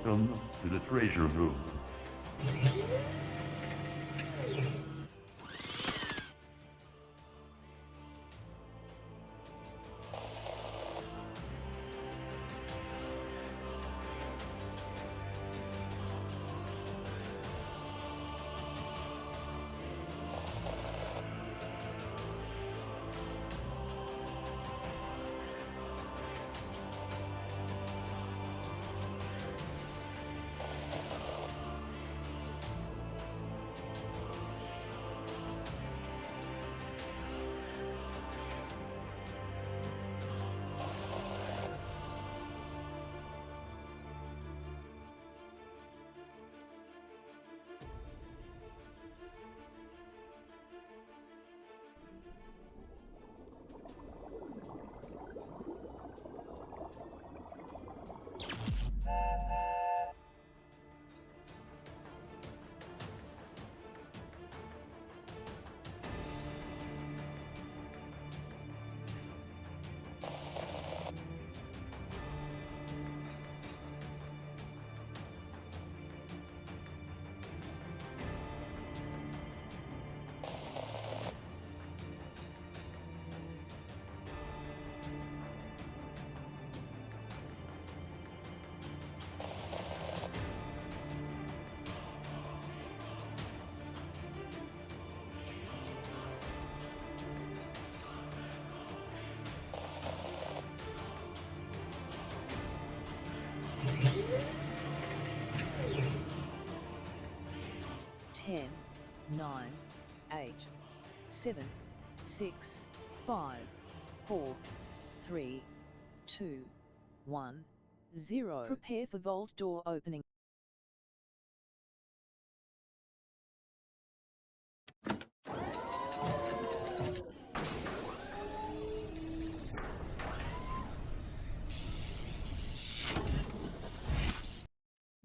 Welcome to the treasure room. Ten, 9, 8, 7, 6, 5, 4, 3, 2, 1, 0. Prepare for vault door opening.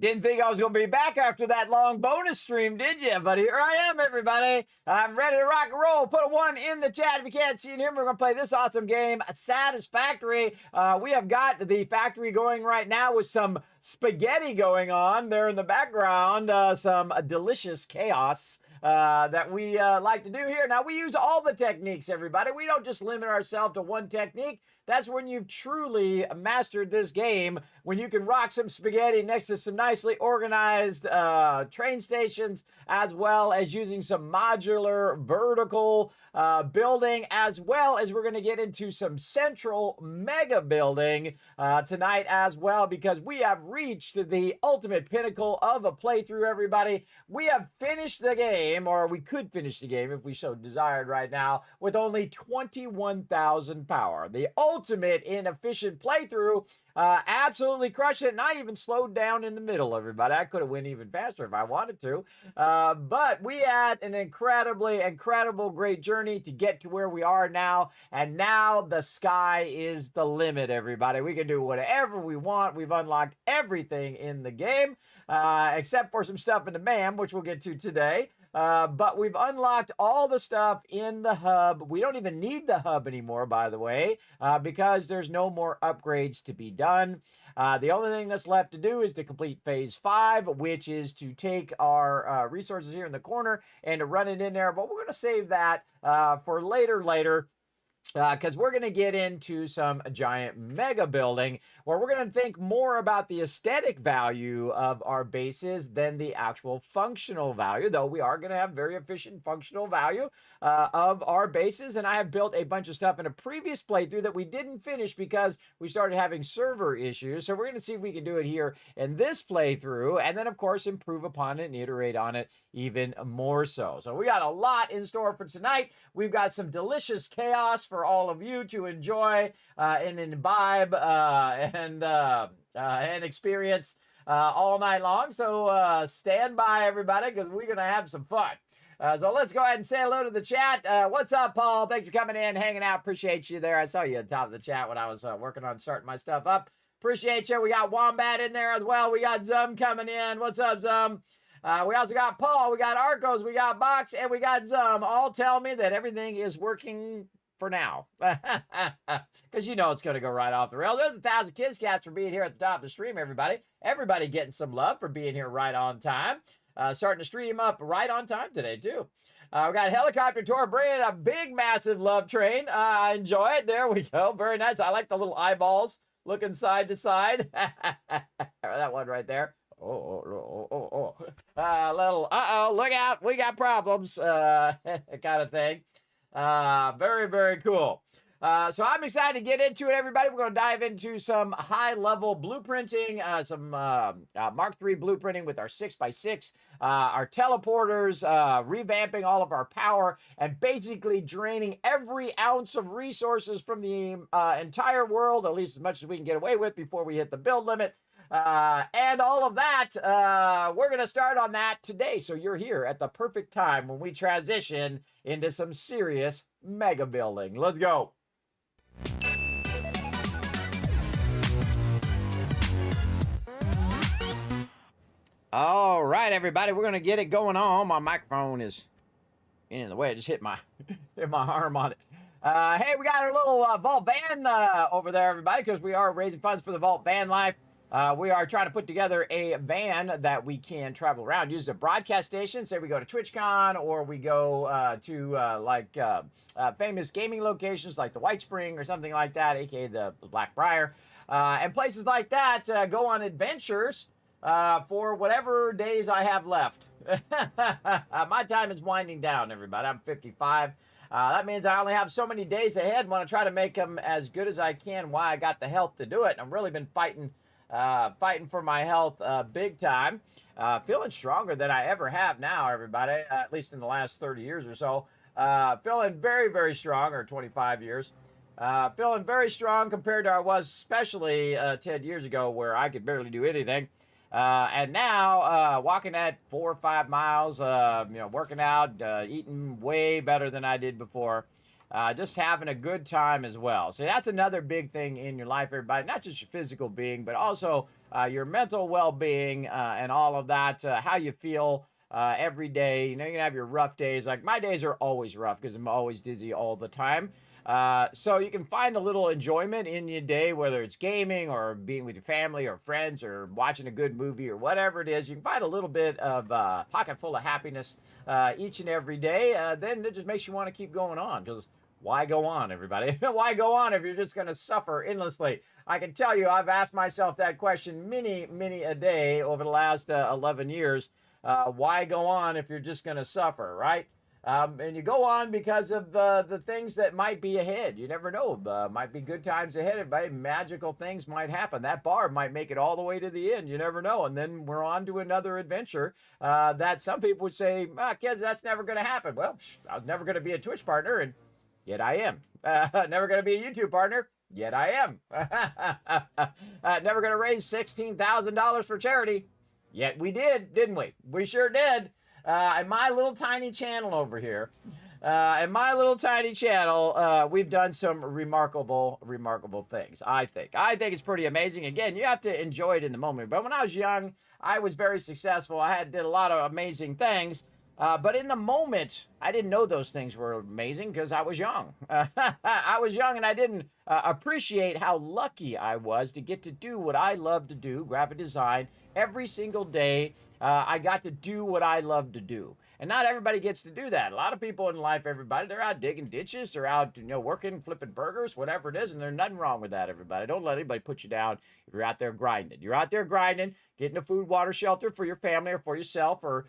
Didn't think I was going to be back after that long bonus stream, did you? But here I am, everybody. I'm ready to rock and roll. Put a 1 in the chat if you can't see it here. We're going to play this awesome game, Satisfactory. We have got the factory going right now with some spaghetti going on there in the background. Some delicious chaos that we like to do here. Now, we use all the techniques, everybody. We don't just limit ourselves to one technique. That's when you've truly mastered this game, when you can rock some spaghetti next to some nicely organized train stations, as well as using some modular vertical building, as well as we're going to get into some central mega building tonight as well, because we have reached the ultimate pinnacle of a playthrough, everybody. We have finished the game, or we could finish the game if we so desired right now, with only 21,000 power. The ultimate in efficient playthrough. Absolutely crushed it, and I even slowed down in the middle, everybody. I could have went even faster if I wanted to. But we had an incredible, great journey to get to where we are now, and now the sky is the limit, everybody. We can do whatever we want. We've unlocked everything in the game, except for some stuff in the MAM, which we'll get to today. But we've unlocked all the stuff in the hub. We don't even need the hub anymore, by the way, because there's no more upgrades to be done. The only thing that's left to do is to complete phase 5, which is to take our resources here in the corner and to run it in there. But we're going to save that for later. Because we're going to get into some giant mega building where we're going to think more about the aesthetic value of our bases than the actual functional value, though we are going to have very efficient functional value of our bases. And I have built a bunch of stuff in a previous playthrough that we didn't finish because we started having server issues. So we're going to see if we can do it here in this playthrough, and then, of course, improve upon it and iterate on it even more so. So we got a lot in store for tonight. We've got some delicious chaos for all of you to enjoy and imbibe and experience all night long. So stand by, everybody, because we're going to have some fun. So let's go ahead and say hello to the chat. What's up, Paul? Thanks for coming in, hanging out. Appreciate you there. I saw you at the top of the chat when I was working on starting my stuff up. Appreciate you. We got Wombat in there as well. We got Zum coming in. What's up, Zum? We also got Paul, we got Arcos, we got Box, and we got Zum. All tell me that everything is working for now. Because you know it's going to go right off the rail. There's 1,000 Kids Cats for being here at the top of the stream, everybody. Everybody getting some love for being here right on time. Starting to stream up right on time today, too. We got Helicopter Tour bringing a big, massive love train. I enjoy it. There we go. Very nice. I like the little eyeballs looking side to side. That one right there. Little, look out. We got problems kind of thing. Very, very cool. So I'm excited to get into it, everybody. We're going to dive into some high-level blueprinting, some Mark III blueprinting with our 6x6, our teleporters, revamping all of our power, and basically draining every ounce of resources from the entire world, at least as much as we can get away with before we hit the build limit. And all of that, we're going to start on that today. So you're here at the perfect time when we transition into some serious mega building. Let's go. All right, everybody, we're going to get it going on. My microphone is in the way. I just hit my arm on it. Hey, we got our little Vault van over there, everybody, because we are raising funds for the Vault van life. We are trying to put together a van that we can travel around, use a broadcast station. Say we go to TwitchCon, or we go to famous gaming locations like the White Spring or something like that, aka the Blackbriar, and places like that. Go on adventures for whatever days I have left. My time is winding down, everybody. I'm 55. That means I only have so many days ahead. Want to try to make them as good as I can while I got the health to do it. I've really been fighting for my health big time. Feeling stronger than I ever have now, everybody, at least in the last 30 years or so. Feeling very, very strong, or 25 years. Feeling very strong compared to I was, especially 10 years ago, where I could barely do anything. And now, walking at 4 or 5 miles, working out, eating way better than I did before. Just having a good time as well. So that's another big thing in your life, everybody. Not just your physical being, but also your mental well-being and all of that. How you feel every day. You know, you're going to have your rough days. Like, my days are always rough because I'm always dizzy all the time. So you can find a little enjoyment in your day, whether it's gaming or being with your family or friends or watching a good movie or whatever it is. You can find a little bit of pocket full of happiness each and every day. Then it just makes you want to keep going on, because why go on, everybody? Why go on if you're just going to suffer endlessly? I can tell you, I've asked myself that question many, many a day over the last 11 years. Why go on if you're just going to suffer, right? And you go on because of the things that might be ahead. You never know. Might be good times ahead. Everybody, magical things might happen. That bar might make it all the way to the end. You never know. And then we're on to another adventure that some people would say, kids, that's never going to happen. Well, I was never going to be a Twitch partner, and yet I am. Never going to be a YouTube partner. Yet I am. Never going to raise $16,000 for charity. Yet we did, didn't we? We sure did. In my little tiny channel over here, we've done some remarkable things, I think. I think it's pretty amazing. Again, you have to enjoy it in the moment. But when I was young, I was very successful. I did a lot of amazing things. But in the moment, I didn't know those things were amazing because I was young. I was young, and I didn't appreciate how lucky I was to get to do what I love to do, graphic design. Every single day, I got to do what I love to do. And not everybody gets to do that. A lot of people in life, everybody, they're out digging ditches, they're out, working, flipping burgers, whatever it is, and there's nothing wrong with that, everybody. Don't let anybody put you down if you're out there grinding. You're out there grinding, getting a food, water, shelter for your family or for yourself or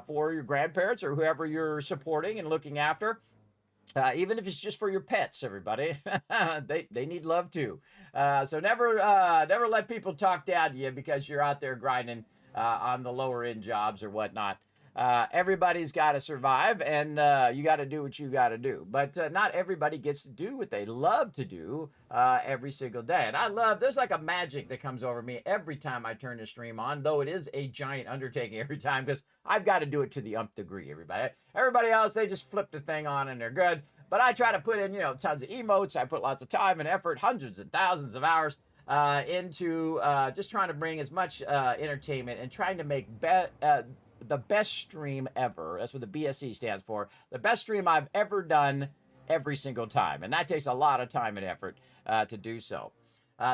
for your grandparents or whoever you're supporting and looking after. Even if it's just for your pets, everybody, they need love too. So never let people talk down to you because you're out there grinding on the lower end jobs or whatnot. Everybody's got to survive, and you got to do what you got to do. But not everybody gets to do what they love to do every single day. And there's like a magic that comes over me every time I turn the stream on, though it is a giant undertaking every time because I've got to do it to the nth degree, everybody. Everybody else, they just flip the thing on and they're good. But I try to put in, tons of emotes. I put lots of time and effort, hundreds and thousands of hours into just trying to bring as much entertainment and trying to make the best stream ever. That's what the BSE stands for. The best stream I've ever done every single time. And that takes a lot of time and effort to do so.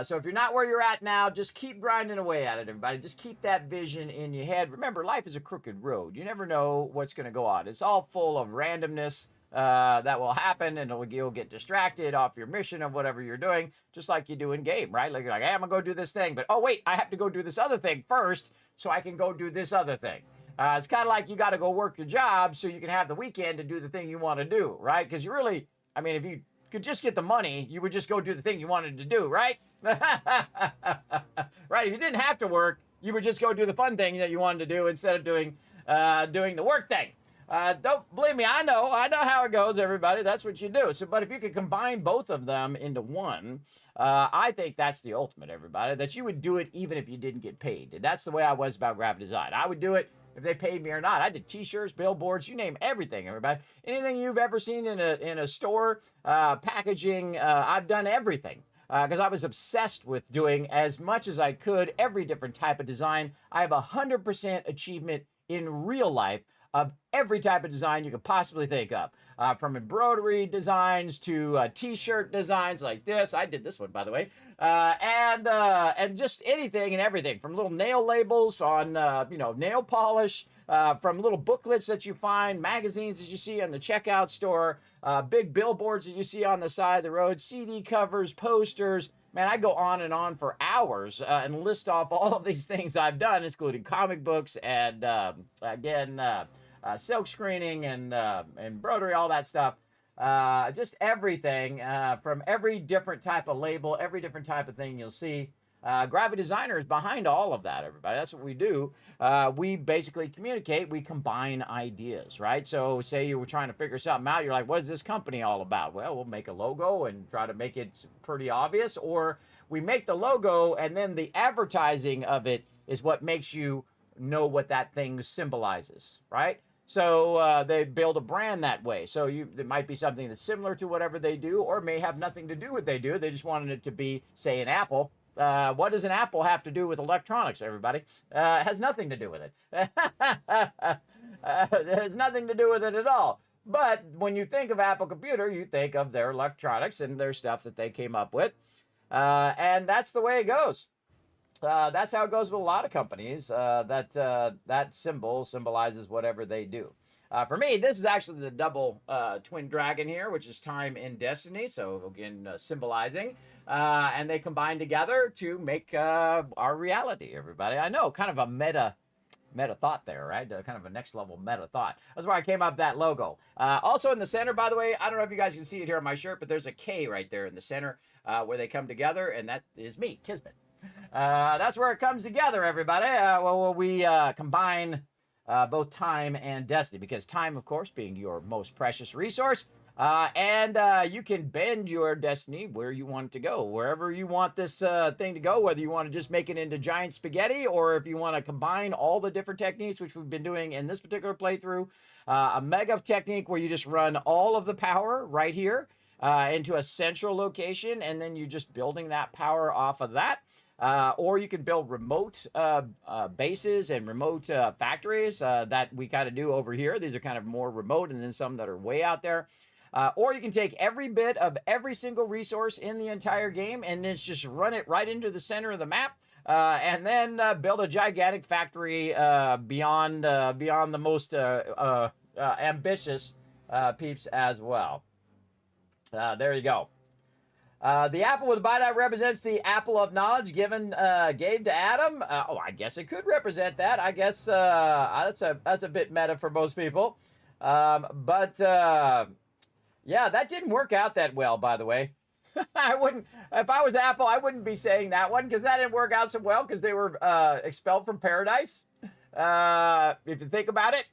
So if you're not where you're at now, just keep grinding away at it, everybody. Just keep that vision in your head. Remember, life is a crooked road. You never know what's going to go on. It's all full of randomness that will happen, and you'll get distracted off your mission of whatever you're doing, just like you do in game, right? Like you're like, hey, I'm going to go do this thing, but oh, wait, I have to go do this other thing first so I can go do this other thing. It's kind of like you got to go work your job so you can have the weekend to do the thing you want to do, right? Because you really, I mean, if you could just get the money, you would just go do the thing you wanted to do, right? Right? If you didn't have to work, you would just go do the fun thing that you wanted to do instead of doing the work thing. Don't believe me, I know how it goes, everybody. That's what you do. So, but if you could combine both of them into one, I think that's the ultimate, everybody. That you would do it even if you didn't get paid. And that's the way I was about graphic design. I would do it if they paid me or not. I did T-shirts, billboards, you name everything, everybody. Anything you've ever seen in a store, packaging, I've done everything. Because I was obsessed with doing as much as I could, every different type of design. I have 100% achievement in real life of every type of design you could possibly think of. From embroidery designs to T-shirt designs like this. I did this one, by the way. And just anything and everything, from little nail labels on, nail polish, from little booklets that you find, magazines that you see on the checkout store, big billboards that you see on the side of the road, CD covers, posters. Man, I go on and on for hours and list off all of these things I've done, including comic books and, silk screening and embroidery, all that stuff. Just everything from every different type of label, every different type of thing you'll see. Graphic designer is behind all of that, everybody. That's what we do. We basically communicate. We combine ideas, right? So say you were trying to figure something out. You're like, what is this company all about? Well, we'll make a logo and try to make it pretty obvious. Or we make the logo and then the advertising of it is what makes you know what that thing symbolizes, right? So they build a brand that way. So it might be something that's similar to whatever they do, or may have nothing to do with what they do. They just wanted it to be, say, an apple. What does an apple have to do with electronics, everybody? It has nothing to do with it. It has nothing to do with it at all. But when you think of Apple Computer, you think of their electronics and their stuff that they came up with. And that's the way it goes. That's how it goes with a lot of companies. That symbol symbolizes whatever they do. For me, this is actually the double twin dragon here, which is time and destiny. So again, symbolizing, and they combine together to make our reality. Everybody, I know, kind of a meta thought there, right? Kind of a next level meta thought. That's where I came up with that logo. Also in the center, by the way, I don't know if you guys can see it here on my shirt, but there's a K right there in the center where they come together, and that is me, Kismet. That's where it comes together, everybody. We combine both time and destiny, because time, of course, being your most precious resource, and you can bend your destiny where you want it to go, wherever you want this thing to go, whether you want to just make it into giant spaghetti, or if you want to combine all the different techniques, which we've been doing in this particular playthrough, a mega technique where you just run all of the power right here into a central location, and then you're just building that power off of that. Or you can build remote bases and remote factories that we kind of do over here. These are kind of more remote, and then some that are way out there. Or you can take every bit of every single resource in the entire game and then just run it right into the center of the map, and then build a gigantic factory beyond the most ambitious peeps as well. There you go. The apple with the bite out represents the apple of knowledge gave to Adam. I guess it could represent that. I guess that's a bit meta for most people. Yeah, that didn't work out that well, by the way. I wouldn't, if I was Apple, I wouldn't be saying that one, because that didn't work out so well, because they were expelled from paradise. If you think about it.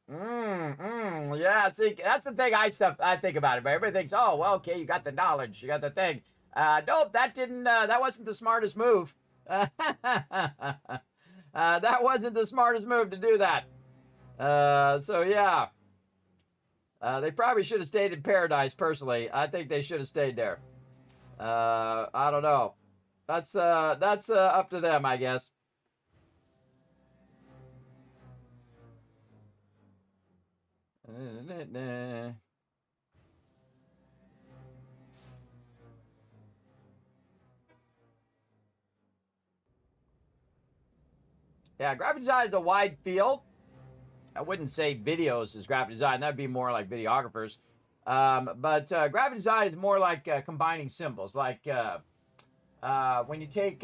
Yeah, see, that's the thing I think about it, but everybody thinks, oh, well, okay, you got the knowledge, you got the thing. Nope, that wasn't the smartest move. That wasn't the smartest move to do that. So yeah. They probably should have stayed in paradise, personally. I think they should have stayed there. I don't know. That's up to them, I guess. Yeah, graphic design is a wide field. I wouldn't say videos is graphic design. That'd be more like videographers. But graphic design is more like combining symbols. Like when you take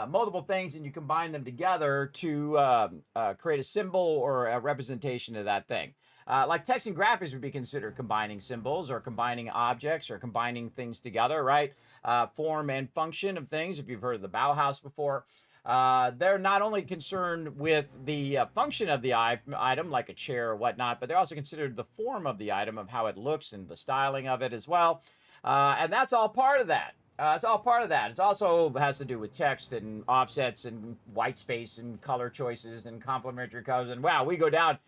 multiple things and you combine them together to create a symbol or a representation of that thing. Like text and graphics would be considered combining symbols or combining objects or combining things together, right? Form and function of things, if you've heard of the Bauhaus before. They're not only concerned with the function of the item, like a chair or whatnot, but they're also considered the form of the item, of how it looks and the styling of it as well. And that's all part of that. It's all part of that. It also has to do with text and offsets and white space and color choices and complementary colors. And wow, we go down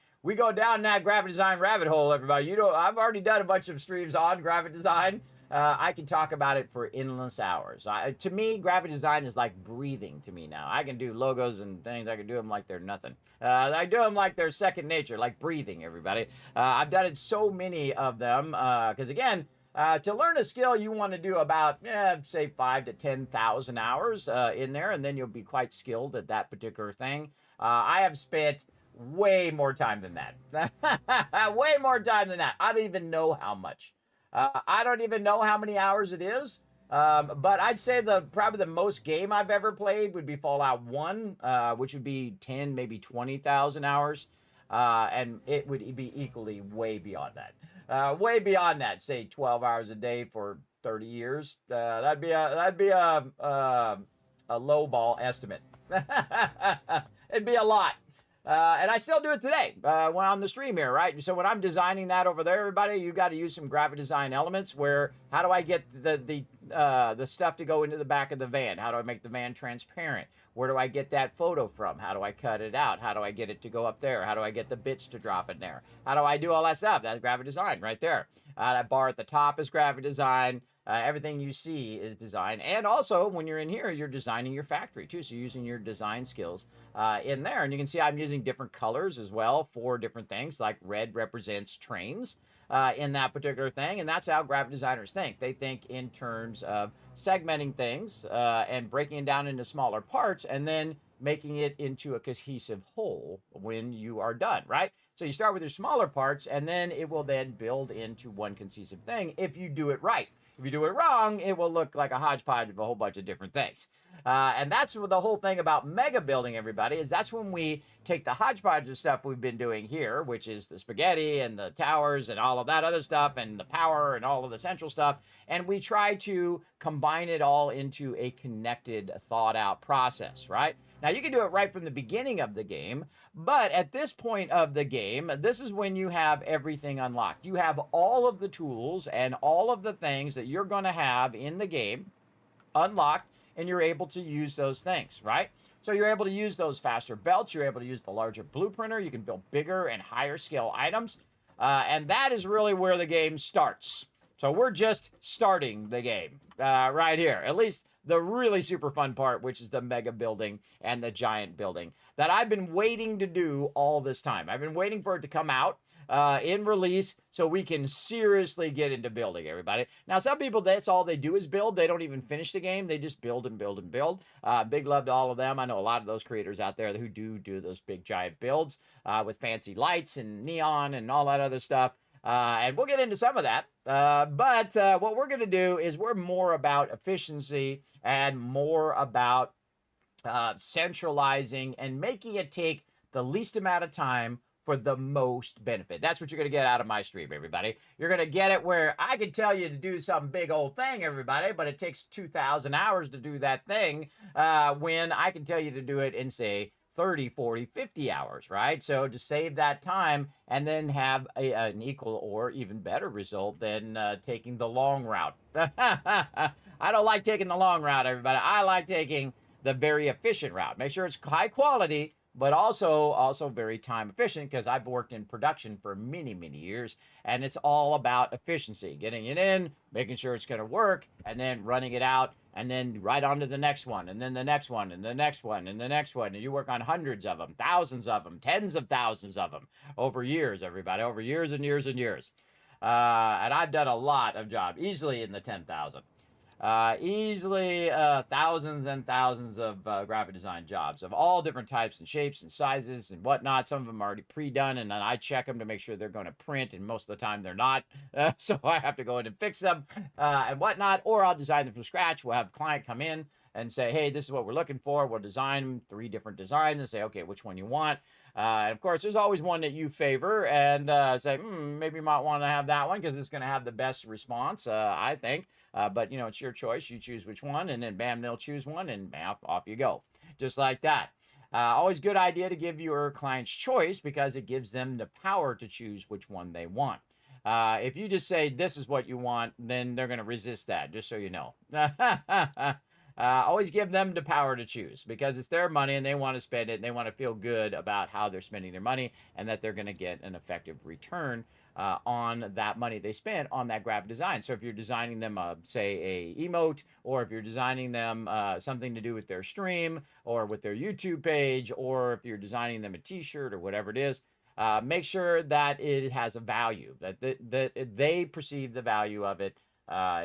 that graphic design rabbit hole, everybody. You know, I've already done a bunch of streams on graphic design. I can talk about it for endless hours. To me, graphic design is like breathing to me now. I can do logos and things. I can do them like they're nothing. I do them like they're second nature, like breathing, everybody. I've done it so many of them because, again, to learn a skill, you want to do about, say, 5,000 to 10,000 hours in there, and then you'll be quite skilled at that particular thing. I have spent way more time than that. Way more time than that. I don't even know how much. I don't even know how many hours it is. But I'd say probably the most game I've ever played would be Fallout 1, which would be 10, maybe 20,000 hours. And it would be equally way beyond that. Way beyond that, say 12 hours a day for 30 years. That'd be a low ball estimate. It'd be a lot. And I still do it today when on the stream here, right? So when I'm designing that over there, everybody, you got to use some graphic design elements. Where how do I get the stuff to go into the back of the van? How do I make the van transparent? Where do I get that photo from? How do I cut it out? How do I get it to go up there? How do I get the bits to drop in there? How do I do all that stuff? That's graphic design right there. That bar at the top is graphic design. Everything you see is design. And also, when you're in here, you're designing your factory, too. So you're using your design skills in there. And you can see I'm using different colors as well for different things, like red represents trains in that particular thing. And that's how graphic designers think. They think in terms of segmenting things and breaking it down into smaller parts and then making it into a cohesive whole when you are done, right? So you start with your smaller parts, and then it will then build into one cohesive thing if you do it right. If you do it wrong, it will look like a hodgepodge of a whole bunch of different things. And that's the whole thing about mega building, everybody, is that's when we take the hodgepodge of stuff we've been doing here, which is the spaghetti and the towers and all of that other stuff and the power and all of the central stuff, and we try to combine it all into a connected, thought-out process, right? Now, you can do it right from the beginning of the game, but at this point of the game, this is when you have everything unlocked. You have all of the tools and all of the things that you're going to have in the game unlocked, and you're able to use those things, right? So you're able to use those faster belts. You're able to use the larger blueprinter. You can build bigger and higher scale items. And that is really where the game starts. So we're just starting the game right here. At least the really super fun part, which is the mega building and the giant building that I've been waiting to do all this time. I've been waiting for it to come out in release so we can seriously get into building, everybody. Now, some people, that's all they do is build. They don't even finish the game. They just build and build and build. Big love to all of them. I know a lot of those creators out there who do those big giant builds with fancy lights and neon and all that other stuff. And we'll get into some of that. But what we're going to do is we're more about efficiency and more about centralizing and making it take the least amount of time for the most benefit. That's what you're going to get out of my stream, everybody. You're going to get it where I can tell you to do some big old thing, everybody, but it takes 2,000 hours to do that thing when I can tell you to do it in, say, 30, 40, 50 hours, right? So to save that time and then have an equal or even better result than taking the long route. I don't like taking the long route, everybody. I like taking the very efficient route. Make sure it's high quality, but also very time efficient, because I've worked in production for many, many years, and it's all about efficiency, getting it in, making sure it's going to work, and then running it out, and then right on to the next one, and then the next one, and the next one, and the next one, and you work on hundreds of them, thousands of them, tens of thousands of them over years, everybody, over years and years and years. And I've done a lot of jobs, easily in the 10,000. Easily thousands and thousands of graphic design jobs of all different types and shapes and sizes and whatnot. Some of them are already pre-done, and then I check them to make sure they're going to print, and most of the time they're not. So I have to go in and fix them and whatnot, or I'll design them from scratch. We'll have a client come in and say, hey, this is what we're looking for. We'll design 3 different designs and say, okay, which one you want. And of course, there's always one that you favor and say, maybe you might want to have that one because it's going to have the best response, I think. But, you know, it's your choice. You choose which one, and then bam, they'll choose one, and bam, off you go. Just like that. Always good idea to give your clients choice because it gives them the power to choose which one they want. If you just say, this is what you want, then they're going to resist that, just so you know. Always give them the power to choose because it's their money and they want to spend it and they want to feel good about how they're spending their money and that they're going to get an effective return on that money they spent on that graphic design. So if you're designing them, say, a emote, or if you're designing them something to do with their stream or with their YouTube page, or if you're designing them a t-shirt or whatever it is, make sure that it has a value, that they perceive the value of it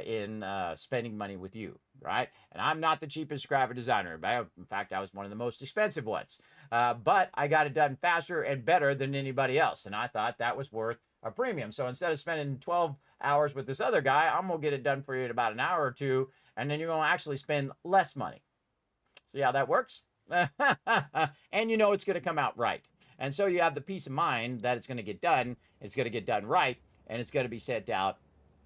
in spending money with you, right? And I'm not the cheapest graphic designer. In fact, I was one of the most expensive ones. But I got it done faster and better than anybody else. And I thought that was worth a premium. So instead of spending 12 hours with this other guy, I'm going to get it done for you in about an hour or two. And then you're going to actually spend less money. See how that works? And you know it's going to come out right. And so you have the peace of mind that it's going to get done. It's going to get done right. And it's going to be sent out.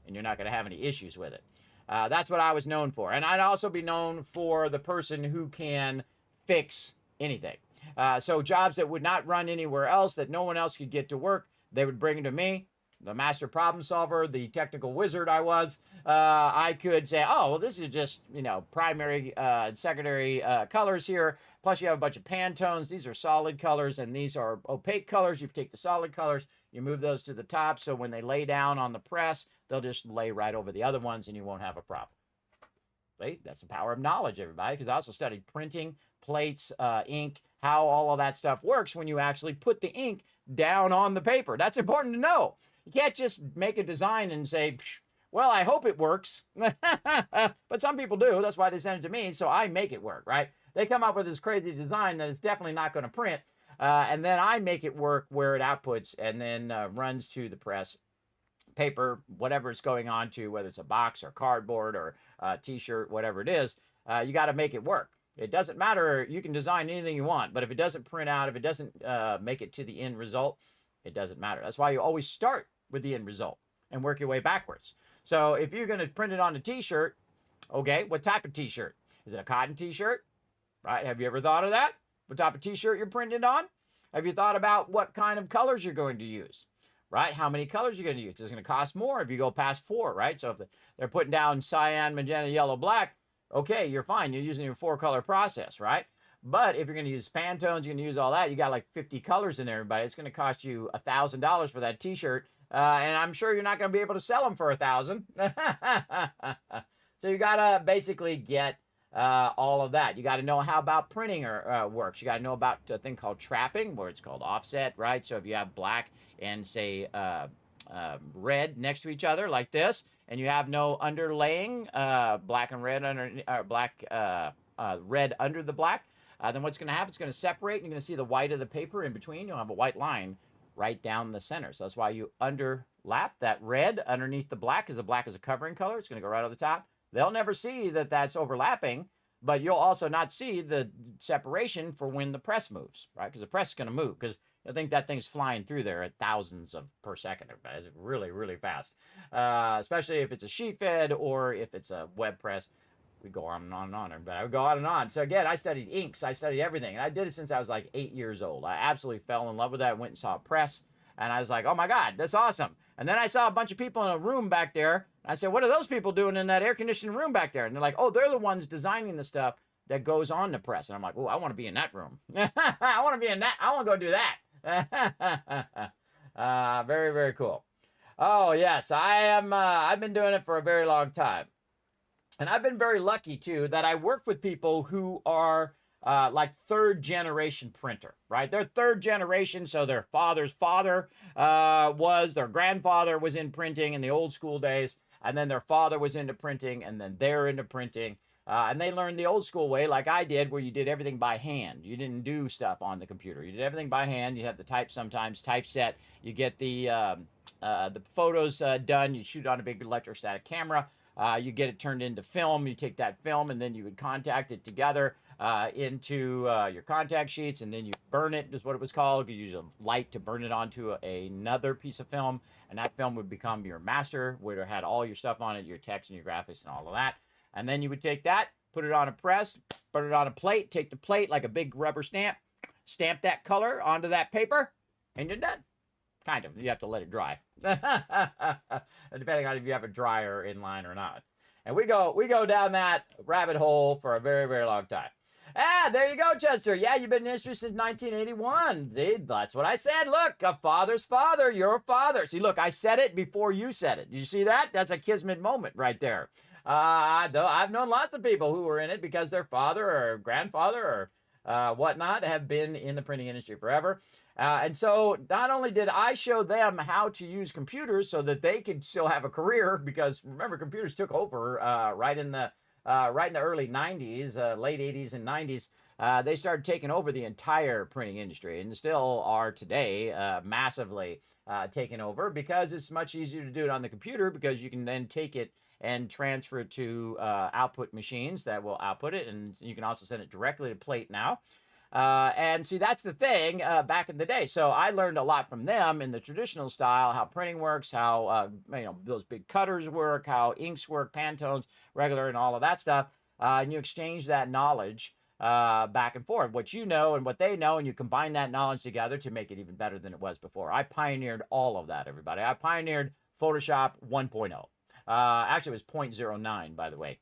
And you're not going to have any issues with it. That's what I was known for. And I'd also be known for the person who can fix anything. So jobs that would not run anywhere else, that no one else could get to work, they would bring them to me, the master problem solver, the technical wizard I was. I could say, oh, well, this is just, you know, primary and secondary colors here. Plus you have a bunch of Pantones. These are solid colors, and these are opaque colors. You take the solid colors, you move those to the top, so when they lay down on the press, they'll just lay right over the other ones, and you won't have a problem. See? That's the power of knowledge, everybody, because I also studied printing, plates, ink, how all of that stuff works when you actually put the ink down on the paper. That's important to know. You can't just make a design and say, well, I hope it works. But some people do. That's why they send it to me, so I make it work, right? They come up with this crazy design that is definitely not going to print, and then I make it work where it outputs and then runs to the press, paper, whatever it's going on to, whether it's a box or cardboard or a t-shirt, whatever it is. You got to make it work. It doesn't matter. You can design anything you want, but if it doesn't print out, if it doesn't make it to the end result, it doesn't matter. That's why you always start with the end result and work your way backwards. So if you're going to print it on a t-shirt, okay, what type of t-shirt? Is it a cotton t-shirt? Right? Have you ever thought of that? What type of t-shirt you're printing on? Have you thought about what kind of colors you're going to use? Right? How many colors you're going to use? It's going to cost more if you go past 4, right? So if they're putting down cyan, magenta, yellow, black, okay, you're fine. You're using your 4-color process, right? But if you're going to use Pantones, you're going to use all that. You got like 50 colors in there, everybody. It's going to cost you $1,000 for that t-shirt. And I'm sure you're not going to be able to sell them for $1,000. So you got to basically get all of that. You got to know how about printing works. You got to know about a thing called trapping, where it's called offset, right? So if you have black and say red next to each other like this, and you have no underlaying, black and red under, red under the black, then what's going to happen? It's going to separate, and you're going to see the white of the paper in between. You'll have a white line right down the center. So that's why you underlap that red underneath the black, because the black is a covering color. It's going to go right over the top. They'll never see that that's overlapping, but you'll also not see the separation for when the press moves, right? Because the press is going to move, because I think that thing's flying through there at thousands per second. It's really, really fast, especially if it's a sheet fed or if it's a web press. We go on and on and on, everybody. I would go on and on. So again, I studied inks. I studied everything. And I did it since I was like 8 years old. I absolutely fell in love with that. I went and saw a press. And I was like, oh my God, that's awesome. And then I saw a bunch of people in a room back there. I said, what are those people doing in that air-conditioned room back there? And they're like, oh, they're the ones designing the stuff that goes on the press. And I'm like, oh, I want to be in that room. I want to be in that. I want to go do that. Very, very cool. Oh, yes, I am. I've been doing it for a very long time. And I've been very lucky, too, that I work with people who are like 3rd generation printer, right? They're 3rd generation, so their father's father their grandfather was in printing in the old school days. and then their father was into printing, and then they're into printing. And they learned the old school way, like I did, where you did everything by hand. You didn't do stuff on the computer. You did everything by hand. You have to type sometimes, typeset. You get the photos done. You shoot on a big electrostatic camera. You get it turned into film. You take that film, and then you would contact it together into your contact sheets, and then you burn it, is what it was called. You use a light to burn it onto another piece of film, and that film would become your master, where it had all your stuff on it, your text and your graphics and all of that. And then you would take that, put it on a press, put it on a plate, take the plate like a big rubber stamp, stamp that color onto that paper, and you're done. Kind of. You have to let it dry. Depending on if you have a dryer in line or not. And we go down that rabbit hole for a very, very long time. Ah, there you go, Chester. Yeah, you've been in the industry since 1981. See, that's what I said. Look, a father's father, your father. See, look, I said it before you said it. Did you see that? That's a Kismet moment right there. I've known lots of people who were in it because their father or grandfather or whatnot have been in the printing industry forever. And so not only did I show them how to use computers so that they could still have a career, because remember, computers took over right in the early 90s, late 80s and 90s. They started taking over the entire printing industry, and still are today massively taken over, because it's much easier to do it on the computer, because you can then take it and transfer it to output machines that will output it, and you can also send it directly to plate now. And see, that's the thing back in the day. So I learned a lot from them in the traditional style, how printing works, how those big cutters work, how inks work, Pantones, regular, and all of that stuff. And you exchange that knowledge back and forth, what you know and what they know, and you combine that knowledge together to make it even better than it was before. I pioneered all of that, everybody. I pioneered Photoshop 1.0. Actually, it was 0.09, by the way,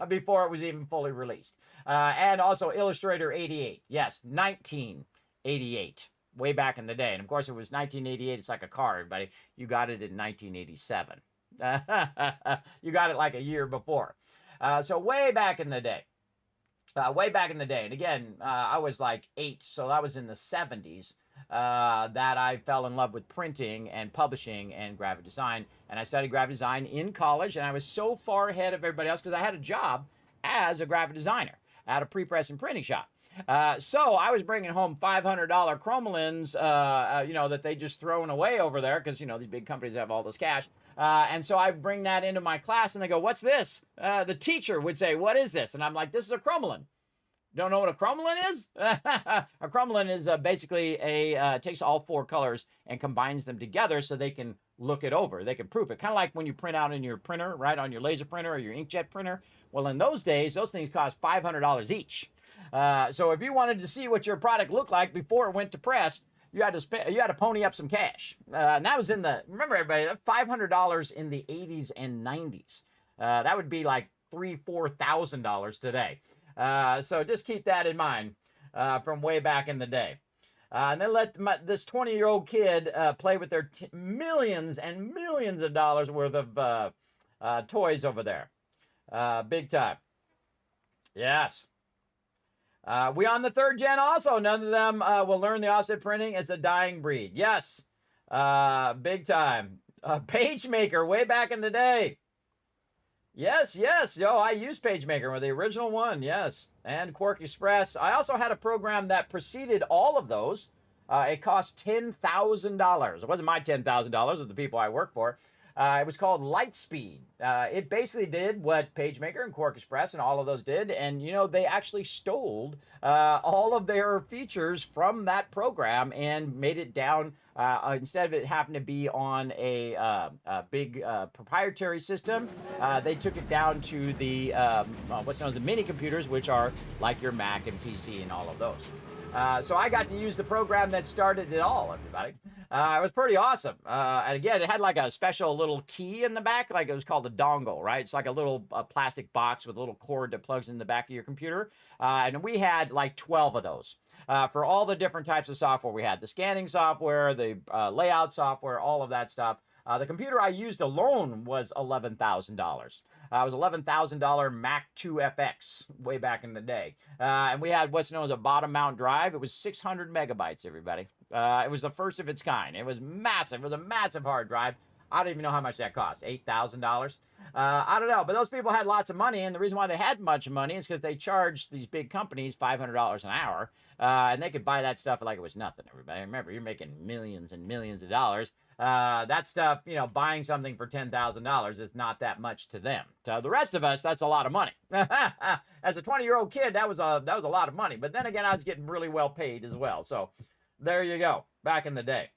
before it was even fully released. And also Illustrator 88. Yes, 1988, way back in the day. And of course, it was 1988. It's like a car, everybody. You got it in 1987. You got it like a year before. So way back in the day. Way back in the day. And again, I was like 8, so that was in the 70s. That I fell in love with printing and publishing and graphic design. And I studied graphic design in college, and I was so far ahead of everybody else because I had a job as a graphic designer at a pre-press and printing shop. So I was bringing home $500 chromolins, that they just thrown away over there because, these big companies have all this cash. And so I bring that into my class, and they go, "What's this?" The teacher would say, "What is this?" And I'm like, "This is a chromolin." Don't know what a chromolin is? A chromolin is basically takes all 4 colors and combines them together so they can look it over. They can proof it. Kind of like when you print out in your printer, right, on your laser printer or your inkjet printer. Well, in those days, those things cost $500 each. So if you wanted to see what your product looked like before it went to press, you had to pony up some cash. And that was remember everybody, $500 in the 80s and 90s. That would be like $3,000-$4,000 today. So just keep that in mind from way back in the day. And then let this 20-year-old kid play with their millions and millions of dollars worth of toys over there. Big time. Yes. We on the 3rd gen also. None of them will learn the offset printing. It's a dying breed. Yes. Big time. PageMaker way back in the day. Yes. Yo, I used PageMaker with the original one, yes. And Quark Express. I also had a program that preceded all of those. It cost $10,000. It wasn't my $10,000 of the people I work for. It was called Lightspeed. It basically did what PageMaker and Quark Express and all of those did. And, they actually stole all of their features from that program and made it down. Instead of it happening to be on a big proprietary system, they took it down to the what's known as the mini computers, which are like your Mac and PC and all of those. So I got to use the program that started it all, everybody. It was pretty awesome. And again, it had like a special little key in the back, like it was called a dongle, right? It's like a little plastic box with a little cord that plugs in the back of your computer. And we had like 12 of those. For all the different types of software we had. The scanning software, the layout software, all of that stuff. The computer I used alone was $11,000. It was $11,000 Mac 2 FX way back in the day. And we had what's known as a bottom mount drive. It was 600 megabytes, everybody. It was the first of its kind. It was massive. It was a massive hard drive. I don't even know how much that costs. $8,000. I don't know, but those people had lots of money, and the reason why they had much money is because they charged these big companies $500 an hour, and they could buy that stuff like it was nothing. Everybody, remember, you're making millions and millions of dollars. That stuff, you know, buying something for $10,000 is not that much to them. To the rest of us, that's a lot of money. As a 20-year-old kid, that was a lot of money. But then again, I was getting really well paid as well. So there you go. Back in the day.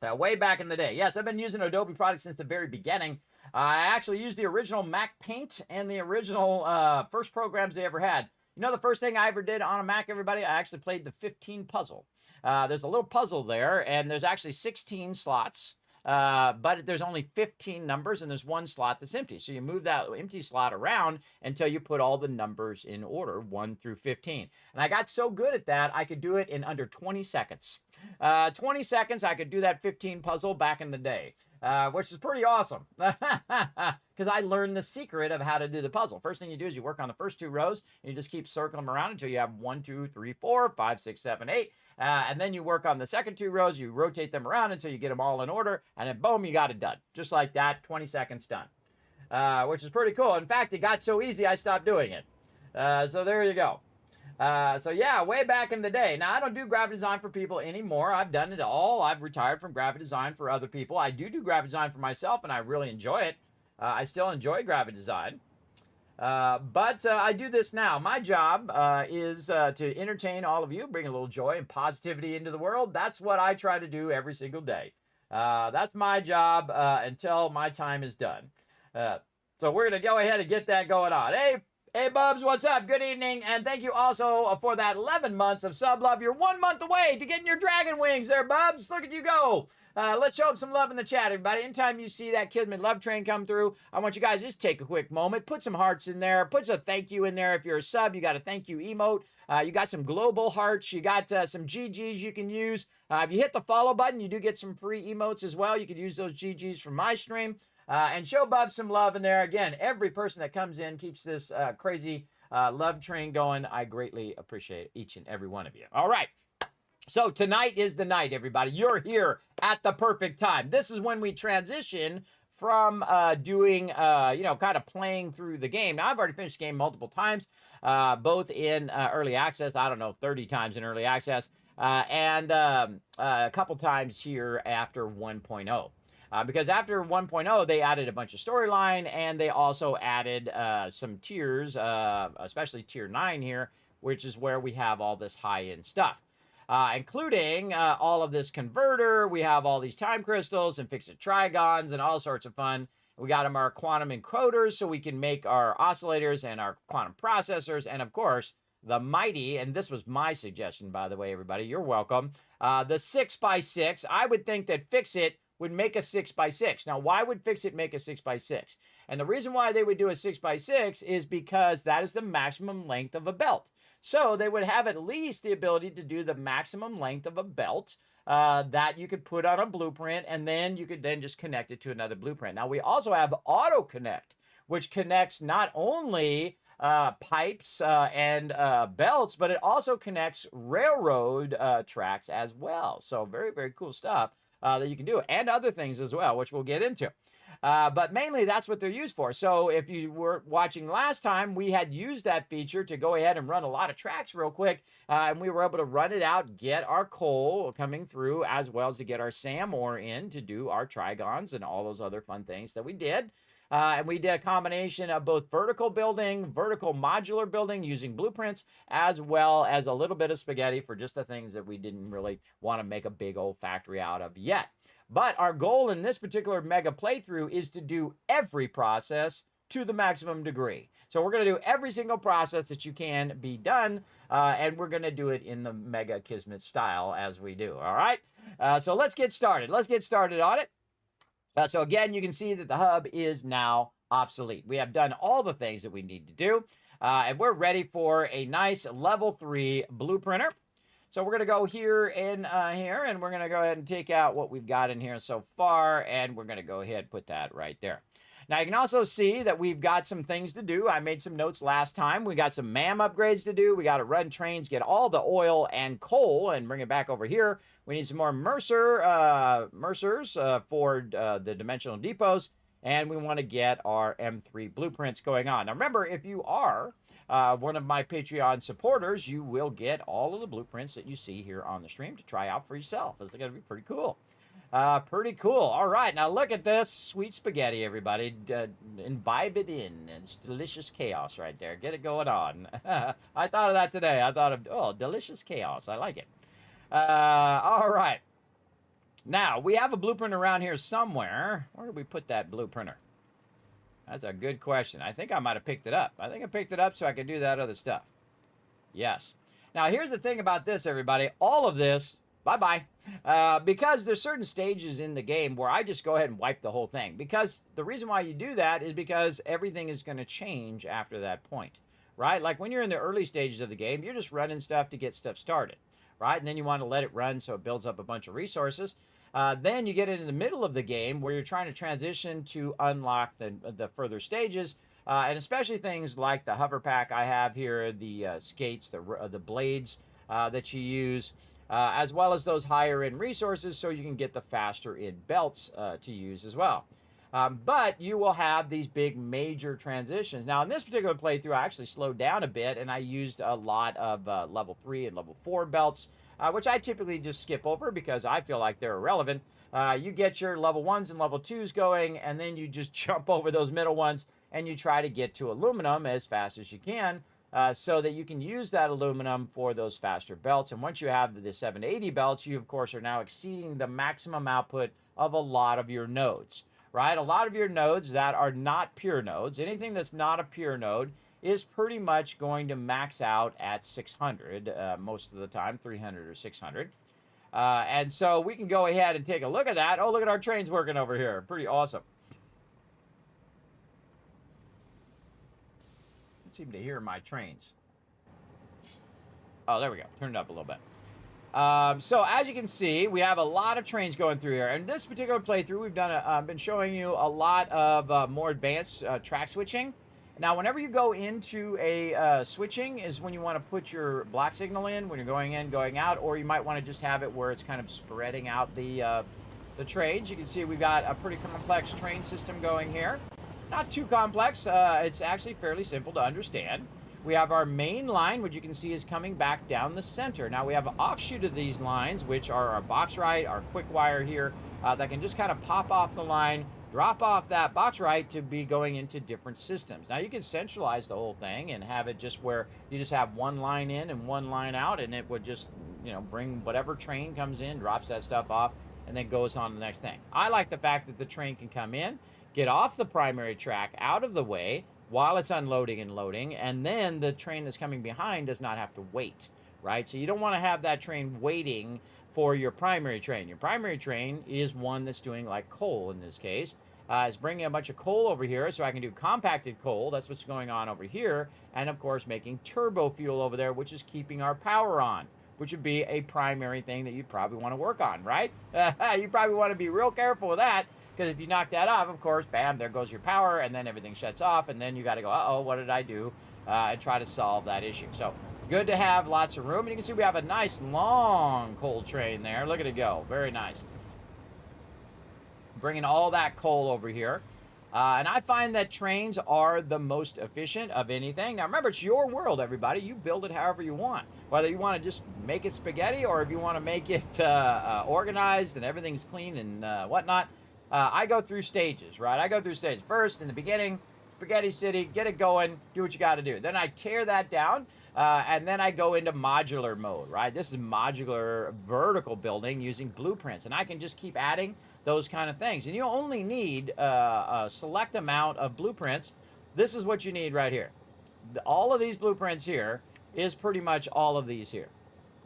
Way back in the day. Yes, I've been using Adobe products since the very beginning. I actually used the original Mac Paint and the original first programs they ever had. You know the first thing I ever did on a Mac, everybody? I actually played the 15 puzzle. There's a little puzzle there, and there's actually 16 slots. But there's only 15 numbers, and there's one slot that's empty. So you move that empty slot around until you put all the numbers in order, 1 through 15. And I got so good at that, I could do it in under 20 seconds. 20 seconds, I could do that 15 puzzle back in the day, which is pretty awesome. Because I learned the secret of how to do the puzzle. First thing you do is you work on the first 2 rows, and you just keep circling them around until you have 1, 2, 3, 4, 5, 6, 7, 8. And then you work on the second 2 rows, you rotate them around until you get them all in order, and then boom, you got it done. Just like that, 20 seconds done. Which is pretty cool. In fact, it got so easy, I stopped doing it. So there you go. So yeah, way back in the day. Now, I don't do graphic design for people anymore. I've done it all. I've retired from graphic design for other people. I do graphic design for myself, and I really enjoy it. I still enjoy graphic design. But I do this now. My job is to entertain all of you, bring a little joy and positivity into the world. That's what I try to do every single day. That's my job until my time is done. So we're going to go ahead and get that going on. Hey, Bubs, what's up? Good evening. And thank you also for that 11 months of sub love. You're 1 month away to getting your dragon wings there, Bubs. Look at you go. Let's show up some love in the chat, everybody. Anytime you see that Kismet love train come through, I want you guys just take a quick moment, put some hearts in there, put a thank you in there. If you're a sub, you got a thank you emote. You got some global hearts. You got some GGs you can use. If you hit the follow button, you do get some free emotes as well. You can use those GGs from my stream. And show Bub some love in there. Again, every person that comes in keeps this crazy love train going. I greatly appreciate each and every one of you. All right. So tonight is the night, everybody. You're here at the perfect time. This is when we transition from doing, kind of playing through the game. Now, I've already finished the game multiple times, both in early access, 30 times in early access, and a couple times here after 1.0. Because after 1.0, they added a bunch of storyline, and they also added some tiers, especially tier 9 here, which is where we have all this high-end stuff. Including all of this converter. We have all these time crystals and fixed trigons and all sorts of fun. We got them our quantum encoders so we can make our oscillators and our quantum processors. And of course, the mighty, and this was my suggestion, by the way, everybody, you're welcome, the 6x6. I would think that Fix-It would make a 6x6. Now, why would Fix-It make a 6x6? And the reason why they would do a 6x6 is because that is the maximum length of a belt. So they would have at least the ability to do the maximum length of a belt that you could put on a blueprint, and then you could then just connect it to another blueprint. Now, we also have Auto Connect, which connects not only pipes and belts, but it also connects railroad tracks as well. So very, very cool stuff that you can do, and other things as well, which we'll get into. But mainly that's what they're used for. So if you were watching last time, we had used that feature to go ahead and run a lot of tracks real quick. And we were able to run it out, get our coal coming through, as well as to get our SAM ore in to do our trigons and all those other fun things that we did. And we did a combination of both vertical building, vertical modular building using blueprints, as well as a little bit of spaghetti for just the things that we didn't really want to make a big old factory out of yet. But our goal in this particular mega playthrough is to do every process to the maximum degree. So we're going to do every single process that you can be done, and we're going to do it in the mega Kismet style as we do, all right? So let's get started. Let's get started on it. So again, you can see that the hub is now obsolete. We have done all the things that we need to do, and we're ready for a nice level 3 blueprinter. So we're going to go here in here, and we're going to go ahead and take out what we've got in here so far, and we're going to go ahead and put that right there. Now, you can also see that we've got some things to do. I made some notes last time. We got some MAM upgrades to do. We got to run trains, get all the oil and coal, and bring it back over here. We need some more Mercers for the dimensional depots, and we want to get our M3 blueprints going on. Now, remember, if you are one of my Patreon supporters, you will get all of the blueprints that you see here on the stream to try out for yourself. It's going to be pretty cool. Pretty cool. All right, now look at this sweet spaghetti, everybody. Imbibe it in. It's delicious chaos right there. Get it going on. I thought of that today. I thought of, oh, delicious chaos. I like it. All right. Now, we have a blueprint around here somewhere. Where did we put that blueprinter? That's a good question. I think I might have picked it up. I think I picked it up so I could do that other stuff. Yes. Now, here's the thing about this, everybody. All of this, bye-bye. Because there's certain stages in the game where I just go ahead and wipe the whole thing. Because the reason why you do that is because everything is going to change after that point, right? Like when you're in the early stages of the game, you're just running stuff to get stuff started, right? And then you want to let it run so it builds up a bunch of resources. Then you get into the middle of the game where you're trying to transition to unlock the further stages. And especially things like the hover pack I have here, the skates, the blades that you use, as well as those higher end resources so you can get the faster in belts to use as well. But you will have these big major transitions. Now in this particular playthrough, I actually slowed down a bit and I used a lot of level 3 and level 4 belts, which I typically just skip over because I feel like they're irrelevant. You get your level 1s and level 2s going, and then you just jump over those middle ones and you try to get to aluminum as fast as you can, so that you can use that aluminum for those faster belts. And once you have the 780 belts, you of course are now exceeding the maximum output of a lot of your nodes, right? A lot of your nodes that are not pure nodes, anything that's not a pure node, is pretty much going to max out at 600 most of the time, 300 or 600. And so we can go ahead and take a look at that. Oh, look at our trains working over here. Pretty awesome. I seem to hear my trains. Oh, there we go. Turn it up a little bit. So as you can see, we have a lot of trains going through here. And this particular playthrough, we've done been showing you a lot of more advanced track switching. Now, whenever you go into a switching is when you want to put your block signal in, when you're going in, going out, or you might want to just have it where it's kind of spreading out the trains. You can see we've got a pretty complex train system going here. Not too complex. It's actually fairly simple to understand. We have our main line, which you can see is coming back down the center. Now, we have an offshoot of these lines, which are our box ride, our quick wire here, that can just kind of pop off the line, drop off that box right to be going into different systems. Now you can centralize the whole thing and have it just where you just have one line in and one line out, and it would just, you know, bring whatever train comes in, drops that stuff off, and then goes on to the next thing. I like the fact that the train can come in, get off the primary track out of the way while it's unloading and loading, and then the train that's coming behind does not have to wait, right? So you don't want to have that train waiting for your primary train. Your primary train is one that's doing like coal in this case. It's bringing a bunch of coal over here so I can do compacted coal. That's what's going on over here. And of course making turbo fuel over there, which is keeping our power on, which would be a primary thing that you'd probably want to work on, right? You probably want to be real careful with that, because if you knock that off, of course, bam, there goes your power, and then everything shuts off, and then you got to go, uh-oh, what did I do? And try to solve that issue. So good to have lots of room. And you can see we have a nice long coal train there. Look at it go. Very nice. Bringing all that coal over here. And I find that trains are the most efficient of anything. Now remember, it's your world, everybody. You build it however you want. Whether you want to just make it spaghetti or if you want to make it organized and everything's clean and whatnot. I go through stages, right? I go through stages. First, in the beginning, Spaghetti City, get it going, do what you got to do. Then I tear that down, and then I go into modular mode, right? This is modular vertical building using blueprints, and I can just keep adding those kind of things. And you only need a select amount of blueprints. This is what you need right here. All of these blueprints here is pretty much all of these here,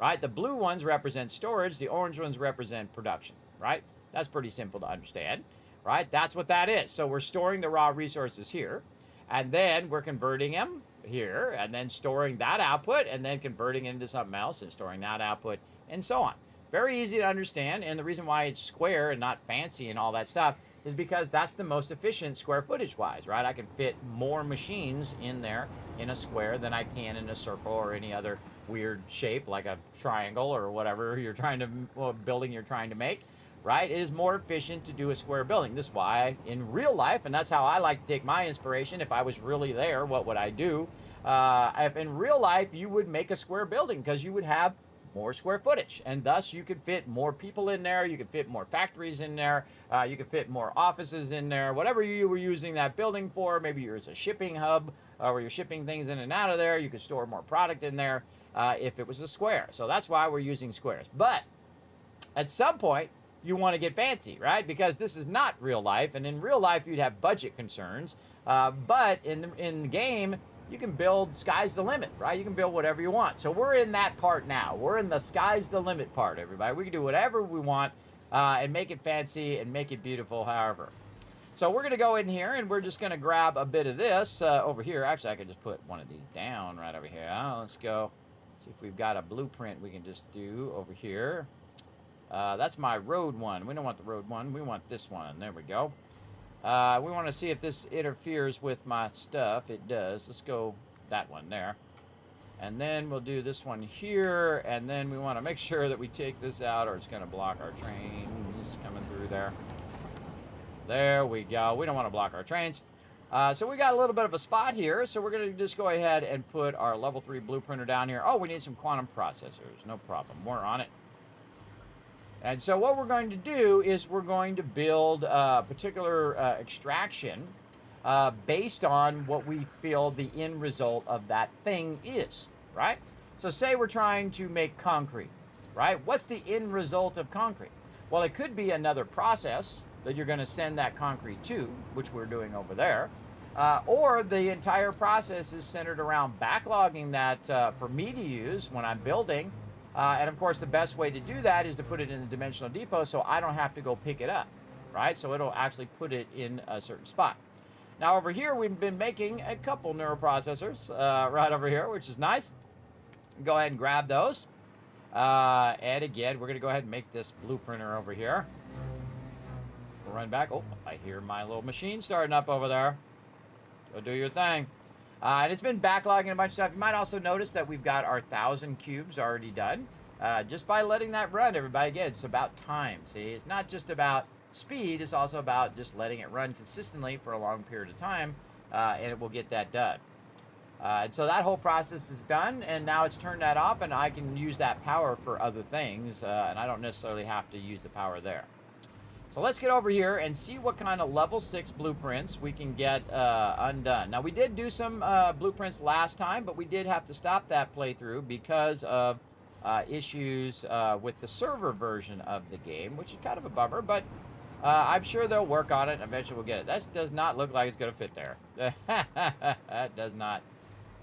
right? The blue ones represent storage. The orange ones represent production, right? That's pretty simple to understand, right? That's what that is. So we're storing the raw resources here, and then we're converting them here, and then storing that output, and then converting it into something else, and storing that output, and so on. Very easy to understand, and the reason why it's square and not fancy and all that stuff is because that's the most efficient square footage wise, right? I can fit more machines in there in a square than I can in a circle or any other weird shape like a triangle or whatever you're trying to, building you're trying to make, right? It is more efficient to do a square building. This is why in real life, and that's how I like to take my inspiration. If I was really there, what would I do? If in real life you would make a square building because you would have more square footage, and thus you could fit more people in there, you could fit more factories in there, you could fit more offices in there, whatever you were using that building for. Maybe you're a shipping hub where you're shipping things in and out of there. You could store more product in there if it was a square. So that's why we're using squares. But at some point you want to get fancy, right? Because this is not real life, and in real life you'd have budget concerns, but in the game you can build, sky's the limit, right? You can build whatever you want. So we're in that part now. We're in the sky's the limit part, everybody. We can do whatever we want and make it fancy and make it beautiful, however. So we're going to go in here and we're just going to grab a bit of this over here. Actually, I could just put one of these down right over here. Let's go see if we've got a blueprint we can just do over here. That's my road one. We don't want the road one. We want this one. There we go. We want to see if this interferes with my stuff. It does. Let's go that one there. And then we'll do this one here. And then we want to make sure that we take this out or it's going to block our trains coming through there. There we go. We don't want to block our trains. So we got a little bit of a spot here. So we're going to just go ahead and put our level 3 blueprinter down here. Oh, we need some quantum processors. No problem. We're on it. And so what we're going to do is we're going to build a particular extraction based on what we feel the end result of that thing is, right? So say we're trying to make concrete, right? What's the end result of concrete? Well, it could be another process that you're going to send that concrete to, which we're doing over there, or the entire process is centered around backlogging that for me to use when I'm building. And of course, the best way to do that is to put it in the dimensional depot so I don't have to go pick it up, right? So it'll actually put it in a certain spot. Now over here, we've been making a couple neuroprocessors right over here, which is nice. Go ahead and grab those. And again, we're going to go ahead and make this blueprinter over here. We'll run back. Oh, I hear my little machine starting up over there. Go do your thing. And it's been backlogging a bunch of stuff. You might also notice that we've got our 1,000 cubes already done. Just by letting that run, everybody. Again, it's about time. See, it's not just about speed. It's also about just letting it run consistently for a long period of time, and it will get that done. And so that whole process is done, and now it's turned that off, and I can use that power for other things, and I don't necessarily have to use the power there. So let's get over here and see what kind of level 6 blueprints we can get undone. Now, we did do some blueprints last time, but we did have to stop that playthrough because of issues with the server version of the game, which is kind of a bummer, but I'm sure they'll work on it and eventually we'll get it. That does not look like it's going to fit there. That does not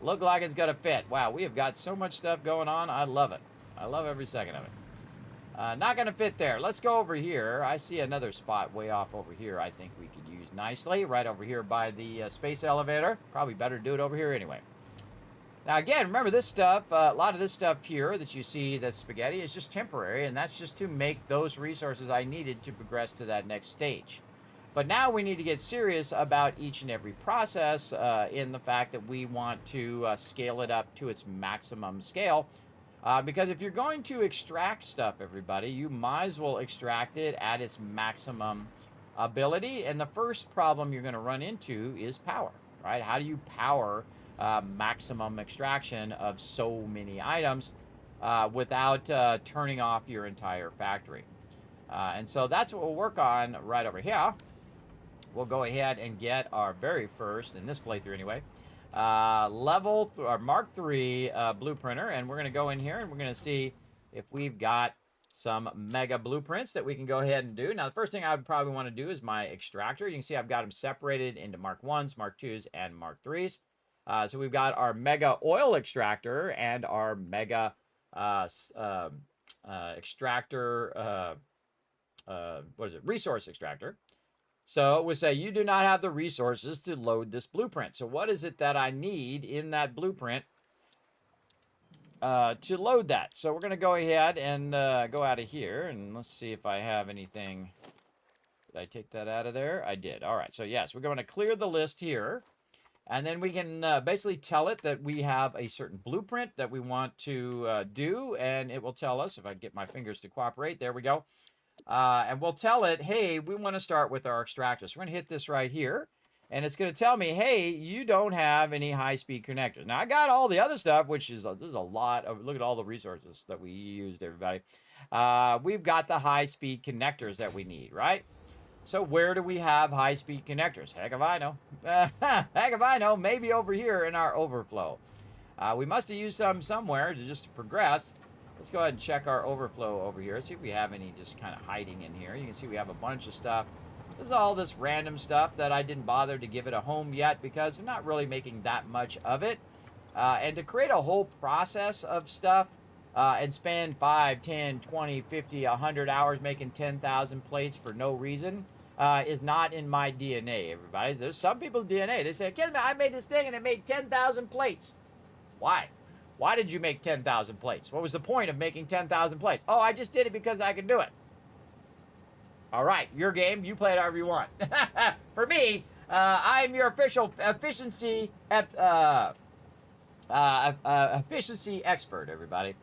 look like it's going to fit. Wow, we have got so much stuff going on. I love it. I love every second of it. Not going to fit there. Let's go over here. I see another spot way off over here I think we could use nicely. Right over here by the space elevator. Probably better do it over here anyway. Now again, remember this stuff, a lot of this stuff here that you see that's spaghetti is just temporary, and that's just to make those resources I needed to progress to that next stage. But now we need to get serious about each and every process in the fact that we want to scale it up to its maximum scale. Because if you're going to extract stuff, everybody, you might as well extract it at its maximum ability. And the first problem you're going to run into is power, right? How do you power maximum extraction of so many items without turning off your entire factory? And so that's what we'll work on right over here. We'll go ahead and get our very first, in this playthrough anyway, Mark III blueprinter, and we're going to go in here and we're going to see if we've got some mega blueprints that we can go ahead and do. Now, the first thing I would probably want to do is my extractor. You can see I've got them separated into Mark 1s, Mark 2s, and Mark 3s. So we've got our mega oil extractor and our mega extractor, resource extractor. So we say you do not have the resources to load this blueprint. So what is it that I need in that blueprint to load that? So we're going to go ahead and go out of here, and let's see if I have anything Did I take that out of there? I did. All right. So yes, we're going to clear the list here. And then we can basically tell it that we have a certain blueprint that we want to do. And it will tell us, if I get my fingers to cooperate, there we go. And we'll tell it, hey, we want to start with our extractors. We're going to hit this right here. And it's going to tell me, hey, you don't have any high-speed connectors. Now, I got all the other stuff, which is, this is a lot of, look at all the resources that we used, everybody. We've got the high-speed connectors that we need, right? So where do we have high-speed connectors? Heck if I know. Heck if I know. Maybe over here in our overflow. We must have used some somewhere to just progress. Let's go ahead and check our overflow over here. See if we have any just kind of hiding in here. You can see we have a bunch of stuff. This is all this random stuff that I didn't bother to give it a home yet because I'm not really making that much of it. And to create a whole process of stuff and spend 5, 10, 20, 50, 100 hours making 10,000 plates for no reason is not in my DNA, everybody. There's some people's DNA. They say, Kismet, I made this thing and it made 10,000 plates. Why? Why did you make 10,000 plates? What was the point of making 10,000 plates? Oh, I just did it because I could do it. All right, your game. You play it however you want. For me, I'm your official efficiency efficiency expert, everybody.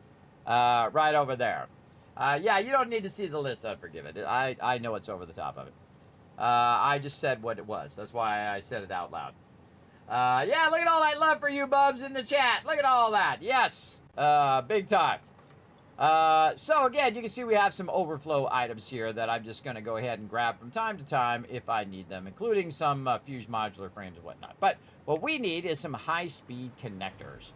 Right over there. Yeah, you don't need to see the list. Unforgive it. I know what's over the top of it. I just said what it was. That's why I said it out loud. Yeah, look at all that love for you, Bubs, in the chat. Look at all that. Yes, big time. So again, you can see we have some overflow items here that I'm just going to go ahead and grab from time to time if I need them, including some fuse modular frames and whatnot. But what we need is some high-speed connectors.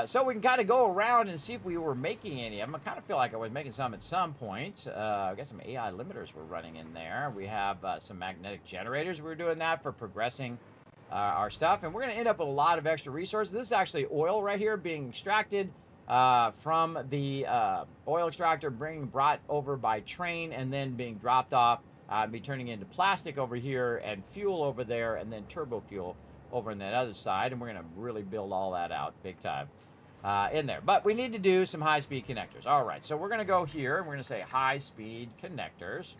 So we can kind of go around and see if we were making any of them. I kind of feel like I was making some at some point. I've got some AI limiters we're running in there. We have some magnetic generators. We're doing that for progressing our stuff. And we're going to end up with a lot of extra resources. This is actually oil right here being extracted from the oil extractor, brought over by train and then being dropped off, be turning into plastic over here and fuel over there and then turbo fuel over on that other side. And we're going to really build all that out big time in there. But we need to do some high-speed connectors. All right, so we're going to go here and we're going to say high-speed connectors.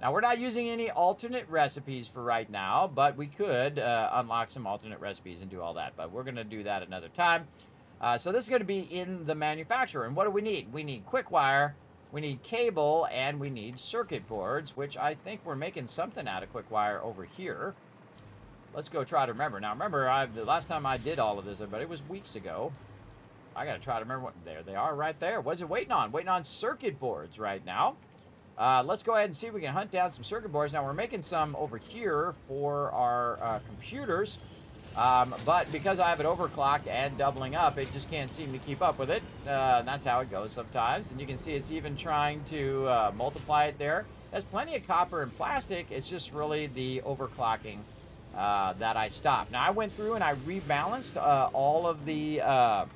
Now, we're not using any alternate recipes for right now, but we could unlock some alternate recipes and do all that. But we're going to do that another time. So this is going to be in the manufacturer. And what do we need? We need quick wire, we need cable, and we need circuit boards, which I think we're making something out of quick wire over here. Let's go try to remember. Now, remember, the last time I did all of this, everybody, it was weeks ago. I got to try to remember what... There they are right there. What's it waiting on? Waiting on circuit boards right now. Let's go ahead and see if we can hunt down some circuit boards. Now, we're making some over here for our computers. But because I have it overclocked and doubling up, it just can't seem to keep up with it. And that's how it goes sometimes. And you can see it's even trying to multiply it there. There's plenty of copper and plastic. It's just really the overclocking that I stopped. Now, I went through and I rebalanced all of the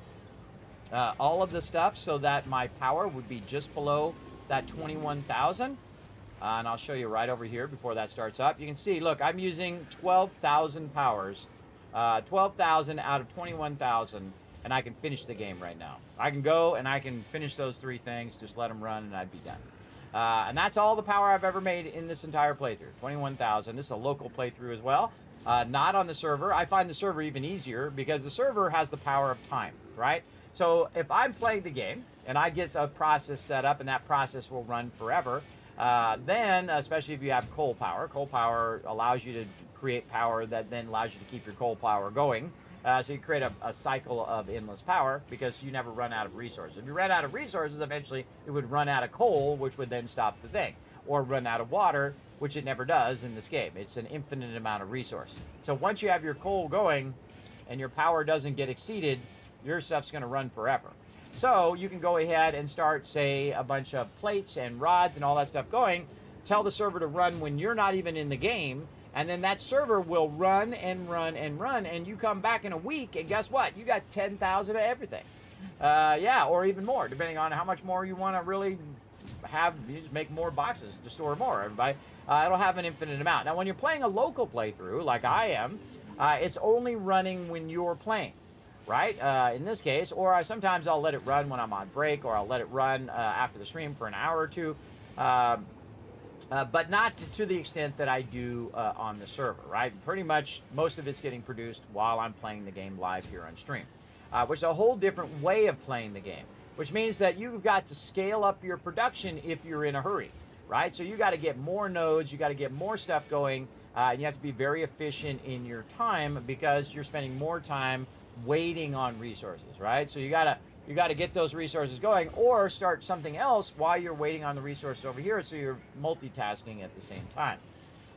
stuff so that my power would be just below that 21,000. And I'll show you right over here before that starts up. You can see, look, I'm using 12,000 powers. 12,000 out of 21,000, and I can finish the game right now. I can go and I can finish those three things, just let them run, and I'd be done. And that's all the power I've ever made in this entire playthrough, 21,000. This is a local playthrough as well, not on the server. I find the server even easier because the server has the power of time, right? So if I'm playing the game and I get a process set up and that process will run forever, then, especially if you have coal power allows you to create power that then allows you to keep your coal power going. So you create a cycle of endless power because you never run out of resources. If you ran out of resources, eventually it would run out of coal, which would then stop the thing. Or run out of water, which it never does in this game. It's an infinite amount of resource. So once you have your coal going and your power doesn't get exceeded, your stuff's going to run forever. So you can go ahead and start, say, a bunch of plates and rods and all that stuff going. Tell the server to run when you're not even in the game. And then that server will run and run and run. And you come back in a week, and guess what? You got 10,000 of everything. Yeah, or even more, depending on how much more you want to really have. You just make more boxes to store more, everybody. It'll have an infinite amount. Now, when you're playing a local playthrough, like I am, it's only running when you're playing. Right? In this case, or sometimes I'll let it run when I'm on break, or I'll let it run after the stream for an hour or two. but not to the extent that I do on the server, right? Pretty much most of it's getting produced while I'm playing the game live here on stream, which is a whole different way of playing the game, which means that you've got to scale up your production if you're in a hurry, right? So you got to get more nodes, you got to get more stuff going, and you have to be very efficient in your time because you're spending more time waiting on resources, right? So you got to get those resources going or start something else while you're waiting on the resources over here, so you're multitasking at the same time.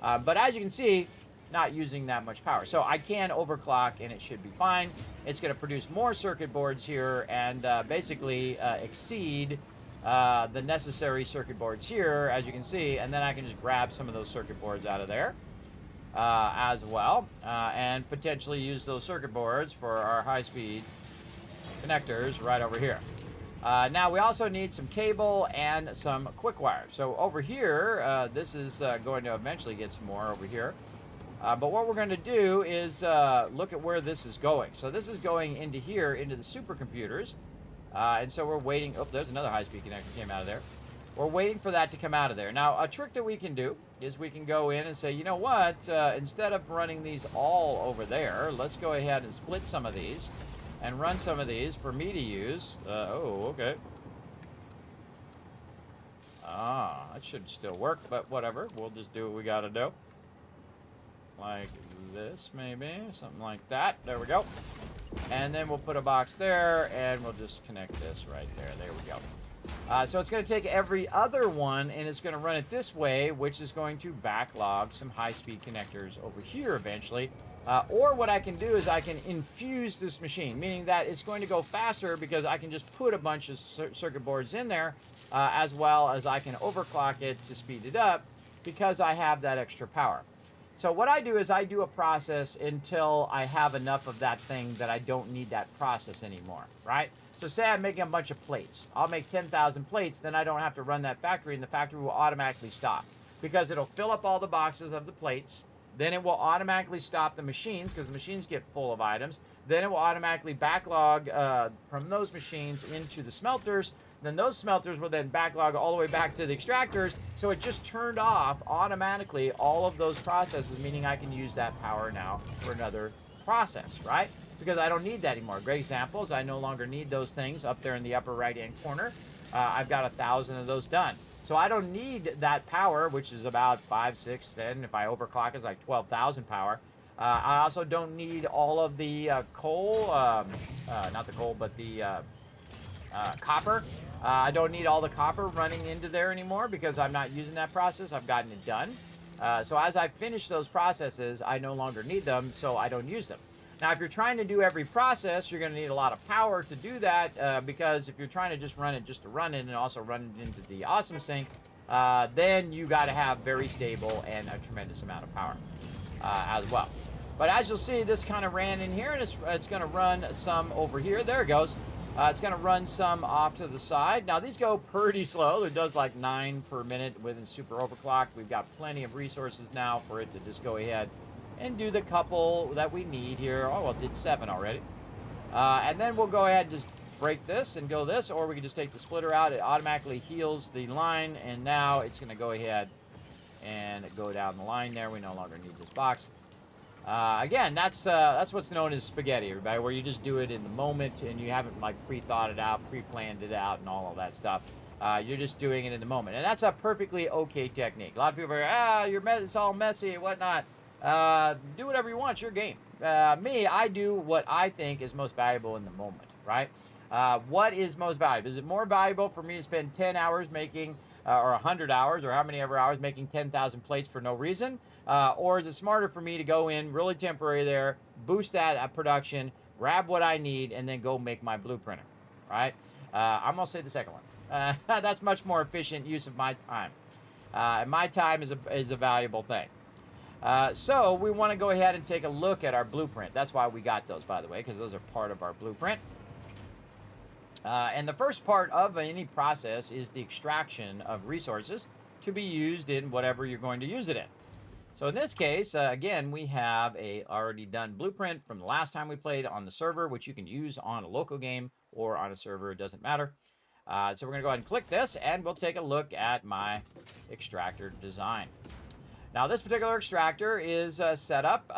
But as you can see, not using that much power. So I can overclock and it should be fine. It's going to produce more circuit boards here and basically exceed the necessary circuit boards here, as you can see, and then I can just grab some of those circuit boards out of there as well, and potentially use those circuit boards for our high-speed connectors right over here. Now we also need some cable and some quick wire. So over here, this is going to eventually get some more over here. But what we're going to do is look at where this is going. So this is going into here, into the supercomputers. And so we're waiting. Oh, there's another high-speed connector came out of there. We're waiting for that to come out of there. Now, a trick that we can do is we can go in and say, you know what, instead of running these all over there, let's go ahead and split some of these and run some of these for me to use. Oh, okay. That should still work, but whatever. We'll just do what we got to do. Like this, maybe. Something like that. There we go. And then we'll put a box there, and we'll just connect this right there. There we go. So it's going to take every other one, and it's going to run it this way, which is going to backlog some high-speed connectors over here eventually. Or what I can do is I can infuse this machine, meaning that it's going to go faster because I can just put a bunch of circuit boards in there, as well as I can overclock it to speed it up because I have that extra power. So what I do is I do a process until I have enough of that thing that I don't need that process anymore, right? So say I'm making a bunch of plates. I'll make 10,000 plates, then I don't have to run that factory, and the factory will automatically stop because it'll fill up all the boxes of the plates. Then it will automatically stop the machines because the machines get full of items. Then it will automatically backlog from those machines into the smelters. Then those smelters will then backlog all the way back to the extractors. So it just turned off automatically all of those processes, meaning I can use that power now for another process, right? Because I don't need that anymore. Great example is I no longer need those things up there in the upper right-hand corner. I've got 1,000 of those done. So I don't need that power, which is about 5, 6, 10. If I overclock, it's like 12,000 power. I also don't need all of the coal, not the coal, but the copper. I don't need all the copper running into there anymore because I'm not using that process. I've gotten it done. So as I finish those processes, I no longer need them, so I don't use them. Now, if you're trying to do every process, you're going to need a lot of power to do that because if you're trying to just run it just to run it and also run it into the awesome sink, then you got to have very stable and a tremendous amount of power as well. But as you'll see, this kind of ran in here, and it's going to run some over here. There it goes. It's going to run some off to the side. Now, these go pretty slow. It does like 9 per minute with super overclock. We've got plenty of resources now for it to just go ahead and do the couple that we need here. Oh, well, it did 7 already. And then we'll go ahead and just break this and go this, or we can just take the splitter out. It automatically heals the line, and now it's going to go ahead and go down the line there. We no longer need this box. Again, that's what's known as spaghetti, everybody, where you just do it in the moment and you haven't like pre-thought it out, pre-planned it out, and all of that stuff. You're just doing it in the moment, and that's a perfectly okay technique. A lot of people are, it's all messy and whatnot. Do whatever you want. It's your game. Me, I do what I think is most valuable in the moment, right? What is most valuable? Is it more valuable for me to spend 10 hours making, or 100 hours, or how many ever hours making 10,000 plates for no reason? Or is it smarter for me to go in really temporary there, boost that production, grab what I need, and then go make my blueprinter, right? I'm going to say the second one. That's much more efficient use of my time. And my time is a valuable thing. So we want to go ahead and take a look at our blueprint. That's why we got those, by the way, because those are part of our blueprint. And the first part of any process is the extraction of resources to be used in whatever you're going to use it in. So in this case, again, we have a already done blueprint from the last time we played on the server, which you can use on a local game or on a server, it doesn't matter. So we're going to go ahead and click this, and we'll take a look at my extractor design. Now, this particular extractor is set up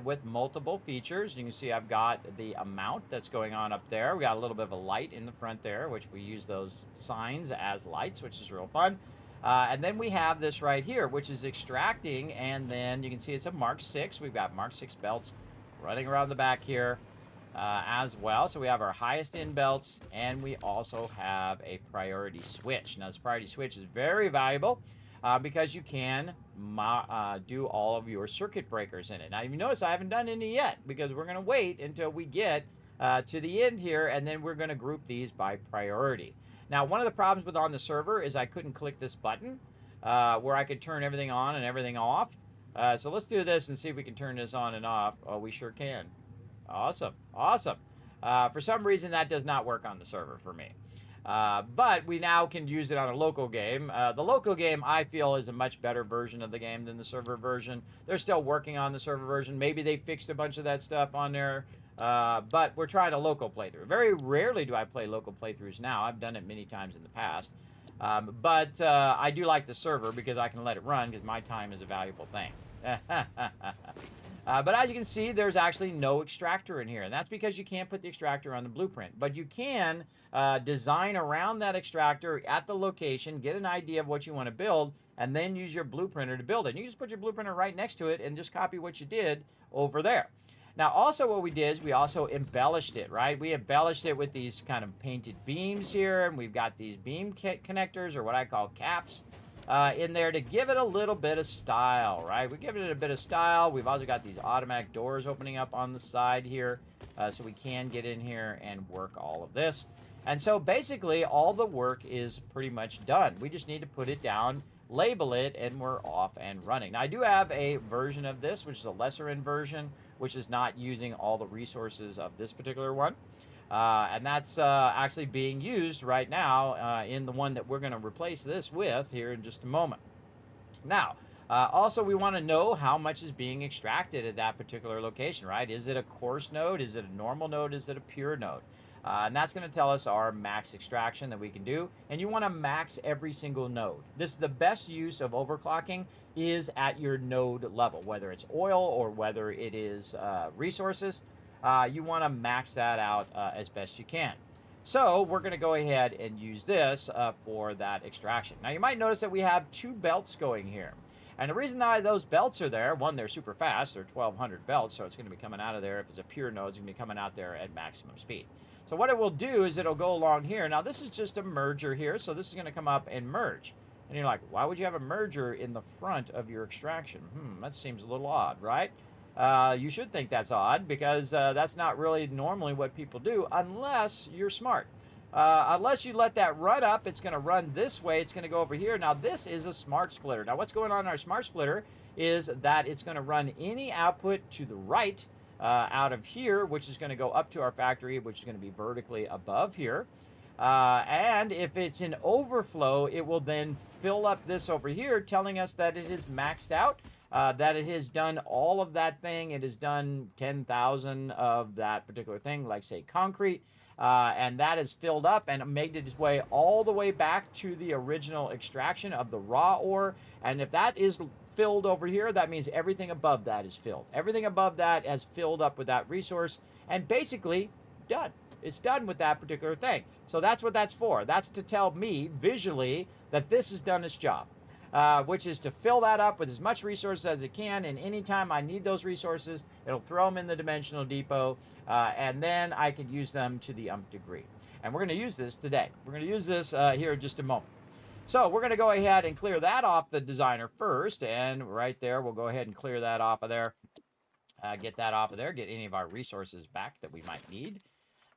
with multiple features. You can see I've got the amount that's going on up there. We got a little bit of a light in the front there, which we use those signs as lights, which is real fun. And then we have this right here, which is extracting, and then you can see it's a Mark 6. We've got Mark 6 belts running around the back here as well. So we have our highest in belts, and we also have a priority switch. Now, this priority switch is very valuable because you can do all of your circuit breakers in it. Now, you notice I haven't done any yet because we're going to wait until we get to the end here, and then we're going to group these by priority. Now, one of the problems with on the server is I couldn't click this button where I could turn everything on and everything off. So let's do this and see if we can turn this on and off. Oh, we sure can. Awesome. Awesome. For some reason, that does not work on the server for me. But we now can use it on a local game. The local game, I feel, is a much better version of the game than the server version. They're still working on the server version. Maybe they fixed a bunch of that stuff on there. But we're trying a local playthrough. Very rarely do I play local playthroughs now. I've done it many times in the past. But I do like the server because I can let it run because my time is a valuable thing. But as you can see, there's actually no extractor in here. And that's because you can't put the extractor on the blueprint. But you can design around that extractor at the location, get an idea of what you want to build, and then use your blueprinter to build it. And you just put your blueprinter right next to it and just copy what you did over there. Now, also what we did is we also embellished it, right? We embellished it with these kind of painted beams here, and we've got these beam connectors, or what I call caps, in there to give it a little bit of style, right? We're giving it a bit of style. We've also got these automatic doors opening up on the side here, so we can get in here and work all of this. And so basically, all the work is pretty much done. We just need to put it down, label it, and we're off and running. Now, I do have a version of this, which is a lesser end version, which is not using all the resources of this particular one. And that's actually being used right now in the one that we're going to replace this with here in just a moment. Now, also we want to know how much is being extracted at that particular location, right? Is it a coarse node? Is it a normal node? Is it a pure node? And that's going to tell us our max extraction that we can do. And you want to max every single node. This is the best use of overclocking is at your node level, whether it's oil or whether it is resources. You want to max that out as best you can. So we're going to go ahead and use this for that extraction. Now you might notice that we have 2 belts going here. And the reason why those belts are there, one, they're super fast. They're 1,200 belts, so it's going to be coming out of there. If it's a pure node, it's going to be coming out there at maximum speed. So what it will do is it'll go along here. Now this is just a merger here, so this is going to come up and merge. And you're like, why would you have a merger in the front of your extraction? That seems a little odd, right? You should think that's odd because that's not really normally what people do unless you're smart. Unless you let that run up, it's going to run this way. It's going to go over here. Now, this is a smart splitter. Now, what's going on in our smart splitter is that it's going to run any output to the right out of here, which is going to go up to our factory, which is going to be vertically above here. And if it's an overflow, it will then fill up this over here, telling us that it is maxed out. That it has done all of that thing. It has done 10,000 of that particular thing, like say concrete, and that is filled up and made its way all the way back to the original extraction of the raw ore. And if that is filled over here, that means everything above that is filled. Everything above that has filled up with that resource and basically done. It's done with that particular thing. So that's what that's for. That's to tell me visually that this has done its job. Which is to fill that up with as much resources as it can, and anytime I need those resources, it'll throw them in the dimensional depot, and then I can use them to the nth degree. And we're going to use this today. We're going to use this here in just a moment. So we're going to go ahead and clear that off the designer first, and right there, we'll go ahead and clear that off of there. Get that off of there, get any of our resources back that we might need.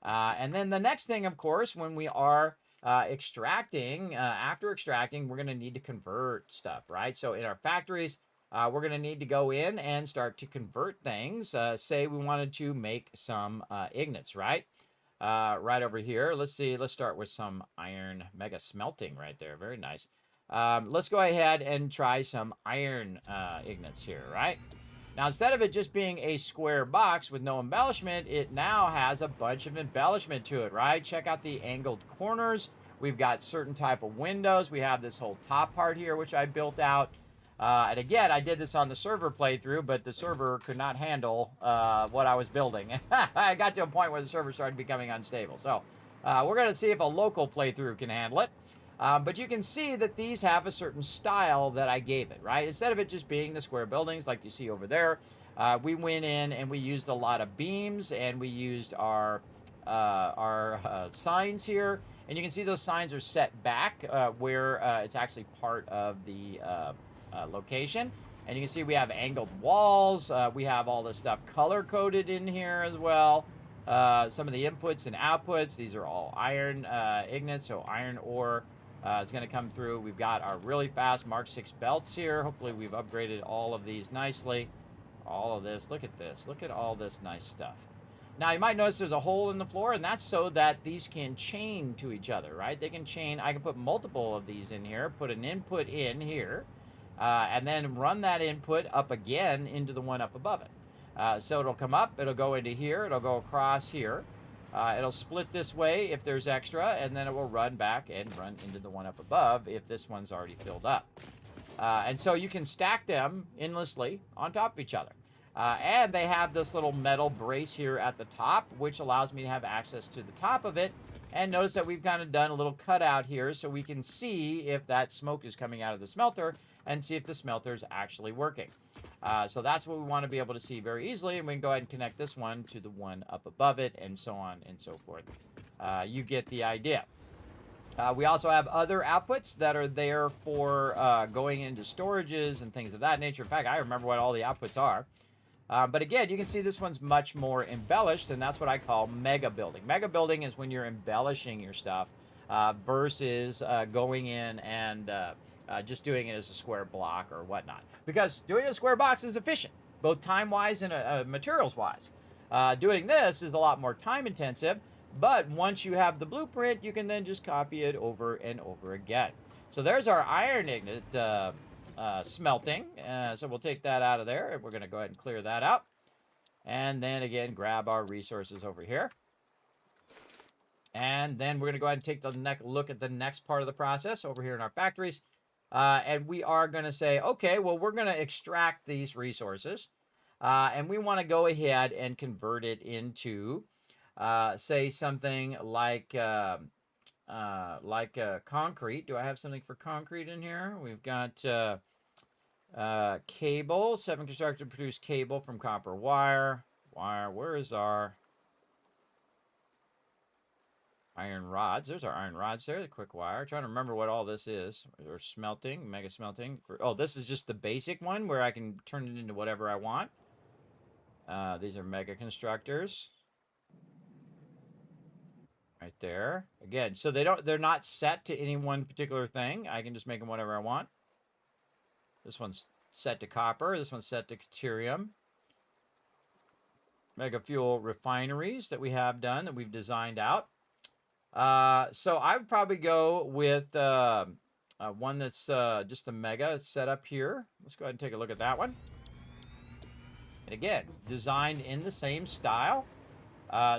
And then the next thing, of course, when we are extracting, after extracting, we're going to need to convert stuff, right? So in our factories, we're going to need to go in and start to convert things. Say we wanted to make some ignits, right? Right over here. Let's see. Let's start with some iron mega smelting right there. Very nice. Let's go ahead and try some iron ignits here, right? Now, instead of it just being a square box with no embellishment, it now has a bunch of embellishment to it, right? Check out the angled corners. We've got certain type of windows. We have this whole top part here, which I built out. And again, I did this on the server playthrough, but the server could not handle what I was building. I got to a point where the server started becoming unstable. So we're going to see if a local playthrough can handle it. But you can see that these have a certain style that I gave it, right? Instead of it just being the square buildings like you see over there, we went in and we used a lot of beams, and we used our signs here. And you can see those signs are set back where it's actually part of the location. And you can see we have angled walls. We have all this stuff color-coded in here as well. Some of the inputs and outputs, these are all iron ingots, so iron ore is going to come through. We've got our really fast Mark 6 belts here. Hopefully we've upgraded all of these nicely. All of this, look at this. Look at all this nice stuff. Now, you might notice there's a hole in the floor, and that's so that these can chain to each other, right? They can chain. I can put multiple of these in here, put an input in here, and then run that input up again into the one up above it. So it'll come up, it'll go into here, it'll go across here. It'll split this way if there's extra, and then it will run back and run into the one up above if this one's already filled up. And so you can stack them endlessly on top of each other. And they have this little metal brace here at the top, which allows me to have access to the top of it. And notice that we've kind of done a little cutout here so we can see if that smoke is coming out of the smelter and see if the smelter is actually working. So that's what we want to be able to see very easily. And we can go ahead and connect this one to the one up above it, and so on and so forth. You get the idea. We also have other outputs that are there for going into storages and things of that nature. In fact, I remember what all the outputs are. But again, you can see this one's much more embellished, and that's what I call mega building. Mega building is when you're embellishing your stuff versus going in and just doing it as a square block or whatnot. Because doing a square box is efficient, both time-wise and materials-wise. Doing this is a lot more time-intensive, but once you have the blueprint, you can then just copy it over and over again. So there's our iron ingot smelting. So we'll take that out of there, and we're going to go ahead and clear that out. And then again, grab our resources over here. And then we're going to go ahead and take the look at the next part of the process over here in our factories. And we are going to say, okay, well, we're going to extract these resources. And we want to go ahead and convert it into, say, something like concrete. Do I have something for concrete in here? We've got cable. 7 constructed produced cable from copper wire. Where is our iron rods? There's our iron rods there, the quick wire. Trying to remember what all this is. Or smelting, mega smelting. Oh, this is just the basic one where I can turn it into whatever I want. These are mega constructors. Right there. Again, so they're not set to any one particular thing. I can just make them whatever I want. This one's set to copper. This one's set to deuterium. Mega fuel refineries that we have done, that we've designed out. So I would probably go with one that's just a mega set up here. Let's go ahead and take a look at that one. And again, designed in the same style.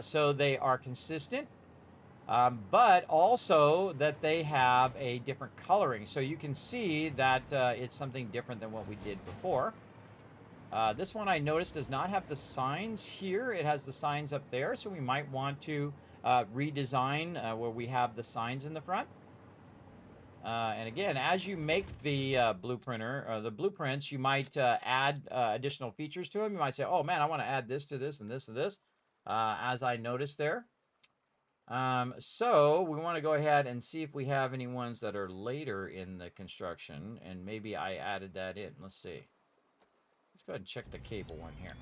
So they are consistent. But also that they have a different coloring. So you can see that it's something different than what we did before. This one I noticed does not have the signs here. It has the signs up there. So we might want to redesign where we have the signs in the front. And again, as you make the blueprints, you might add additional features to them. You might say, oh man, I want to add this to this and this to this, as I noticed there. So we want to go ahead and see if we have any ones that are later in the construction, and maybe I added that in. Let's see. Let's go ahead and check the cable one here.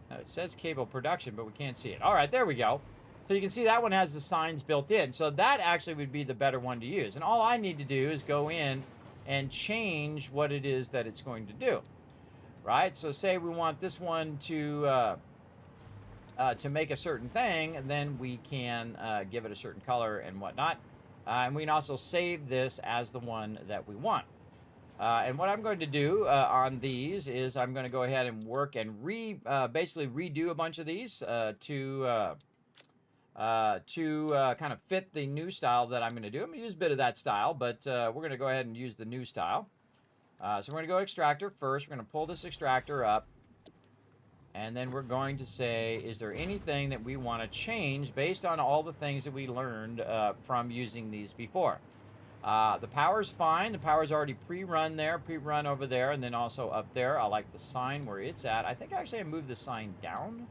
Now it says cable production, but we can't see it. All right, there we go. So you can see that one has the signs built in. So that actually would be the better one to use. And all I need to do is go in and change what it is that it's going to do, right? So say we want this one to make a certain thing, and then we can give it a certain color and whatnot. And we can also save this as the one that we want. And what I'm going to do on these is I'm going to go ahead and work and basically redo a bunch of these to kind of fit the new style that I'm going to do. I'm going to use a bit of that style, but we're going to go ahead and use the new style. So we're going to go extractor first. We're going to pull this extractor up. And then we're going to say, is there anything that we want to change based on all the things that we learned from using these before? The power's fine. The power's already pre-run there, pre-run over there, and then also up there. I like the sign where it's at. I think actually I moved the sign down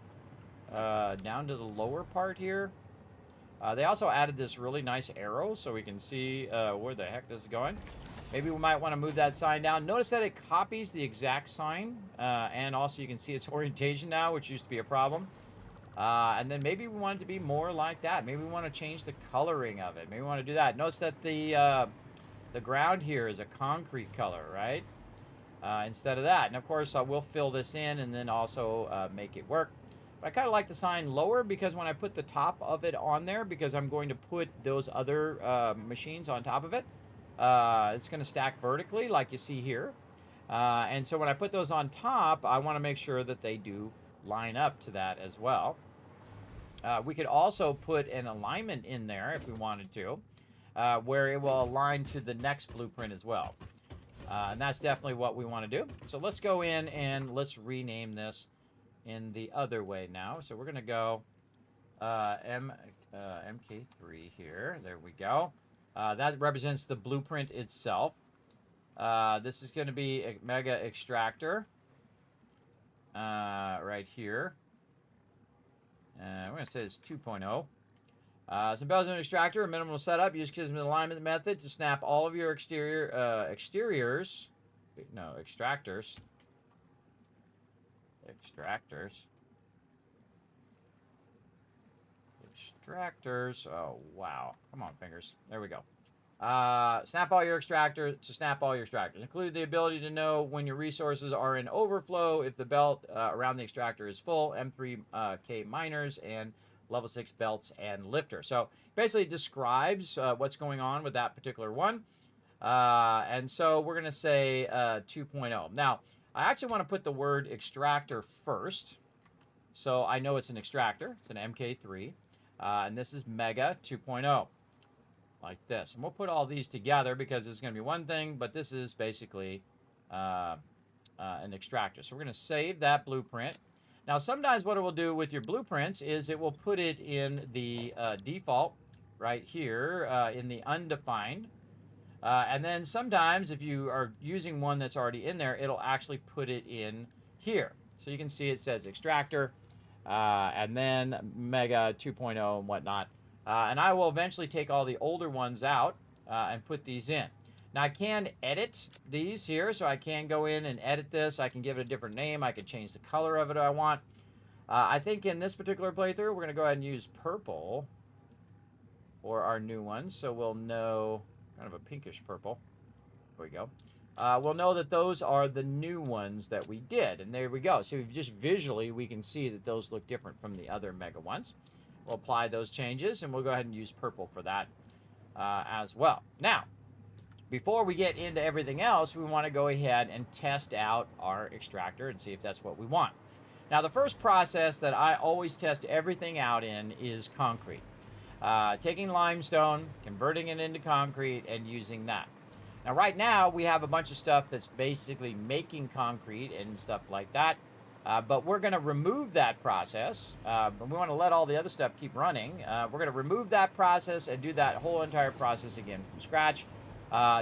to the lower part here. They also added this really nice arrow so we can see where the heck this is going. Maybe we might want to move that sign down. Notice that it copies the exact sign, and also you can see its orientation now, which used to be a problem. And then maybe we want it to be more like that. Maybe we want to change the coloring of it. Maybe we want to do that. Notice that the ground here is a concrete color, right? Instead of that. And of course, we'll fill this in and then also make it work. But I kind of like the sign lower because when I put the top of it on there, because I'm going to put those other machines on top of it, it's going to stack vertically like you see here. And so when I put those on top, I want to make sure that they do line up to that as well. We could also put an alignment in there if we wanted to, where it will align to the next blueprint as well. And that's definitely what we want to do. So let's go in and let's rename this in the other way now. So we're going to go MK3 here. There we go. That represents the blueprint itself. This is going to be a mega extractor right here. We're going to say it's 2.0. Some bells and extractor, a minimal setup. Use Kismet alignment method to snap all of your extractors. Oh, wow. Come on, fingers. There we go. Snap all your extractors to snap all your extractors. Include the ability to know when your resources are in overflow, if the belt around the extractor is full, M3K miners, and level 6 belts and lifter. So basically it describes what's going on with that particular one. And so we're going to say 2.0. Now, I actually want to put the word extractor first. So I know it's an extractor. It's an MK3. And this is Mega 2.0. Like this. And we'll put all these together because it's going to be one thing, but this is basically an extractor. So we're going to save that blueprint. Now, sometimes what it will do with your blueprints is it will put it in the default right here in the undefined. And then sometimes if you are using one that's already in there, it'll actually put it in here. So you can see it says extractor and then Mega 2.0 and whatnot. And I will eventually take all the older ones out and put these in. Now, I can edit these here, so I can go in and edit this. I can give it a different name. I can change the color of it if I want. I think in this particular playthrough, we're going to go ahead and use purple for our new ones. So we'll know, kind of a pinkish purple. There we go. We'll know that those are the new ones that we did. And there we go. So just visually, we can see that those look different from the other Mega ones. We'll apply those changes, and we'll go ahead and use purple for that as well. Now, before we get into everything else, we want to go ahead and test out our extractor and see if that's what we want. Now, the first process that I always test everything out in is concrete. Taking limestone, converting it into concrete, and using that. Now, right now, we have a bunch of stuff that's basically making concrete and stuff like that. But we're going to remove that process. We want to let all the other stuff keep running. We're going to remove that process and do that whole entire process again from scratch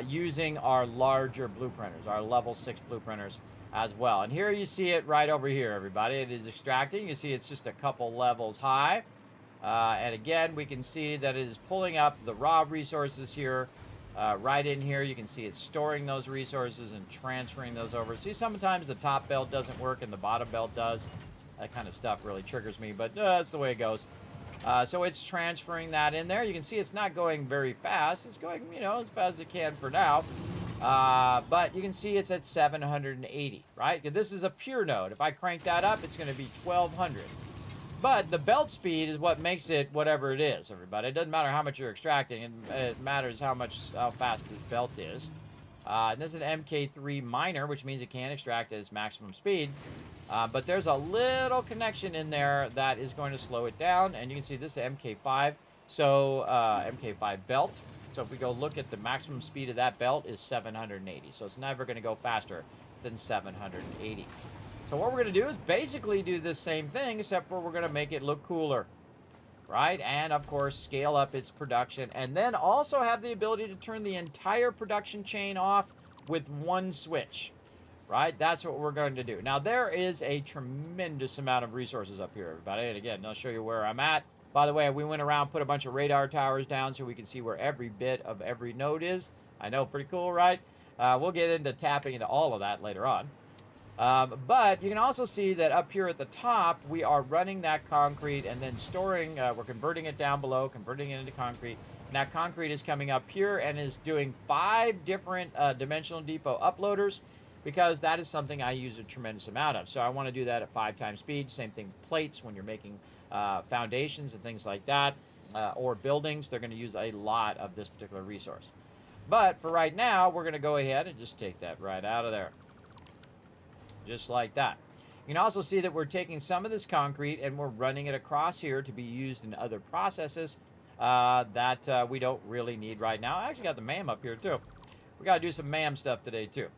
using our larger blueprinters, our level 6 blueprinters as well. And here you see it right over here, everybody. It is extracting. You see it's just a couple levels high. And again, we can see that it is pulling up the raw resources here. Right in here, you can see it's storing those resources and transferring those over. See, sometimes the top belt doesn't work and the bottom belt does. That kind of stuff really triggers me, but that's the way it goes. So it's transferring that in there. You can see it's not going very fast. It's going, as fast as it can for now. But you can see it's at 780, right? This is a pure node. If I crank that up, it's going to be 1200. But the belt speed is what makes it whatever it is, everybody. It doesn't matter how much you're extracting. It matters how fast this belt is. And this is an MK3 minor, which means it can extract at its maximum speed. But there's a little connection in there that is going to slow it down. And you can see this is MK5. So MK5 belt. So if we go look at the maximum speed of that belt is 780. So it's never going to go faster than 780. So what we're going to do is basically do the same thing, except for we're going to make it look cooler. Right? And of course, scale up its production. And then also have the ability to turn the entire production chain off with one switch. Right? That's what we're going to do. Now, there is a tremendous amount of resources up here, everybody. And again, I'll show you where I'm at. By the way, we went around, put a bunch of radar towers down so we can see where every bit of every node is. I know, pretty cool, right? We'll get into tapping into all of that later on. But you can also see that up here at the top, we are running that concrete and then storing, we're converting it down below, converting it into concrete. And that concrete is coming up here and is doing 5 different dimensional depot uploaders, because that is something I use a tremendous amount of. So I want to do that at 5 times speed. Same thing with plates when you're making foundations and things like that, or buildings. They're going to use a lot of this particular resource. But for right now, we're going to go ahead and just take that right out of there. Just like that. You can also see that we're taking some of this concrete and we're running it across here to be used in other processes that we don't really need right now. I actually got the MAM up here too. We got to do some MAM stuff today too.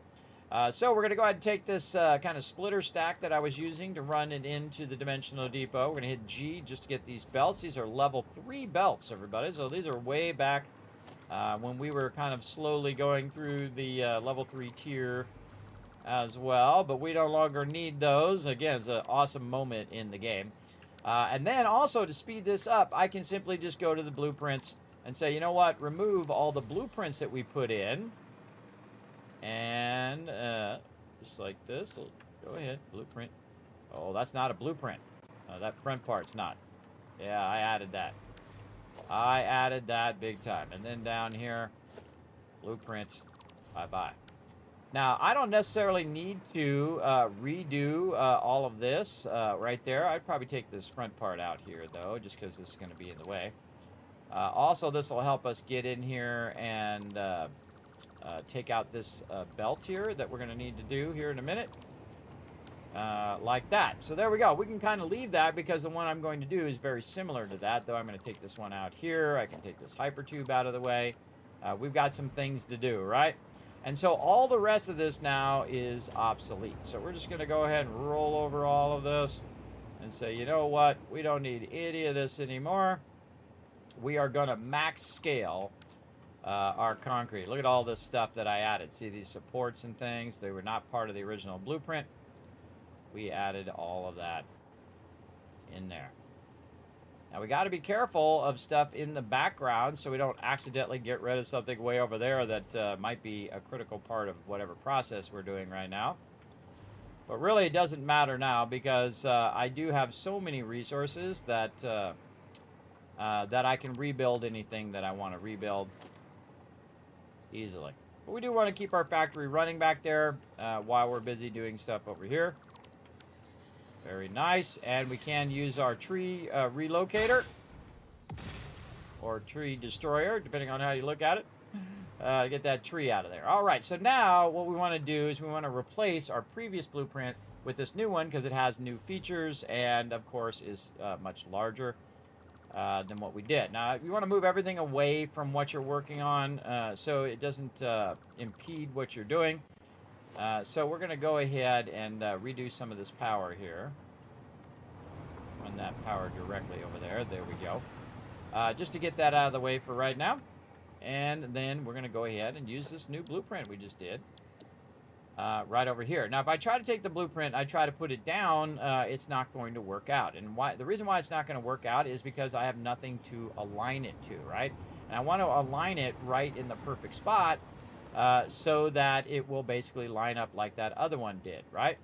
So we're going to go ahead and take this kind of splitter stack that I was using to run it into the dimensional depot. We're going to hit G just to get these belts. These are level 3 belts, everybody. So these are way back when we were kind of slowly going through the level 3 tier as well. But we no longer need those. Again, it's an awesome moment in the game. And then also to speed this up, I can simply just go to the blueprints and say, you know what, remove all the blueprints that we put in. And just like this, so go ahead, blueprint. Oh, that's not a blueprint. That front part's not. Yeah, I added that. I added that big time. And then down here, blueprint, bye-bye. Now, I don't necessarily need to redo all of this right there. I'd probably take this front part out here, though, just because this is going to be in the way. Also, this will help us get in here and take out this belt here that we're going to need to do here in a minute. Like that. So there we go. We can kind of leave that because the one I'm going to do is very similar to that, though I'm going to take this one out here. I can take this hypertube out of the way. We've got some things to do, right? And so all the rest of this now is obsolete. So we're just going to go ahead and roll over all of this and say, you know what? We don't need any of this anymore. We are going to max scale our concrete. Look at all this stuff that I added. See these supports and things? They were not part of the original blueprint. We added all of that in there. Now we got to be careful of stuff in the background so we don't accidentally get rid of something way over there that might be a critical part of whatever process we're doing right now. But really it doesn't matter now because I do have so many resources that that I can rebuild anything that I want to rebuild easily. But we do want to keep our factory running back there while we're busy doing stuff over here. Very nice. And we can use our tree relocator or tree destroyer, depending on how you look at it, to get that tree out of there. All right, so now what we want to do is we want to replace our previous blueprint with this new one because it has new features and, of course, is much larger than what we did. Now, you want to move everything away from what you're working on so it doesn't impede what you're doing. So we're going to go ahead and redo some of this power here. Run that power directly over there. There we go. Just to get that out of the way for right now. And then we're going to go ahead and use this new blueprint we just did. Right over here. Now, if I try to take the blueprint, I try to put it down, it's not going to work out. And the reason why it's not going to work out is because I have nothing to align it to, right? And I want to align it right in the perfect spot so that it will basically line up like that other one did, right?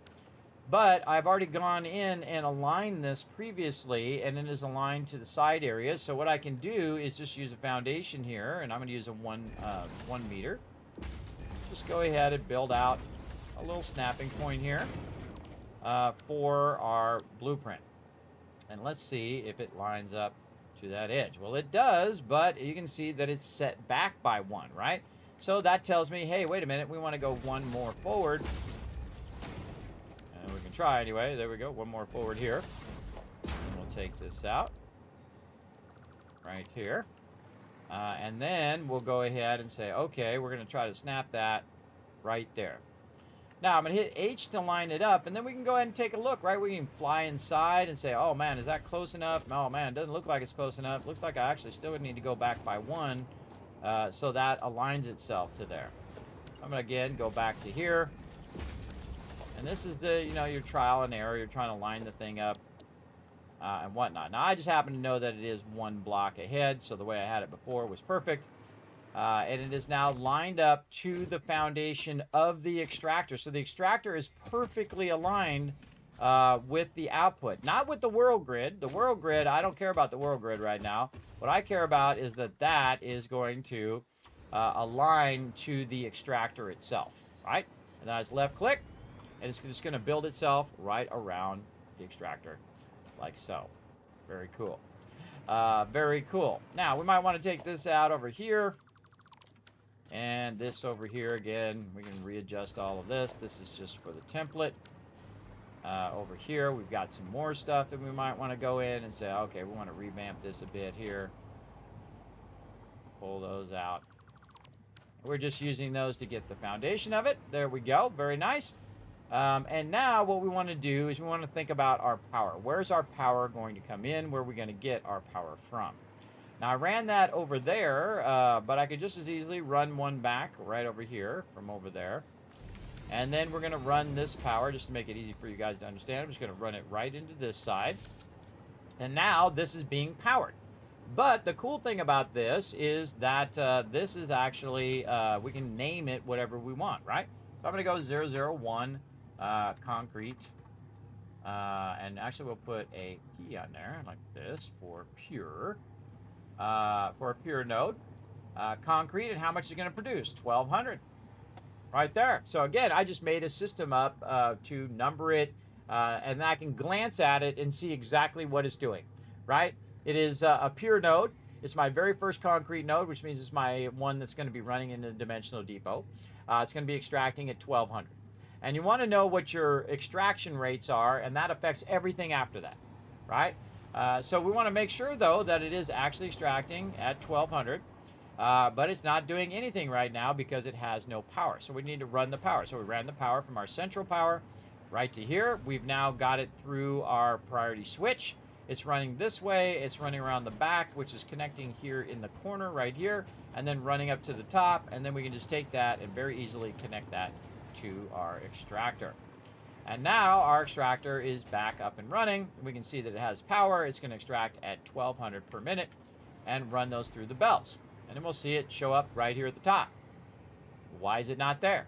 But I've already gone in and aligned this previously, and it is aligned to the side areas. So what I can do is just use a foundation here, and I'm going to use a 1 meter. Just go ahead and build out a little snapping point here for our blueprint. And let's see if it lines up to that edge. Well, it does, but you can see that it's set back by 1, right? So that tells me, hey, wait a minute, we want to go one more forward. And we can try anyway. There we go, one more forward here. And we'll take this out right here. And then we'll go ahead and say, okay, we're going to try to snap that right there. Now, I'm going to hit H to line it up, and then we can go ahead and take a look, right? We can fly inside and say, oh, man, is that close enough? Oh, man, it doesn't look like it's close enough. Looks like I actually still would need to go back by one, so that aligns itself to there. I'm going to, again, go back to here. And this is the, you know, your trial and error. You're trying to line the thing up and whatnot. Now, I just happen to know that it is one block ahead, so the way I had it before was perfect. And it is now lined up to the foundation of the extractor. So the extractor is perfectly aligned with the output, not with the world grid. The world grid, I don't care about the world grid right now. What I care about is that that is going to align to the extractor itself, right? And then I just left click, and it's just going to build itself right around the extractor, like so. Very cool. Very cool. Now, we might want to take this out over here. And this over here again, we can readjust all of this. This is just for the template. Over here, we've got some more stuff that we might want to go in and say, okay, we want to revamp this a bit here. Pull those out. We're just using those to get the foundation of it. There we go. Very nice. And now what we want to do is we want to think about our power. Where's our power going to come in? Where are we going to get our power from? Now, I ran that over there, but I could just as easily run one back right over here from over there. And then we're going to run this power just to make it easy for you guys to understand. I'm just going to run it right into this side. And now this is being powered. But the cool thing about this is that this is actually, we can name it whatever we want, right? So I'm going to go 001 concrete. And actually, we'll put a key on there like this for pure. For a pure node, concrete, and how much is it going to produce? 1,200, right there. So again, I just made a system up to number it, and I can glance at it and see exactly what it's doing, right? It is a pure node. It's my very first concrete node, which means it's my one that's going to be running in the dimensional depot. It's going to be extracting at 1,200. And you want to know what your extraction rates are, and that affects everything after that, right? So we want to make sure, though, that it is actually extracting at 1,200, but it's not doing anything right now because it has no power. So we need to run the power. So we ran the power from our central power right to here. We've now got it through our priority switch. It's running this way. It's running around the back, which is connecting here in the corner right here, and then running up to the top. And then we can just take that and very easily connect that to our extractor. And now our extractor is back up and running. We can see that it has power. It's going to extract at 1,200 per minute and run those through the belts. And then we'll see it show up right here at the top. Why is it not there?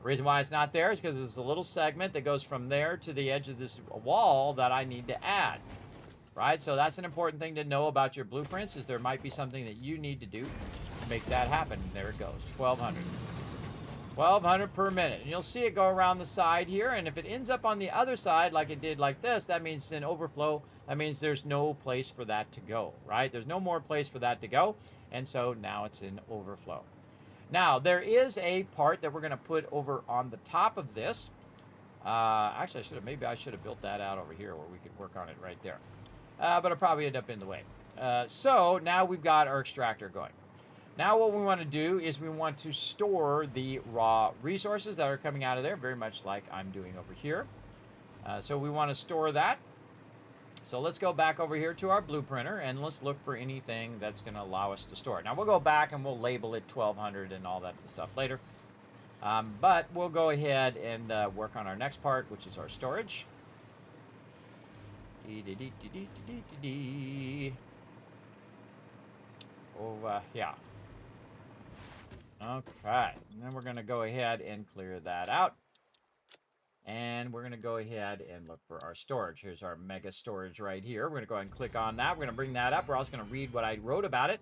The reason why it's not there is because there's a little segment that goes from there to the edge of this wall that I need to add. Right? So that's an important thing to know about your blueprints, is there might be something that you need to do to make that happen. There it goes, 1,200. 1,200 per minute. And you'll see it go around the side here, and if it ends up on the other side like it did like this, that means it's in overflow. That means there's no place for that to go, right? There's no more place for that to go, and so now it's in overflow. Now, there is a part that we're going to put over on the top of this. Actually, maybe I should have built that out over here where we could work on it right there. But it'll probably end up in the way. So now we've got our extractor going. Now what we want to do is we want to store the raw resources that are coming out of there, very much like I'm doing over here. So we want to store that. So let's go back over here to our blueprinter and let's look for anything that's going to allow us to store it. Now we'll go back and we'll label it 1,200 and all that stuff later. But we'll go ahead and work on our next part, which is our storage. Over here. Okay, and then we're going to go ahead and clear that out. And we're going to go ahead and look for our storage. Here's our mega storage right here. We're going to go ahead and click on that. We're going to bring that up. We're also going to read what I wrote about it.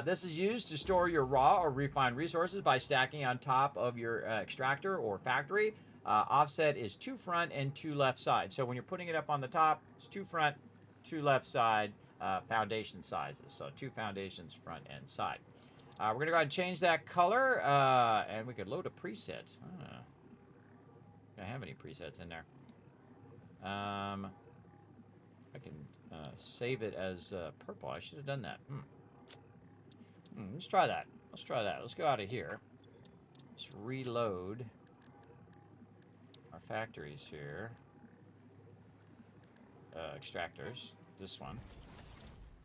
This is used to store your raw or refined resources by stacking on top of your extractor or factory. Offset is 2 front and 2 left side. So when you're putting it up on the top, it's 2 front, 2 left side, foundation sizes. So 2 foundations, front and side. We're going to go ahead and change that color, and we could load a preset. Don't have any presets in there. I can save it as purple. I should have done that. Let's try that. Let's try that. Let's go out of here. Let's reload our factories here. Extractors. This one.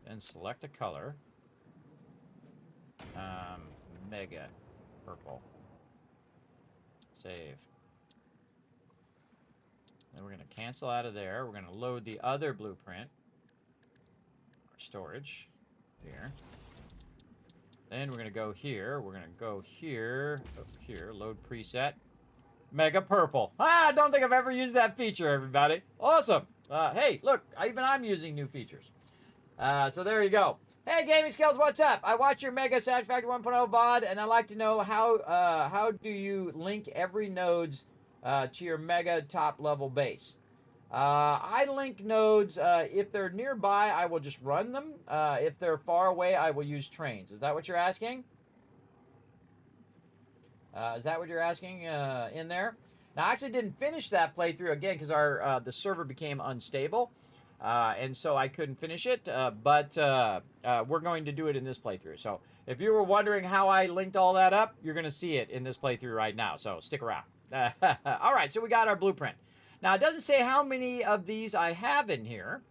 Then select a color. Mega purple. Save. Then we're going to cancel out of there. We're going to load the other blueprint. Our storage. Here. Then we're going to go here. We're going to go here. Up here. Load preset. Mega purple. I don't think I've ever used that feature, everybody. Awesome. Hey, look. Even I'm using new features. So there you go. Hey, Gaming Skills, what's up? I watch your Mega Satisfactory 1.0 VOD, and I'd like to know how do you link every nodes to your Mega top-level base? I link nodes. If they're nearby, I will just run them. If they're far away, I will use trains. Is that what you're asking? Is that what you're asking in there? Now, I actually didn't finish that playthrough again because the server became unstable. And so I couldn't finish it, but we're going to do it in this playthrough. So if you were wondering how I linked all that up, you're going to see it in this playthrough right now. So stick around. All right, so we got our blueprint. Now, it doesn't say how many of these I have in here.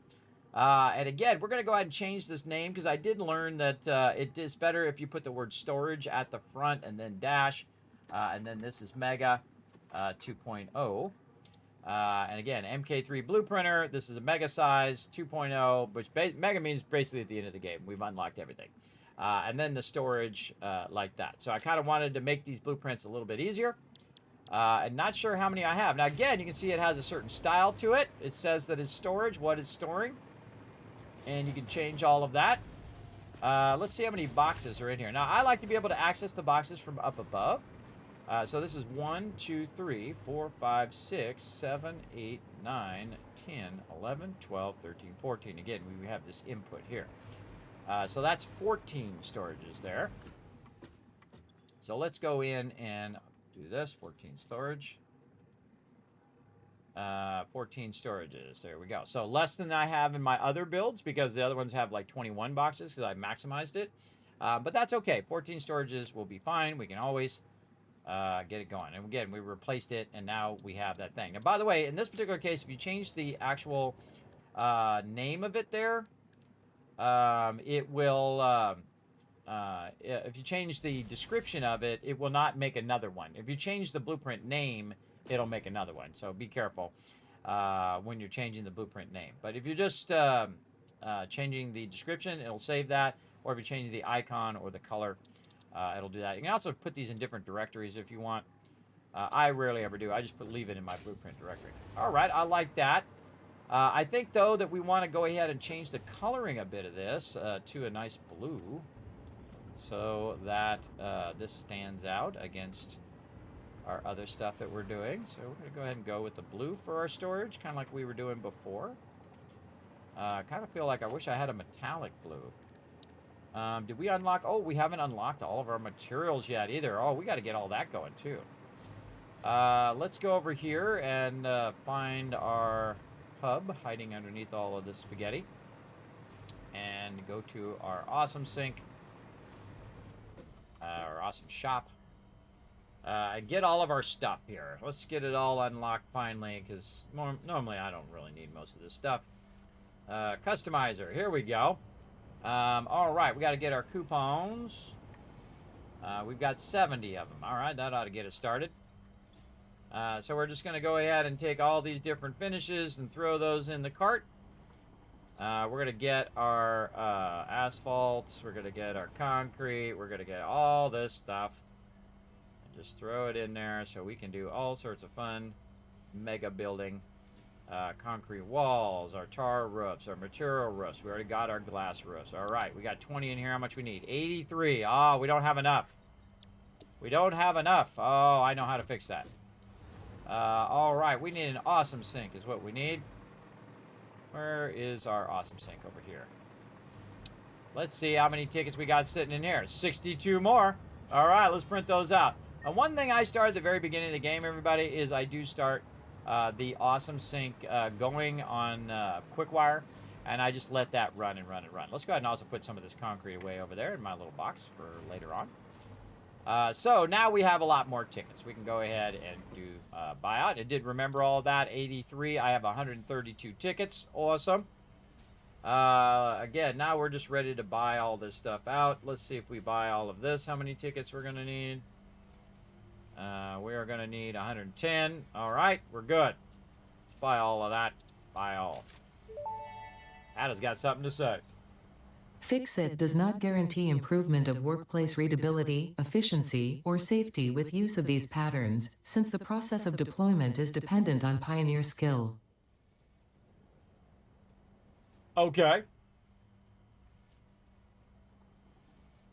And again, we're going to go ahead and change this name because I did learn that it is better if you put the word storage at the front and then dash. And then this is Mega 2.0. And again, MK3 Blueprinter. This is a Mega size 2.0, which Mega means basically at the end of the game. We've unlocked everything. And then the storage like that. So I kind of wanted to make these blueprints a little bit easier. And not sure how many I have. Now, again, you can see it has a certain style to it. It says that it's storage, what it's storing. And you can change all of that. Let's see how many boxes are in here. Now, I like to be able to access the boxes from up above. So this is 1, 2, 3, 4, 5, 6, 7, 8, 9, 10, 11, 12, 13, 14. Again, we have this input here. So that's 14 storages there. So let's go in and do this. 14 storage. 14 storages. There we go. So less than I have in my other builds because the other ones have like 21 boxes because I maximized it. But that's okay. 14 storages will be fine. We can always get it going. And again, we replaced it, and now we have that thing. Now, by the way, in this particular case, if you change the actual name of it there, it will, if you change the description of it, it will not make another one. If you change the blueprint name, it'll make another one. So be careful when you're changing the blueprint name. But if you're just changing the description, it'll save that. Or if you change the icon or the color, it'll do that. You can also put these in different directories if you want. I rarely ever do. I just leave it in my blueprint directory. All right, I like that. I think, though, that we want to go ahead and change the coloring a bit of this to a nice blue so that this stands out against our other stuff that we're doing. So we're going to go ahead and go with the blue for our storage, kind of like we were doing before. I kind of feel like I wish I had a metallic blue. Did we unlock? Oh, we haven't unlocked all of our materials yet either. Oh, we got to get all that going too. Let's go over here and find our hub hiding underneath all of this spaghetti. And go to our awesome sink. Our awesome shop. And get all of our stuff here. Let's get it all unlocked finally, because normally I don't really need most of this stuff. Customizer. Here we go. All right, we got to get our coupons. We've got 70 of them. All right, that ought to get us started. So we're just going to go ahead and take all these different finishes and throw those in the cart. We're going to get our asphalts. We're going to get our concrete. We're going to get all this stuff. And just throw it in there so we can do all sorts of fun mega building. Concrete walls, our tar roofs, our material roofs. We already got our glass roofs. All right, we got 20 in here. How much we need? 83. Oh, we don't have enough. We don't have enough. Oh, I know how to fix that. All right, we need an awesome sink is what we need. Where is our awesome sink? Over here. Let's see how many tickets we got sitting in here. 62 more. All right, let's print those out. And one thing I start at the very beginning of the game, everybody, is I do start the Awesome Sync going on Quickwire, and I just let that run and run and run. Let's go ahead and also put some of this concrete away over there in my little box for later on. So now we have a lot more tickets. We can go ahead and do buyout. It did remember all of that. 83. I have 132 tickets. Awesome. Again, now we're just ready to buy all this stuff out. Let's see if we buy all of this. How many tickets we're going to need? We are going to need 110. All right, we're good. Let's buy all of that. Buy all. Ada's got something to say. Fix-It does not guarantee improvement of workplace readability, efficiency, or safety with use of these patterns, since the process of deployment is dependent on pioneer skill. Okay.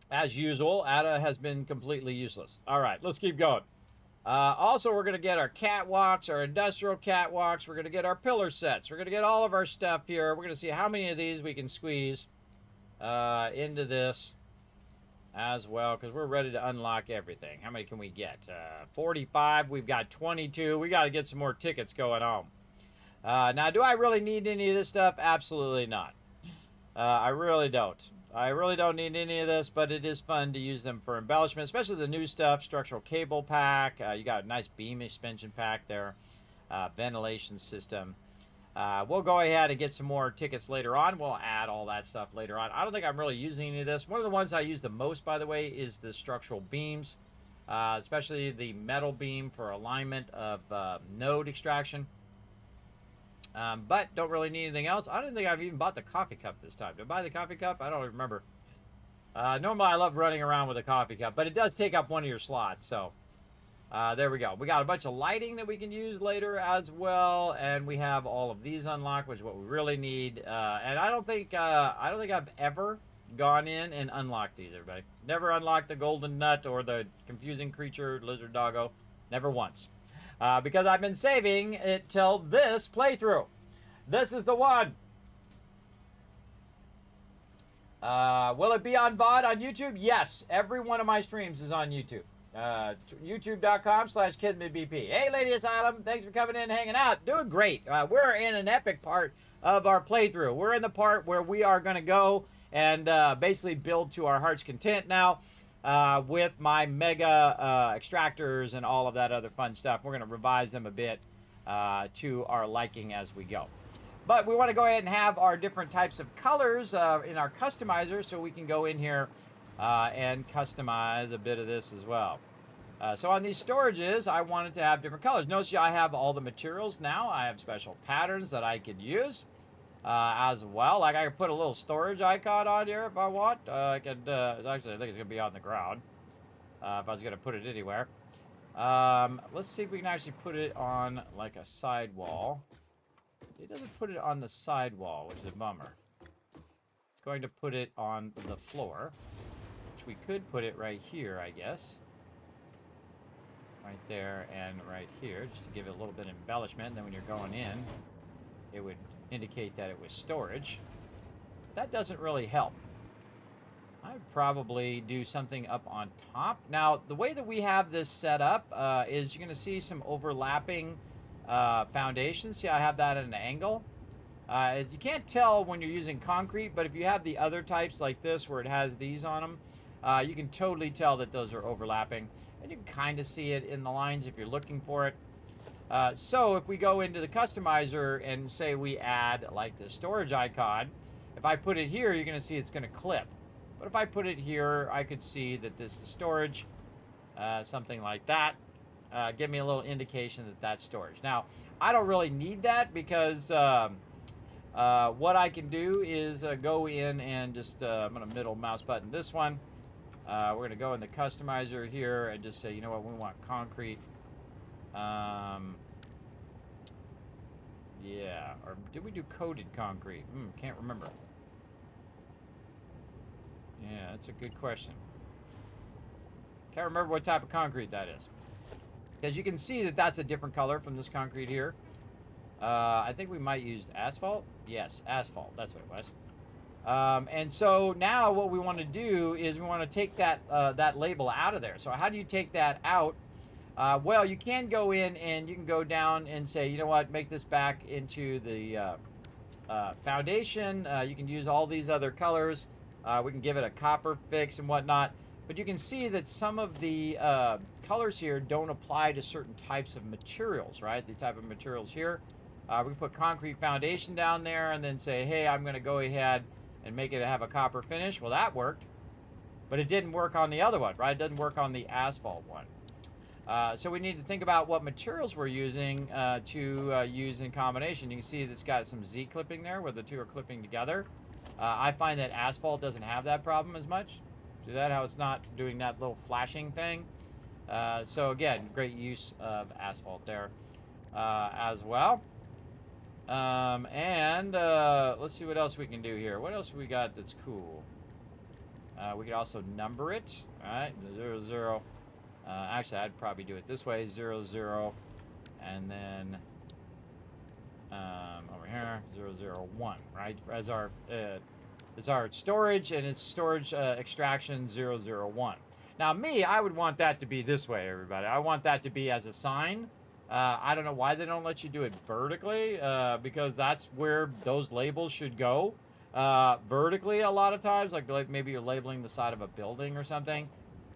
As usual, Ada has been completely useless. All right, let's keep going. Also, we're going to get our catwalks, our industrial catwalks. We're going to get our pillar sets. We're going to get all of our stuff here. We're going to see how many of these we can squeeze into this as well, because we're ready to unlock everything. How many can we get? 45. We've got 22. We got to get some more tickets going on. Now, do I really need any of this stuff? Absolutely not. I really don't. I really don't need any of this, but it is fun to use them for embellishment, especially the new stuff. Structural cable pack. You got a nice beam suspension pack there. Ventilation system. We'll go ahead and get some more tickets later on. We'll add all that stuff later on. I don't think I'm really using any of this. One of the ones I use the most, by the way, is the structural beams, especially the metal beam for alignment of node extraction. But don't really need anything else. I don't think I've even bought the coffee cup this time. Did I buy the coffee cup? I don't remember. Normally, I love running around with a coffee cup, but it does take up one of your slots. So there we go. We got a bunch of lighting that we can use later as well, and we have all of these unlocked, which is what we really need. And I don't think I've ever gone in and unlocked these. Everybody, never unlocked the golden nut or the confusing creature lizard doggo. Never once. Because I've been saving it till this playthrough. This is the one. Will it be on VOD on YouTube? Yes. Every one of my streams is on YouTube. YouTube.com/KismetBP. Hey, Lady Asylum. Thanks for coming in and hanging out. Doing great. We're in an epic part of our playthrough. We're in the part where we are going to go and basically build to our heart's content now. With my mega extractors and all of that other fun stuff. We're going to revise them a bit to our liking as we go. But we want to go ahead and have our different types of colors in our customizer, so we can go in here and customize a bit of this as well. So on these storages, I wanted to have different colors. Notice I have all the materials now. I have special patterns that I could use. As well, like I could put a little storage icon on here if I want. I could actually, I think it's gonna be on the ground if I was gonna put it anywhere. Let's see if we can actually put it on like a sidewall. It doesn't put it on the sidewall, which is a bummer. It's going to put it on the floor, which we could put it right here, I guess. Right there and right here, just to give it a little bit of embellishment. And then when you're going in, it would indicate that it was storage. That doesn't really help. I'd probably do something up on top. Now, the way that we have this set up is you're going to see some overlapping foundations. See, I have that at an angle. You can't tell when you're using concrete, but if you have the other types like this where it has these on them, you can totally tell that those are overlapping. And you can kind of see it in the lines if you're looking for it. So if we go into the customizer and say we add like the storage icon, if I put it here, you're going to see it's going to clip. But if I put it here, I could see that this is storage, something like that. Give me a little indication that that's storage. Now, I don't really need that because what I can do is go in and just, I'm going to middle mouse button this one. We're going to go in the customizer here and just say, you know what, we want concrete. Yeah, or did we do coated concrete? Can't remember. Yeah, that's a good question. Can't remember what type of concrete that is. Because you can see that that's a different color from this concrete here. I think we might use asphalt. Yes, asphalt. That's what it was. And so now what we want to do is we want to take that that label out of there. So how do you take that out? Well, you can go in and you can go down and say, you know what, make this back into the foundation. You can use all these other colors. We can give it a copper fix and whatnot. But you can see that some of the colors here don't apply to certain types of materials, right? The type of materials here. We can put concrete foundation down there and then say, hey, I'm going to go ahead and make it have a copper finish. Well, that worked. But it didn't work on the other one, right? It doesn't work on the asphalt one. So we need to think about what materials we're using to use in combination. You can see that it's got some Z clipping there where the two are clipping together. I find that asphalt doesn't have that problem as much. See that, how it's not doing that little flashing thing? So again, great use of asphalt there as well. Let's see what else we can do here. What else we got that's cool? We could also number it, all right? 0, 0. Actually, I'd probably do it this way, 0, 0, and then over here, 0, 0, 1, right? As our storage, and it's storage extraction 0, 0, 1. Now, I would want that to be this way, everybody. I want that to be as a sign. I don't know why they don't let you do it vertically, because that's where those labels should go. Vertically, a lot of times, like maybe you're labeling the side of a building or something.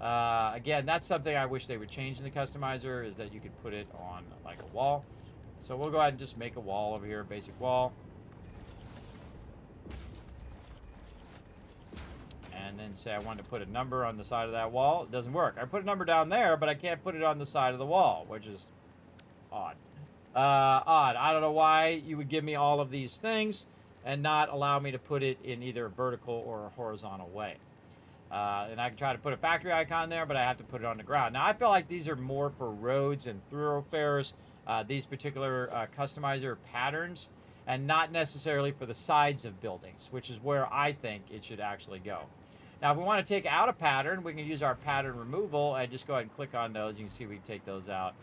Again, that's something I wish they would change in the customizer, is that you could put it on like a wall. So we'll go ahead and just make a wall over here, basic wall. And then say I wanted to put a number on the side of that wall. It doesn't work. I put a number down there, but I can't put it on the side of the wall, which is odd. I don't know why you would give me all of these things and not allow me to put it in either a vertical or a horizontal way. And I can try to put a factory icon there, but I have to put it on the ground. Now, I feel like these are more for roads and thoroughfares, these particular customizer patterns, and not necessarily for the sides of buildings, which is where I think it should actually go. Now, if we want to take out a pattern, we can use our pattern removal and just go ahead and click on those. You can see we can take those out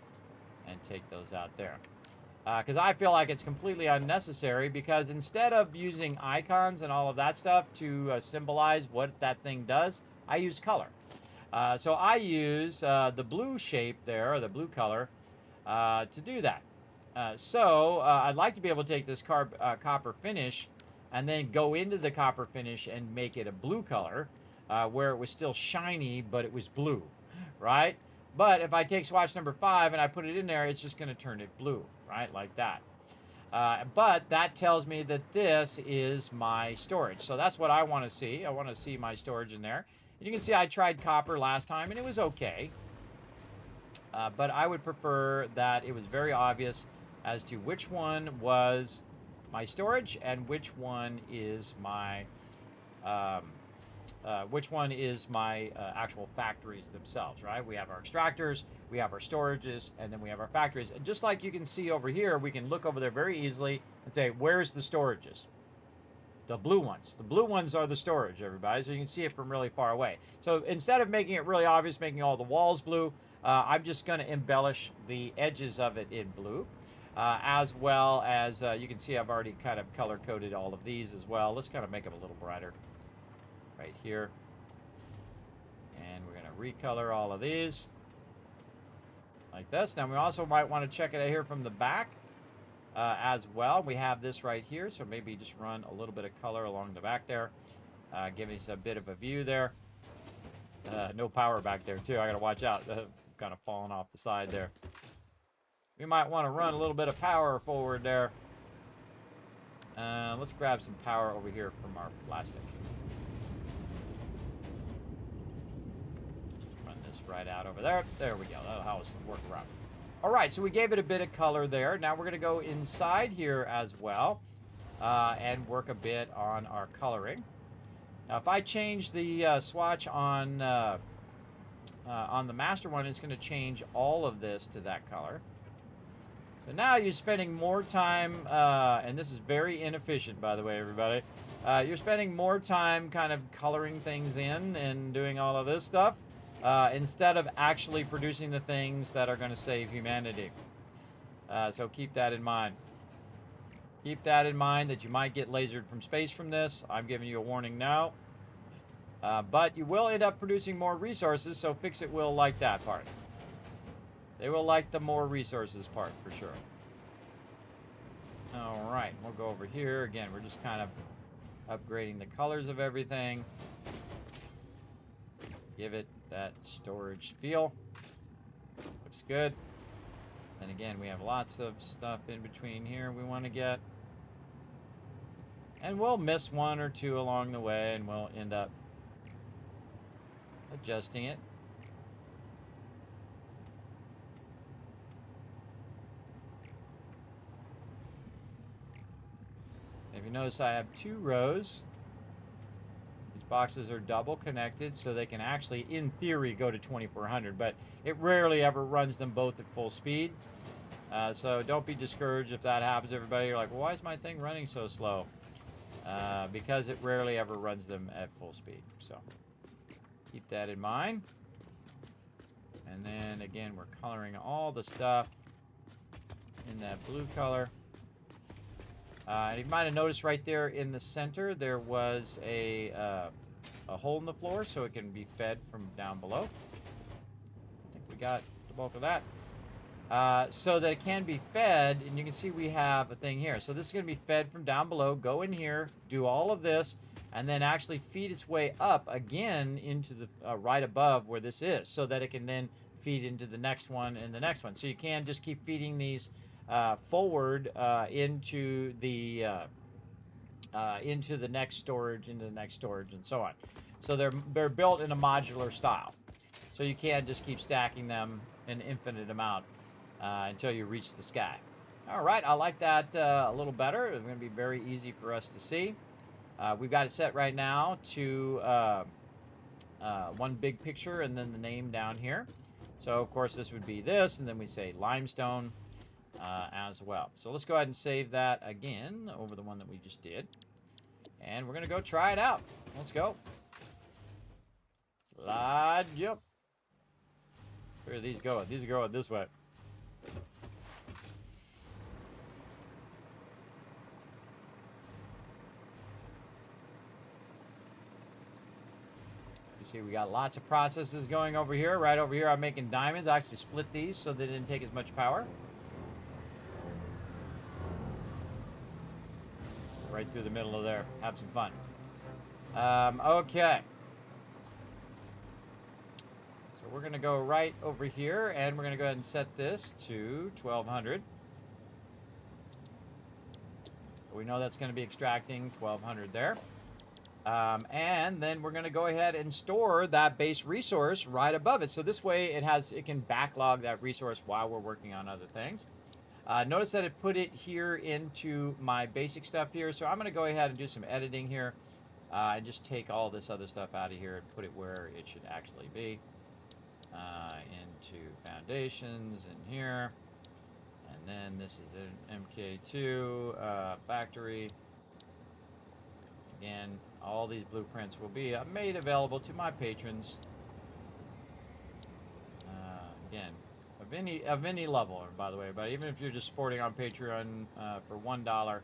and take those out there. Because I feel like it's completely unnecessary, because instead of using icons and all of that stuff to symbolize what that thing does, I use color. So I use the blue shape there, or the blue color, to do that. I'd like to be able to take this copper finish and then go into the copper finish and make it a blue color, where it was still shiny, but it was blue, right? But if I take swatch number 5 and I put it in there, it's just going to turn it blue, right? Like that. But that tells me that this is my storage. So that's what I want to see. I want to see my storage in there. And you can see I tried copper last time, and it was okay. But I would prefer that it was very obvious as to which one was my storage and which one is my actual factories themselves, right? We have our extractors, we have our storages, and then we have our factories. And just like you can see over here, we can look over there very easily and say, where's the storages? The blue ones. The blue ones are the storage, everybody, so you can see it from really far away. So instead of making it really obvious, making all the walls blue, I'm just going to embellish the edges of it in blue. As well as, you can see I've already kind of color-coded all of these as well. Let's kind of make them a little brighter right here. And we're going to recolor all of these like this. Now, we also might want to check it out here from the back as well. We have this right here, so maybe just run a little bit of color along the back there. Give us a bit of a view there. No power back there, too. I got to watch out. Kind of falling off the side there. We might want to run a little bit of power forward there. Let's grab some power over here from our plastic. Run this right out over there. There we go. That'll help us work around. All right, so we gave it a bit of color there. Now we're going to go inside here as well and work a bit on our coloring. Now, if I change the swatch on the master one, it's going to change all of this to that color. So now you're spending more time, and this is very inefficient, by the way, everybody. You're spending more time kind of coloring things in and doing all of this stuff instead of actually producing the things that are going to save humanity. So keep that in mind. Keep that in mind that you might get lasered from space from this. I'm giving you a warning now. But you will end up producing more resources, so Fix-It will like that part. They will like the more resources part for sure. All right, we'll go over here. Again, we're just kind of upgrading the colors of everything. Give it that storage feel. Looks good. And again, we have lots of stuff in between here we want to get. And we'll miss one or two along the way, and we'll end up adjusting it. If you notice, I have 2 rows. These boxes are double connected, so they can actually, in theory, go to 2400, but it rarely ever runs them both at full speed. So don't be discouraged if that happens, everybody. You're like, well, why is my thing running so slow? Because it rarely ever runs them at full speed. So keep that in mind. And then, again, we're coloring all the stuff in that blue color. You might have noticed right there in the center there was a hole in the floor so it can be fed from down below. I think we got the bulk of that. So that it can be fed, and you can see we have a thing here. So this is going to be fed from down below. Go in here, do all of this, and then actually feed its way up again into the right above where this is, so that it can then feed into the next one and the next one. So you can just keep feeding these forward into the next storage, into the next storage, and so on. So they're built in a modular style. So you can just keep stacking them an infinite amount until you reach the sky. All right, I like that a little better. It's going to be very easy for us to see. We've got it set right now to one big picture and then the name down here. So, of course, this would be this, and then we say limestone as well. So let's go ahead and save that again over the one that we just did. And we're going to go try it out. Let's go. Slide jump. Where are these going? These are going this way. You see we got lots of processes going over here. Right over here I'm making diamonds. I actually split these so they didn't take as much power. Right through the middle of there. Have some fun. Okay. So we're going to go right over here, and we're going to go ahead and set this to 1200. We know that's going to be extracting 1200 there. And then we're going to go ahead and store that base resource right above it. So this way it can backlog that resource while we're working on other things. Notice that it put it here into my basic stuff here. So I'm going to go ahead and do some editing here and just take all this other stuff out of here and put it where it should actually be. Into foundations in here. And then this is an MK2 factory. Again, all these blueprints will be made available to my patrons. Again, of any level, by the way, but even if you're just supporting on Patreon for $1,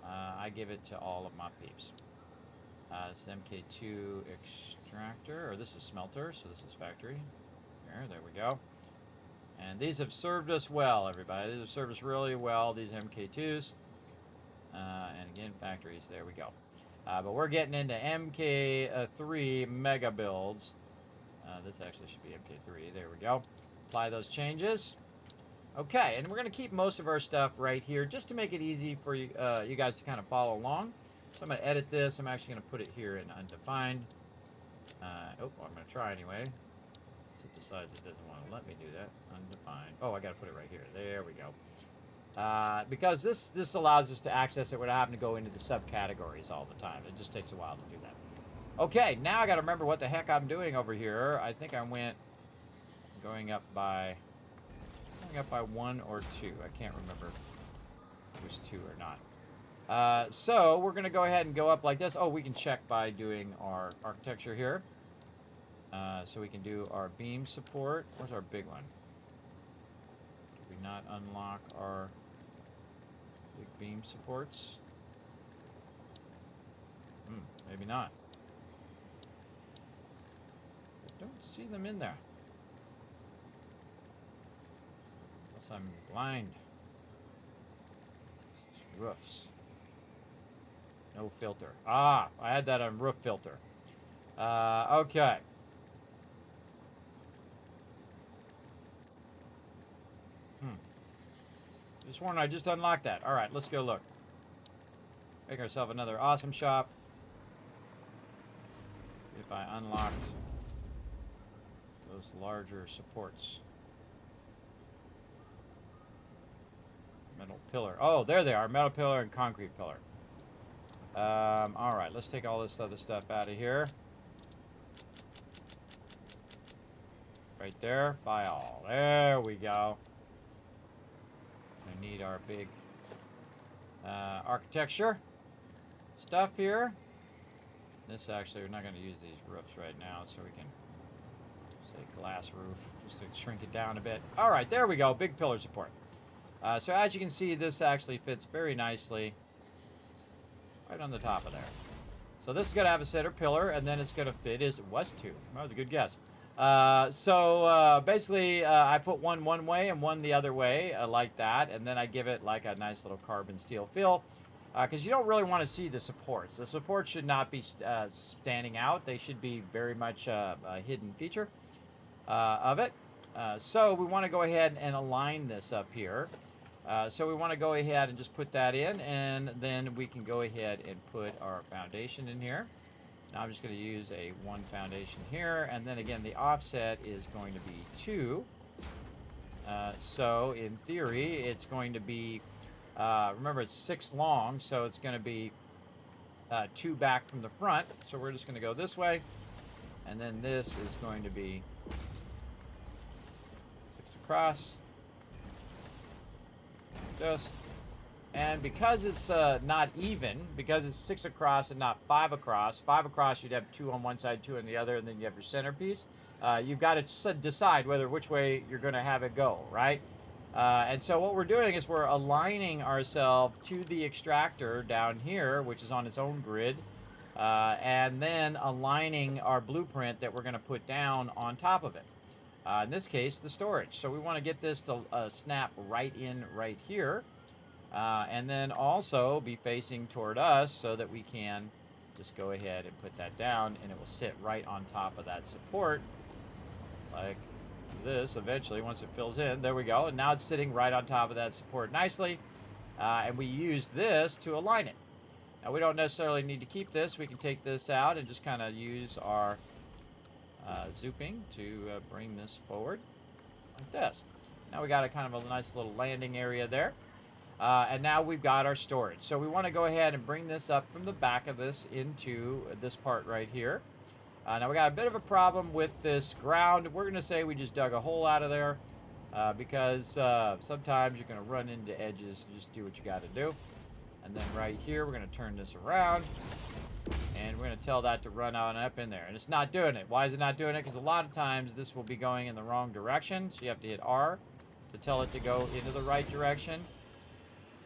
I give it to all of my peeps. This is MK2 extractor, or this is smelter, so this is factory. There we go. And these have served us well, everybody. These have served us really well, these MK2s. And again, factories, there we go. But we're getting into MK3 mega builds. This actually should be MK3, there we go. Apply those changes. Okay, and we're going to keep most of our stuff right here just to make it easy for you, you guys to kind of follow along. So I'm going to edit this. I'm actually going to put it here in undefined. I'm going to try anyway. It decides it doesn't want to let me do that. Undefined. Oh, I got to put it right here. There we go. Because this allows us to access it without having to go into the subcategories all the time. It just takes a while to do that. Okay, now I got to remember what the heck I'm doing over here. I think I went going up by 1 or 2. I can't remember if it was 2 or not. So we're going to go ahead and go up like this. Oh, we can check by doing our architecture here. So we can do our beam support. Where's our big one? Did we not unlock our Big beam supports. Maybe not. I don't see them in there. Unless I'm blind. It's roofs. No filter. Ah, I had that on roof filter. Okay. This one, I just unlocked that. All right, let's go look. Make ourselves another awesome shop. If I unlocked those larger supports. Metal pillar. Oh, there they are. Metal pillar and concrete pillar. All right, let's take all this other stuff out of here. Right there. Buy all. There we go. We need our big architecture stuff here. This actually, we're not going to use these roofs right now, so we can say glass roof just to shrink it down a bit. All right, there we go. Big pillar support. So as you can see, this actually fits very nicely right on the top of there. So this is going to have a center pillar, and then it's going to fit. It was two. That was a good guess. Basically, I put one way and one the other way, like that, and then I give it like a nice little carbon steel feel, because you don't really want to see the supports. The supports should not be standing out. They should be very much a hidden feature of it. So we want to go ahead and align this up here. So we want to go ahead and just put that in, and then we can go ahead and put our foundation in here. Now I'm just going to use a 1 foundation here, and then again the offset is going to be 2. So in theory it's going to be, remember it's 6 long, so it's going to be 2 back from the front. So we're just going to go this way, and then this is going to be 6 across. Just. And because it's not even, because it's 6 across and not 5 across, 5 across you'd have 2 on one side, 2 on the other, and then you have your centerpiece. You've got to decide which way you're going to have it go, right? And so what we're doing is we're aligning ourselves to the extractor down here, which is on its own grid, and then aligning our blueprint that we're going to put down on top of it. In this case, the storage. So we want to get this to snap right in right here. And then also be facing toward us so that we can just go ahead and put that down, and it will sit right on top of that support like this eventually once it fills in. There we go. And now it's sitting right on top of that support nicely. And we use this to align it. Now we don't necessarily need to keep this. We can take this out and just kind of use our zooping to bring this forward like this. Now we got a kind of a nice little landing area there. And now we've got our storage. So we want to go ahead and bring this up from the back of this into this part right here. Now we got a bit of a problem with this ground. We're going to say we just dug a hole out of there because sometimes you're going to run into edges. Just do what you got to do. And then right here, we're going to turn this around. And we're going to tell that to run on up in there. And it's not doing it. Why is it not doing it? Because a lot of times this will be going in the wrong direction. So you have to hit R to tell it to go into the right direction.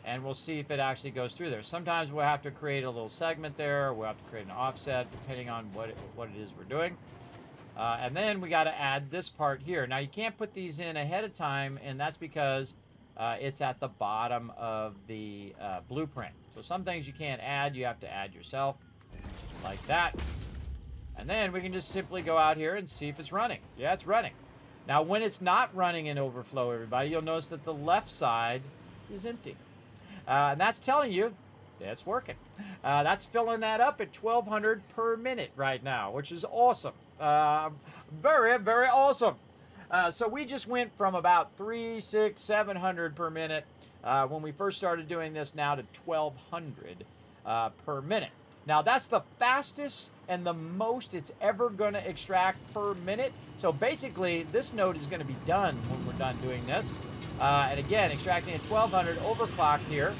And we'll see if it actually goes through there. Sometimes we'll have to create a little segment there, or we'll have to create an offset depending on what it is we're doing. And then we got to add this part here. Now you can't put these in ahead of time, and that's because it's at the bottom of the blueprint. So some things you can't add, you have to add yourself, like that. And then we can just simply go out here and see if it's running. Yeah, it's running. Now when it's not running in overflow, everybody, you'll notice that the left side is empty. And that's telling you it's working. That's filling that up at 1,200 per minute right now, which is awesome. Very, very awesome. So we just went from about 300, 600, 700 per minute when we first started doing this now to 1,200 per minute. Now that's the fastest and the most it's ever going to extract per minute. So basically this node is going to be done when we're done doing this. And again, extracting at 1,200 overclocked here.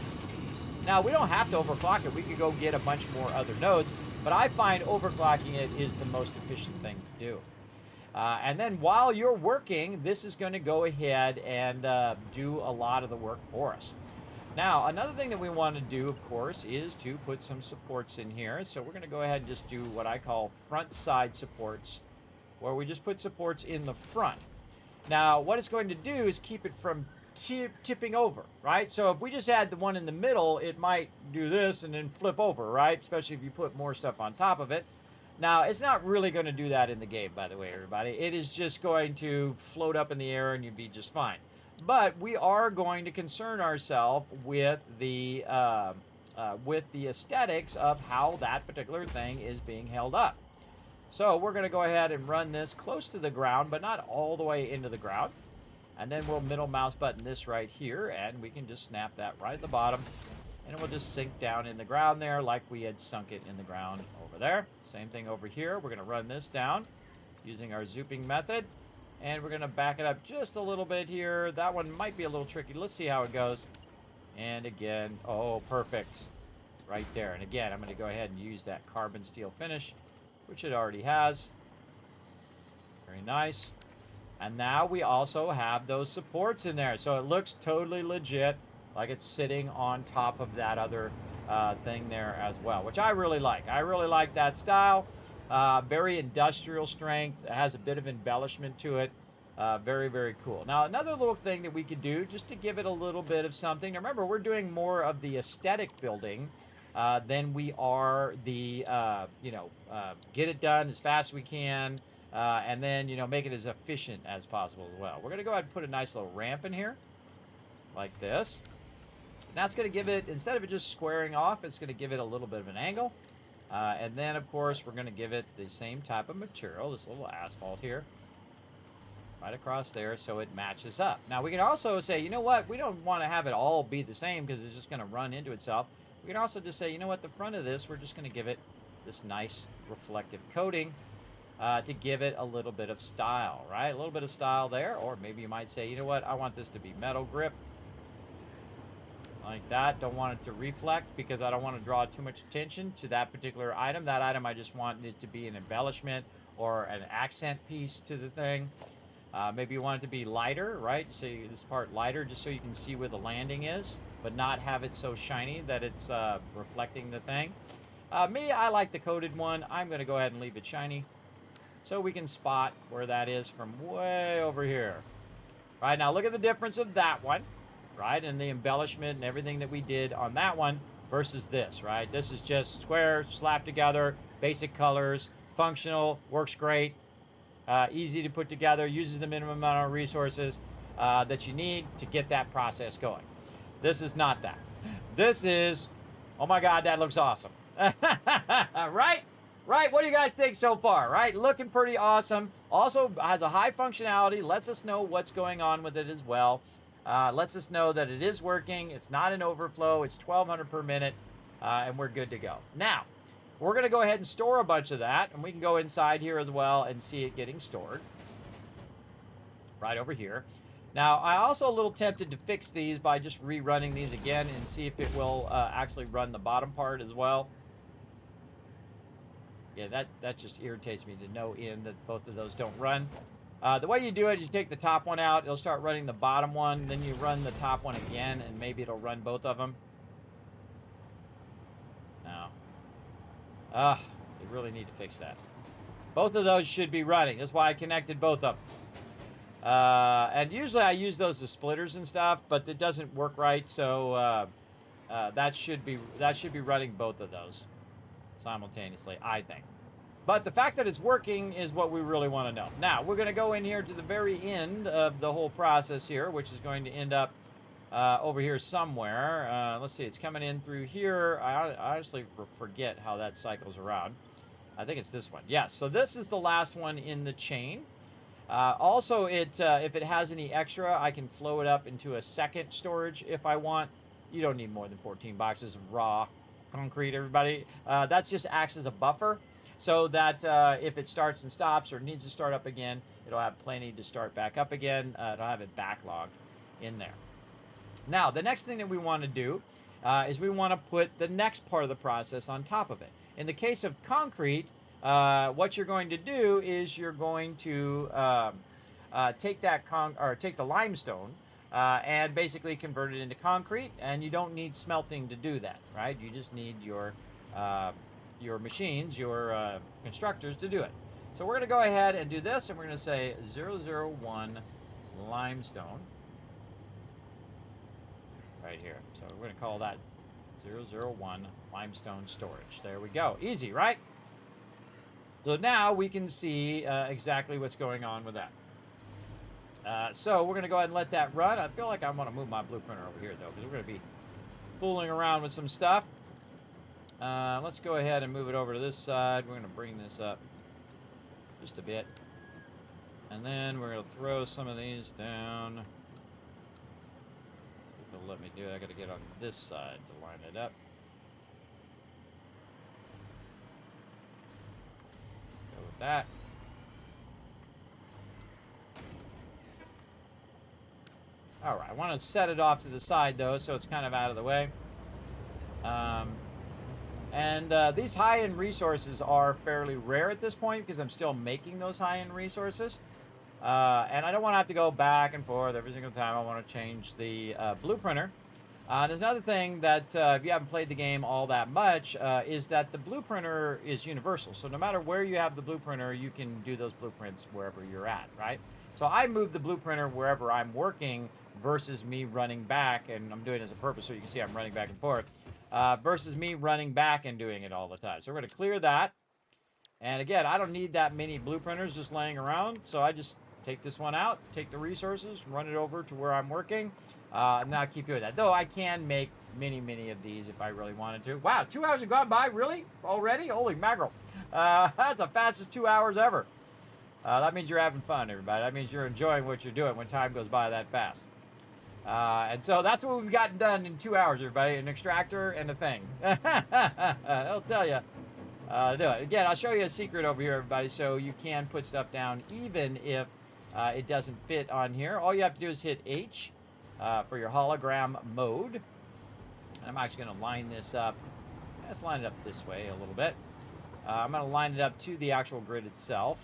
Now, we don't have to overclock it. We could go get a bunch more other nodes. But I find overclocking it is the most efficient thing to do. And then while you're working, this is going to go ahead and do a lot of the work for us. Now, another thing that we want to do, of course, is to put some supports in here. So we're going to go ahead and just do what I call front side supports, where we just put supports in the front. Now, what it's going to do is keep it from tipping over, right? So if we just had the one in the middle, it might do this and then flip over, right? Especially if you put more stuff on top of it. Now, it's not really going to do that in the game, by the way, everybody. It is just going to float up in the air and you'd be just fine. But we are going to concern ourselves with the aesthetics of how that particular thing is being held up. So we're going to go ahead and run this close to the ground, but not all the way into the ground. And then we'll middle mouse button this right here, and we can just snap that right at the bottom. And it will just sink down in the ground there like we had sunk it in the ground over there. Same thing over here. We're going to run this down using our zooping method. And we're going to back it up just a little bit here. That one might be a little tricky. Let's see how it goes. And again, oh, perfect. Right there. And again, I'm going to go ahead and use that carbon steel finish, which it already has. Very nice. And now we also have those supports in there. So it looks totally legit, like it's sitting on top of that other thing there as well, which I really like. I really like that style. Very industrial strength. It has a bit of embellishment to it. Very, very cool. Now, another little thing that we could do just to give it a little bit of something. Now, remember, we're doing more of the aesthetic building than we are the, get it done as fast as we can. And then, make it as efficient as possible as well. We're going to go ahead and put a nice little ramp in here, like this. And that's going to give it, instead of it just squaring off, it's going to give it a little bit of an angle. And then, of course, we're going to give it the same type of material, this little asphalt here, right across there so it matches up. Now, we can also say, you know what, we don't want to have it all be the same because it's just going to run into itself. We can also just say, you know what, the front of this, we're just going to give it this nice reflective coating. To give it a little bit of style, right? A little bit of style there. Or maybe you might say, you know what? I want this to be metal grip. Like that. Don't want it to reflect because I don't want to draw too much attention to that particular item. That item, I just want it to be an embellishment or an accent piece to the thing. Maybe you want it to be lighter, right? So this part lighter just so you can see where the landing is, but not have it so shiny that it's reflecting the thing. Me, I like the coated one. I'm going to go ahead and leave it shiny, so we can spot where that is from way over here. Right, now look at the difference of that one, right? And the embellishment and everything that we did on that one versus this, right? This is just square, slapped together, basic colors, functional, works great, easy to put together, uses the minimum amount of resources that you need to get that process going. This is not that. This is, oh my God, that looks awesome. Right? Right, what do you guys think so far, right? Looking pretty awesome. Also has a high functionality, lets us know what's going on with it as well. Lets us know that it is working, it's not an overflow, it's 1,200 per minute, and we're good to go. Now, we're going to go ahead and store a bunch of that, and we can go inside here as well and see it getting stored. Right over here. Now, I'm also a little tempted to fix these by just rerunning these again and see if it will actually run the bottom part as well. Yeah, that just irritates me to no end that both of those don't run. The way you do it is you take the top one out, it'll start running the bottom one, then you run the top one again, and maybe it'll run both of them. No. They really need to fix that. Both of those should be running. That's why I connected both of them. And usually I use those as splitters and stuff, but it doesn't work right, so that should be running both of those simultaneously, I think. But the fact that it's working is what we really want to know. Now, we're going to go in here to the very end of the whole process here, which is going to end up over here somewhere. Let's see, it's coming in through here. I honestly forget how that cycles around. I think it's this one. Yes, so this is the last one in the chain. Also, if it has any extra, I can flow it up into a second storage if I want. You don't need more than 14 boxes of raw concrete, everybody. That just acts as a buffer so that if it starts and stops or needs to start up again, it'll have plenty to start back up again. It'll have it backlogged in there. Now, the next thing that we want to do is we want to put the next part of the process on top of it. In the case of concrete, what you're going to do is you're going to take the limestone, and basically convert it into concrete. And you don't need smelting to do that, right? You just need your machines, your constructors to do it. So we're going to go ahead and do this, and we're going to say 001 limestone right here. So we're going to call that 001 limestone storage. There we go. Easy, right? So now we can see exactly what's going on with that. So we're going to go ahead and let that run. I feel like I want to move my blueprinter over here, though, because we're going to be fooling around with some stuff. Let's go ahead and move it over to this side. We're going to bring this up just a bit. And then we're going to throw some of these down. It'll let me do it. I got to get on this side to line it up. Go with that. All right, I want to set it off to the side, though, so it's kind of out of the way. These high-end resources are fairly rare at this point because I'm still making those high-end resources. And I don't want to have to go back and forth every single time I want to change the blueprinter. There's another thing that, if you haven't played the game all that much, is that the blueprinter is universal. So no matter where you have the blueprinter, you can do those blueprints wherever you're at, right? So I move the blueprinter wherever I'm working versus me running back, and I'm doing it as a purpose so you can see I'm running back and forth, versus me running back and doing it all the time. So we're going to clear that. And again, I don't need that many blueprinters just laying around, so I just take this one out, take the resources, run it over to where I'm working, and now keep doing that. Though I can make many of these if I really wanted to. Wow, 2 hours have gone by, really? Already? Holy mackerel. That's the fastest 2 hours ever. That means you're having fun, everybody. That means you're enjoying what you're doing when time goes by that fast. And so that's what we've gotten done in 2 hours, everybody. An extractor and a thing. I'll tell you. Do it. Again, I'll show you a secret over here, everybody, so you can put stuff down even if it doesn't fit on here. All you have to do is hit H for your hologram mode. I'm actually going to line this up. Let's line it up this way a little bit. I'm going to line it up to the actual grid itself.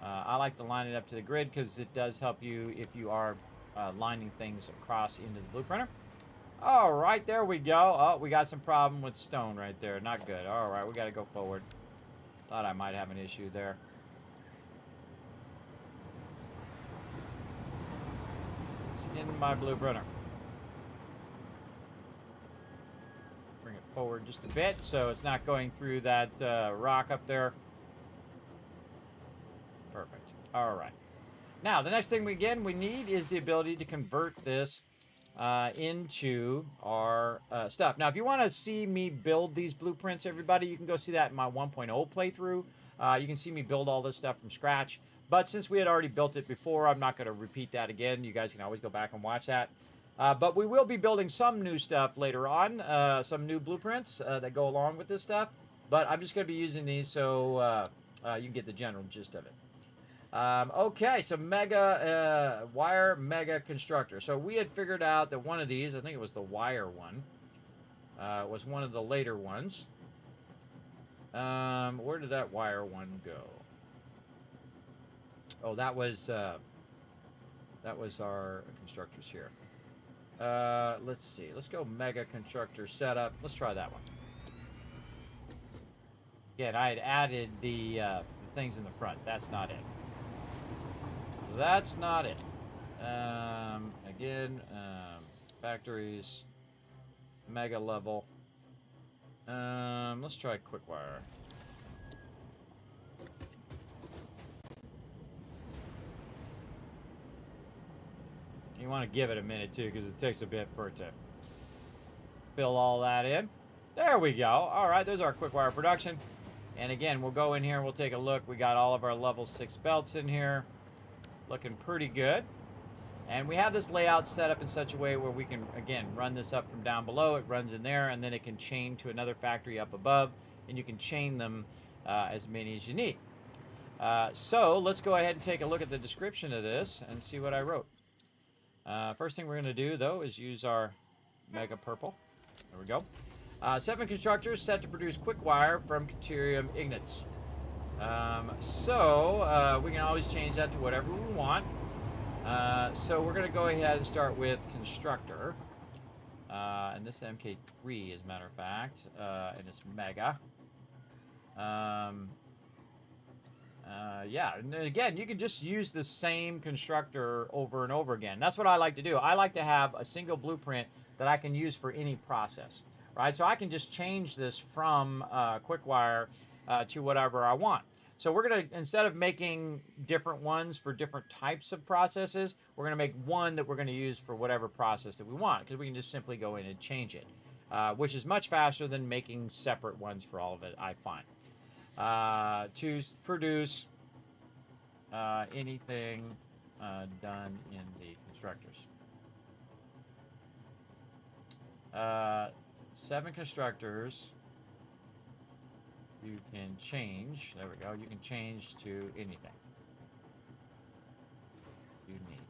I like to line it up to the grid because it does help you if you are lining things across into the blueprinter. All right, there we go. Oh, we got some problem with stone right there. Not good. All right, we got to go forward. Thought I might have an issue there. It's in my blueprinter. Bring it forward just a bit so it's not going through that rock up there. Perfect. All right. Now, the next thing we need is the ability to convert this into our stuff. Now, if you want to see me build these blueprints, everybody, you can go see that in my 1.0 playthrough. You can see me build all this stuff from scratch. But since we had already built it before, I'm not going to repeat that again. You guys can always go back and watch that. But we will be building some new stuff later on, some new blueprints that go along with this stuff. But I'm just going to be using these so you can get the general gist of it. Okay, so wire mega constructor. So we had figured out that one of these, I think it was the wire one, was one of the later ones. Where did that wire one go? Oh, that was our constructors here. Let's see. Let's go mega constructor setup. Let's try that one. Again, I had added the things in the front. That's not it. That's not it. Again, factories, mega level. Let's try quick wire. You want to give it a minute too, because it takes a bit for it to fill all that in. There we go. All right, there's our quick wire production. And again, we'll go in here and we'll take a look. We got all of our level 6 belts in here. Looking pretty good. And we have this layout set up in such a way where we can, again, run this up from down below. It runs in there, and then it can chain to another factory up above, and you can chain them as many as you need. So let's go ahead and take a look at the description of this and see what I wrote. First thing we're going to do, though, is use our Mega Purple. There we go. 7 constructors set to produce quick wire from Deuterium Ignites. We can always change that to whatever we want. So we're going to go ahead and start with constructor. And this MK3, as a matter of fact, and it's mega. Yeah, and again, you can just use the same constructor over and over again. That's what I like to do. I like to have a single blueprint that I can use for any process, right? So I can just change this from QuickWire to whatever I want. So we're going to, instead of making different ones for different types of processes, we're going to make one that we're going to use for whatever process that we want, because we can just simply go in and change it, which is much faster than making separate ones for all of it, I find. To produce anything done in the constructors. 7 constructors you can change. There we go. You can change to anything you need.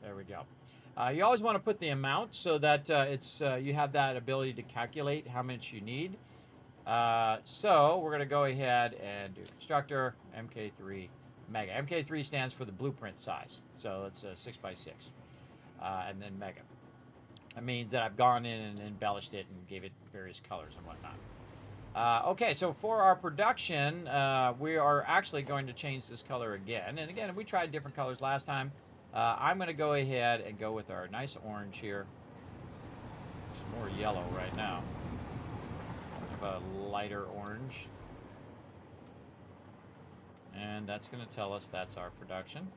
There we go. You always want to put the amount so that you have that ability to calculate how much you need. So we're going to go ahead and do constructor MK3 mega. MK3 stands for the blueprint size, so it's 6x6, and then mega. That means that I've gone in and embellished it and gave it various colors and whatnot. Okay, so for our production, we are actually going to change this color again. And again, we tried different colors last time. I'm going to go ahead and go with our nice orange here. It's more yellow right now. A lighter orange, and that's going to tell us that's our production.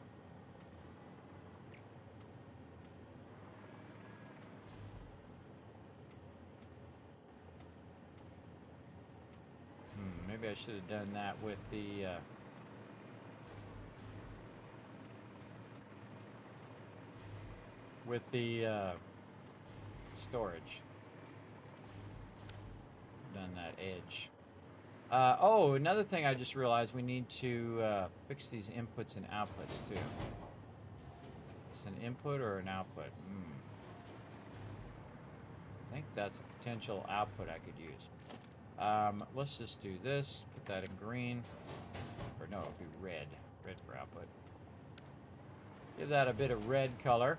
Maybe I should have done that with the storage. Done that edge. Oh, another thing I just realized, we need to fix these inputs and outputs too. It's an input or an output? I think that's a potential output I could use. Let's just do this. Put that in green. Or no, it'll be red. Red for output. Give that a bit of red color.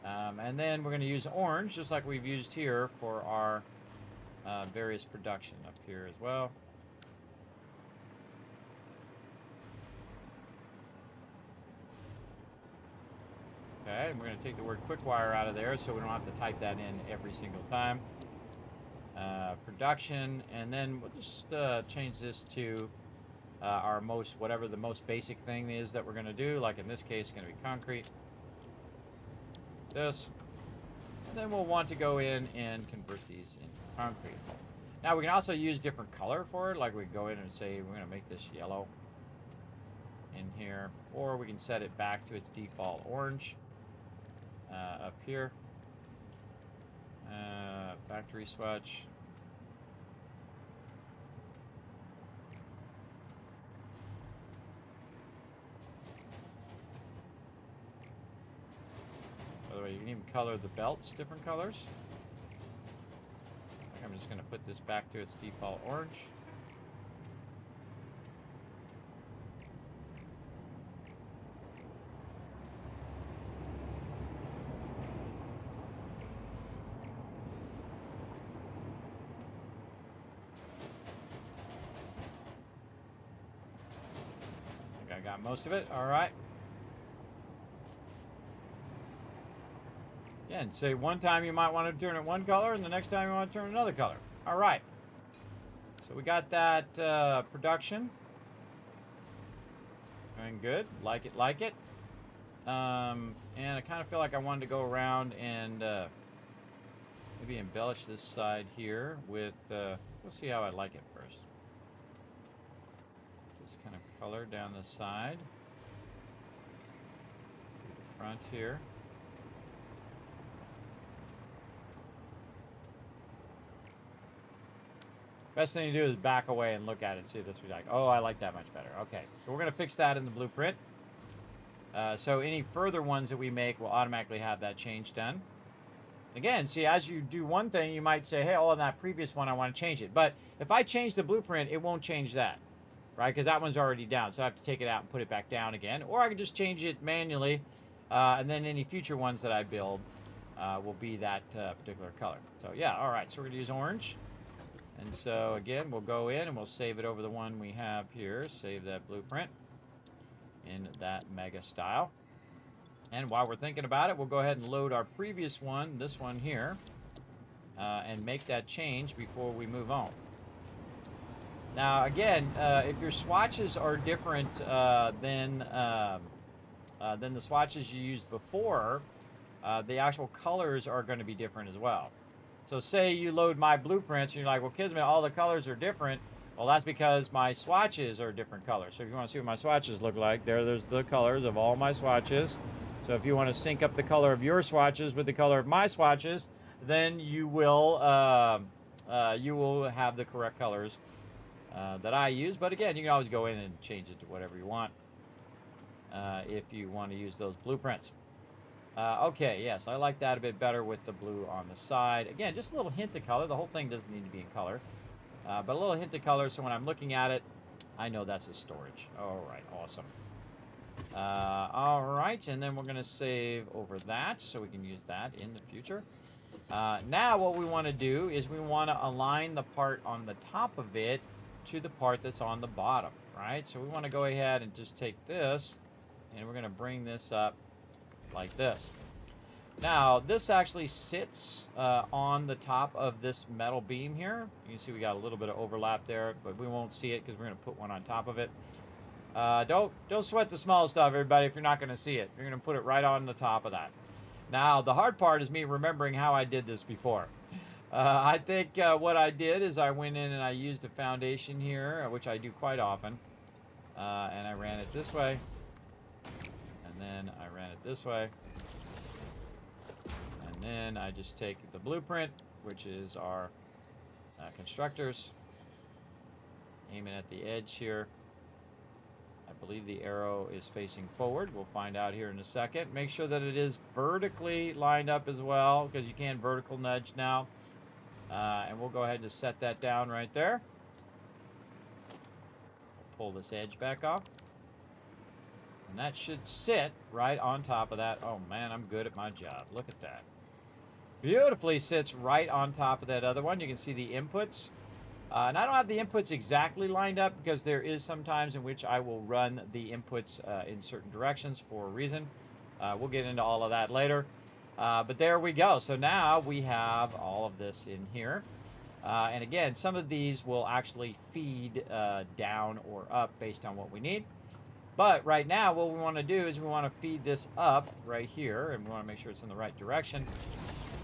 And then we're going to use orange, just like we've used here for our various production up here as well. Okay, and we're going to take the word QuickWire out of there so we don't have to type that in every single time. Production, and then we'll just change this to our whatever the most basic thing is that we're going to do. Like in this case, it's going to be concrete. This. And then we'll want to go in and convert these into concrete. Now we can also use different color for it, like we can go in and say we're going to make this yellow in here, or we can set it back to its default orange up here. Factory swatch. By the way, you can even color the belts different colors. I'm just going to put this back to its default orange. I think I got most of it. All right. Yeah, and say one time you might want to turn it one color, and the next time you want to turn another color. All right. So we got that production. Going good. Like it, like it. And I kind of feel like I wanted to go around and maybe embellish this side here with, we'll see how I like it first. This kind of color down the side. To the front here. Best thing to do is back away and look at it and see if this was like, oh, I like that much better. Okay, so we're going to fix that in the blueprint. So any further ones that we make will automatically have that change done. Again, see, as you do one thing, you might say, hey, oh, on that previous one, I want to change it. But if I change the blueprint, it won't change that, right? Because that one's already down, so I have to take it out and put it back down again. Or I can just change it manually, and then any future ones that I build will be that particular color. So yeah, all right, so we're gonna use orange. And so again, we'll go in and we'll save it over the one we have here. Save that blueprint in that mega style. And while we're thinking about it, we'll go ahead and load our previous one, this one here, and make that change before we move on. Now again, if your swatches are different than the swatches you used before, the actual colors are going to be different as well. So say you load my blueprints and you're like, well, Kismet, all the colors are different. Well, that's because my swatches are different colors. So if you want to see what my swatches look like, there's the colors of all my swatches. So if you want to sync up the color of your swatches with the color of my swatches, then you will have the correct colors that I use. But again, you can always go in and change it to whatever you want if you want to use those blueprints. Okay, yes, I like that a bit better with the blue on the side. Again, just a little hint of color. The whole thing doesn't need to be in color. But a little hint of color, so when I'm looking at it, I know that's a storage. All right, awesome. All right, and then we're going to save over that, so we can use that in the future. Now what we want to do is we want to align the part on the top of it to the part that's on the bottom, right? So we want to go ahead and just take this, and we're going to bring this up like this. Now, this actually sits on the top of this metal beam here. You can see we got a little bit of overlap there, but we won't see it because we're going to put one on top of it. Don't sweat the small stuff, everybody, if you're not going to see it. You're going to put it right on the top of that. Now, the hard part is me remembering how I did this before. I think what I did is I went in and I used a foundation here, which I do quite often, and I ran it this way. Then I ran it this way, and then I just take the blueprint, which is our constructors, aim it at the edge here. I believe the arrow is facing forward. We'll find out here in a second. Make sure that it is vertically lined up as well, because you can vertical nudge now. And we'll go ahead and just set that down right there. We'll pull this edge back off. And that should sit right on top of that. Oh man, I'm good at my job. Look at that. Beautifully sits right on top of that other one. You can see the inputs. And I don't have the inputs exactly lined up because there is some times in which I will run the inputs in certain directions for a reason. We'll get into all of that later. But there we go. So now we have all of this in here. And again, some of these will actually feed down or up based on what we need. But right now, what we want to do is we want to feed this up right here, and we want to make sure it's in the right direction.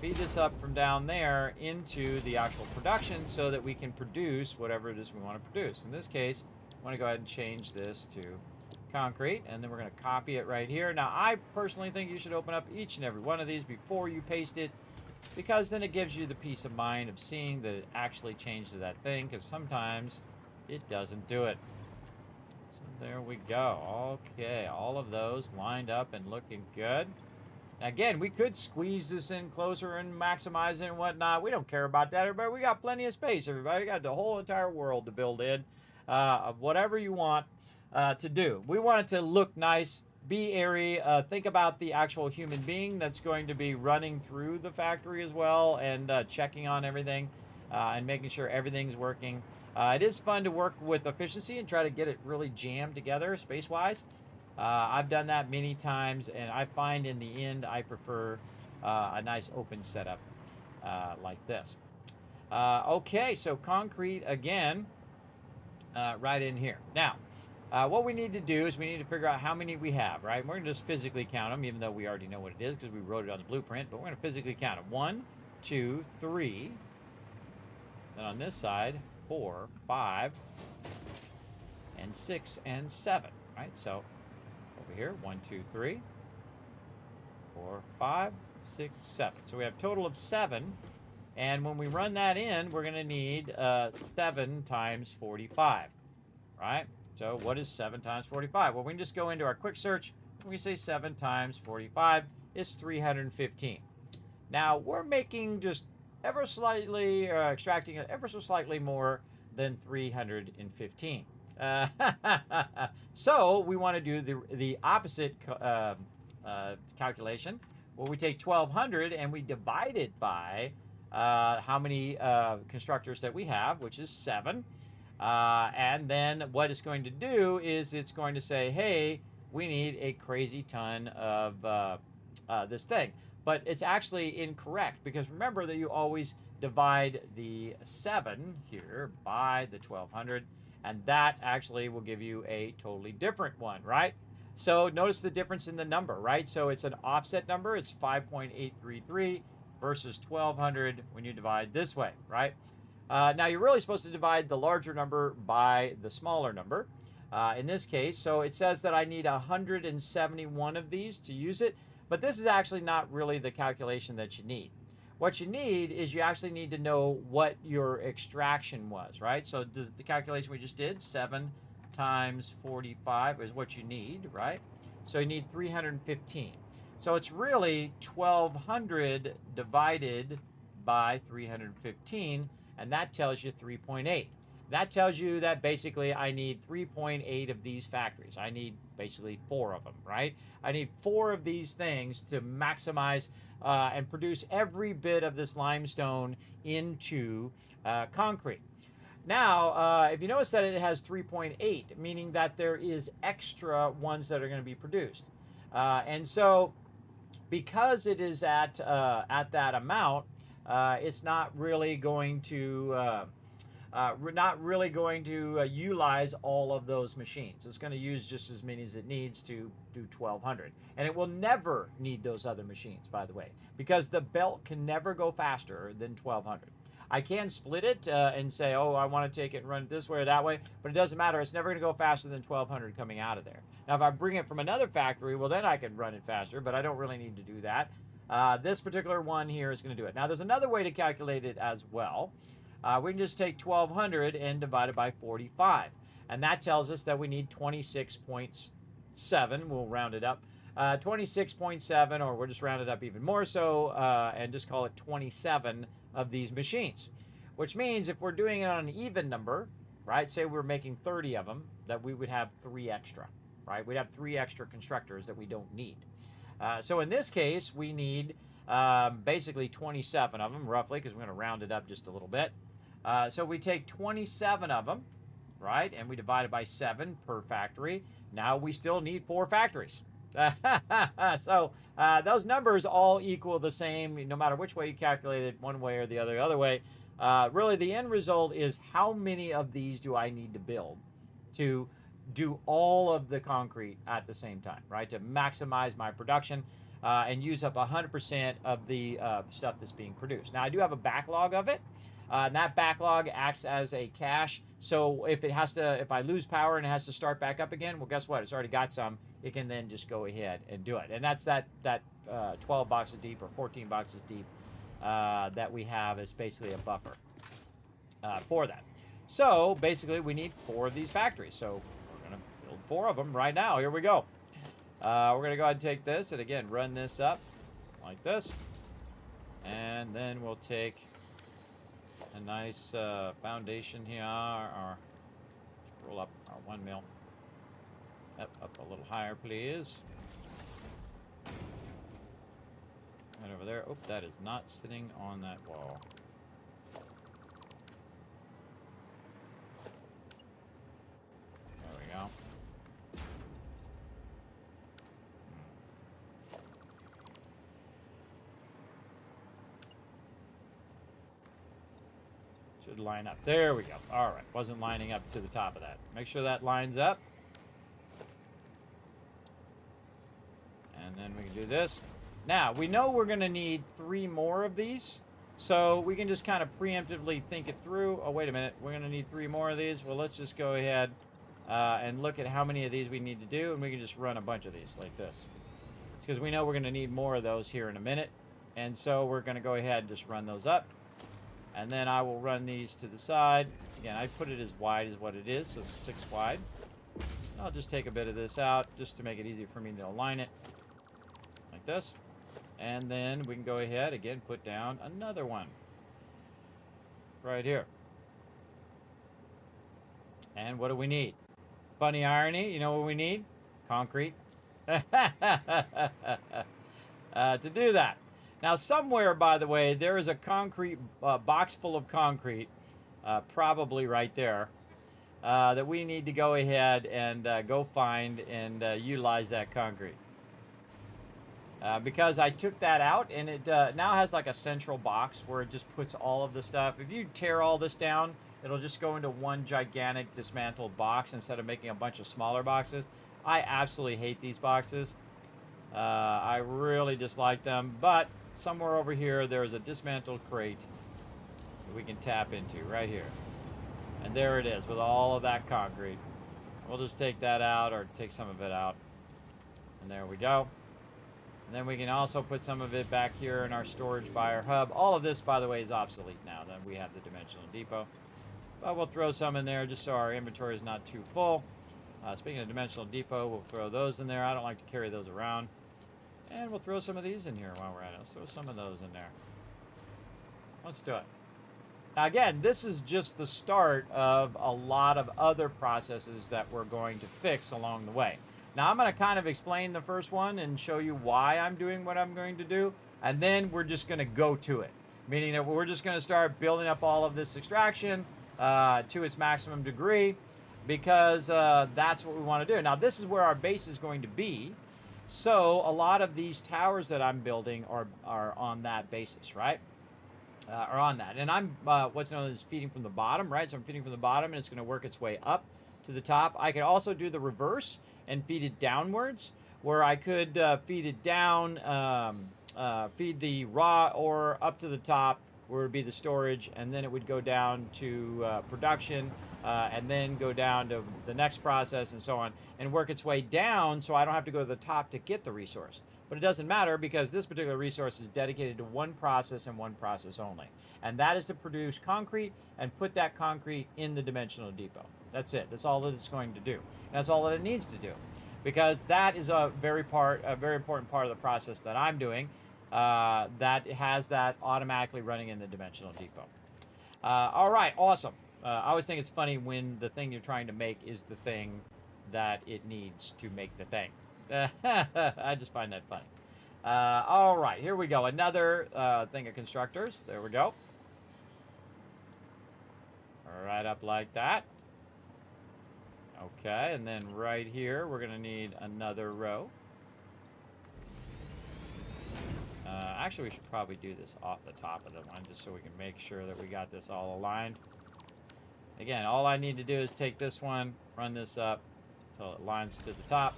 Feed this up from down there into the actual production so that we can produce whatever it is we want to produce. In this case, I want to go ahead and change this to concrete, and then we're going to copy it right here. Now, I personally think you should open up each and every one of these before you paste it, because then it gives you the peace of mind of seeing that it actually changes that thing, because sometimes it doesn't do it. There we go. Okay, all of those lined up and looking good. Again, we could squeeze this in closer and maximize it and whatnot. We don't care about that, everybody. We got plenty of space, everybody. We got the whole entire world to build in of whatever you want to do. We want it to look nice, be airy. Think about the actual human being that's going to be running through the factory as well and checking on everything and making sure everything's working. It is fun to work with efficiency and try to get it really jammed together space-wise. I've done that many times, and I find in the end I prefer a nice open setup like this. Okay, so concrete again right in here. Now, what we need to do is we need to figure out how many we have, right? We're going to just physically count them, even though we already know what it is because we wrote it on the blueprint, but we're going to physically count them. 1, 2, 3. Then on this side, 4, 5, and 6, and 7, right? So over here, 1, 2, 3, 4, 5, 6, 7. So we have a total of 7. And when we run that in, we're going to need 7 times 45, right? So what is 7 times 45? Well, we can just go into our quick search. We can say 7 times 45 is 315. Now, we're making just ever slightly, extracting ever so slightly more than 315. So we want to do the opposite calculation. Well, we take 1,200 and we divide it by how many constructors that we have, which is 7. And then what it's going to do is it's going to say, hey, we need a crazy ton of this thing. But it's actually incorrect, because remember that you always divide the 7 here by the 1,200, and that actually will give you a totally different one, right? So notice the difference in the number, right? So it's an offset number. It's 5.833 versus 1,200 when you divide this way, right? Now you're really supposed to divide the larger number by the smaller number. In this case, so it says that I need 171 of these to use it, but this is actually not really the calculation that you need. What you need is you actually need to know what your extraction was, right? So the calculation we just did, 7 times 45 is what you need, right? So you need 315. So it's really 1,200 divided by 315, and that tells you 3.8. That tells you that basically I need 3.8 of these factories. I need basically 4 of them, right? I need 4 of these things to maximize and produce every bit of this limestone into concrete. Now, if you notice that it has 3.8, meaning that there is extra ones that are going to be produced. And so because it is at that amount, it's not really going to utilize all of those machines. It's going to use just as many as it needs to do 1,200. And it will never need those other machines, by the way, because the belt can never go faster than 1,200. I can split it and say, oh, I want to take it and run it this way or that way, but it doesn't matter. It's never going to go faster than 1,200 coming out of there. Now, if I bring it from another factory, well, then I can run it faster, but I don't really need to do that. This particular one here is going to do it. Now, there's another way to calculate it as well. We can just take 1,200 and divide it by 45. And that tells us that we need 26.7. We'll round it up. 26.7, or we'll just round it up even more so, and just call it 27 of these machines. Which means if we're doing it on an even number, right, say we're making 30 of them, that we would have 3 extra, right? We'd have 3 extra constructors that we don't need. So in this case, we need basically 27 of them, roughly, because we're going to round it up just a little bit. So we take 27 of them, right, and we divide it by 7 per factory. Now we still need 4 factories. So those numbers all equal the same, no matter which way you calculate it, one way or the other way. Really, the end result is how many of these do I need to build to do all of the concrete at the same time, right, to maximize my production and use up 100% of the stuff that's being produced. Now, I do have a backlog of it. And that backlog acts as a cache. So if I lose power and it has to start back up again, well, guess what? It's already got some. It can then just go ahead and do it. And that's that 12 boxes deep or 14 boxes deep that we have as basically a buffer for that. So basically, we need 4 of these factories. So we're going to build 4 of them right now. Here we go. We're going to go ahead and take this and again run this up like this, and then we'll take a nice foundation here, or scroll up our 1 mil. Up a little higher, please. Right over there. Oh, that is not sitting on that wall. There we go. Should line up. There we go. All right. Wasn't lining up to the top of that. Make sure that lines up. And then we can do this. Now, we know we're going to need 3 more of these. So we can just kind of preemptively think it through. Oh, wait a minute. We're going to need 3 more of these. Well, let's just go ahead and look at how many of these we need to do. And we can just run a bunch of these like this. It's because we know we're going to need more of those here in a minute. And so we're going to go ahead and just run those up. And then I will run these to the side. Again, I put it as wide as what it is, so 6 wide. I'll just take a bit of this out just to make it easier for me to align it. Like this. And then we can go ahead, again, put down another one. Right here. And what do we need? Funny irony, you know what we need? Concrete. To do that. Now, somewhere, by the way, there is a concrete box full of concrete, probably right there, that we need to go ahead and go find and utilize that concrete. Because I took that out, and it now has like a central box where it just puts all of the stuff. If you tear all this down, it'll just go into one gigantic dismantled box instead of making a bunch of smaller boxes. I absolutely hate these boxes. I really dislike them, but somewhere over here there is a dismantled crate that we can tap into right here. And there it is with all of that concrete. We'll just take that out, or take some of it out. And there we go. And then we can also put some of it back here in our storage by our hub. All of this, by the way, is obsolete now that we have the dimensional depot. But we'll throw some in there just so our inventory is not too full. Speaking of dimensional depot, we'll throw those in there. I don't like to carry those around. And we'll throw some of these in here while we're at it. Let's throw some of those in there. Let's do it. Now again, this is just the start of a lot of other processes that we're going to fix along the way. Now I'm going to kind of explain the first one and show you why I'm doing what I'm going to do. And then we're just going to go to it. Meaning that we're just going to start building up all of this extraction to its maximum degree. Because that's what we want to do. Now this is where our base is going to be. So a lot of these towers that I'm building are on that basis, right? Are on that. And I'm what's known as feeding from the bottom, right? So I'm feeding from the bottom and it's going to work its way up to the top. I could also do the reverse and feed it downwards, where I could feed it down, feed the raw ore up to the top, where it would be the storage, and then it would go down to production, and then go down to the next process and so on, and work its way down so I don't have to go to the top to get the resource. But it doesn't matter because this particular resource is dedicated to one process and one process only. And that is to produce concrete and put that concrete in the dimensional depot. That's it. That's all that it's going to do. And that's all that it needs to do. Because that is a very important part of the process that I'm doing. That has that automatically running in the dimensional depot. All right, awesome. I always think it's funny when the thing you're trying to make is the thing that it needs to make the thing. I just find that funny. All right, here we go. Another thing of constructors. There we go. Right up like that. Okay, and then right here, we're going to need another row. Actually, we should probably do this off the top of the one, just so we can make sure that we got this all aligned. Again, all I need to do is take this one, run this up until it lines to the top.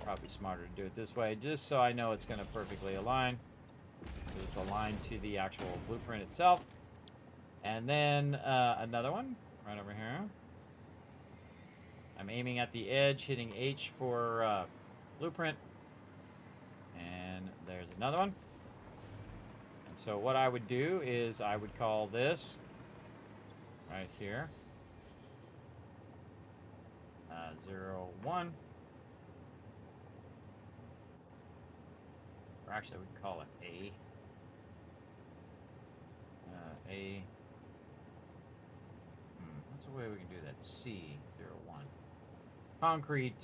Probably smarter to do it this way, just so I know it's going to perfectly align. It's aligned to the actual blueprint itself. And then another one right over here. I'm aiming at the edge, hitting H for blueprint. And there's another one. And so what I would do is I would call this right here 0, 1. Or actually, we can call it A. What's the way we can do that? C, 0, 1. Concrete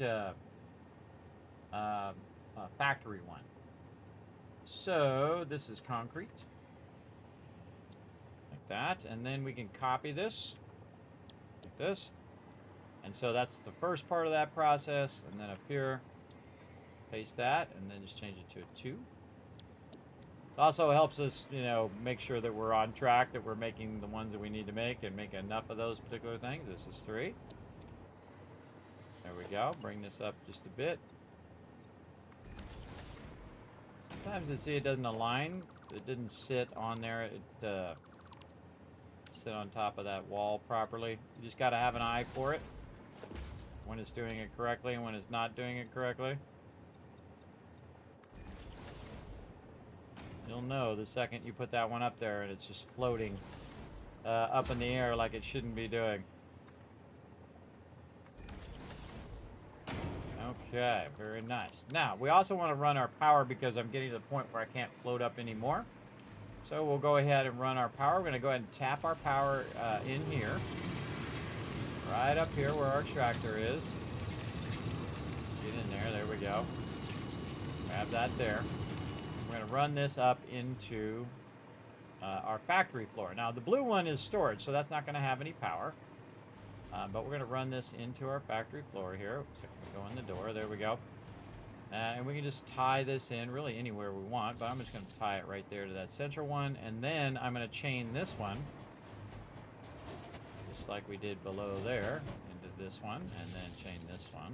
factory 1. So this is concrete. Like that. And then we can copy this. Like this. And so that's the first part of that process. And then up here, paste that. And then just change it to a 2. It also helps us, you know, make sure that we're on track, that we're making the ones that we need to make and make enough of those particular things. This is 3. There we go. Bring this up just a bit. Sometimes you see it doesn't align. It didn't sit on there. It sit on top of that wall properly. You just got to have an eye for it when it's doing it correctly and when it's not doing it correctly. You'll know the second you put that one up there and it's just floating up in the air like it shouldn't be doing. Okay, very nice. Now, we also want to run our power because I'm getting to the point where I can't float up anymore. So we'll go ahead and run our power. We're going to go ahead and tap our power in here. Right up here where our extractor is. Get in there. There we go. Grab that there. We're going to run this up into our factory floor. Now, the blue one is storage, so that's not going to have any power. But we're going to run this into our factory floor here. So go in the door. There we go. And we can just tie this in really anywhere we want, but I'm just going to tie it right there to that central one. And then I'm going to chain this one, just like we did below there, into this one, and then chain this one.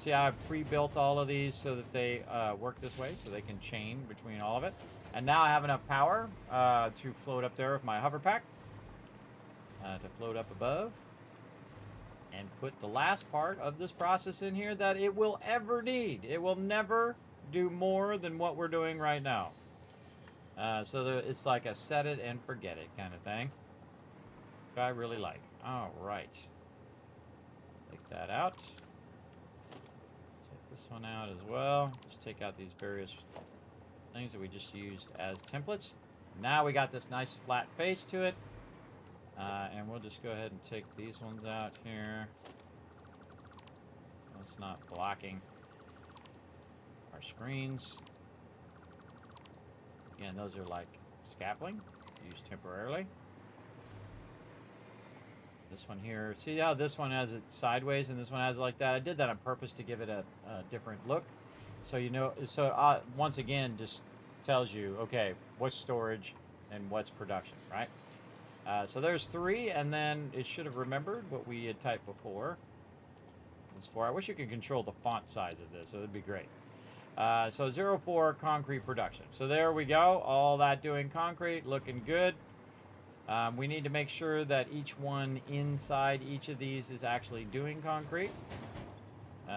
See how I've pre-built all of these so that they work this way, so they can chain between all of it. And now I have enough power to float up there with my hover pack, to float up above, and put the last part of this process in here that it will ever need. It will never do more than what we're doing right now. So it's like a set it and forget it kind of thing, which I really like. All right. Take that out. Take this one out as well. Just take out these various things that we just used as templates. Now we got this nice flat face to it. And we'll just go ahead and take these ones out here. That's not blocking our screens. Again, those are like scaffolding, used temporarily. This one here, see how this one has it sideways and this one has it like that? I did that on purpose to give it a different look. So you know, so once again, just tells you, okay, what's storage and what's production, right? So there's 3, and then it should have remembered what we had typed before. It's 4. I wish you could control the font size of this, so it'd be great. So 04 concrete production. So there we go. All that doing concrete, looking good. We need to make sure that each one inside each of these is actually doing concrete.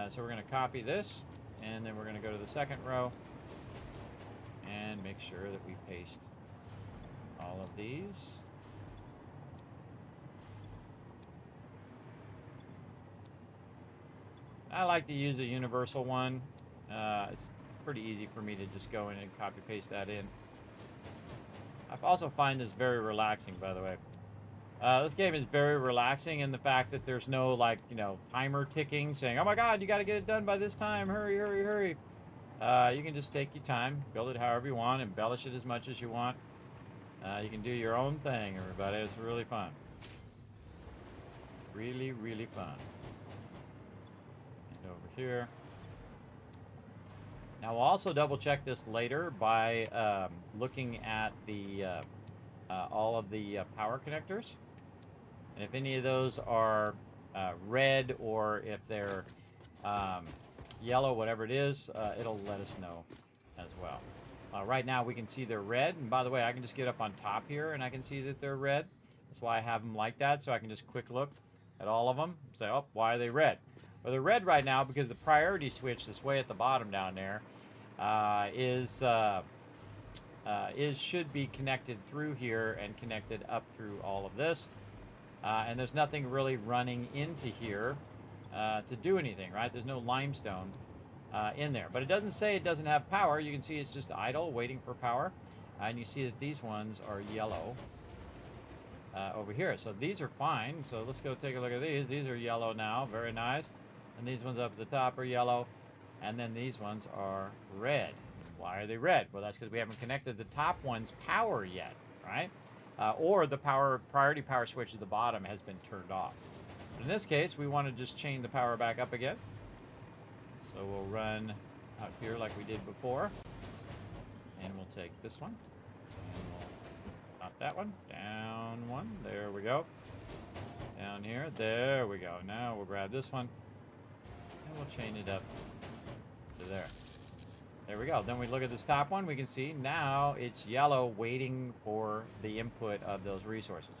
So we're going to copy this, and then we're going to go to the second row and make sure that we paste all of these. I like to use a universal one. It's pretty easy for me to just go in and copy paste that in. I also find this very relaxing, by the way. This game is very relaxing in the fact that there's no, like, you know, timer ticking saying, oh my god, you got to get it done by this time, hurry, hurry, hurry. You can just take your time, build it however you want, embellish it as much as you want. You can do your own thing, everybody. It's really fun. Really, really fun. And over here. Now, we'll also double check this later by looking at the all of the power connectors. And if any of those are red or if they're yellow, whatever it is, it'll let us know as well. Right now, we can see they're red. And by the way, I can just get up on top here and I can see that they're red. That's why I have them like that, so I can just quick look at all of them and say, oh, why are they red? Well, they're red right now because the priority switch that's way at the bottom down there should be connected through here and connected up through all of this. And there's nothing really running into here to do anything, right? There's no limestone in there. But it doesn't say it doesn't have power. You can see it's just idle, waiting for power. And you see that these ones are yellow over here. So these are fine. So let's go take a look at these. These are yellow now. Very nice. And these ones up at the top are yellow. And then these ones are red. Why are they red? Well, that's because we haven't connected the top one's power yet, right? Or the priority power switch at the bottom has been turned off. But in this case, we want to just chain the power back up again. So we'll run out here like we did before. And we'll take this one. And we'll not that one. Down one. There we go. Down here. There we go. Now we'll grab this one. And we'll chain it up to there. There we go. Then we look at this top one. We can see now it's yellow waiting for the input of those resources.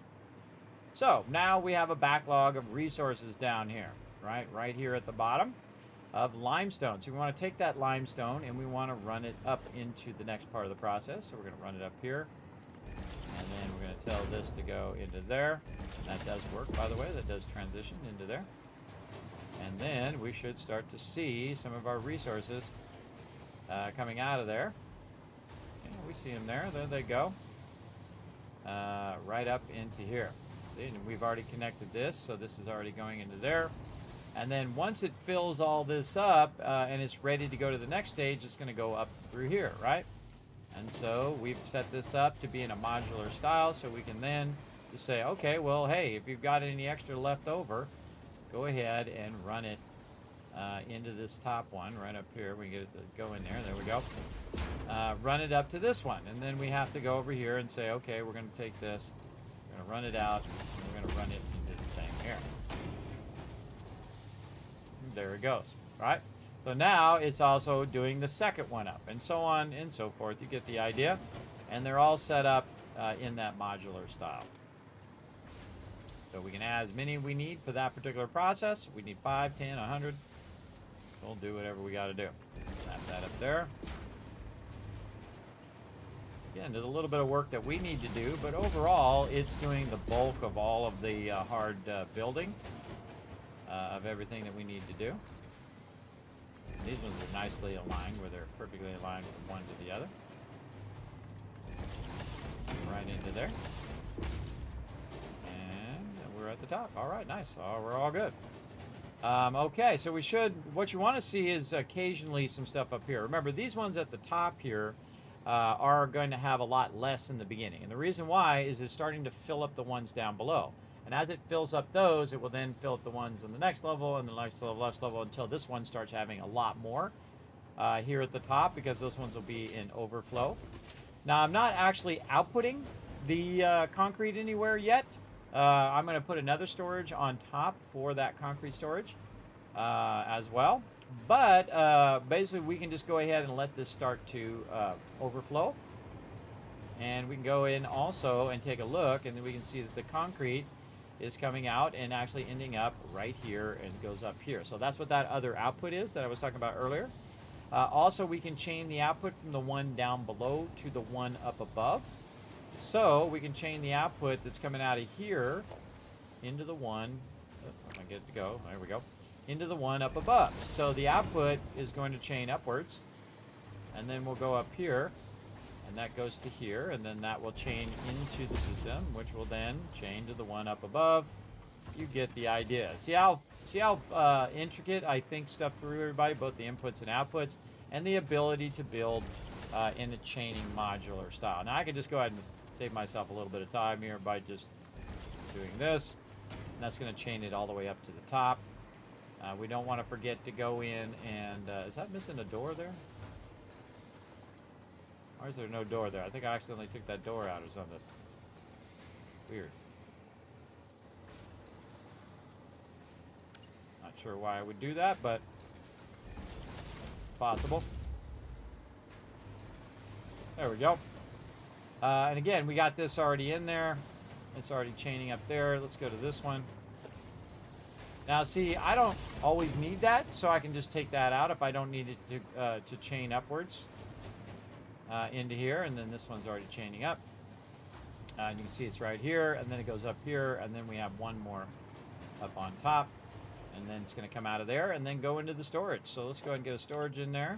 So now we have a backlog of resources down here, right? Right here at the bottom of limestone. So we want to take that limestone and we want to run it up into the next part of the process. So we're going to run it up here. And then we're going to tell this to go into there. And that does work, by the way. That does transition into there. And then we should start to see some of our resources coming out of there. Yeah, we see them there. There they go. Right up into here. And we've already connected this, so this is already going into there. And then once it fills all this up and it's ready to go to the next stage, it's going to go up through here, right? And so we've set this up to be in a modular style, so we can then just say, okay, well, hey, if you've got any extra left over, go ahead and run it into this top one right up here. We get it to go in there. There we go. Run it up to this one. And then we have to go over here and say, okay, we're going to take this, we're going to run it out, and we're going to run it into the thing here. There it goes, right? So now it's also doing the second one up, and so on and so forth. You get the idea. And they're all set up in that modular style. So we can add as many we need for that particular process. We need 5, 10, 100. We'll do whatever we got to do. Snap that up there. Again, there's a little bit of work that we need to do, but overall, it's doing the bulk of all of the hard building of everything that we need to do. And these ones are nicely aligned, where they're perfectly aligned from one to the other. Right into there. And we're at the top. All right, nice. Oh, we're all good. Okay, so we should, what you want to see is occasionally some stuff up here. Remember, these ones at the top here are going to have a lot less in the beginning. And the reason why is it's starting to fill up the ones down below. And as it fills up those, it will then fill up the ones on the next level and the next level until this one starts having a lot more here at the top, because those ones will be in overflow. Now, I'm not actually outputting the concrete anywhere yet. I'm going to put another storage on top for that concrete storage as well. But basically, we can just go ahead and let this start to overflow. And we can go in also and take a look, and then we can see that the concrete is coming out and actually ending up right here and goes up here. So that's what that other output is that I was talking about earlier. Also, we can chain the output from the one down below to the one up above. So we can chain the output that's coming out of here into the one, I get it to go, there we go, into the one up above. So the output is going to chain upwards, and then we'll go up here, and that goes to here, and then that will chain into the system, which will then chain to the one up above. You get the idea. See how intricate I think stuff through, everybody, both the inputs and outputs, and the ability to build in a chaining modular style. Now I can just go ahead and save myself a little bit of time here by just doing this. And that's going to chain it all the way up to the top. We don't want to forget to go in and is that missing a door there? Or is there no door there? I think I accidentally took that door out or something. Weird. Not sure why I would do that, but it's possible. There we go. And again, we got this already in there. It's already chaining up there. Let's go to this one. Now, see, I don't always need that, so I can just take that out if I don't need it to chain upwards into here. And then this one's already chaining up. And you can see it's right here, and then it goes up here, and then we have one more up on top. And then it's going to come out of there and then go into the storage. So let's go ahead and get a storage in there.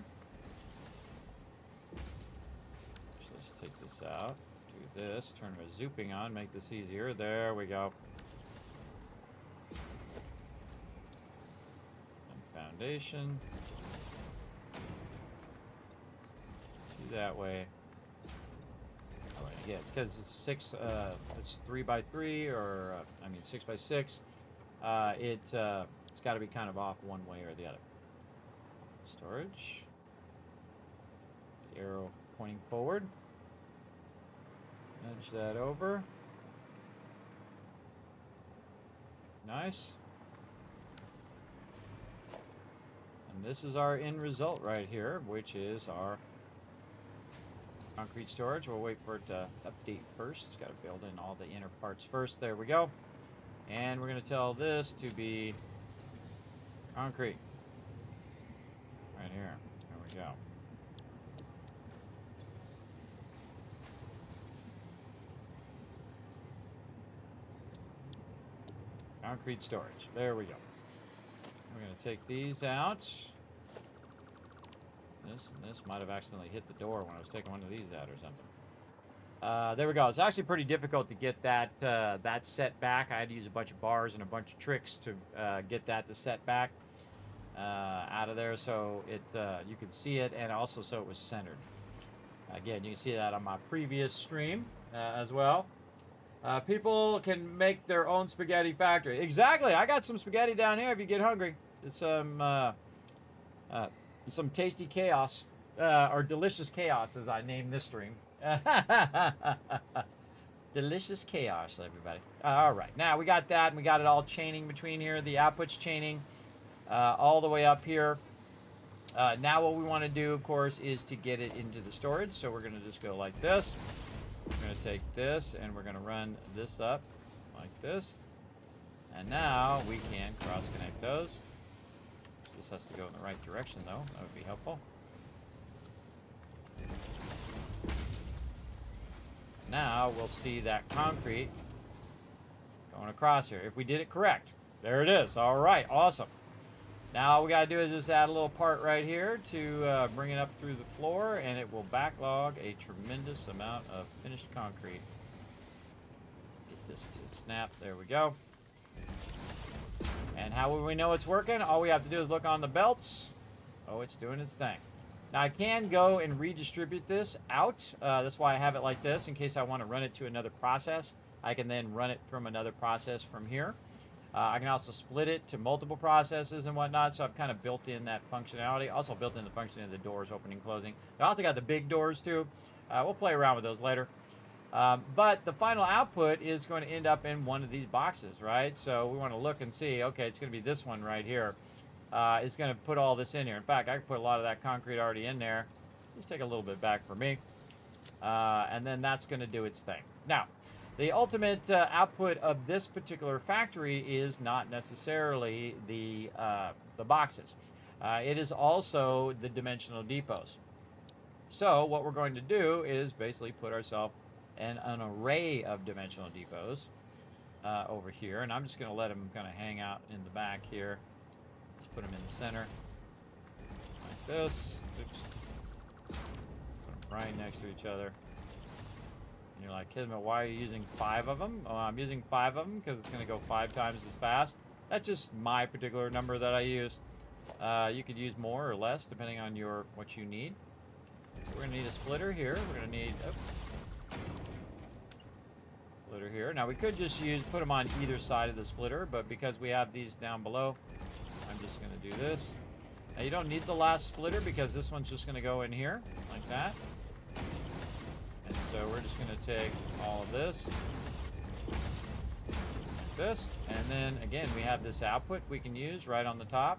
So let's take this out, do this, turn our zooping on, make this easier. There we go. And foundation. See that way. Oh, yeah, it's because it's it's 3x3 or I mean 6x6. It's got to be kind of off one way or the other. Storage. The arrow pointing forward. Nudge that over. Nice. And this is our end result right here, which is our concrete storage. We'll wait for it to update first. It's got to build in all the inner parts first. There we go. And we're going to tell this to be concrete. Right here. There we go. Concrete storage. There we go. We're going to take these out. This might have accidentally hit the door when I was taking one of these out or There we go. It's actually pretty difficult to get that that set back. I had to use a bunch of bars and a bunch of tricks to get that to set back out of there, so it you could see it, and also so it was centered. Again, you can see that on my previous stream as well. People can make their own spaghetti factory. Exactly. I got some spaghetti down here if you get hungry. It's some tasty chaos, or delicious chaos, as I named this stream. Delicious chaos, everybody. All right. Now, we got that, and we got it all chaining between here. The output's chaining all the way up here. Now what we want to do, of course, is to get it into the storage. So we're going to just go like this. We're going to take this, and we're going to run this up like this. And now we can cross-connect those. This has to go in the right direction, though. That would be helpful. Now we'll see that concrete going across here. If we did it correct. There it is. All right. Awesome. Now all we got to do is just add a little part right here to bring it up through the floor, and it will backlog a tremendous amount of finished concrete. Get this to snap. There we go. And how will we know it's working? All we have to do is look on the belts. Oh, it's doing its thing. Now I can go and redistribute this out. That's why I have it like this, in case I want to run it to another process. I can then run it from another process from here. I can also split it to multiple processes and whatnot, so I've kind of built in that functionality. Also built in the function of the doors opening and closing. I also got the big doors too. We'll play around with those later. But the final output is going to end up in one of these boxes, right? So we want to look and see, okay, it's going to be this one right here. It's going to put all this in here. In fact, I can put a lot of that concrete already in there. Just take a little bit back for me. And then that's going to do its thing. Now, the ultimate output of this particular factory is not necessarily the boxes. It is also the dimensional depots. So what we're going to do is basically put ourselves in an array of dimensional depots over here. And I'm just going to let them kind of hang out in the back here. Let's put them in the center like this. Oops. Put them right next to each other. And you're like, Kismet, why are you using 5 of them? Oh, I'm using 5 of them because it's going to go 5 times as fast. That's just my particular number that I use. You could use more or less depending on what you need. So we're going to need a splitter here. We're going to need splitter here. Now we could just put them on either side of the splitter, but because we have these down below, I'm just going to do this. Now you don't need the last splitter because this one's just going to go in here like that. And so we're just going to take all of this, like this, and then again we have this output we can use right on the top.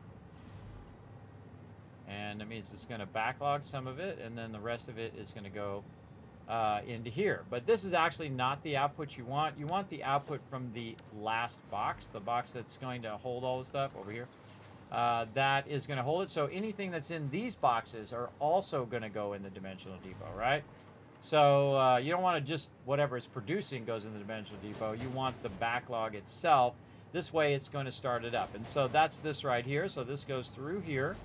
And that means it's going to backlog some of it, and then the rest of it is going to go into here. But this is actually not the output you want. You want the output from the last box, the box that's going to hold all the stuff over here. That is going to hold it. So anything that's in these boxes are also going to go in the dimensional depot, right? So you don't want to just whatever it's producing goes in the dimensional depot. You want the backlog itself. This way it's going to start it up. And so that's this right here. So this goes through here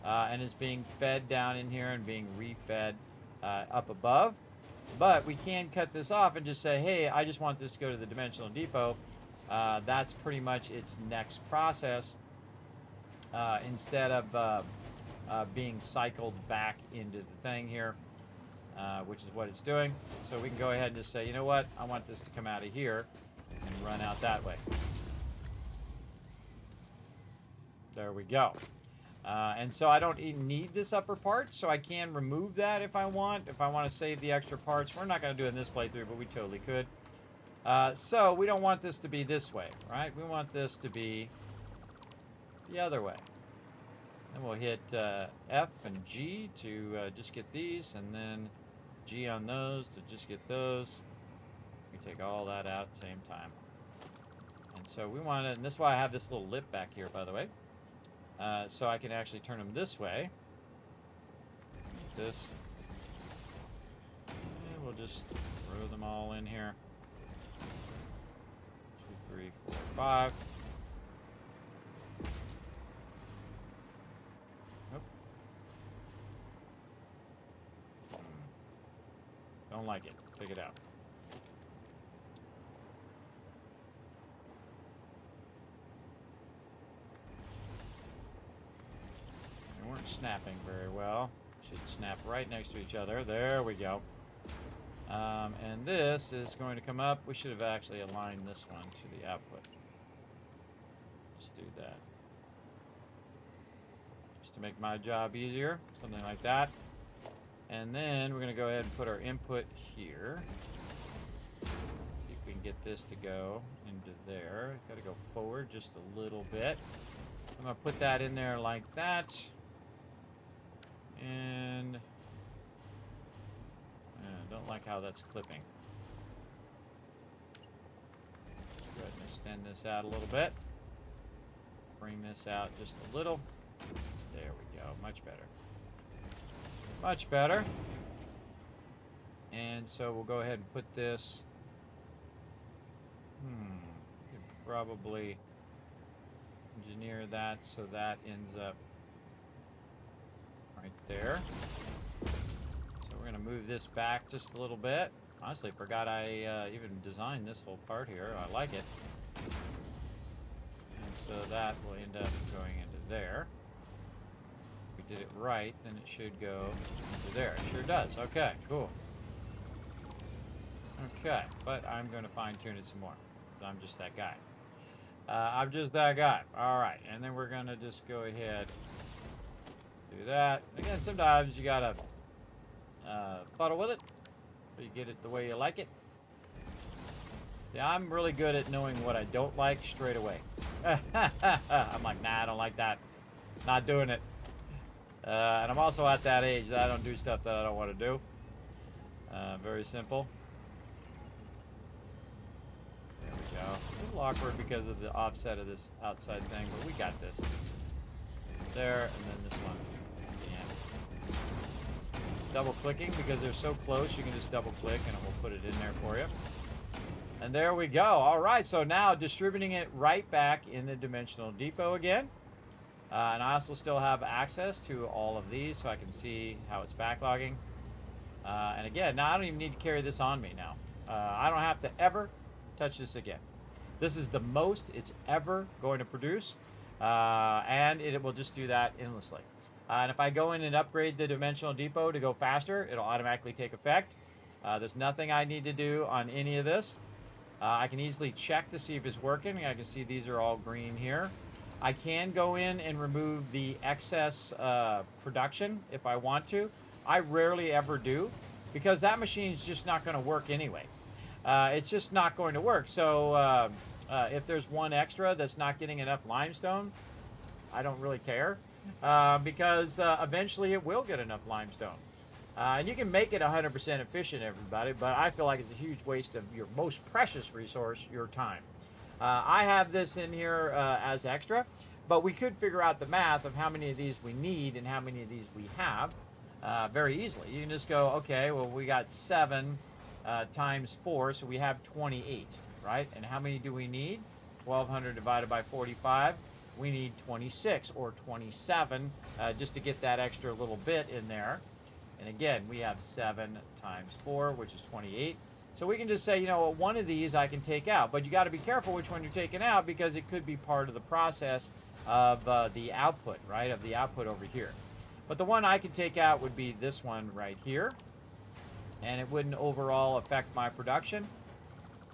and is being fed down in here and being refed up above. But we can cut this off and just say, hey, I just want this to go to the dimensional depot. That's pretty much its next process instead of being cycled back into the thing here. Which is what it's doing. So we can go ahead and just say, you know what, I want this to come out of here and run out that way. There we go. And so I don't even need this upper part, so I can remove that if I want. If I want to save the extra parts, we're not going to do it in this playthrough, but we totally could. So we don't want this to be this way, right? We want this to be the other way. Then we'll hit F and G to just get these, and then G on those to just get those. We take all that out at the same time. And so we want to, and this is why I have this little lip back here, by the way. So I can actually turn them this way. Like this. And we'll just throw them all in here. 2, 3, 4, 5. don't like it. Take it out. They weren't snapping very well. Should snap right next to each other. There we go. And this is going to come up. We should have actually aligned this one to the output. Let's do that. Just to make my job easier. Something like that. And then we're going to go ahead and put our input here. See if we can get this to go into there. Got to go forward just a little bit. I'm going to put that in there like that. And don't like how that's clipping. Go ahead and extend this out a little bit. Bring this out just a little. There we go. Much better. Much better. And so we'll go ahead and put this. Could probably engineer that so that ends up right there. So we're going to move this back just a little bit. Honestly, forgot I even designed this whole part here. I like it. And so that will end up going into there. If we did it right, then it should go into there. It sure does. Okay, cool. Okay, but I'm going to fine-tune it some more. I'm just that guy. I'm just that guy. All right, and then we're going to just go ahead, do that. Again, sometimes you got to fuddle with it, so you get it the way you like it. See, I'm really good at knowing what I don't like straight away. I'm like, nah, I don't like that. Not doing it. And I'm also at that age that I don't do stuff that I don't want to do. Very simple. There we go. A little awkward because of the offset of this outside thing, but we got this. There, and then this one. Double clicking because they're so close, you can just double click and it will put it in there for you. And there we go. All right, so now distributing it right back in the dimensional depot again. And I also still have access to all of these so I can see how it's backlogging. And again, now I don't even need to carry this on me now. I don't have to ever touch this again. This is the most it's ever going to produce. And it will just do that endlessly. And if I go in and upgrade the dimensional depot to go faster, it'll automatically take effect. There's nothing I need to do on any of this. I can easily check to see if it's working. I can see these are all green here. I can go in and remove the excess production if I want to. I rarely ever do because that machine's just not going to work anyway. It's just not going to work. So if there's one extra that's not getting enough limestone, I don't really care. Because eventually it will get enough limestone. And you can make it 100% efficient, everybody, but I feel like it's a huge waste of your most precious resource, your time. I have this in here as extra, but we could figure out the math of how many of these we need and how many of these we have very easily. You can just go, okay, well, we got 7 times 4, so we have 28, right? And how many do we need? 1,200 divided by 45. We need 26 or 27 just to get that extra little bit in there. And again, we have 7 times 4, which is 28. So we can just say, you know, one of these I can take out. But you got to be careful which one you're taking out because it could be part of the process of the output, right, of the output over here. But the one I could take out would be this one right here. And it wouldn't overall affect my production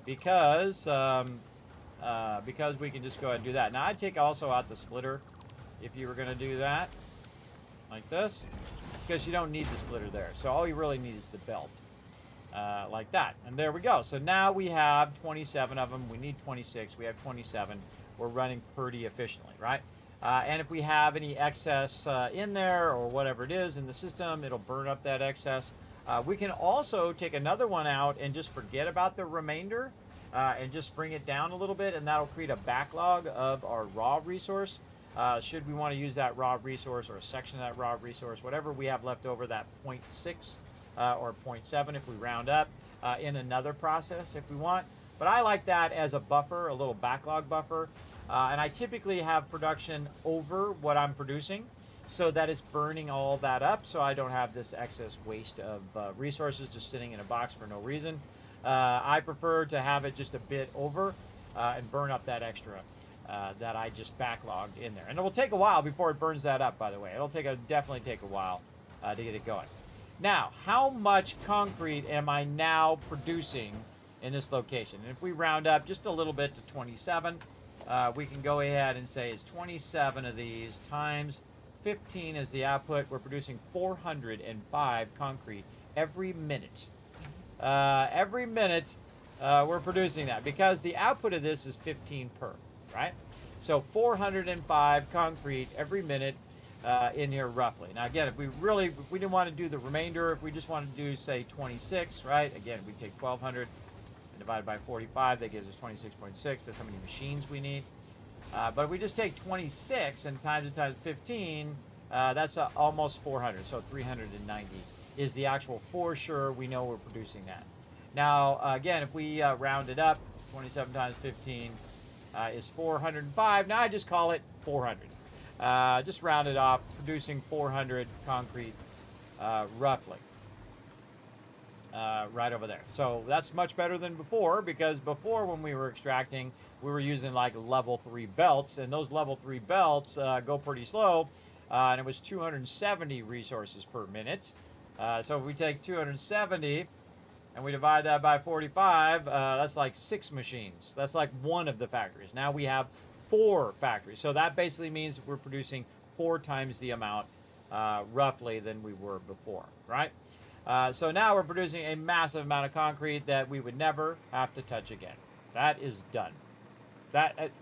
because we can just go ahead and do that. Now, I'd take also out the splitter if you were going to do that, like this, because you don't need the splitter there. So all you really need is the belt, like that. And there we go. So now we have 27 of them. We need 26. We have 27. We're running pretty efficiently, right? And if we have any excess in there or whatever it is in the system, it'll burn up that excess. We can also take another one out and just forget about the remainder. And just bring it down a little bit, and that'll create a backlog of our raw resource. Should we want to use that raw resource or a section of that raw resource, whatever we have left over, that 0.6 or 0.7 if we round up, in another process if we want. But I like that as a buffer, a little backlog buffer. And I typically have production over what I'm producing. so that it's burning all that up, so I don't have this excess waste of resources just sitting in a box for no reason. I prefer to have it just a bit over and burn up that extra that I just backlogged in there. And it will take a while before it burns that up, by the way. It'll definitely take a while to get it going. Now, how much concrete am I now producing in this location? And if we round up just a little bit to 27, we can go ahead and say it's 27 of these times 15 is the output. We're producing 405 concrete every minute. Every minute we're producing that because the output of this is 15 per, right? So 405 concrete every minute in here roughly. Now again, if we didn't want to do the remainder, if we just wanted to do say 26, right? Again, we take 1200 and divide by 45, that gives us 26.6. That's how many machines we need. But if we just take 26 and times it times 15, that's almost 400. So 390 is the actual for sure. We know we're producing that. Now, again, if we round it up, 27 times 15 is 405. Now I just call it 400. Just round it off, producing 400 concrete roughly. Right over there. So that's much better than before, because before when we were extracting, we were using like level 3 belts, and those level 3 belts go pretty slow, and it was 270 resources per minute. So if we take 270 and we divide that by 45, that's like 6 machines. That's like one of the factories. Now we have 4 factories. So that basically means we're producing 4 times the amount roughly than we were before, right? So now we're producing a massive amount of concrete that we would never have to touch again. That is done.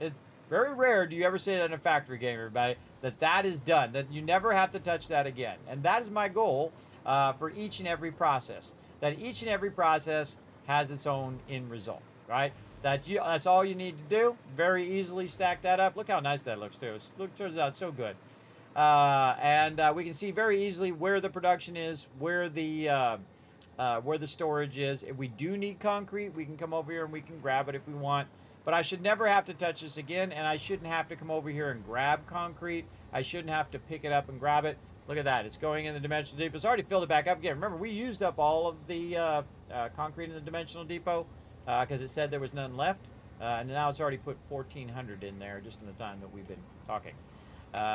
It's very rare do you ever say that in a factory game, everybody, that is done, that you never have to touch that again. And that is my goal for each and every process, that each and every process has its own end result, right? That's all you need to do. Very easily stack that up. Look how nice that looks too. It turns out so good. And we can see very easily where the production is, where the storage is. If we do need concrete, we can come over here and we can grab it if we want. But I should never have to touch this again, and I shouldn't have to come over here and grab concrete. I shouldn't have to pick it up and grab it. Look at that. It's going in the dimensional depot. It's already filled it back up again. Remember, we used up all of the concrete in the dimensional depot because it said there was none left. And now it's already put 1,400 in there just in the time that we've been talking.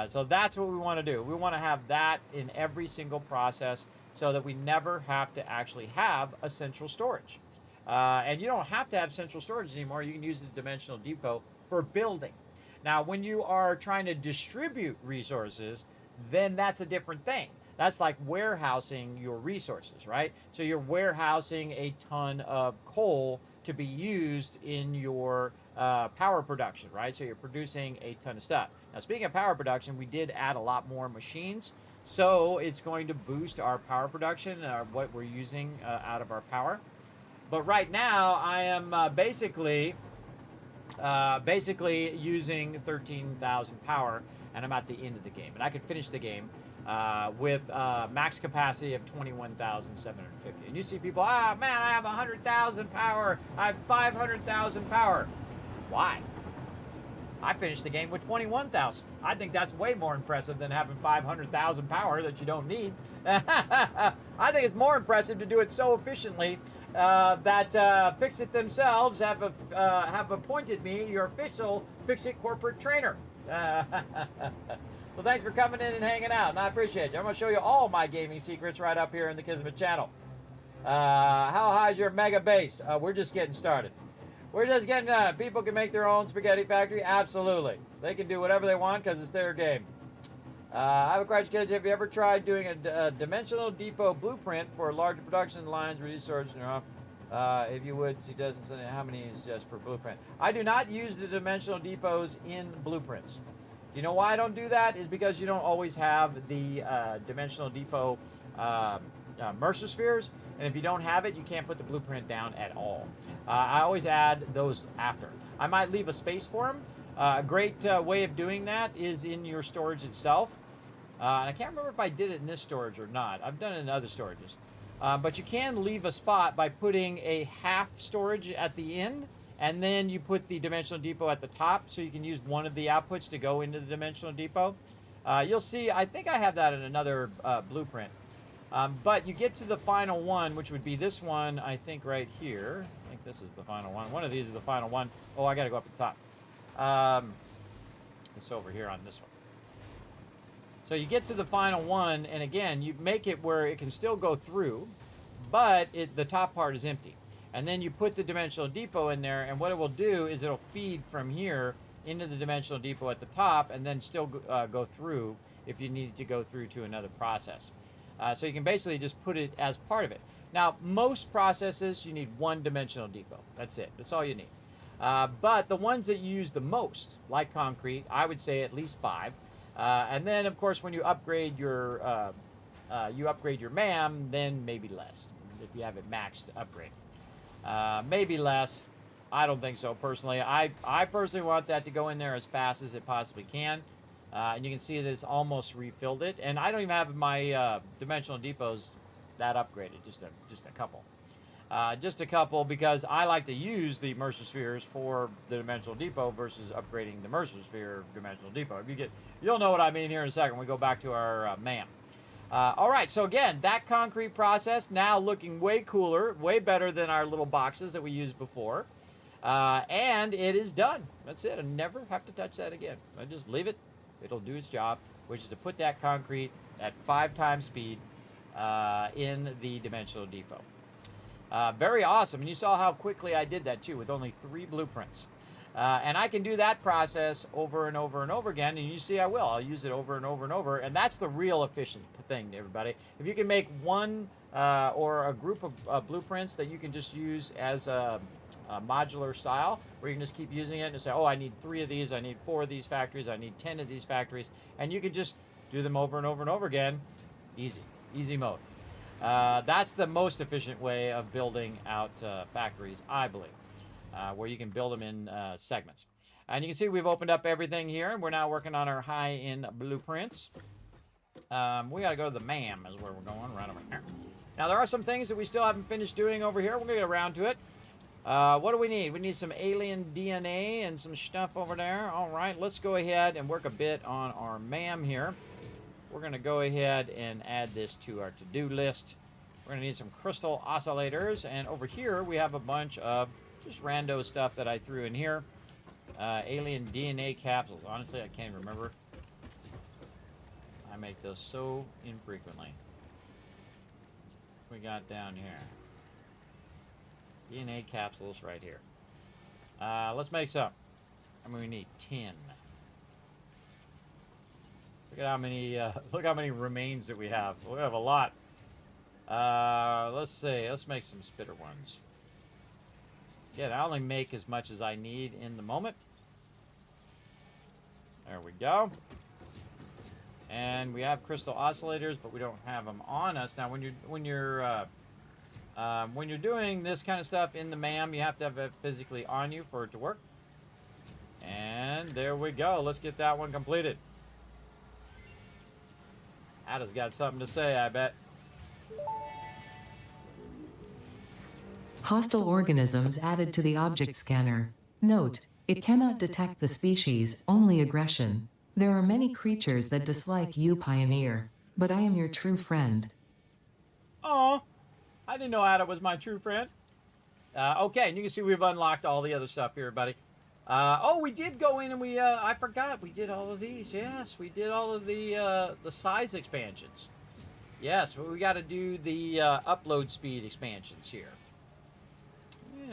So that's what we want to do. We want to have that in every single process so that we never have to actually have a central storage. And you don't have to have central storage anymore. You can use the dimensional depot for building. Now, when you are trying to distribute resources, then that's a different thing. That's like warehousing your resources, right? So you're warehousing a ton of coal to be used in your power production, right? So you're producing a ton of stuff. Now, speaking of power production, we did add a lot more machines. So it's going to boost our power production, what we're using out of our power. But right now, I am basically using 13,000 power, and I'm at the end of the game. And I could finish the game with max capacity of 21,750. And you see people, man, I have 100,000 power. I have 500,000 power. Why? I finished the game with 21,000. I think that's way more impressive than having 500,000 power that you don't need. I think it's more impressive to do it so efficiently that Fixit themselves have appointed me your official Fixit corporate trainer. So thanks for coming in and hanging out, and I appreciate you. I'm going to show you all my gaming secrets right up here in the Kismet channel. How high is your mega base? We're just getting started. We're just getting done. People can make their own spaghetti factory. Absolutely. They can do whatever they want because it's their game. I have a question, kids. Have you ever tried doing a dimensional depot blueprint for larger production lines, reduce storage? If you would, suggest how many is just per blueprint. I do not use the dimensional depots in blueprints. You know why I don't do that? Is because you don't always have the dimensional depot Mercer spheres, and if you don't have it, you can't put the blueprint down at all. I always add those after. I might leave a space for them. A great way of doing that is in your storage itself. And I can't remember if I did it in this storage or not. I've done it in other storages. But you can leave a spot by putting a half storage at the end, and then you put the dimensional depot at the top, so you can use one of the outputs to go into the dimensional depot. You'll see, I think I have that in another blueprint. But you get to the final one, which would be this one, I think right here. I think this is the final one. One of these is the final one. Oh, I got to go up at the top. It's over here on this one. So you get to the final one, and again, you make it where it can still go through, but the top part is empty. And then you put the dimensional depot in there, and what it will do is it'll feed from here into the dimensional depot at the top, and then still go through if you need to go through to another process. So you can basically just put it as part of it. Now, most processes, you need one dimensional depot. That's it. That's all you need. But the ones that you use the most, like concrete, I would say at least 5. And then, of course, when you upgrade your MAM, then maybe less if you have it maxed upgrade. Maybe less. I don't think so, personally. I personally want that to go in there as fast as it possibly can. And you can see that it's almost refilled it. And I don't even have my dimensional depots that upgraded, just a couple. Just a couple, because I like to use the immersive spheres for the dimensional depot versus upgrading the immersive sphere dimensional depot. You'll know what I mean here in a second when we go back to our MAM. All right, so again, that concrete process now looking way cooler, way better than our little boxes that we used before. And it is done. That's it. I never have to touch that again. I just leave it. It'll do its job, which is to put that concrete at 5 times speed in the dimensional depot. Very awesome. And you saw how quickly I did that too, with only 3 blueprints. And I can do that process over and over and over again, and you see I will. I'll use it over and over and over, and that's the real efficient thing, everybody. If you can make one or a group of blueprints that you can just use as a modular style, where you can just keep using it and say, oh, I need 3 of these, I need 4 of these factories, I need 10 of these factories, and you can just do them over and over and over again. Easy mode. That's the most efficient way of building out factories, I believe, where you can build them in segments. And you can see we've opened up everything here, and we're now working on our high-end blueprints. We got to go to the MAM is where we're going, right over here. Now, there are some things that we still haven't finished doing over here. We're going to get around to it. What do we need? We need some alien DNA and some stuff over there. All right, let's go ahead and work a bit on our MAM here. We're going to go ahead and add this to our to-do list. We're going to need some crystal oscillators. And over here, we have a bunch of just rando stuff that I threw in here. Alien DNA capsules. Honestly, I can't remember. I make those so infrequently. What we got down here? DNA capsules right here. Let's make some. I mean, we need 10. Look how many remains that we have. We have a lot. Let's see. Let's make some spitter ones. Again, I only make as much as I need in the moment. There we go. And we have crystal oscillators, but we don't have them on us. Now, when you're doing this kind of stuff in the MAM, you have to have it physically on you for it to work. And there we go. Let's get that one completed. Ada's got something to say, I bet. Hostile organisms added to the object scanner. Note, it cannot detect the species, only aggression. There are many creatures that dislike you, Pioneer, but I am your true friend. Oh, I didn't know Ada was my true friend. Okay, and you can see we've unlocked all the other stuff here, buddy. Oh, we did go in and I forgot, we did all of these. Yes, we did all of the size expansions. Yes, we got to do the upload speed expansions here.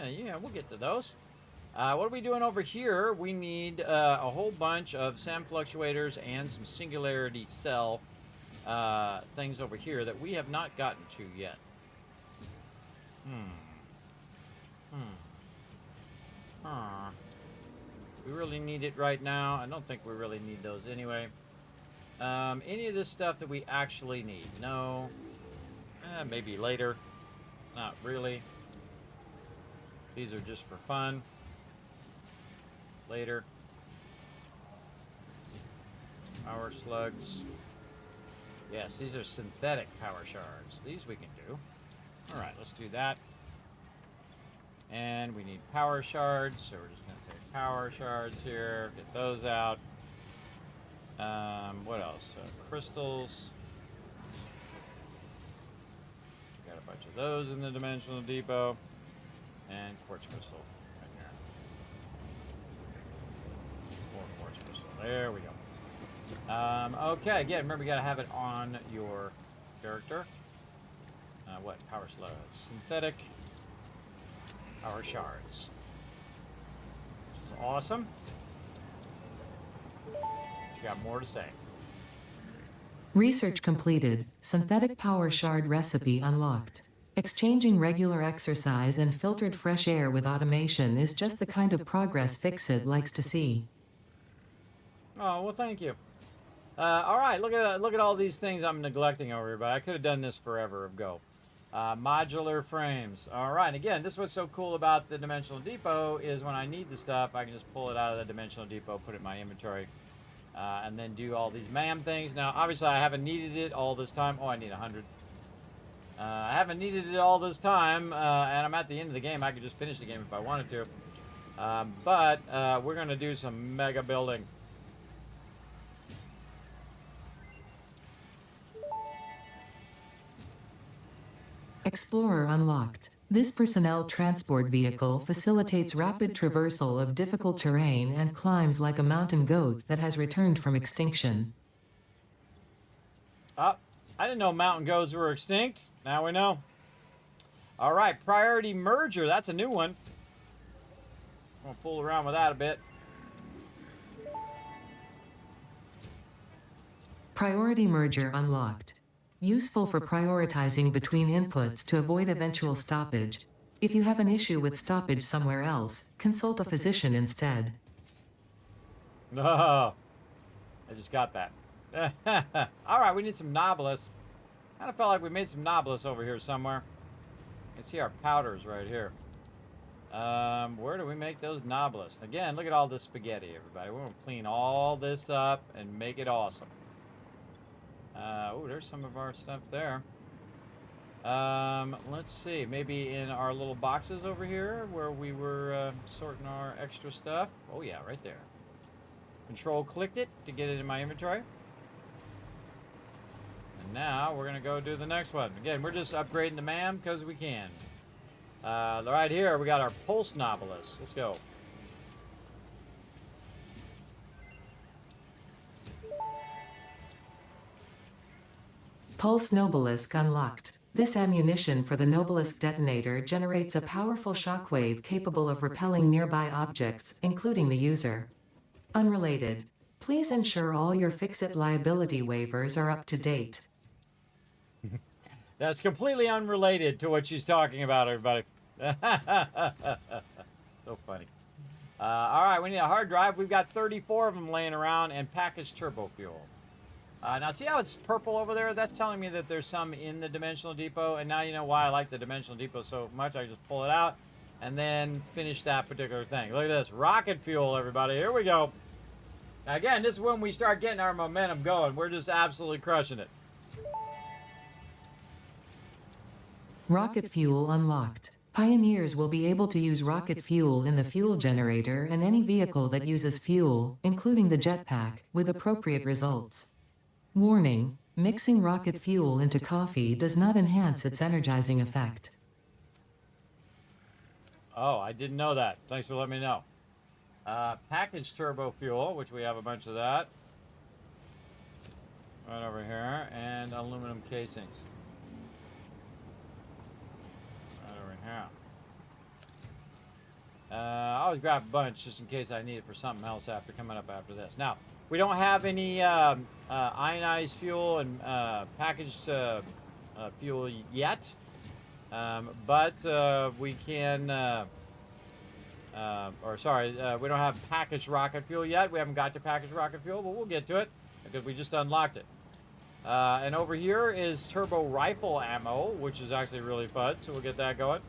Yeah, we'll get to those. What are we doing over here? We need a whole bunch of SAM fluctuators and some singularity cell things over here that we have not gotten to yet. We really need it right now. I don't think we really need those anyway. Any of this stuff that we actually need? No. Maybe later. Not really. These are just for fun. Later. Power slugs. Yes, these are synthetic power shards. These we can do. Alright, let's do that. And we need power shards, so we're just going to take power shards here, get those out. What else? Crystals. We got a bunch of those in the Dimensional Depot. And quartz crystal right here. 4 quartz crystal. There we go. Okay, again, remember you gotta have it on your character. What? Power slugs. Synthetic power shards. Which is awesome. You got more to say. Research completed. Synthetic power shard recipe unlocked. Exchanging regular exercise and filtered fresh air with automation is just the kind of progress Fixit likes to see. Oh, well, thank you. All right, look at all these things I'm neglecting over here, but I could have done this forever ago. Modular frames. All right, again, this is what's so cool about the Dimensional Depot is when I need the stuff, I can just pull it out of the Dimensional Depot, put it in my inventory, and then do all these MAM things. Now, obviously, I haven't needed it all this time. Oh, I need 100. I haven't needed it all this time, and I'm at the end of the game. I could just finish the game if I wanted to. But we're going to do some mega building. Explorer unlocked. This personnel transport vehicle facilitates rapid traversal of difficult terrain and climbs like a mountain goat that has returned from extinction. I didn't know mountain goats were extinct. Now we know. All right, priority merger. That's a new one. I'm going to fool around with that a bit. Priority merger unlocked. Useful for prioritizing between inputs to avoid eventual stoppage. If you have an issue with stoppage somewhere else, consult a physician instead. Oh, I just got that. All right, we need some Nobilis. Kind of felt like we made some Nobilis over here somewhere. You can see our powders right here. Where do we make those Nobilis? Again, look at all this spaghetti, everybody. We're going to clean all this up and make it awesome. Oh, there's some of our stuff there. Let's see. Maybe in our little boxes over here where we were sorting our extra stuff. Oh, yeah, right there. Control-clicked it to get it in my inventory. And now we're going to go do the next one. Again, we're just upgrading the MAM because we can. Right here, we got our Pulse Nobilis. Let's go. Pulse Nobelisk unlocked. This ammunition for the Nobelisk detonator generates a powerful shockwave capable of repelling nearby objects, including the user. Unrelated. Please ensure all your Fixit liability waivers are up to date. That's completely unrelated to what she's talking about, everybody. So funny. All right, we need a hard drive. We've got 34 of them laying around and packaged turbo fuel. Now, see how it's purple over there? That's telling me that there's some in the Dimensional Depot. And now you know why I like the Dimensional Depot so much. I just pull it out and then finish that particular thing. Look at this. Rocket fuel, everybody. Here we go. Now, again, this is when we start getting our momentum going. We're just absolutely crushing it. Rocket fuel unlocked. Pioneers will be able to use rocket fuel in the fuel generator and any vehicle that uses fuel, including the jetpack, with appropriate results. Warning: mixing rocket fuel into coffee does not enhance its energizing effect. Oh, I didn't know that. Thanks for letting me know. Packaged turbo fuel, which we have a bunch of that. Right over here. And aluminum casings. Right over here. I always grab a bunch just in case I need it for something else coming up after this. Now, we don't have any ionized fuel and packaged fuel yet, but we can, we don't have packaged rocket fuel yet. We haven't got to packaged rocket fuel, but we'll get to it because we just unlocked it. And over here is turbo rifle ammo, which is actually really fun, so we'll get that going.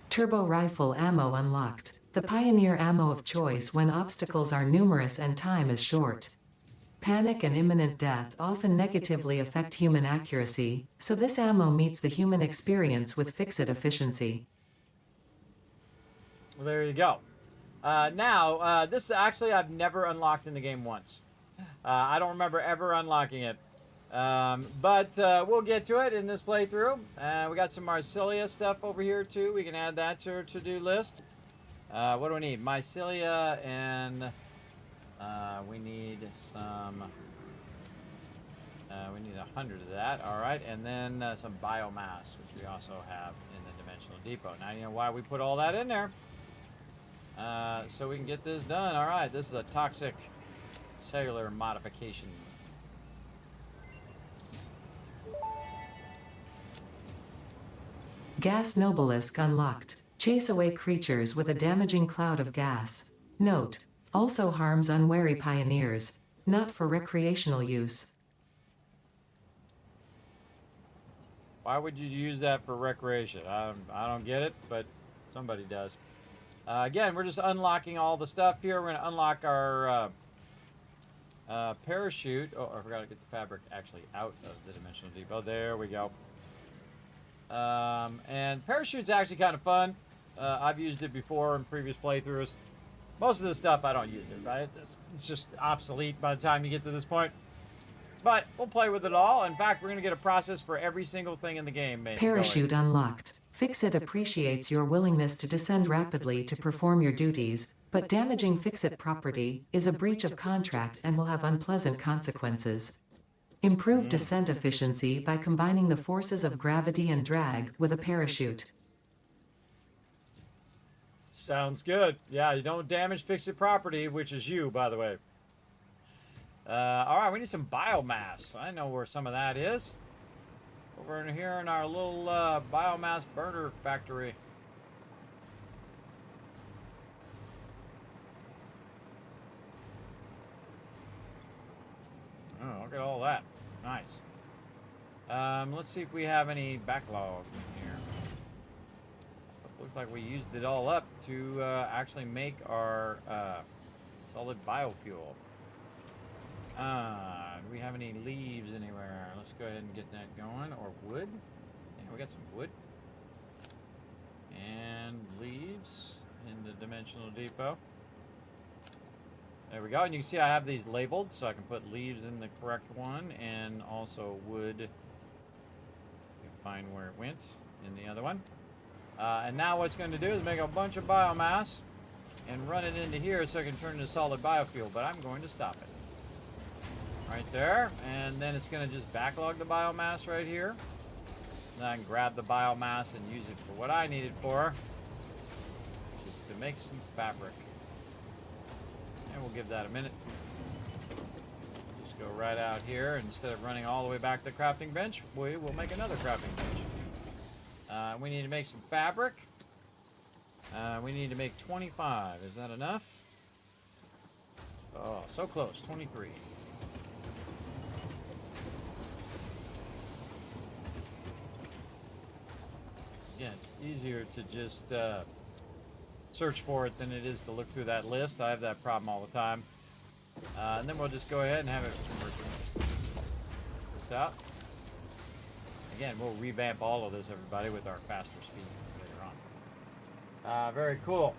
Turbo rifle ammo unlocked. The pioneer ammo of choice when obstacles are numerous and time is short. Panic and imminent death often negatively affect human accuracy, so this ammo meets the human experience with Fixit efficiency. Well, there you go. Now, this actually I've never unlocked in the game once. I don't remember ever unlocking it. But we'll get to it in this playthrough. We got some Marsilia stuff over here too. We can add that to our to-do list. What do we need? Mycelia, and we need some... we need 100 of that. All right, and then some biomass, which we also have in the Dimensional Depot. Now, you know why we put all that in there. So we can get this done. All right, this is a toxic cellular modification. Gas Nobelisk unlocked. Chase away creatures with a damaging cloud of gas. Note: also harms unwary pioneers. Not for recreational use. Why would you use that for recreation? I don't get it, but somebody does. Again, we're just unlocking all the stuff here. We're going to unlock our parachute. Oh, I forgot to get the fabric actually out of the Dimensional Depot. There we go. And parachute's actually kind of fun. I've used it before in previous playthroughs. Most of the stuff I don't use it, right? It's just obsolete by the time you get to this point. But we'll play with it all. In fact, we're going to get a process for every single thing in the game. Parachute unlocked. Fix-It appreciates your willingness to descend rapidly to perform your duties, but damaging Fix-It property is a breach of contract and will have unpleasant consequences. Improve descent efficiency by combining the forces of gravity and drag with a parachute. Sounds good. Yeah, you don't damage Fix-It property, which is you, by the way. All right, we need some biomass. I know where some of that is. Over in here in our little biomass burner factory. Oh, look at all that. Nice. Let's see if we have any backlog in here. Looks like we used it all up to actually make our solid biofuel. Do we have any leaves anywhere? Let's go ahead and get that going. Or wood? Yeah, we got some wood. And leaves in the Dimensional Depot. There we go. And you can see I have these labeled, so I can put leaves in the correct one, and also wood. You can find where it went in the other one. And now what it's going to do is make a bunch of biomass and run it into here so I can turn it into solid biofuel, but I'm going to stop it. Right there, and then it's going to just backlog the biomass right here. Then I can grab the biomass and use it for what I need it for, just to make some fabric. And we'll give that a minute. Just go right out here, and instead of running all the way back to the crafting bench, we will make another crafting bench. We need to make some fabric. We need to make 25. Is that enough? Oh, so close. 23. Again, it's easier to just search for it than it is to look through that list. I have that problem all the time. And then we'll just go ahead and have it convert this out. Again, we'll revamp all of this, everybody, with our faster speed later on. Very cool.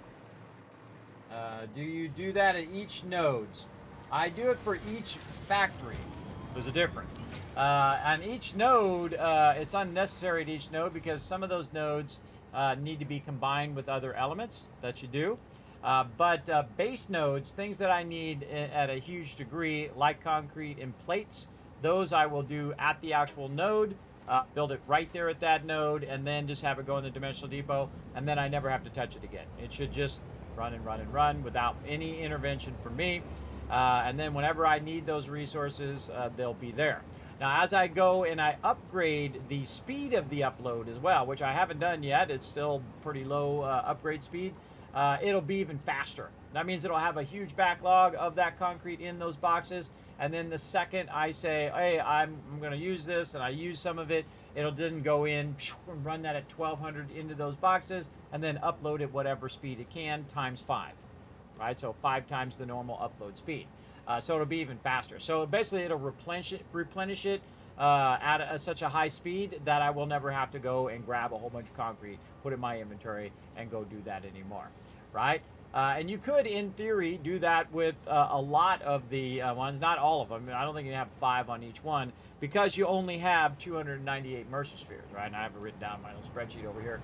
Do you do that at each nodes? I do it for each factory. There's a difference. On each node, it's unnecessary at each node because some of those nodes need to be combined with other elements that you do. But base nodes, things that I need at a huge degree, like concrete and plates, those I will do at the actual node, build it right there at that node, and then just have it go in the Dimensional Depot, and then I never have to touch it again. It should just run and run and run without any intervention from me. And then whenever I need those resources, they'll be there. Now, as I go and I upgrade the speed of the upload as well, which I haven't done yet, it's still pretty low upgrade speed, it'll be even faster. That means it'll have a huge backlog of that concrete in those boxes, and then the second I say, hey, I'm going to use this, and I use some of it, it'll then go in and run that at 1200 into those boxes, and then upload at whatever speed it can, times 5. Right, so 5 times the normal upload speed. So it'll be even faster. So basically it'll replenish it at such a high speed that I will never have to go and grab a whole bunch of concrete, put it in my inventory, and go do that anymore. right? And you could, in theory, do that with a lot of the ones, not all of them. I don't think you have 5 on each one because you only have 298 Mercer spheres, right? And I have it written down in my little spreadsheet over here.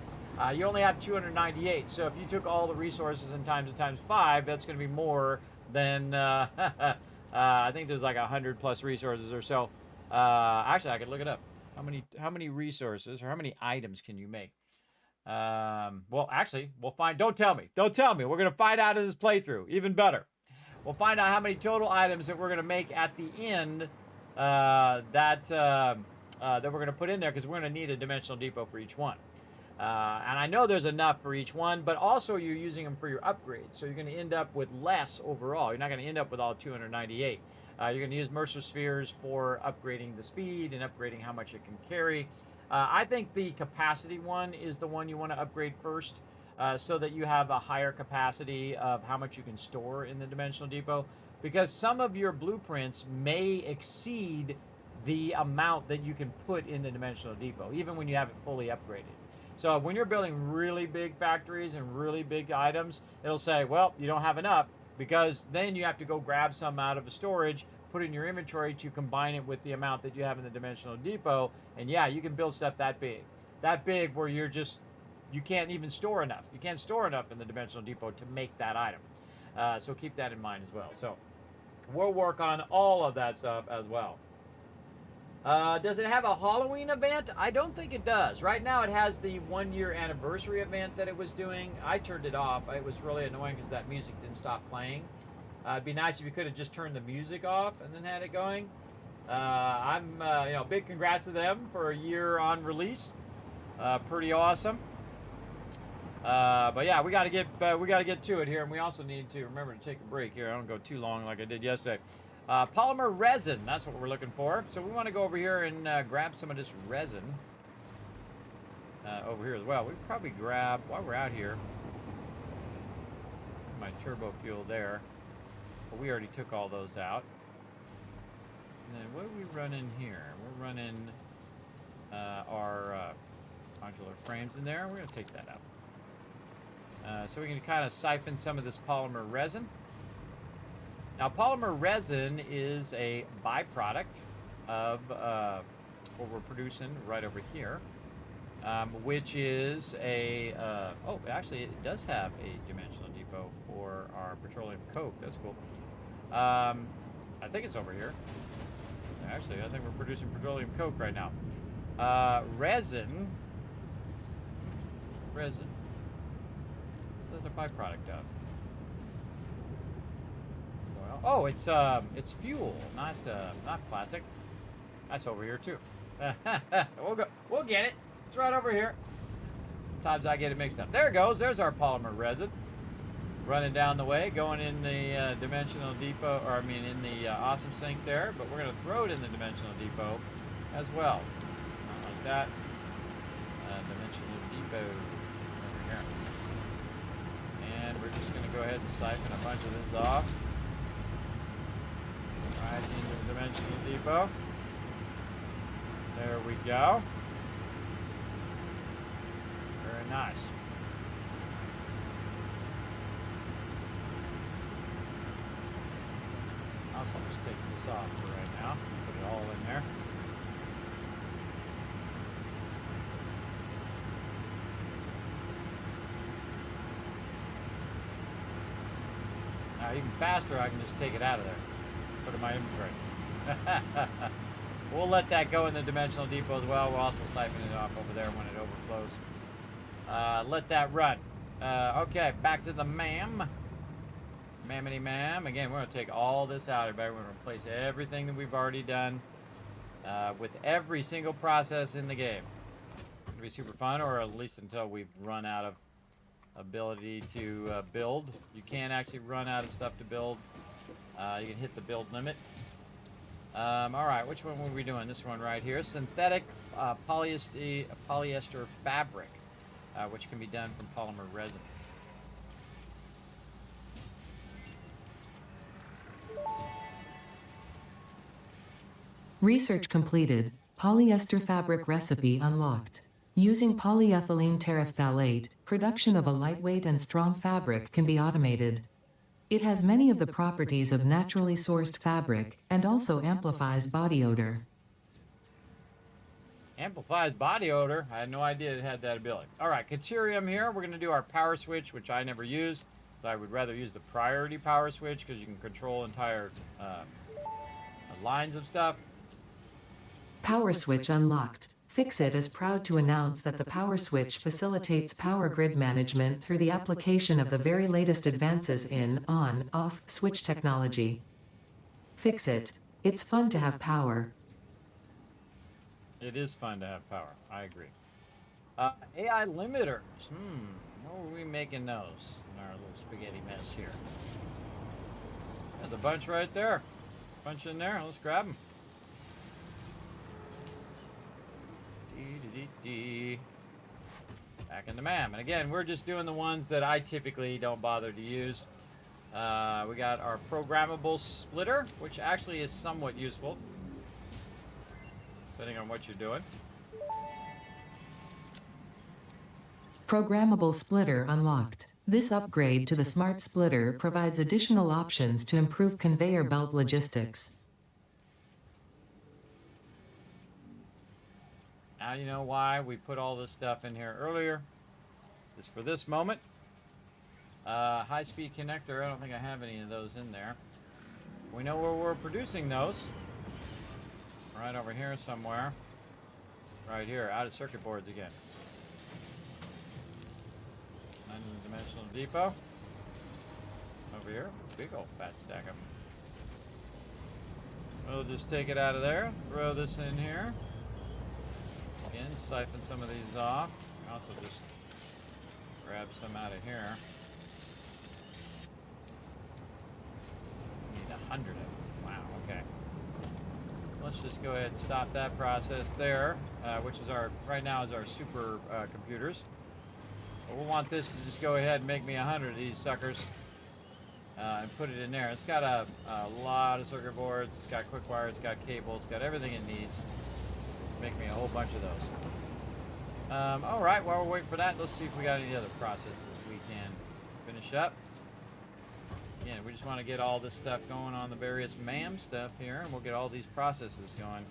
You only have 298. So if you took all the resources and times 5, that's going to be more than, I think there's like 100 plus resources or so. Actually, I could look it up. How many resources or how many items can you make? Well, actually, we'll find. Don't tell me. Don't tell me. We're going to find out in this playthrough. Even better. We'll find out how many total items that we're going to make at the end that we're going to put in there, because we're going to need a dimensional depot for each one. And I know there's enough for each one, but also you're using them for your upgrades. So you're going to end up with less overall. You're not going to end up with all 298. You're going to use Mercer spheres for upgrading the speed and upgrading how much it can carry. I think the capacity one is the one you want to upgrade first, so that you have a higher capacity of how much you can store in the dimensional depot, because some of your blueprints may exceed the amount that you can put in the dimensional depot, even when you have it fully upgraded. So when you're building really big factories and really big items, it'll say, well, you don't have enough, because then you have to go grab some out of the storage, put it in your inventory to combine it with the amount that you have in the dimensional depot. And yeah, you can build stuff that big where you can't even store enough. You can't store enough in the dimensional depot to make that item. So keep that in mind as well. So we'll work on all of that stuff as well. Does it have a Halloween event? I don't think it does. Right now it has the 1-year anniversary event that it was doing. I turned it off. It was really annoying because that music didn't stop playing. It'd be nice if you could have just turned the music off and then had it going. Big congrats to them for a year on release. Pretty awesome. But yeah, we got to get to it here, and we also need to remember to take a break here. I don't go too long like I did yesterday. Polymer resin, that's what we're looking for. So we want to go over here and grab some of this resin over here as well. We probably grab, while we're out here, my turbo fuel there. But we already took all those out. And then what do we run in here? We're running our modular frames in there. We're going to take that out. So we can kind of siphon some of this polymer resin. Now, polymer resin is a byproduct of what we're producing right over here, which is a, actually it does have a dimensional depot for our petroleum coke. That's cool. I think it's over here. Actually, I think we're producing petroleum coke right now. Resin. What's the byproduct of? Well, oh, it's fuel, not plastic. That's over here too. We'll get it. It's right over here. Sometimes I get it mixed up. There it goes. There's our polymer resin. Running down the way, going in the dimensional depot, or I mean in the awesome sink there, but we're going to throw it in the dimensional depot as well. Like that. Dimensional depot over here. And we're just going to go ahead and siphon a bunch of this off. Right into the dimensional depot. There we go. Very nice. I'll just take this off for right now. Put it all in there. Now even faster, I can just take it out of there. Put it in my inventory. We'll let that go in the dimensional depot as well. We'll also siphon it off over there when it overflows. Let that run. Okay, back to the MAM. Mammity ma'am. Again, we're going to take all this out, everybody. We're going to replace everything that we've already done with every single process in the game. It's going to be super fun, or at least until we've run out of ability to build. You can actually run out of stuff to build. You can hit the build limit. All right, which one were we doing? This one right here. Synthetic polyester fabric, which can be done from polymer resin. Research completed. Polyester fabric recipe unlocked. Using polyethylene terephthalate, production of a lightweight and strong fabric can be automated. It has many of the properties of naturally sourced fabric and also amplifies body odor. Amplifies body odor. I had no idea it had that ability. All right, Caterium here. We're going to do our power switch, which I never used. So I would rather use the priority power switch because you can control entire lines of stuff. Power switch unlocked. Fixit is proud to announce that the power switch facilitates power grid management through the application of the very latest advances in on-off switch technology. Fixit. It's fun to have power. It is fun to have power. I agree. AI limiters. How are we making those in our little spaghetti mess here? There's a bunch right there. Bunch in there. Let's grab them. Back in the MAM. And again, we're just doing the ones that I typically don't bother to use. We got our programmable splitter, which actually is somewhat useful, depending on what you're doing. Programmable splitter unlocked. This upgrade to the smart splitter provides additional options to improve conveyor belt logistics. Now you know why we put all this stuff in here earlier. Just for this moment. High-speed connector, I don't think I have any of those in there. We know where we're producing those. Right over here somewhere. Right here, out of circuit boards again. 9-dimensional depot. Over here, big old fat stack of them. We'll just take it out of there, throw this in here. Again, siphon some of these off. Also just grab some out of here. Need 100 of them. Wow, okay. Let's just go ahead and stop that process there, which is our, right now is our super computers. But we'll want this to just go ahead and make me 100 of these suckers and put it in there. It's got a lot of circuit boards, it's got quick wire, it's got cable, it's got everything it needs. Make me a whole bunch of those. All right, while we're waiting for that, let's see if we got any other processes we can finish up. Again, we just want to get all this stuff going on the various MAM stuff here, and we'll get all these processes going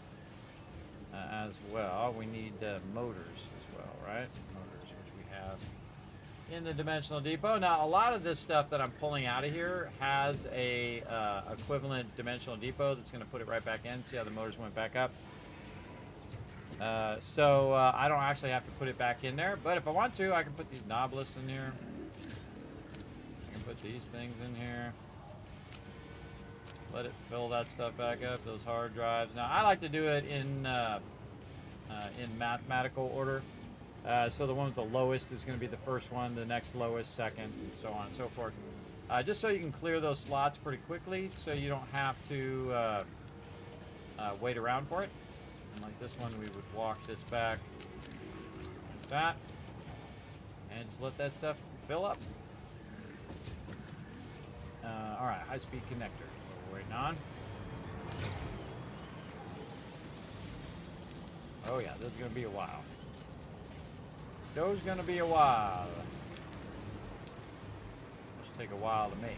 as well. We need motors as well, right? Motors, which we have in the dimensional depot. Now, a lot of this stuff that I'm pulling out of here has a equivalent dimensional depot that's going to put it right back in. See how the motors went back up? So I don't actually have to put it back in there, but if I want to, I can put these knobless in here. I can put these things in here. Let it fill that stuff back up, those hard drives. Now, I like to do it in mathematical order. So the one with the lowest is going to be the first one, the next lowest, second, and so on and so forth. Just so you can clear those slots pretty quickly, so you don't have to wait around for it. And like this one, we would walk this back like that, and just let that stuff fill up. All right, high-speed connector. So we're waiting on. Oh yeah, this is going to be a while. Those going to be a while. Just take a while to make.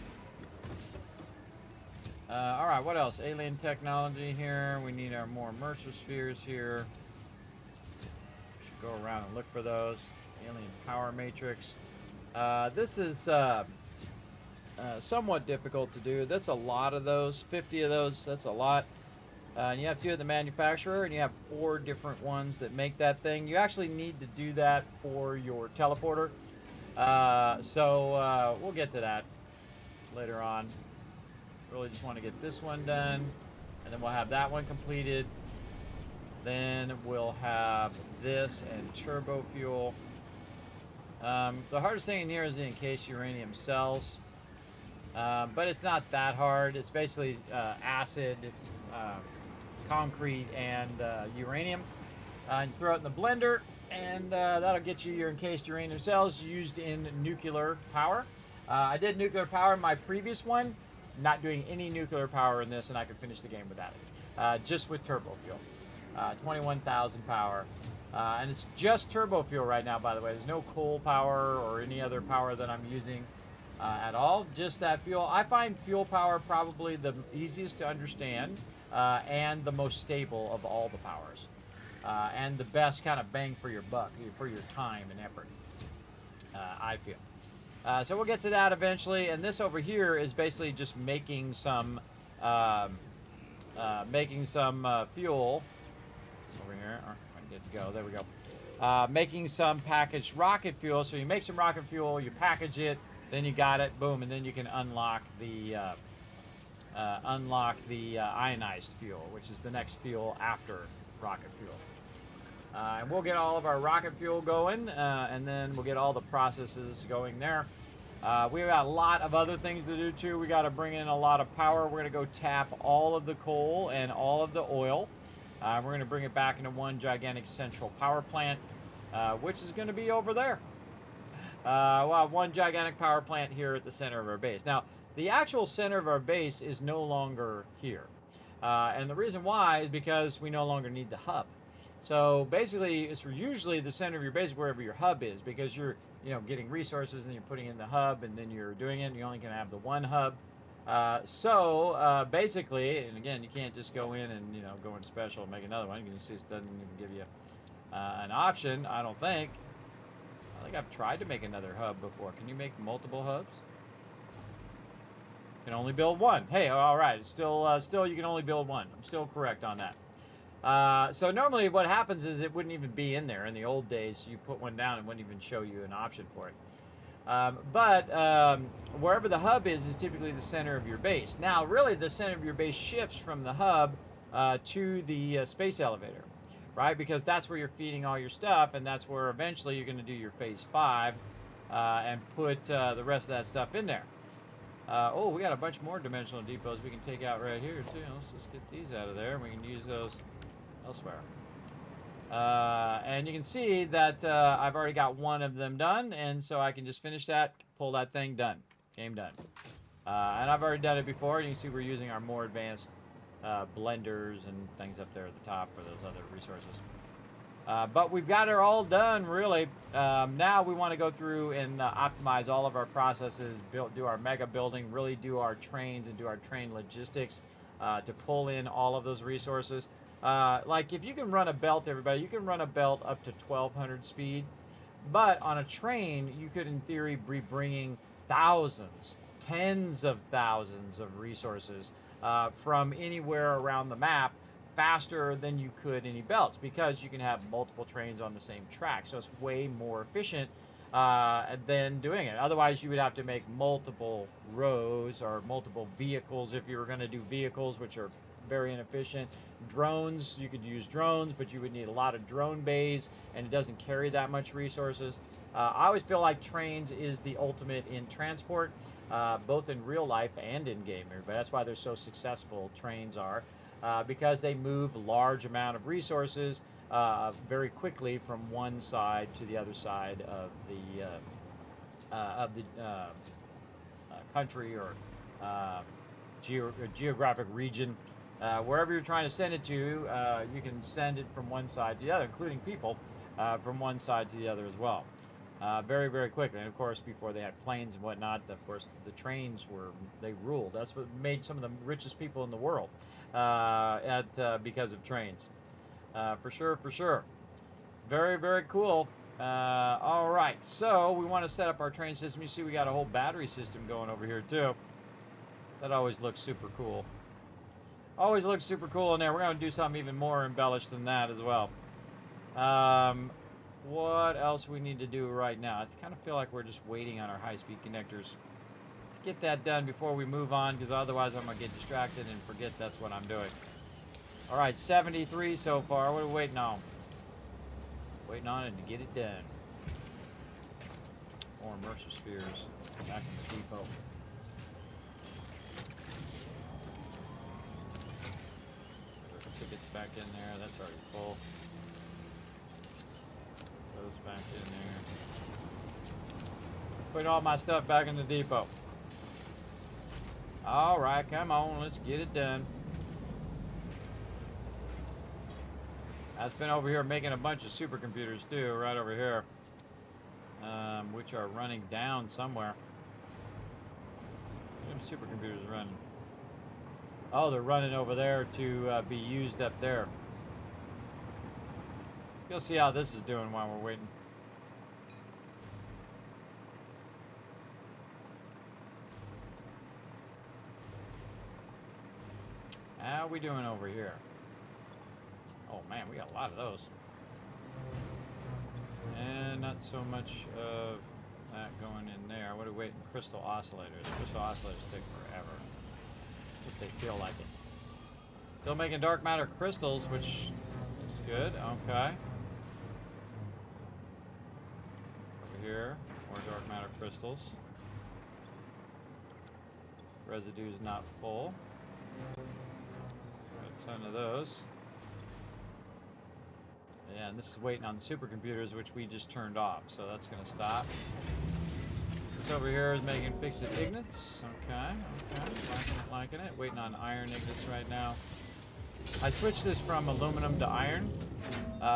All right, what else? Alien technology here. We need our more immersive spheres here. We should go around and look for those. Alien power matrix. This is somewhat difficult to do. That's a lot of those. 50 of those, that's a lot. And you have 2 at the manufacturer, and you have 4 different ones that make that thing. You actually need to do that for your teleporter. So we'll get to that later on. Really just want to get this one done, and then we'll have that one completed. Then we'll have this and turbo fuel. The hardest thing in here is the encased uranium cells, but it's not that hard. It's basically acid, concrete, and uranium. And you throw it in the blender, and that'll get you your encased uranium cells used in nuclear power. I did nuclear power in my previous one. Not doing any nuclear power in this, and I could finish the game without it. Just with turbo fuel. 21,000 power. And it's just turbo fuel right now, by the way. There's no coal power or any other power that I'm using at all. Just that fuel. I find fuel power probably the easiest to understand and the most stable of all the powers. And the best kind of bang for your buck, for your time and effort, I feel. So we'll get to that eventually. And this over here is basically just making some fuel. Over here. Good to go. There we go. Making some packaged rocket fuel. So you make some rocket fuel, you package it, then you got it, boom, and then you can unlock the ionized fuel, which is the next fuel after rocket fuel. And we'll get all of our rocket fuel going, and then we'll get all the processes going there. We've got a lot of other things to do too. We got to bring in a lot of power. We're going to go tap all of the coal and all of the oil. We're going to bring it back into one gigantic central power plant, which is going to be over there. We'll have one gigantic power plant here at the center of our base. Now, the actual center of our base is no longer here. And the reason why is because we no longer need the hub. So basically, it's usually the center of your base wherever your hub is, because you're getting resources and you're putting in the hub and then you're doing it, and you only can have the one hub. Basically, and again, you can't just go in and go in special and make another one. You can see it doesn't even give you an option. I don't think. I think I've tried to make another hub before. Can you make multiple hubs? Can only build one. Hey, all right. It's still you can only build one. I'm still correct on that. So normally what happens is it wouldn't even be in there. In the old days, you put one down and wouldn't even show you an option for it. But wherever the hub is typically the center of your base. Now, really, the center of your base shifts from the hub to the space elevator, right? Because that's where you're feeding all your stuff, and that's where eventually you're going to do your phase 5 and put the rest of that stuff in there. Oh, we got a bunch more dimensional depots we can take out right here, too. Let's just get these out of there. We can use those elsewhere. And you can see that I've already got one of them done, and so I can just finish that, pull that thing, done. Game done. And I've already done it before. You can see we're using our more advanced blenders and things up there at the top for those other resources. But we've got it all done, really. Now we want to go through and optimize all of our processes, do our mega building, really do our trains and do our train logistics to pull in all of those resources. Like if you can run a belt, everybody, you can run a belt up to 1200 speed, but on a train, you could in theory be bringing thousands, tens of thousands of resources from anywhere around the map faster than you could any belts, because you can have multiple trains on the same track. So it's way more efficient than doing it. Otherwise, you would have to make multiple rows or multiple vehicles if you were going to do vehicles, which are very inefficient. Drones, you could use drones, but you would need a lot of drone bays, and it doesn't carry that much resources. I always feel like trains is the ultimate in transport, both in real life and in game. But that's why they're so successful, trains are, because they move large amount of resources very quickly from one side to the other side of the country or geographic region. Wherever you're trying to send it to, you can send it from one side to the other, including people, from one side to the other as well. Very, very quickly. And of course, before they had planes and whatnot, of course, the trains they ruled. That's what made some of the richest people in the world because of trains. For sure, for sure. Very, very cool. All right, so we want to set up our train system. You see we got a whole battery system going over here too. That always looks super cool. Always looks super cool in there. We're going to do something even more embellished than that as well. What else we need to do right now? I kind of feel like we're just waiting on our high-speed connectors. Get that done before we move on, because otherwise I'm going to get distracted and forget that's what I'm doing. All right, 73 so far. What are we waiting on? Waiting on it to get it done. More immersive spheres back in the depot. Tickets back in there. That's already full. Those back in there. Putting all my stuff back in the depot. All right, come on, let's get it done. I've been over here making a bunch of supercomputers too, right over here, which are running down somewhere. Supercomputers running. Oh, they're running over there to be used up there. You'll see how this is doing while we're waiting. How we doing over here? Oh man, we got a lot of those. And not so much of that going in there. What are we waiting? Crystal oscillators. Crystal oscillators take forever. Just they feel like it. Still making dark matter crystals, which is good. Okay. Over here, more dark matter crystals. Residue is not full. Got a ton of those. Yeah, and this is waiting on the supercomputers, which we just turned off, so that's going to stop. This over here is making fixed ignits. Okay, liking it. Waiting on iron ignits right now. I switched this from aluminum to iron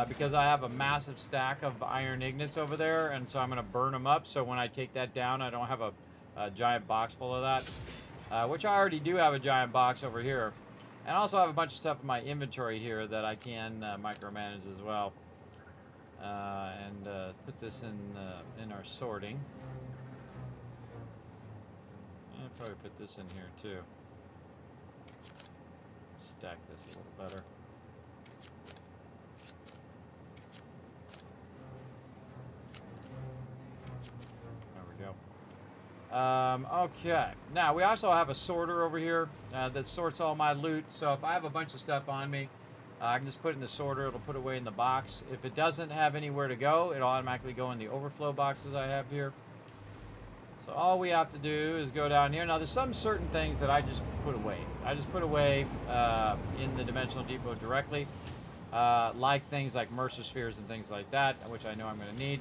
because I have a massive stack of iron ignits over there, and so I'm going to burn them up, so when I take that down, I don't have a giant box full of that, which I already do have a giant box over here. And I also have a bunch of stuff in my inventory here that I can micromanage as well. And put this in our sorting. I'll probably put this in here too. Stack this a little better. Okay, now we also have a sorter over here that sorts all my loot. So if I have a bunch of stuff on me, I can just put it in the sorter. It'll put it away in the box. If it doesn't have anywhere to go, it'll automatically go in the overflow boxes I have here. So all we have to do is go down here. Now there's some certain things that I just put away. I just put away in the Dimensional Depot directly, like things like Mercer spheres and things like that, which I know I'm going to need.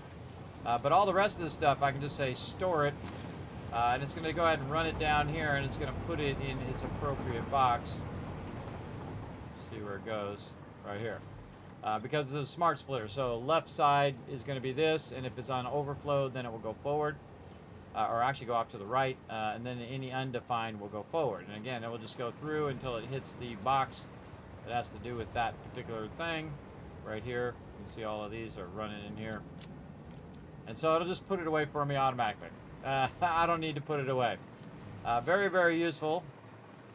But all the rest of this stuff, I can just say store it. And it's going to go ahead and run it down here, and it's going to put it in its appropriate box. See where it goes, right here. Because it's a smart splitter, so left side is going to be this, and if it's on overflow, then it will go forward, or actually go off to the right, and then any undefined will go forward. And again, it will just go through until it hits the box that has to do with that particular thing. Right here, you can see all of these are running in here. And so it'll just put it away for me automatically. I don't need to put it away. Very, very useful.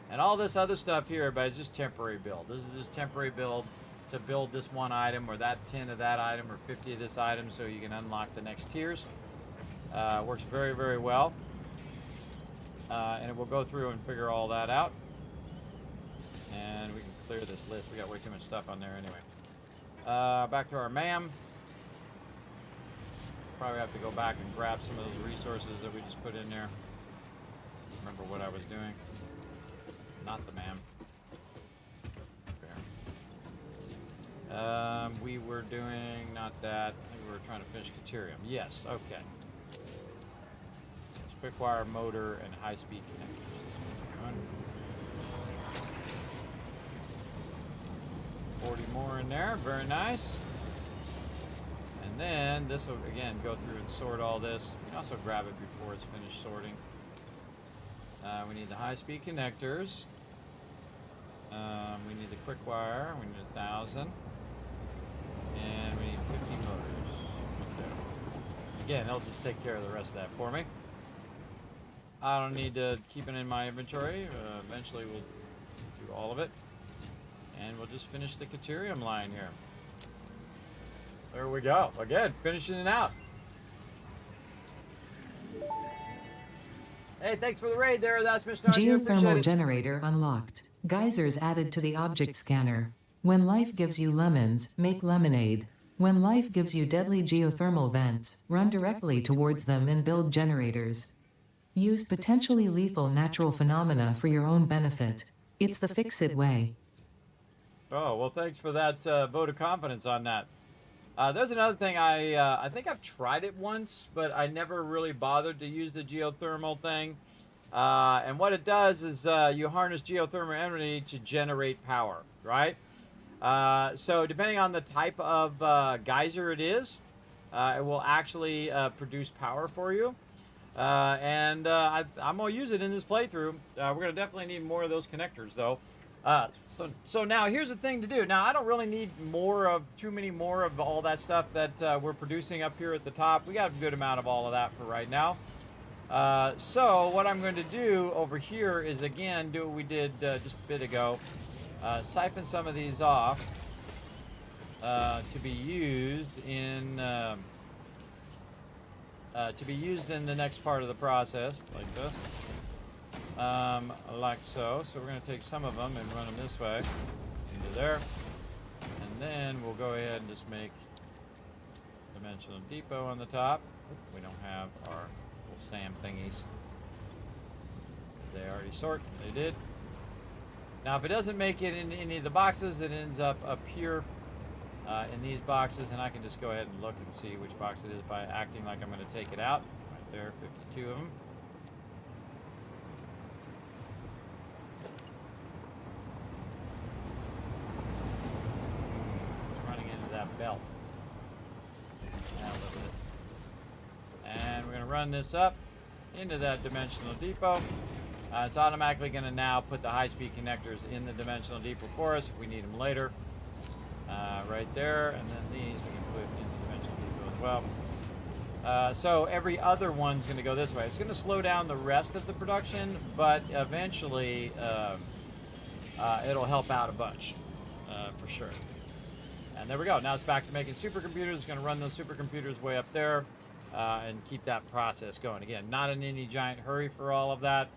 And all this other stuff here, but it's just temporary build. This is just temporary build to build this one item, or that 10 of that item, or 50 of this item, so you can unlock the next tiers. Works very, very well. And it will go through and figure all that out. And we can clear this list. We got way too much stuff on there anyway. Back to our MAM. Probably have to go back and grab some of those resources that we just put in there. Remember what I was doing. Not the MAM. There. We were doing not that. I think we were trying to finish Caterium. Yes, okay. It's quick wire motor and high-speed connectors. 40 more in there. Very nice. And then this will again go through and sort all this. You can also grab it before it's finished sorting. We need the high-speed connectors. We need the quick wire. We need 1,000. And we need 50 motors. Okay. Again, they'll just take care of the rest of that for me. I don't need to keep it in my inventory. Eventually we'll do all of it. And we'll just finish the Caterium line here. There we go. Again, finishing it out. Hey, thanks for the raid there. That's Mr. Geothermal generator unlocked. Geysers added to the object scanner. When life gives you lemons, make lemonade. When life gives you deadly geothermal vents, run directly towards them and build generators. Use potentially lethal natural phenomena for your own benefit. It's the fix-it way. Oh, well, thanks for that vote of confidence on that. There's another thing. I think I've tried it once, but I never really bothered to use the geothermal thing. And what it does is you harness geothermal energy to generate power, right? So depending on the type of geyser it is, it will actually produce power for you. I'm going to use it in this playthrough. We're going to definitely need more of those connectors, though. So now here's the thing to do. Now, I don't really need too many more of all that stuff that we're producing up here at the top. We got a good amount of all of that for right now. So what I'm going to do over here is, again, do what we did just a bit ago. Siphon some of these off to be used in the next part of the process, like this, like so. So we're going to take some of them and run them this way into there, and then we'll go ahead and just make dimensional depot on the top. We don't have our little SAM thingies. They already sort. They did. Now, if it doesn't make it in any of the boxes, it ends up here in these boxes, and I can just go ahead and look and see which box it is by acting like I'm going to take it out. Right there, 52 of them. It's running into that belt. Now look at it. And we're going to run this up into that dimensional depot. It's automatically going to now put the high-speed connectors in the dimensional depot for us if we need them later. Right there, and then these we can put in the dimensional depot as well. So every other one's going to go this way. It's going to slow down the rest of the production, but eventually it'll help out a bunch for sure. And there we go. Now it's back to making supercomputers. It's going to run those supercomputers way up there and keep that process going. Again, not in any giant hurry for all of that.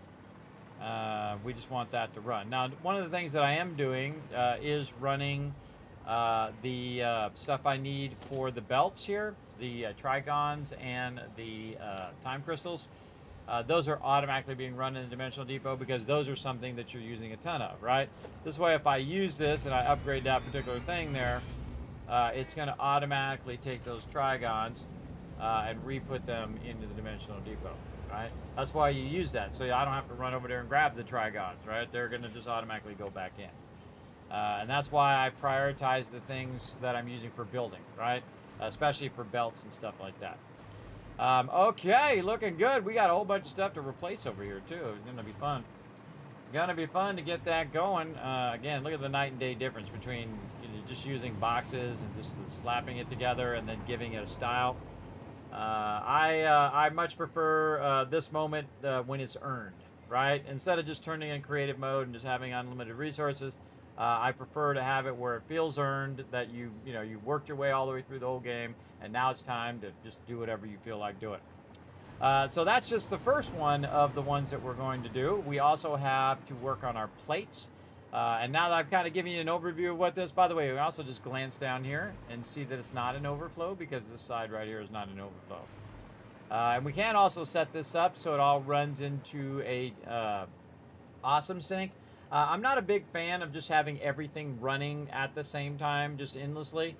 We just want that to run. Now, one of the things that I am doing is running the stuff I need for the belts here, the trigons and the time crystals. Those are automatically being run in the dimensional depot because those are something that you're using a ton of, right? This way, if I use this and I upgrade that particular thing there, it's going to automatically take those trigons and re-put them into the dimensional depot. Right? That's why you use that, so I don't have to run over there and grab the trigons, right? They're going to just automatically go back in. And that's why I prioritize the things that I'm using for building, right? Especially for belts and stuff like that. Okay, looking good. We got a whole bunch of stuff to replace over here, too. It's going to be fun. Going to be fun to get that going. Again, look at the night and day difference between just using boxes and just slapping it together and then giving it a style. I much prefer this moment when it's earned, right? Instead of just turning in creative mode and just having unlimited resources, I prefer to have it where it feels earned, that you worked your way all the way through the whole game, and now it's time to just do whatever you feel like doing. So that's just the first one of the ones that we're going to do. We also have to work on our plates. And now that I've kind of given you an overview of what this, by the way, we also just glance down here and see that it's not an overflow because this side right here is not an overflow. And we can also set this up so it all runs into a awesome sync. I'm not a big fan of just having everything running at the same time, just endlessly,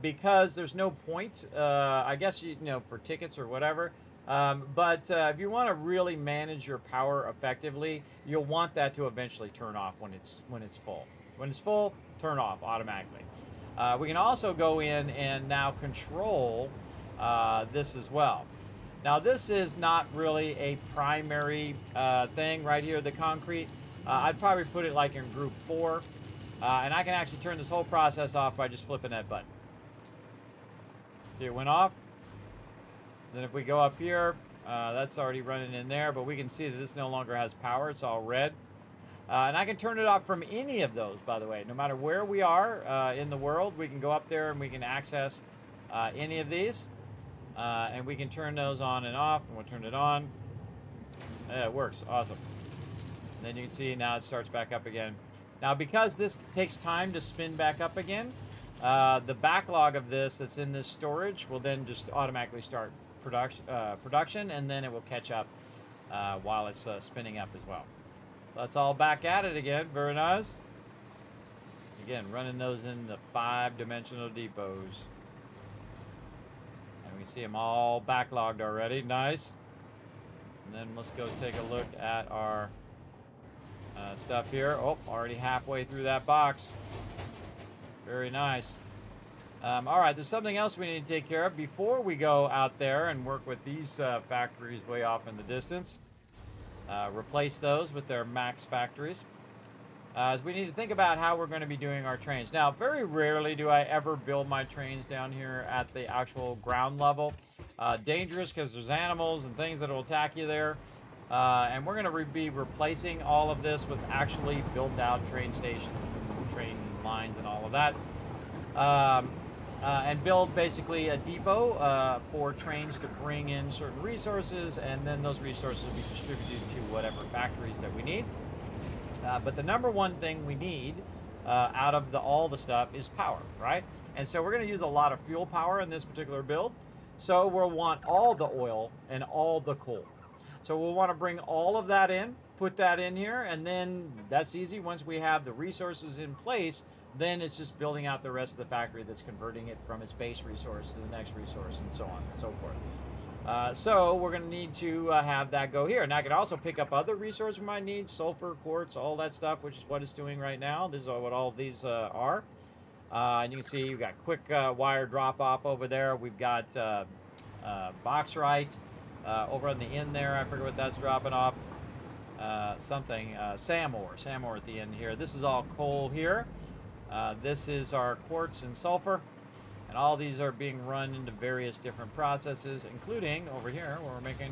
because there's no point, I guess, for tickets or whatever. But if you want to really manage your power effectively, you'll want that to eventually turn off when it's full. When it's full, turn off automatically. We can also go in and now control this as well. Now this is not really a primary thing right here, the concrete. I'd probably put it like in group 4, and I can actually turn this whole process off by just flipping that button. See, it went off. Then if we go up here, that's already running in there, but we can see that this no longer has power. It's all red. And I can turn it off from any of those, by the way. No matter where we are in the world, we can go up there and we can access any of these. And we can turn those on and off, and we'll turn it on. Yeah, it works. Awesome. And then you can see now it starts back up again. Now, because this takes time to spin back up again, the backlog of this that's in this storage will then just automatically start production, and then it will catch up while it's spinning up as well. So that's all back at it again. Very nice. Again, running those in the 5-dimensional depots. And we see them all backlogged already. Nice. And then let's go take a look at our stuff here. Oh, already halfway through that box. Very nice. All right, there's something else we need to take care of before we go out there and work with these factories way off in the distance. Replace those with their max factories. As we need to think about how we're going to be doing our trains. Now, very rarely do I ever build my trains down here at the actual ground level. Dangerous because there's animals and things that will attack you there. And we're going to be replacing all of this with actually built-out train stations, train lines, and all of that. And build basically a depot for trains to bring in certain resources, and then those resources will be distributed to whatever factories that we need. But the number one thing we need out of all the stuff is power, right? And so we're going to use a lot of fuel power in this particular build. So we'll want all the oil and all the coal. So we'll want to bring all of that in, put that in here, and then that's easy. Once we have the resources in place, then it's just building out the rest of the factory that's converting it from its base resource to the next resource, and so on and so forth. So we're going to need to have that go here. Now I can also pick up other resources we might need, sulfur, quartz, all that stuff, which is what it's doing right now. This is what all of these are. And you can see we've got quick wire drop off over there. We've got bauxite over on the end there. I forget what that's dropping off. Sam ore at the end here. This is all coal here. This is our quartz and sulfur, and all these are being run into various different processes, including over here where we're making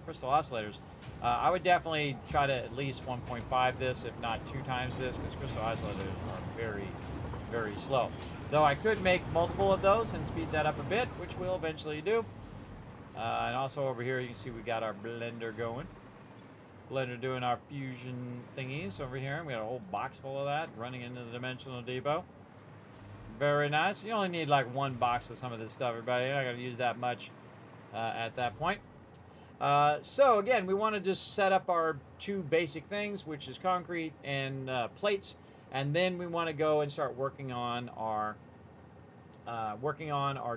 crystal oscillators. I would definitely try to at least 1.5 this, if not 2 times this, because crystal oscillators are very, very slow. Though I could make multiple of those and speed that up a bit, which we'll eventually do. And also over here you can see we got our blender going. Blender doing our fusion thingies over here. We got a whole box full of that running into the dimensional depot. Very nice. You only need like 1 box of some of this stuff, everybody. You're not going to use that much at that point. So again, we want to just set up our 2 basic things, which is concrete and plates, and then we want to go and start working on our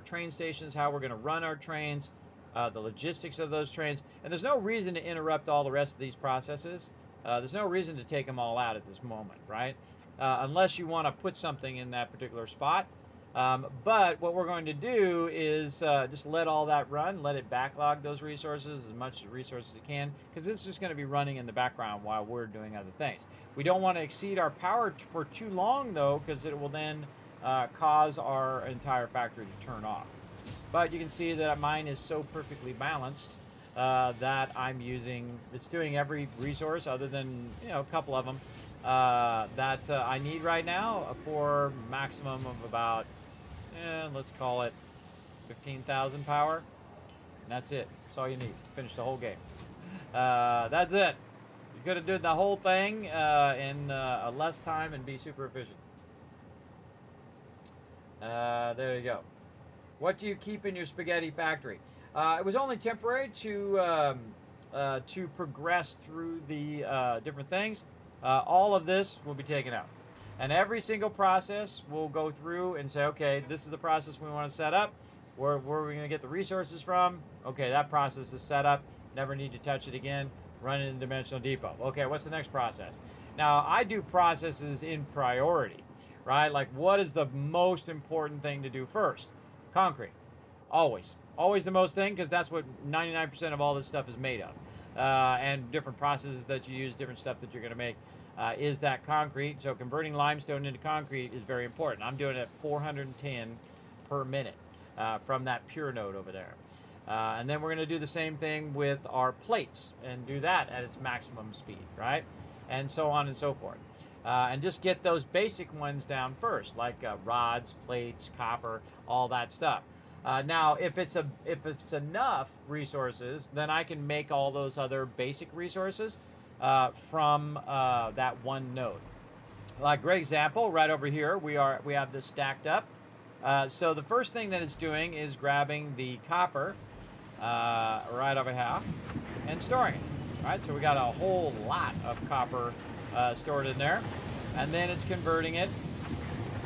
train stations, how we're going to run our trains. The logistics of those trains, and there's no reason to interrupt all the rest of these processes. There's no reason to take them all out at this moment, right? Unless you want to put something in that particular spot. But what we're going to do is just let all that run, let it backlog those resources as much resources as it can, because it's just going to be running in the background while we're doing other things. We don't want to exceed our power for too long, though, because it will then cause our entire factory to turn off. But you can see that mine is so perfectly balanced that it's doing every resource other than, a couple of them that I need right now for maximum of about, let's call it 15,000 power. And that's it. That's all you need to finish the whole game. That's it. You could have done the whole thing in less time and be super efficient. There you go. What do you keep in your spaghetti factory? It was only temporary to progress through the different things. All of this will be taken out. And every single process we'll go through and say, okay, this is the process we want to set up. Where are we going to get the resources from? Okay, that process is set up. Never need to touch it again. Run it in Dimensional Depot. Okay, what's the next process? Now, I do processes in priority, right? Like, what is the most important thing to do first? Concrete. Always the most thing, because that's what 99% of all this stuff is made of. And different processes that you use, different stuff that you're going to make, is that concrete. So converting limestone into concrete is very important. I'm doing it at 410 per minute from that pure node over there. And then we're going to do the same thing with our plates and do that at its maximum speed, right? And so on and so forth. And just get those basic ones down first, like rods, plates, copper, all that stuff. Now, if it's enough resources, then I can make all those other basic resources from that one node. Like great example, right over here, we have this stacked up. So the first thing that it's doing is grabbing the copper right over here and storing it. Right, so we got a whole lot of copper stored in there, and then it's converting it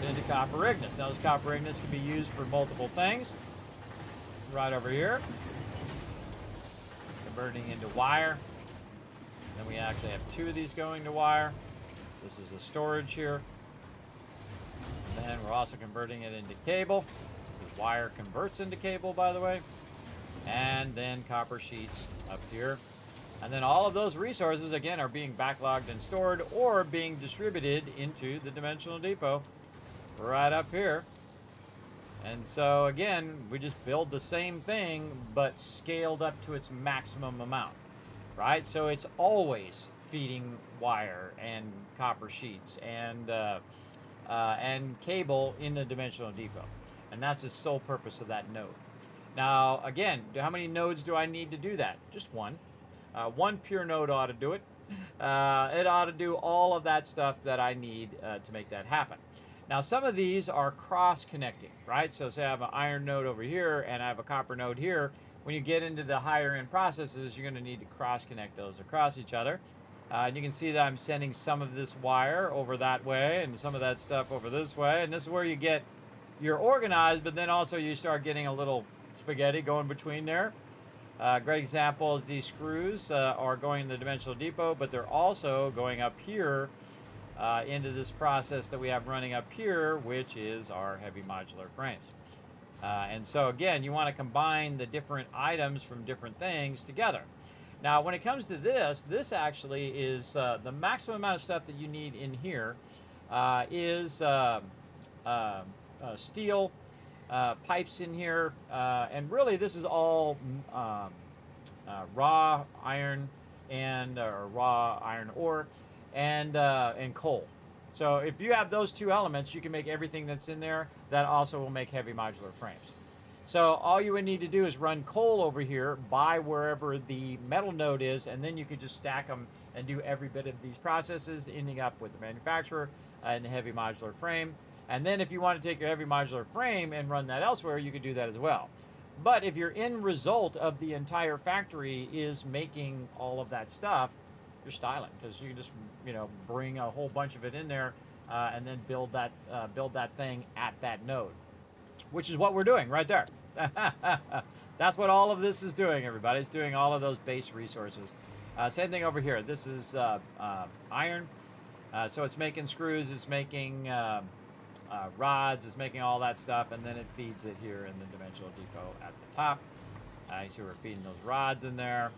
into copper ignis. Now, those copper ignis can be used for multiple things. Right over here, converting into wire. Then we actually have 2 of these going to wire. This is a storage here. And then we're also converting it into cable. The wire converts into cable, by the way. And then copper sheets up here. And then all of those resources, again, are being backlogged and stored or being distributed into the dimensional depot right up here. And so, again, we just build the same thing, but scaled up to its maximum amount, right? So it's always feeding wire and copper sheets and cable in the dimensional depot. And that's the sole purpose of that node. Now, again, how many nodes do I need to do that? Just one. One pure node ought to do it. It ought to do all of that stuff that I need to make that happen. Now, some of these are cross-connecting, right? So say I have an iron node over here and I have a copper node here. When you get into the higher-end processes, you're going to need to cross-connect those across each other. And you can see that I'm sending some of this wire over that way and some of that stuff over this way. And this is where you're organized, but then also you start getting a little spaghetti going between there. Great example is these screws are going in the dimensional depot, but they're also going up here into this process that we have running up here, which is our heavy modular frames. And so again, you want to combine the different items from different things together. Now, when it comes to this actually is the maximum amount of stuff that you need in here is steel pipes in here, and really this is all raw iron and raw iron ore and coal. So if you have those two elements, you can make everything that's in there. That also will make heavy modular frames. So all you would need to do is run coal over here by wherever the metal node is, and then you could just stack them and do every bit of these processes, ending up with the manufacturer and the heavy modular frame. And then if you want to take your heavy modular frame and run that elsewhere, you could do that as well. But if your end result of the entire factory is making all of that stuff, you're styling, because you can just, bring a whole bunch of it in there and then build that thing at that node, which is what we're doing right there. That's what all of this is doing, everybody. It's doing all of those base resources. Same thing over here. This is iron. So it's making screws, it's making rods, it's making all that stuff, and then it feeds it here in the dimensional depot at the top. You see we're feeding those rods in there.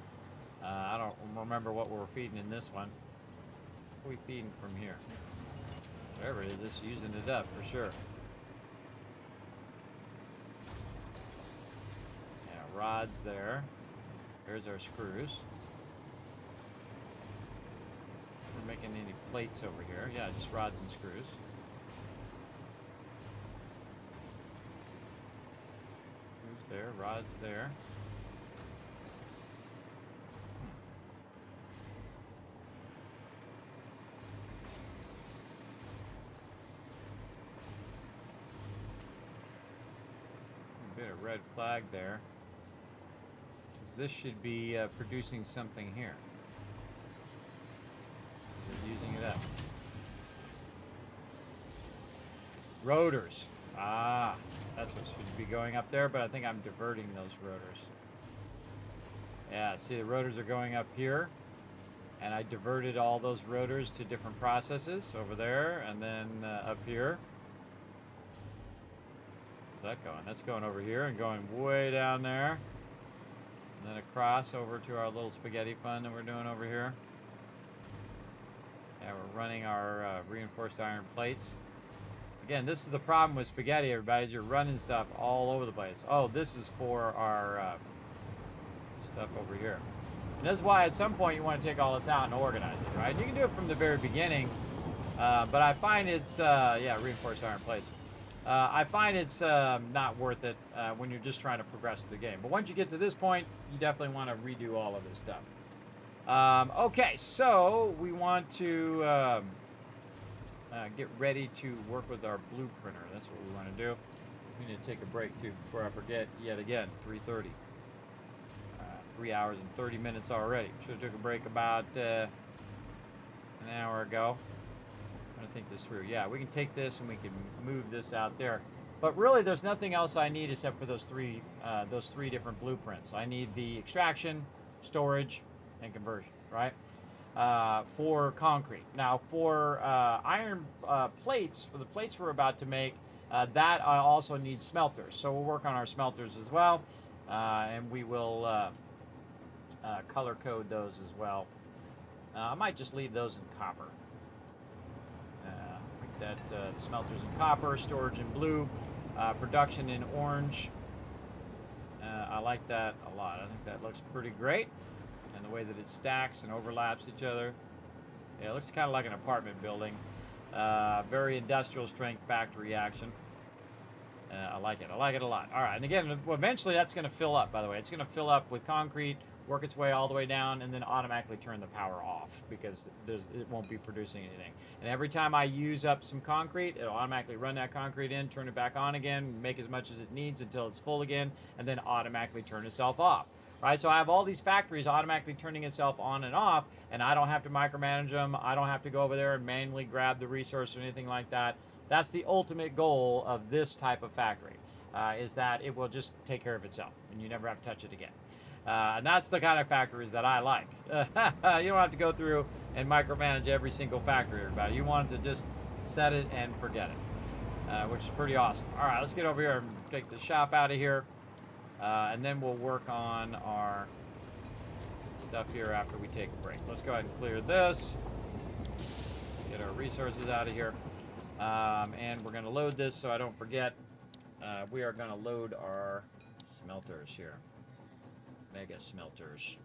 I don't remember what we're feeding in this one. What are we feeding from here? Whatever it is, it's using it up for sure. Yeah, rods there. There's our screws. We're making any plates over here. Yeah, just rods and screws. Screws there, rods there. A bit of red flag there. This should be producing something here. They're using it up. Rotors. Ah, that's what should be going up there, but I think I'm diverting those rotors. Yeah, see the rotors are going up here, and I diverted all those rotors to different processes over there, and then up here. Where's that going? That's going over here and going way down there. And then across over to our little spaghetti fun that we're doing over here. Yeah, we're running our reinforced iron plates. Again, this is the problem with spaghetti, everybody, is you're running stuff all over the place. Oh, this is for our stuff over here. And that's why at some point you want to take all this out and organize it, right? You can do it from the very beginning, but I find it's, reinforced iron plates. I find it's not worth it when you're just trying to progress through the game. But once you get to this point, you definitely want to redo all of this stuff. Okay, so we want to get ready to work with our blueprinter. That's what we want to do. We need to take a break too before I forget yet again. 3:30. 3 hours and 30 minutes already. Should have took a break about an hour ago. I'm gonna think this through. Yeah, we can take this and we can move this out there. But really, there's nothing else I need except for those three different blueprints. I need the extraction, storage, and conversion, right? for concrete. Now, for iron plates, for the plates we're about to make, that also needs smelters. So we'll work on our smelters as well, and we will color code those as well. I might just leave those in copper. Make that smelters in copper, storage in blue, production in orange. I like that a lot. I think that looks pretty great. And the way that it stacks and overlaps each other. Yeah, it looks kind of like an apartment building. Very industrial strength factory action. I like it. I like it a lot. All right, and again, eventually that's going to fill up, by the way. It's going to fill up with concrete, work its way all the way down, and then automatically turn the power off because it won't be producing anything. And every time I use up some concrete, it'll automatically run that concrete in, turn it back on again, make as much as it needs until it's full again, and then automatically turn itself off. Right, so I have all these factories automatically turning itself on and off, and I don't have to micromanage them. I don't have to go over there and manually grab the resource or anything like that. That's the ultimate goal of this type of factory, is that it will just take care of itself, and you never have to touch it again. And that's the kind of factories that I like. You don't have to go through and micromanage every single factory, everybody. You want it to just set it and forget it, which is pretty awesome. All right, let's get over here and take the shop out of here. And then we'll work on our stuff here after we take a break. Let's go ahead and clear this. Get our resources out of here. And we're going to load this so I don't forget. We are going to load our smelters here. Mega smelters.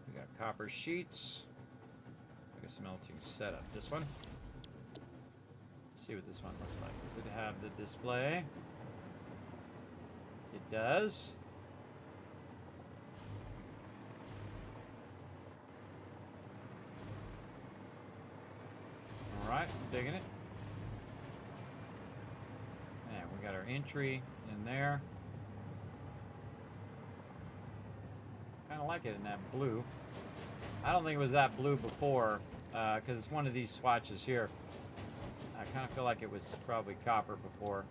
We got copper sheets. Mega smelting setup. This one. See what this one looks like. Does it have the display? It does. Alright, digging it. And we got our entry in there. Kind of like it in that blue. I don't think it was that blue before, because it's one of these swatches here. I kind of feel like it was probably copper before.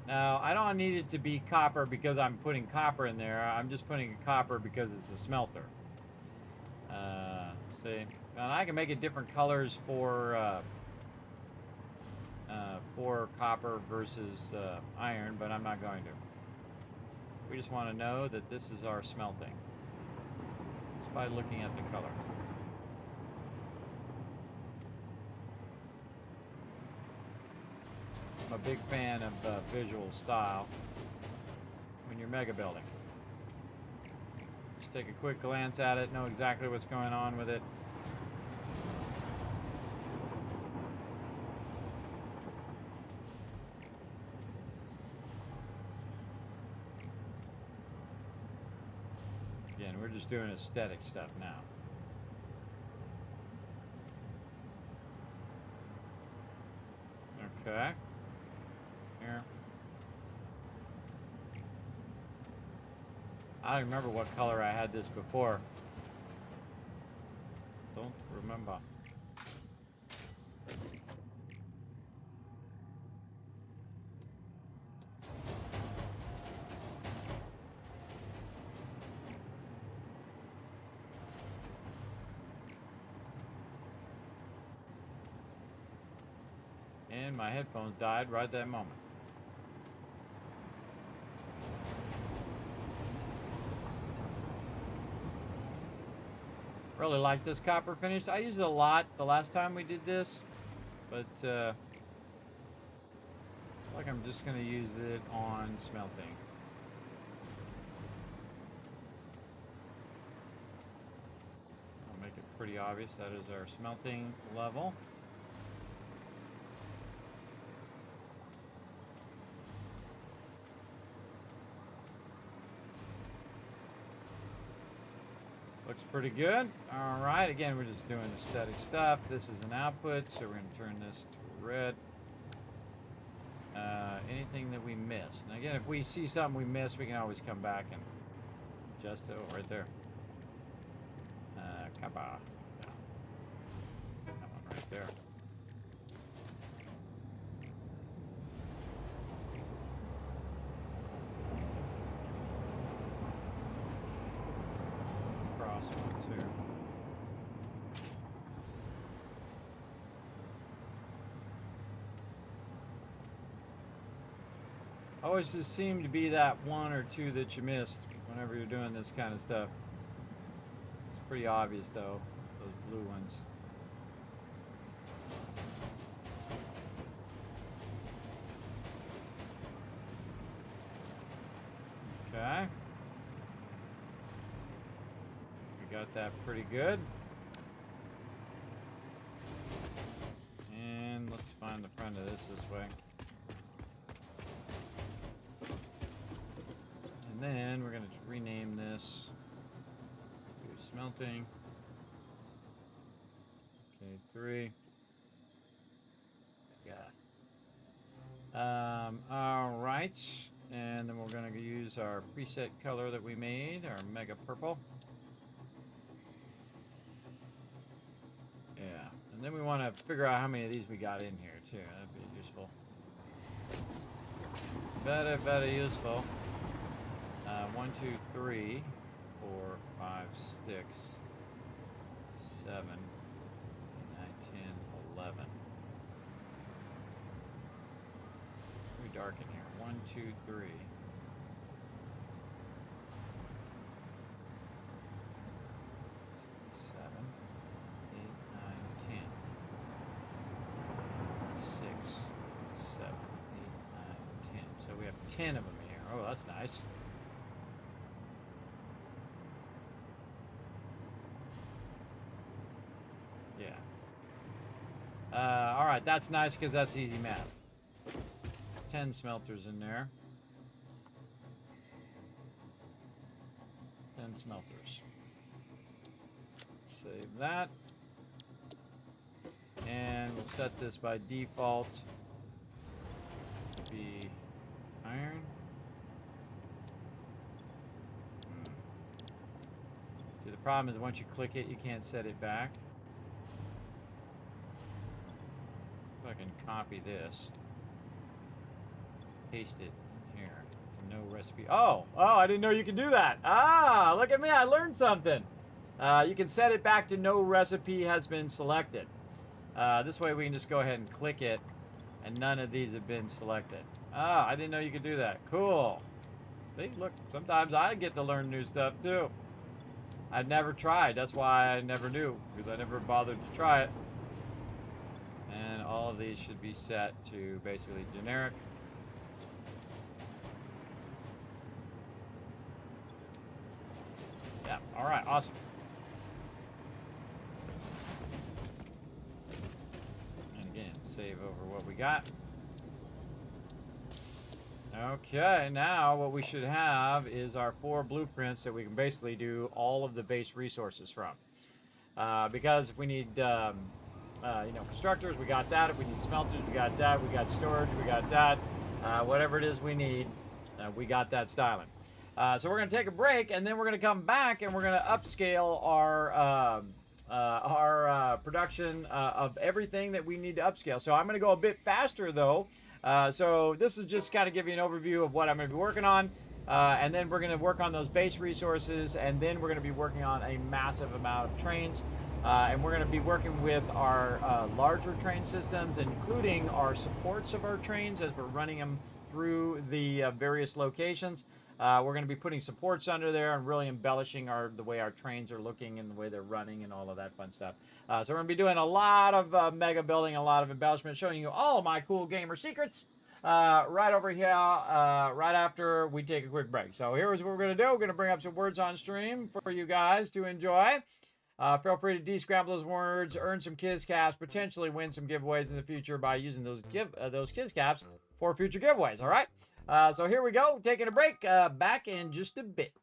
Now, I don't need it to be copper because I'm putting copper in there. I'm just putting copper because it's a smelter. See? And I can make it different colors for copper versus iron, but I'm not going to. We just want to know that this is our smelting just by looking at the color. I'm a big fan of visual style when you're mega building. Just take a quick glance at it, know exactly what's going on with it. Again, we're just doing aesthetic stuff now. Okay. Here. I don't remember what color I had this before. Don't remember. And my headphones died right that moment. Really like this copper finish. I used it a lot the last time we did this, but I feel like I'm just going to use it on smelting. I'll make it pretty obvious that is our smelting level. Looks pretty good. All right, again, we're just doing aesthetic stuff. This is an output, so we're going to turn this to red. Anything that we missed. And again, if we see something we missed, we can always come back and adjust it. Oh, right there. Kappa. Yeah. Always just seem to be that one or two that you missed whenever you're doing this kind of stuff. It's pretty obvious though, those blue ones. Okay. We got that pretty good. And let's find the front of this way. And then we're going to rename this to smelting. Okay, 3. Got. All right. And then we're going to use our preset color that we made, our mega purple. Yeah. And then we want to figure out how many of these we got in here, too. That'd be useful. Very, very useful. 1, 2, 3, 4, 5, 6, 7, 8, 9, 10, 11. Pretty dark in here. 1, 2, 3. 7, 8, 9, 10. 6, 7, 8, 9, 10. So we have 10 of them here. Oh, that's nice. All right, that's nice because that's easy math. 10 smelters in there. 10 smelters. Save that. And we'll set this by default to be iron. See, the problem is once you click it, you can't set it back. I can copy this, paste it in here to no recipe. Oh, I didn't know you could do that. Ah, look at me, I learned something. You can set it back to no recipe has been selected. This way we can just go ahead and click it and none of these have been selected. Ah, I didn't know you could do that. Cool. See, look, sometimes I get to learn new stuff too. I've never tried, that's why I never knew, because I never bothered to try it. And all of these should be set to basically generic. Yeah, all right, awesome. And again, save over what we got. Okay, now what we should have is our 4 blueprints that we can basically do all of the base resources from. Because we need constructors, we got that. If we need smelters, we got that. We got storage, we got that. Whatever it is we need, we got that styling. So we're going to take a break, and then we're going to come back, and we're going to upscale our production of everything that we need to upscale. So I'm going to go a bit faster, though. So this is just kind of give you an overview of what I'm going to be working on. And then we're going to work on those base resources, and then we're going to be working on a massive amount of trains. And we're going to be working with our larger train systems, including our supports of our trains as we're running them through the various locations. We're going to be putting supports under there and really embellishing the way our trains are looking and the way they're running and all of that fun stuff. So we're going to be doing a lot of mega building, a lot of embellishment, showing you all my cool gamer secrets right over here, right after we take a quick break. So here's what we're going to do. We're going to bring up some words on stream for you guys to enjoy. Feel free to de-scramble those words, earn some Kiz caps, potentially win some giveaways in the future by using those Kiz caps for future giveaways. All right. So here we go. Taking a break. Back in just a bit.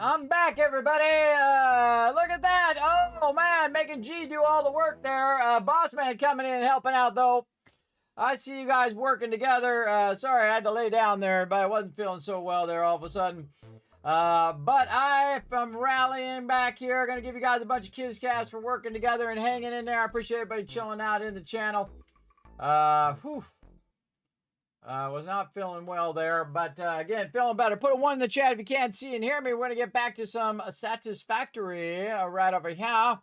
I'm back, everybody. Look at that. Oh, man, making G do all the work there. Boss man coming in and helping out, though. I see you guys working together. Sorry, I had to lay down there, but I wasn't feeling so well there all of a sudden. But I am rallying back here. Going to give you guys a bunch of Kismets for working together and hanging in there. I appreciate everybody chilling out in the channel. Was not feeling well there, but again, feeling better. Put a 1 in the chat if you can't see and hear me. We're going to get back to some Satisfactory right over here.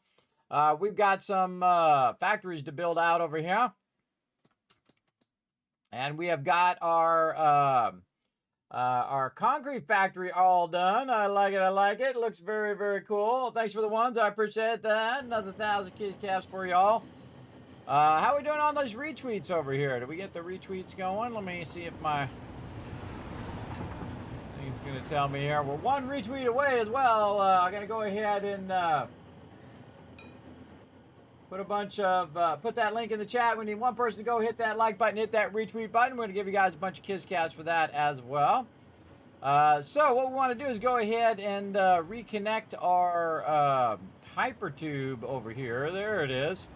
We've got some factories to build out over here. And we have got our concrete factory all done. I like it. I like it. Looks very, very cool. Thanks for the ones. I appreciate that. Another 1,000 Kismets for y'all. How are we doing on those retweets over here? Did we get the retweets going? Let me see if my thing's going to tell me here. We're 1 retweet away as well. I'm going to go ahead and put that link in the chat. We need 1 person to go hit that like button, hit that retweet button. We're going to give you guys a bunch of Kismets for that as well. So what we want to do is go ahead and reconnect our hypertube over here. There it is.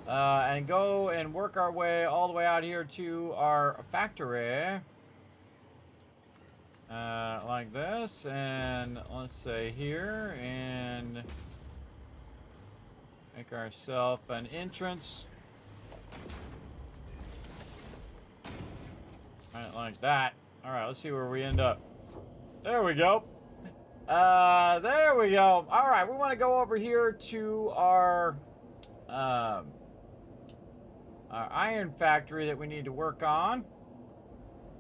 And go and work our way all the way out here to our factory. Like this. And let's say here. And make ourselves an entrance. Right, like that. Alright, let's see where we end up. There we go. There we go. Alright, we want to go over here to our iron factory that we need to work on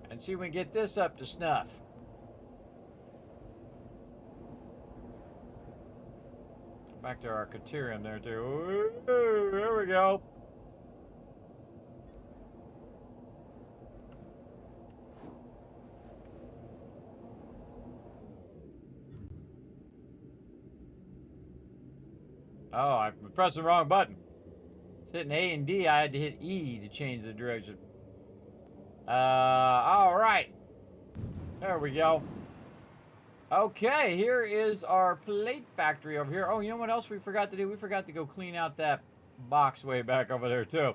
and see if we can get this up to snuff. Back to our Caterium there too. Ooh, there we go. Oh, I pressed the wrong button. Hitting A and D, I had to hit E to change the direction. All right. There we go. Okay, here is our plate factory over here. Oh, you know what else we forgot to do? We forgot to go clean out that box way back over there, too.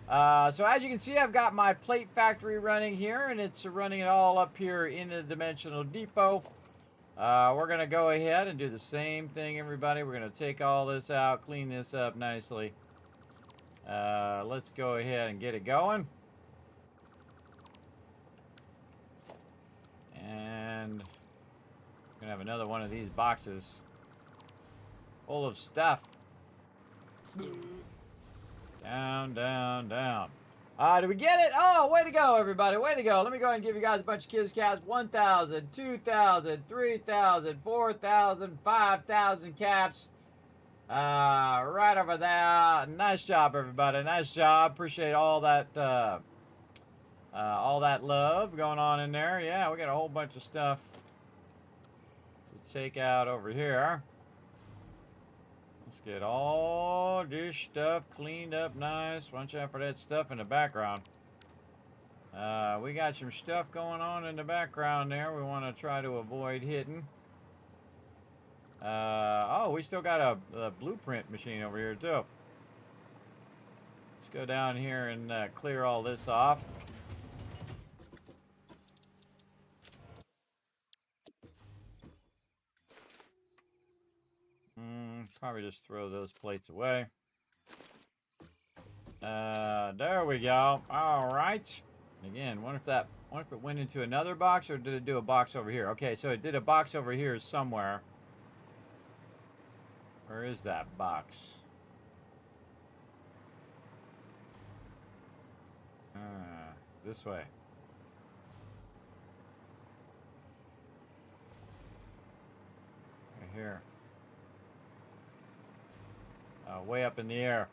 So as you can see, I've got my plate factory running here, and it's running it all up here in the dimensional depot. We're going to go ahead and do the same thing, everybody. We're going to take all this out, clean this up nicely. Let's go ahead and get it going. And I'm gonna have another one of these boxes full of stuff. Down, down, down. Did we get it? Oh, way to go, everybody. Way to go. Let me go ahead and give you guys a bunch of Kismets. 1,000, 2,000, 3,000, 4,000, 5,000 caps. Right over there. Nice job, everybody. Nice job. Appreciate all that love going on in there. Yeah, we got a whole bunch of stuff to take out over here. Let's get all this stuff cleaned up nice. Watch out for that stuff in the background. We got some stuff going on in the background there we want to try to avoid hitting. Oh, we still got a blueprint machine over here too. Let's go down here and clear all this off. Probably just throw those plates away. There we go. All right. Again, wonder if it went into another box or did it do a box over here? Okay, so it did a box over here somewhere. Where is that box? This way. Right here. Way up in the air.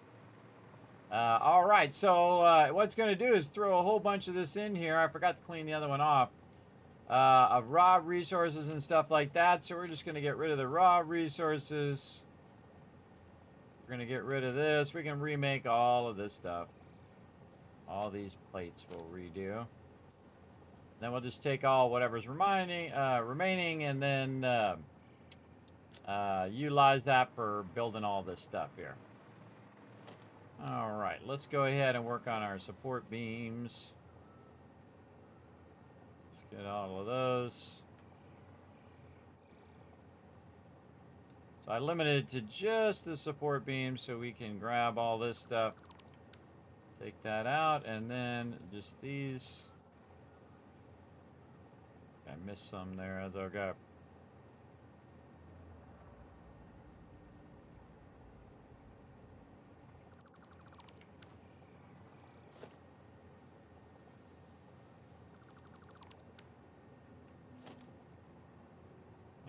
All right, so what it's going to do is throw a whole bunch of this in here. I forgot to clean the other one off. Of raw resources and stuff like that. So we're just going to get rid of the raw resources. We're going to get rid of this. We can remake all of this stuff. All these plates we'll redo. Then we'll just take all whatever's remaining, and then utilize that for building all this stuff here. All right, let's go ahead and work on our support beams. Let's get all of those. So I limited it to just the support beams so we can grab all this stuff. Take that out, and then just these. I missed some there as I go.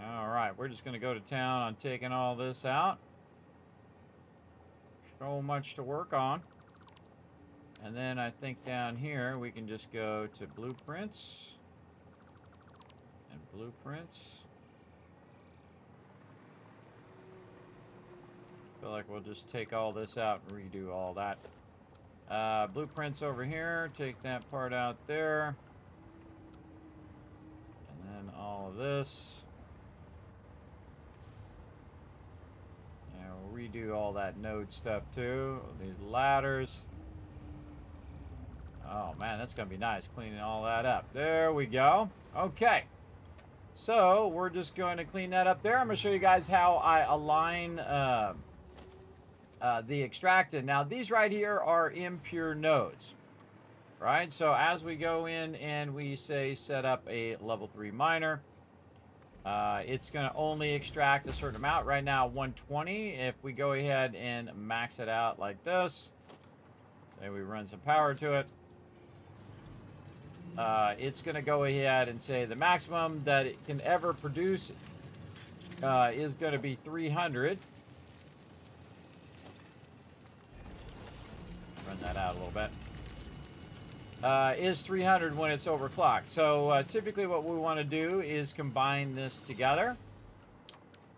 All right, we're just going to go to town on taking all this out. So much to work on. And then I think down here we can just go to blueprints. And blueprints. I feel like we'll just take all this out and redo all that. Blueprints over here. Take that part out there. And then all of this. Redo all that node stuff too. These ladders. Oh man, that's gonna be nice cleaning all that up. There we go. Okay, so we're just going to clean that up there. I'm gonna show you guys how I align the extracted. Now these right here are impure nodes, right? So as we go in and we say set up a level 3 miner, it's going to only extract a certain amount. Right now, 120. If we go ahead and max it out like this, say we run some power to it, it's going to go ahead and say the maximum that it can ever produce is going to be 300. Run that out a little bit. Is 300 when it's overclocked. So typically what we want to do is combine this together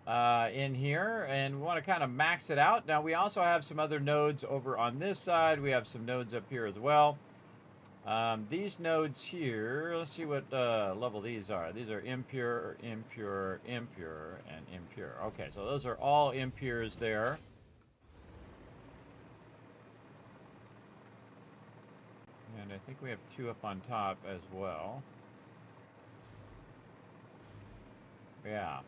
in here, and we want to kind of max it out. Now we also have some other nodes over on this side. We have some nodes up here as well. These nodes here, let's see what level these are. These are impure, impure, impure, and impure. Okay, so those are all impures there. And I think we have 2 up on top as well. Yeah.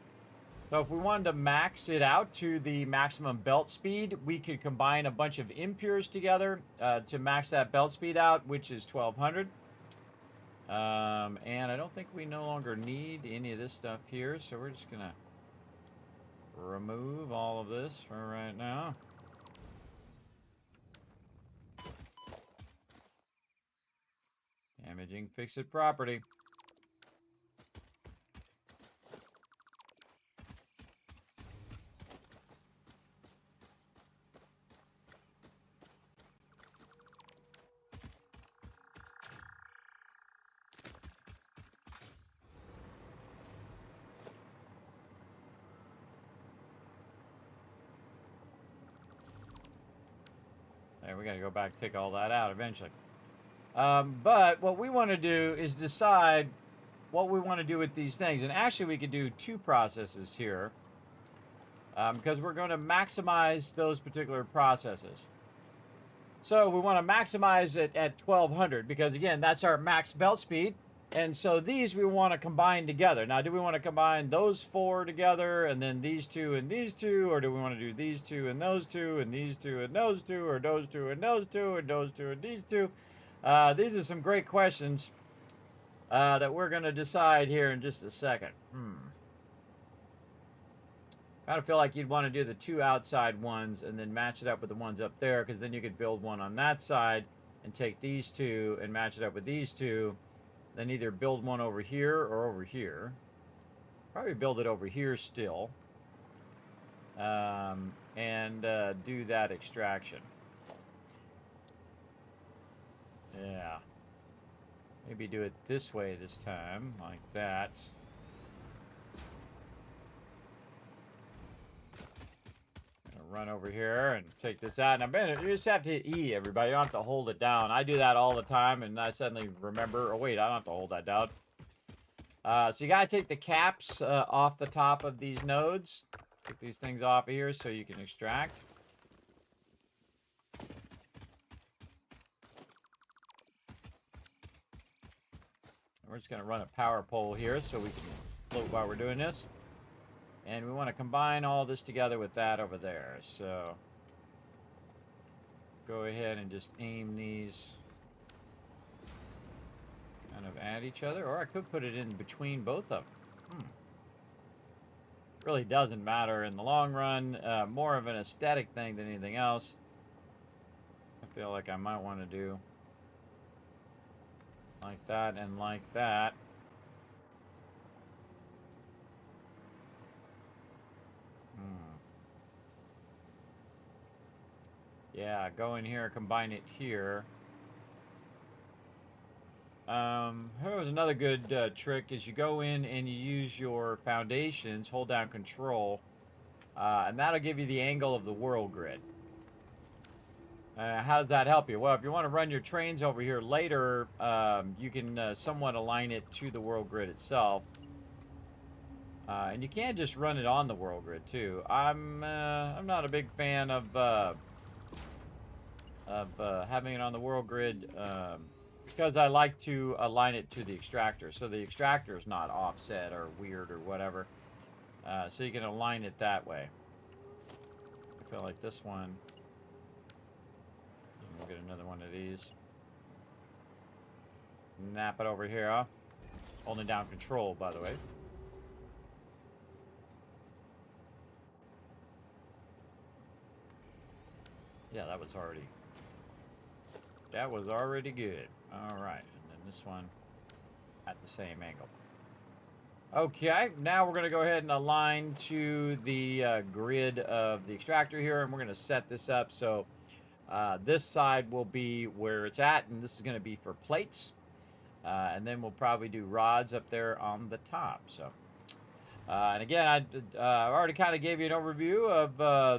So if we wanted to max it out to the maximum belt speed, we could combine a bunch of impures together to max that belt speed out, which is 1200. And I don't think we no longer need any of this stuff here, so we're just going to remove all of this for right now. Damaging fix-it property. There, we got to go back and take all that out eventually. But what we want to do is decide what we want to do with these things. And actually, we could do 2 processes here because we're going to maximize those particular processes. So we want to maximize it at 1200 because, again, that's our max belt speed. And so these we want to combine together. Now, do we want to combine those 4 together and then these 2 and these 2? Or do we want to do these 2 and those 2 and these 2 and those 2? Or those 2 and those 2 and those 2 and these 2? These are some great questions that we're going to decide here in just a second. Kind of feel like you'd want to do the 2 outside ones and then match it up with the ones up there, because then you could build one on that side and take these 2 and match it up with these 2. Then either build one over here or over here. Probably build it over here still. And do that extraction. Yeah. Maybe do it this way this time, like that. Gonna run over here and take this out. And you just have to hit E, everybody. You don't have to hold it down. I do that all the time, and I suddenly remember, oh, wait, I don't have to hold that down. So you got to take the caps off the top of these nodes. Take these things off of here so you can extract. We're just going to run a power pole here so we can float while we're doing this. And we want to combine all this together with that over there. So go ahead and just aim these kind of at each other. Or I could put it in between both of them. Really doesn't matter in the long run. More of an aesthetic thing than anything else. I feel like I might want to do like that and like that. Yeah, go in here, combine it here. Here was another good trick is you go in and you use your foundations, hold down control, and that'll give you the angle of the world grid. How does that help you? Well, if you want to run your trains over here later, you can somewhat align it to the world grid itself. And you can just run it on the world grid too. I'm not a big fan of having it on the world grid because I like to align it to the extractor, so the extractor is not offset or weird or whatever. So you can align it that way. I feel like this one. We'll get another one of these. Nap it over here, huh? Holding down control, by the way. Yeah, that was already good. All right, and then this one at the same angle. Okay, now we're going to go ahead and align to the grid of the extractor here, and we're going to set this up so this side will be where it's at, and this is going to be for plates. And then we'll probably do rods up there on the top. So, and again, I already kind of gave you an overview of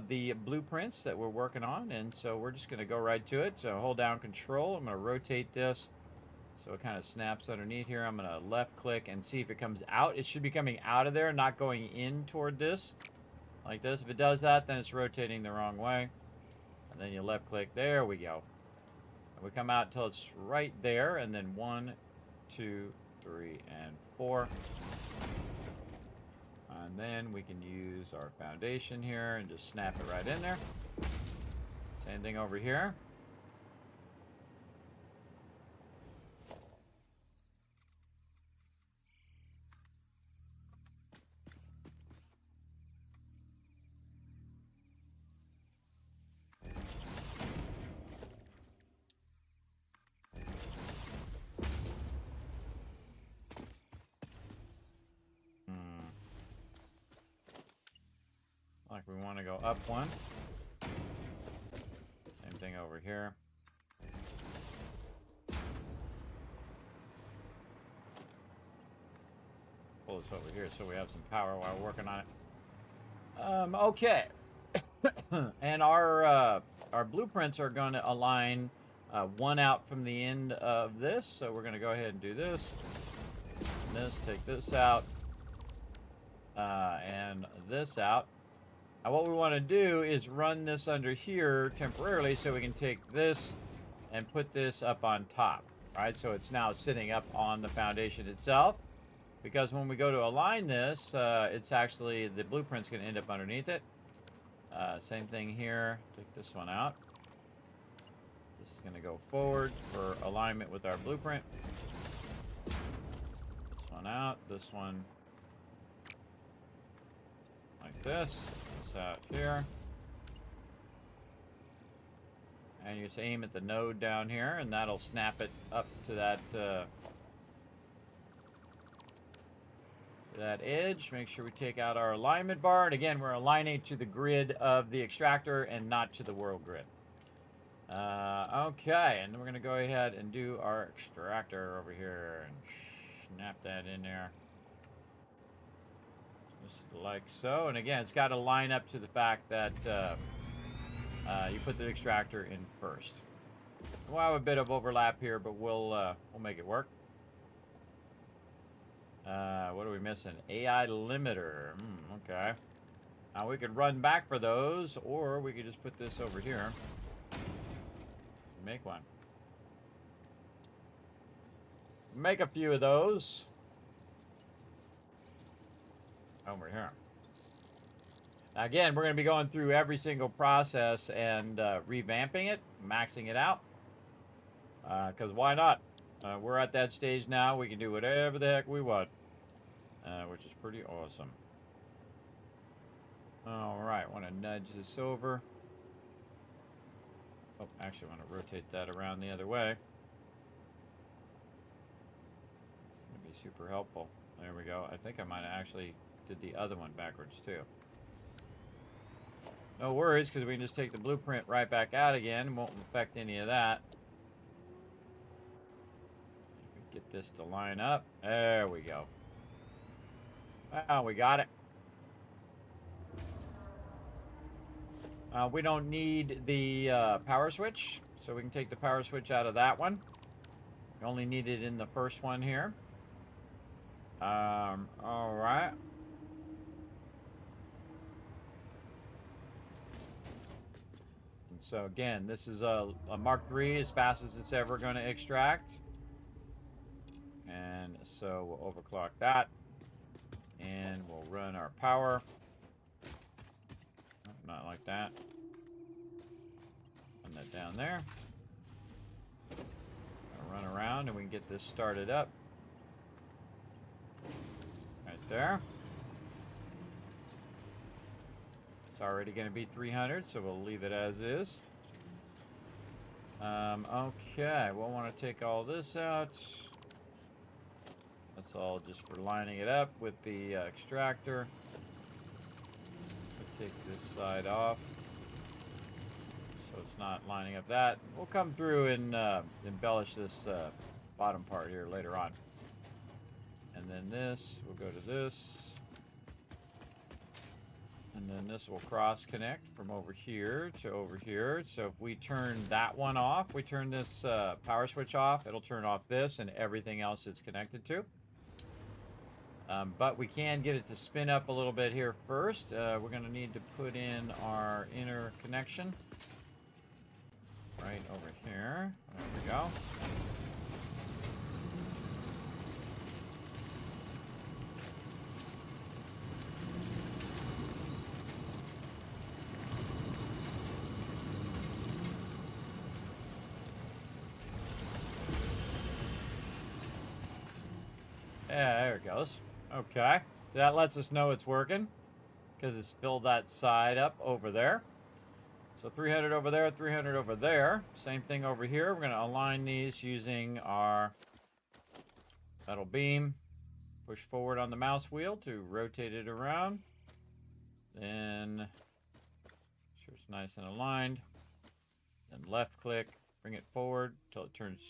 the blueprints that we're working on, and so we're just going to go right to it. So hold down control. I'm going to rotate this so it kind of snaps underneath here. I'm going to left click and see if it comes out. It should be coming out of there, not going in toward this, like this. If it does that, then it's rotating the wrong way. And then you left click. There we go. And we come out until it's right there, and then 1, 2, 3, and 4. And then we can use our foundation here and just snap it right in there. Same thing over here. Like we want to go up one. Same thing over here. Pull this over here so we have some power while we're working on it. Okay. And our blueprints are going to align one out from the end of this. So we're going to go ahead and do this. And this, take this out. And this out. Now what we want to do is run this under here temporarily so we can take this and put this up on top, right? So it's now sitting up on the foundation itself, because when we go to align this, it's actually, the blueprint's going to end up underneath it. Same thing here. Take this one out. This is going to go forward for alignment with our blueprint. This one out. This one like this. Out here, and you just aim at the node down here, and that'll snap it up to that edge. Make sure we take out our alignment bar, and again, we're aligning to the grid of the extractor and not to the world grid. Okay, and then we're going to go ahead and do our extractor over here and snap that in there. Just like so. And again, it's got to line up to the fact that you put the extractor in first. We'll have a bit of overlap here, but we'll make it work. What are we missing? AI limiter. Okay. Now we could run back for those, or we could just put this over here. Make one. Make a few of those. Over here. Now again, we're going to be going through every single process and revamping it, maxing it out. Because why not? We're at that stage now. We can do whatever the heck we want. Which is pretty awesome. Alright, want to nudge this over. Oh, actually, I want to rotate that around the other way. It's going to be super helpful. There we go. I think I might have actually did the other one backwards, too. No worries, because we can just take the blueprint right back out again. Won't affect any of that. Get this to line up. There we go. Well, we got it. We don't need the power switch, so we can take the power switch out of that one. We only need it in the first one here. All right. And so again, this is a Mark III, as fast as it's ever going to extract. And so we'll overclock that. And we'll run our power. Not like that. Run that down there. Run around and we can get this started up. Right there. It's already going to be 300, so we'll leave it as is. Okay, we'll want to take all this out. That's all just for lining it up with the extractor. We'll take this side off so it's not lining up that. We'll come through and embellish this bottom part here later on. And then this, we'll go to this. And then this will cross connect from over here to over here. So if we turn that one off, we turn this power switch off, it'll turn off this and everything else it's connected to. But we can get it to spin up a little bit here first. We're going to need to put in our inner connection right over here. There we go. Yeah, there it goes. Okay, so that lets us know it's working because it's filled that side up over there. So 300 over there, 300 over there. Same thing over here. We're going to align these using our metal beam. Push forward on the mouse wheel to rotate it around. Then make sure it's nice and aligned. Then left click, bring it forward until it turns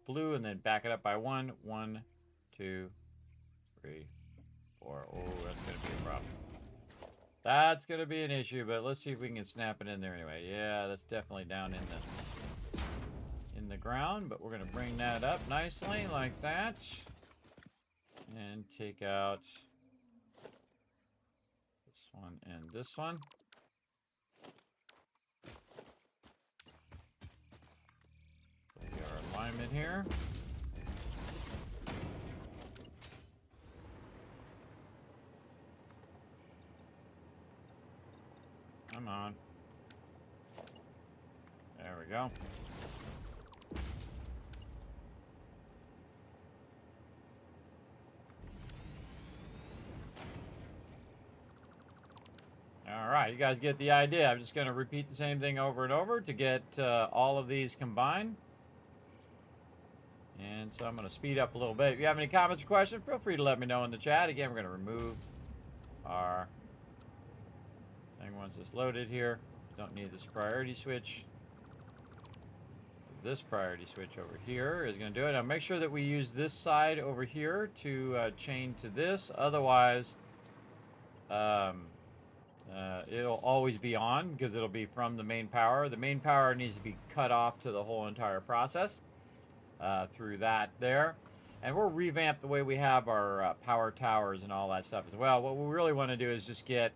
blue, and then back it up by 1. 1, 2, 3, 4. Oh, that's going to be a problem. That's going to be an issue, but let's see if we can snap it in there anyway. Yeah, that's definitely down in the ground, but we're going to bring that up nicely like that. And take out this one and this one. Our alignment here. Come on. There we go. All right, you guys get the idea. I'm just going to repeat the same thing over and over to get all of these combined. And so I'm going to speed up a little bit. If you have any comments or questions, feel free to let me know in the chat. Again, we're going to remove our thing once it's loaded here. Don't need this priority switch. This priority switch over here is going to do it. Now make sure that we use this side over here to chain to this. Otherwise, it'll always be on because it'll be from the main power. The main power needs to be cut off to the whole entire process through that there. And we'll revamp the way we have our power towers and all that stuff as well. What we really want to do is just get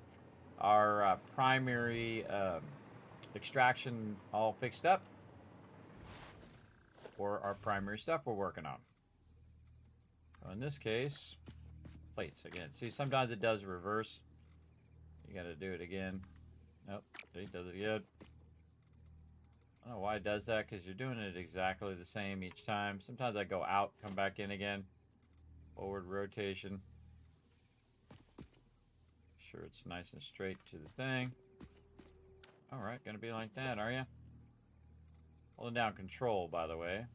our primary extraction all fixed up for our primary stuff we're working on. So in this case, plates again. See, sometimes it does reverse. You got to do it again. Nope, it does it again. I don't know why it does that, because you're doing it exactly the same each time. Sometimes I go out, come back in again. Forward rotation. Sure it's nice and straight to the thing. Alright, gonna be like that, are you? Holding down control, by the way.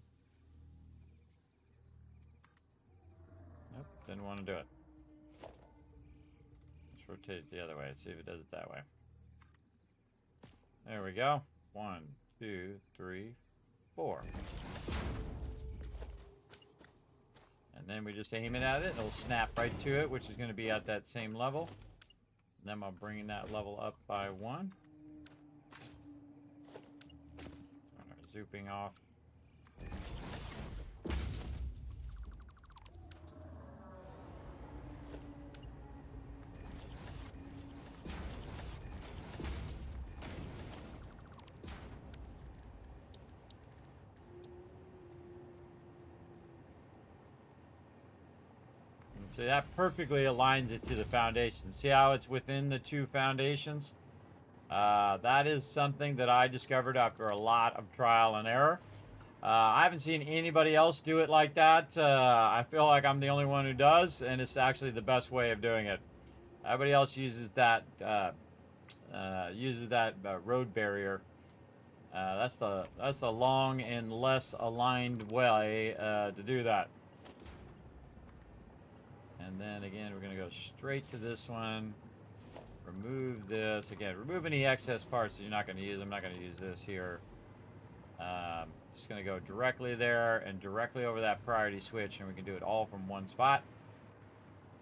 Nope, didn't want to do it. Let's rotate it the other way, see if it does it that way. There we go. 1, 2, 3, 4. And then we just aim it at it. It'll snap right to it, which is going to be at that same level. And then I'm bringing that level up by 1. Zooping off. So that perfectly aligns it to the foundation. See how it's within the two foundations? That is something that I discovered after a lot of trial and error. I haven't seen anybody else do it like that. I feel like I'm the only one who does, and it's actually the best way of doing it. Everybody else uses that road barrier. That's the long and less aligned way to do that. And then again, we're going to go straight to this one. Remove this. Again, remove any excess parts that you're not going to use. I'm not going to use this here. Just going to go directly there and directly over that priority switch, and we can do it all from one spot.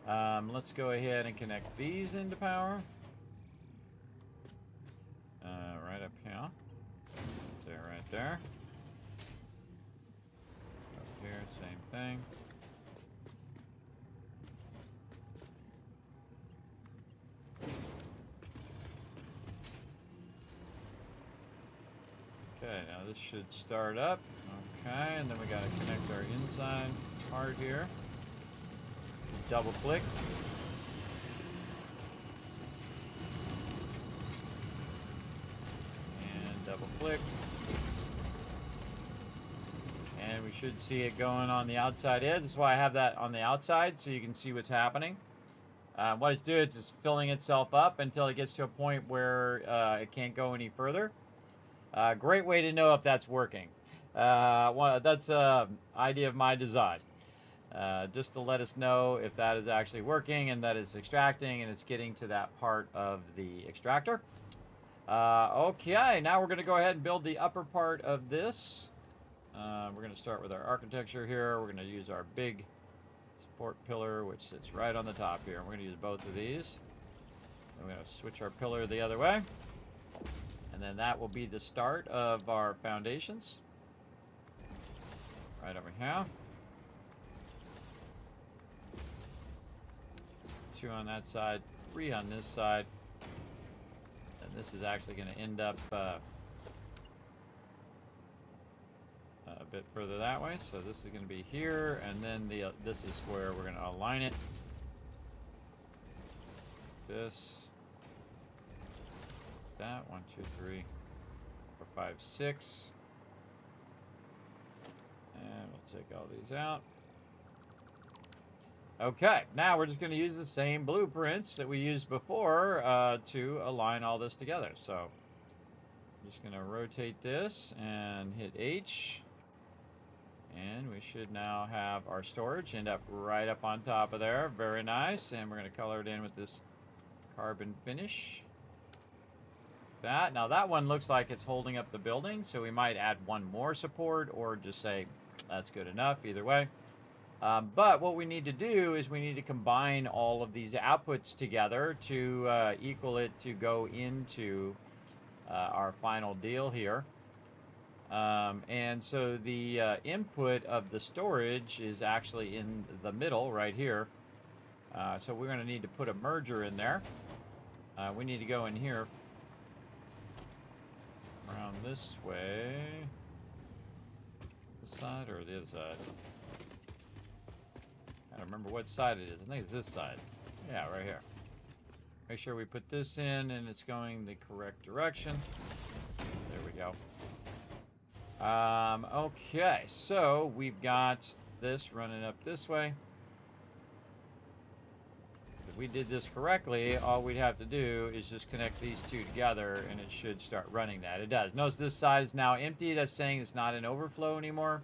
Let's go ahead and connect these into power. Right up here. There, right there. Up here, same thing. Okay, now this should start up. Okay, and then we gotta connect our inside part here. Just double click. And double click. And we should see it going on the outside edge. That's why I have that on the outside, so you can see what's happening. What it's doing is just filling itself up until it gets to a point where it can't go any further. Great way to know if that's working. That's an idea of my design. Just to let us know if that is actually working and that it's extracting and it's getting to that part of the extractor. Okay, now we're going to go ahead and build the upper part of this. We're going to start with our architecture here. We're going to use our big support pillar, which sits right on the top here. We're going to use both of these. Then we're going to switch our pillar the other way. And then that will be the start of our foundations. Right over here. 2 on that side, 3 on this side. And this is actually going to end up a bit further that way. So this is going to be here, and then this is where we're going to align it. This. That 1, 2, 3, 4, 5, 6, and we'll take all these out. Okay, now we're just going to use the same blueprints that we used before to align all this together. So I'm just going to rotate this and hit H, and we should now have our storage end up right up on top of there. Very nice, and we're going to color it in with this carbon finish. That. Now that one looks like it's holding up the building, so we might add one more support or just say that's good enough. Either way, But what we need to do is we need to combine all of these outputs together to equal it to go into our final deal here. And so the input of the storage is actually in the middle right here. So we're going to need to put a merger in there. We need to go in here around this way. This side or the other side? I don't remember what side it is. I think it's this side. Yeah, right here. Make sure we put this in and it's going the correct direction. There we go. Okay, so we've got this running up this way. If we did this correctly, all we'd have to do is just connect these two together and it should start running that. It does. Notice this side is now empty. That's saying it's not an overflow anymore.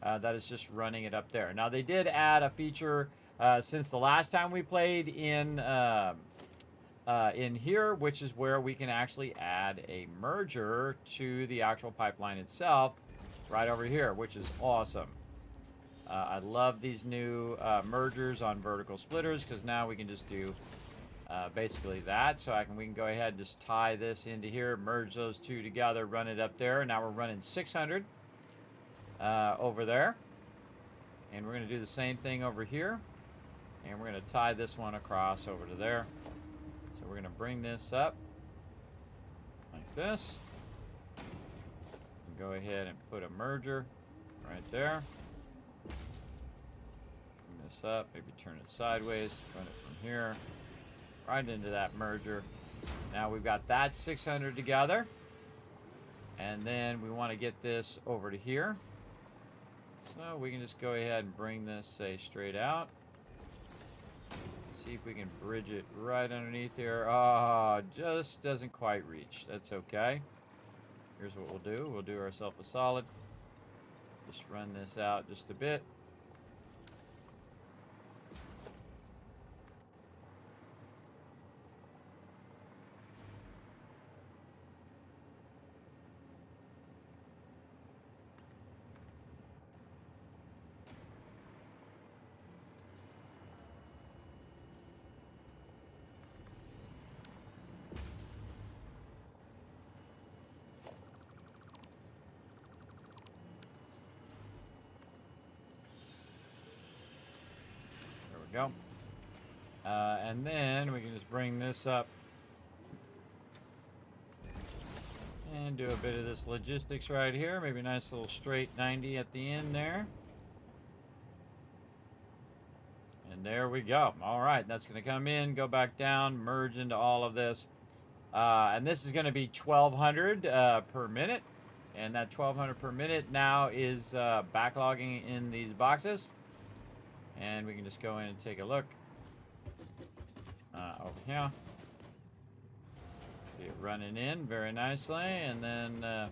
That is just running it up there. Now, they did add a feature since the last time we played in here, which is where we can actually add a merger to the actual pipeline itself right over here, which is awesome. I love these new mergers on vertical splitters because now we can just do basically that. So we can go ahead and just tie this into here, merge those two together, run it up there. Now we're running 600 over there. And we're going to do the same thing over here. And we're going to tie this one across over to there. So we're going to bring this up like this. And go ahead and put a merger right there. Bring this up, maybe turn it sideways, run it from here, right into that merger. Now we've got that 600 together. And then we want to get this over to here. So we can just go ahead and bring this, say, straight out. See if we can bridge it right underneath there. Oh, just doesn't quite reach. That's okay. Here's what we'll do. We'll do ourselves a solid. Just run this out just a bit. Go. And then we can just bring this up and do a bit of this logistics right here. Maybe a nice little straight 90 at the end there. And there we go. All right, that's going to come in, go back down, merge into all of this. And this is going to be 1200 per minute. And that 1200 per minute now is backlogging in these boxes. And we can just go in and take a look over here. See it running in very nicely. And then gonna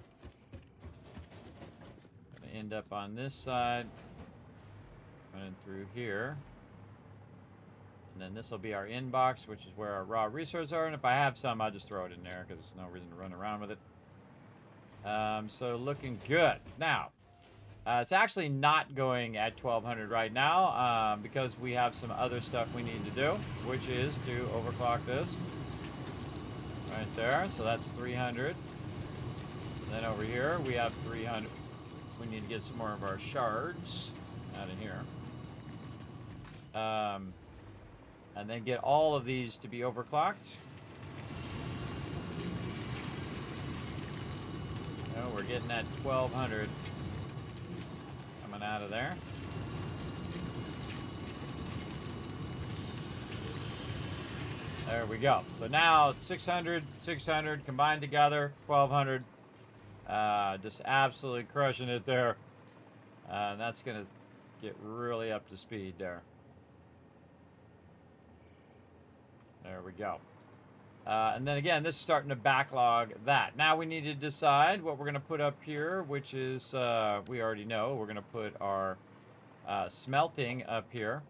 end up on this side, running through here. And then this will be our inbox, which is where our raw resources are. And if I have some, I'll just throw it in there because there's no reason to run around with it. So looking good. Now, it's actually not going at 1200 right now because we have some other stuff we need to do, which is to overclock this right there. So that's 300. And then over here we have 300. We need to get some more of our shards out of here. And then get all of these to be overclocked. Oh, we're getting that 1200. Out of there. There we go. So now 600, 600 combined together, 1200. Just absolutely crushing it there. That's going to get really up to speed there. There we go. And then again, this is starting to backlog that. Now we need to decide what we're going to put up here, which is, we already know, we're going to put our smelting up here.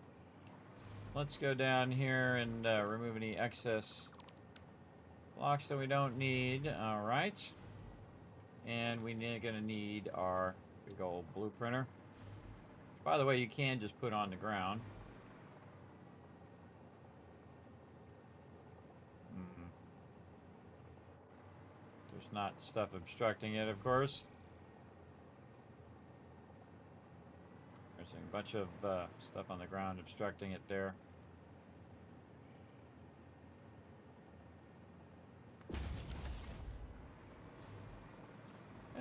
Let's go down here and remove any excess blocks that we don't need. All right. And we're going to need our big old blue printer. By the way, you can just put on the ground. There's not stuff obstructing it, of course. There's a bunch of stuff on the ground obstructing it there.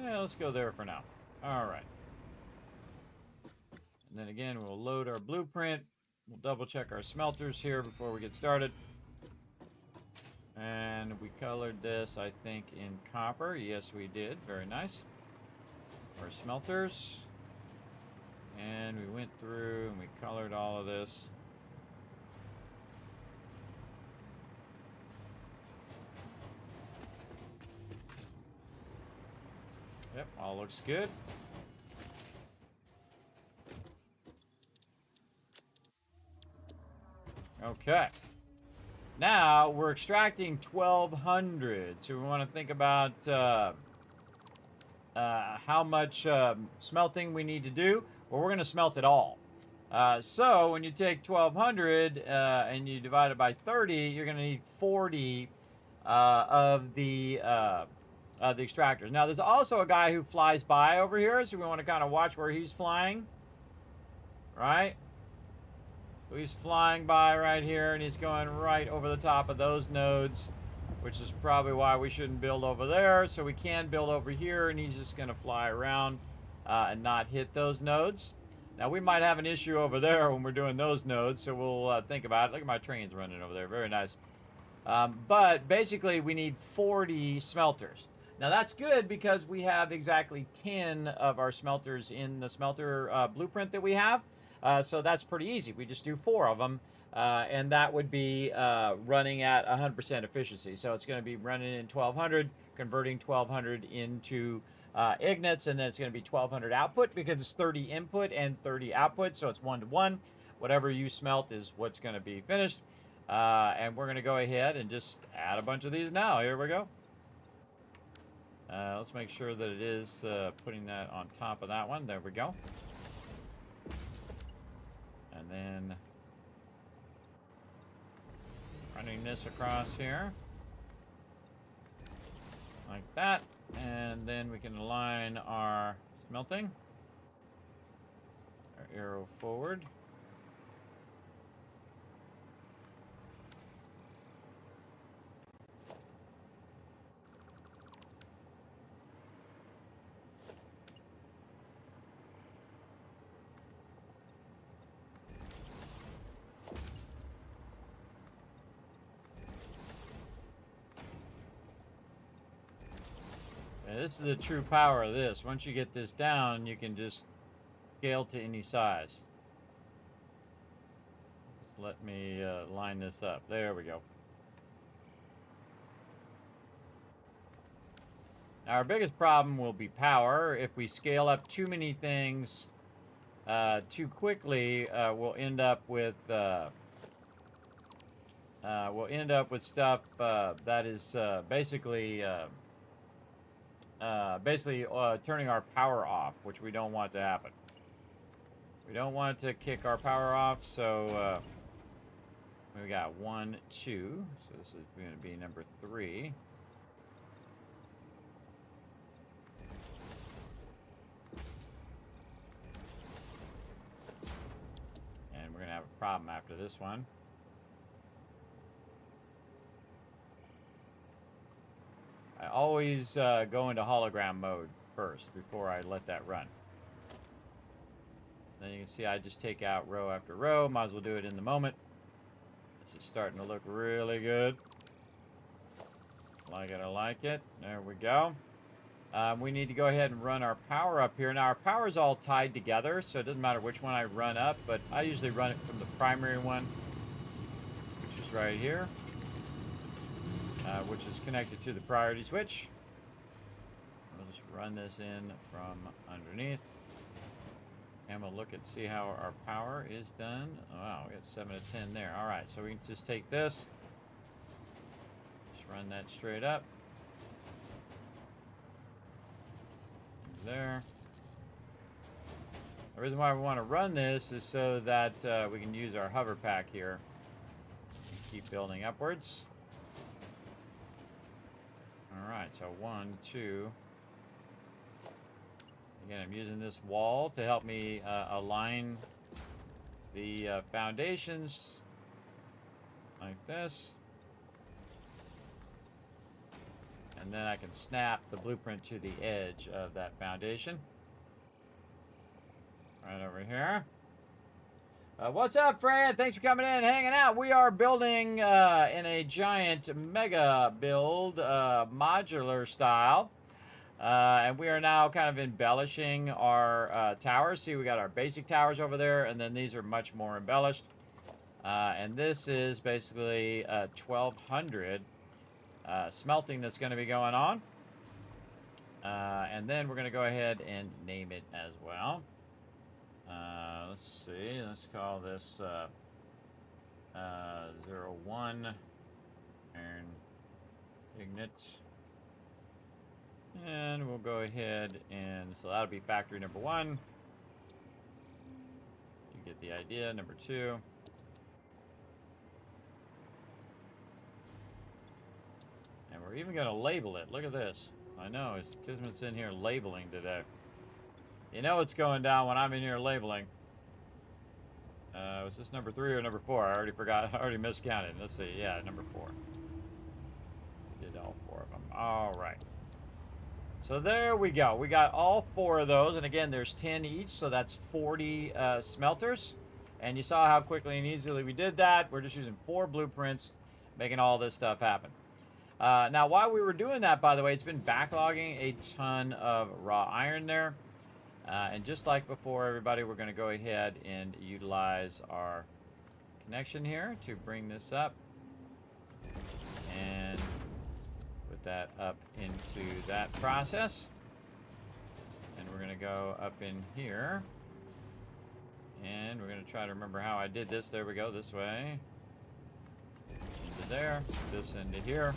Yeah, let's go there for now. All right. And then again, we'll load our blueprint. We'll double check our smelters here before we get started. And we colored this, I think, in copper. Yes, we did. Very nice. Our smelters. And we went through and we colored all of this. Yep, all looks good. Okay. Now we're extracting 1,200. So we want to think about how much smelting we need to do. Well, we're going to smelt it all. So when you take 1,200 and you divide it by 30, you're going to need 40 of the extractors. Now, there's also a guy who flies by over here, so we want to kind of watch where he's flying. Right? So he's flying by right here, and he's going right over the top of those nodes, which is probably why we shouldn't build over there. So we can build over here, and he's just going to fly around and not hit those nodes. Now, we might have an issue over there when we're doing those nodes, so we'll think about it. Look at my trains running over there. Very nice. But basically, we need 40 smelters. Now, that's good because we have exactly 10 of our smelters in the smelter blueprint that we have. So that's pretty easy. We just do 4 of them, and that would be running at 100% efficiency. So it's going to be running in 1,200, converting 1,200 into ignits, and then it's going to be 1,200 output because it's 30 input and 30 output, so it's 1-to-1. Whatever you smelt is what's going to be finished. And we're going to go ahead and just add a bunch of these now. Here we go. Let's make sure that it is putting that on top of that one. There we go. And then running this across here like that, and then we can align our smelting, our arrow forward. This is the true power of this. Once you get this down, you can just scale to any size. Just let me line this up. There we go. Now, our biggest problem will be power. If we scale up too many things too quickly, we'll end up with stuff that is basically turning our power off, which we don't want to happen. We don't want it to kick our power off, so we got 1, 2, so this is going to be number 3. And we're going to have a problem after this one. I always go into hologram mode first before I let that run. Then you can see I just take out row after row. Might as well do it in the moment. This is starting to look really good. Like it, I like it. There we go. We need to go ahead and run our power up here. Now, our power is all tied together, so it doesn't matter which one I run up, but I usually run it from the primary one, which is right here. Which is connected to the priority switch. We'll just run this in from underneath. And we'll look and see how our power is done. Oh, wow, we got 7 to 10 there. All right, so we can just take this. Just run that straight up. There. The reason why we want to run this is so that we can use our hover pack here and keep building upwards. All right, so 1, 2. Again, I'm using this wall to help me align the foundations like this. And then I can snap the blueprint to the edge of that foundation. Right over here. What's up, Fran? Thanks for coming in, hanging out. We are building in a giant mega build, modular style. And we are now kind of embellishing our towers. See, we got our basic towers over there, and then these are much more embellished. And this is basically 1,200 smelting that's going to be going on. And then we're going to go ahead and name it as well. Let's see. Let's call this 01 iron ignite. And we'll go ahead and, so that'll be factory number 1. You get the idea. Number 2. And we're even going to label it. Look at this. I know, it's Kismet's in here labeling today. You know it's going down when I'm in here labeling. Was this number 3 or number 4? I already forgot. I already miscounted. Let's see. Yeah, number 4. Did all 4 of them. All right. So there we go. We got all 4 of those. And again, there's 10 each. So that's 40 smelters. And you saw how quickly and easily we did that. We're just using 4 blueprints, making all this stuff happen. Now, while we were doing that, by the way, it's been backlogging a ton of raw iron there. And just like before, everybody, we're going to go ahead and utilize our connection here to bring this up. And put that up into that process. And we're going to go up in here. And we're going to try to remember how I did this. There we go, this way. Into there, this into here.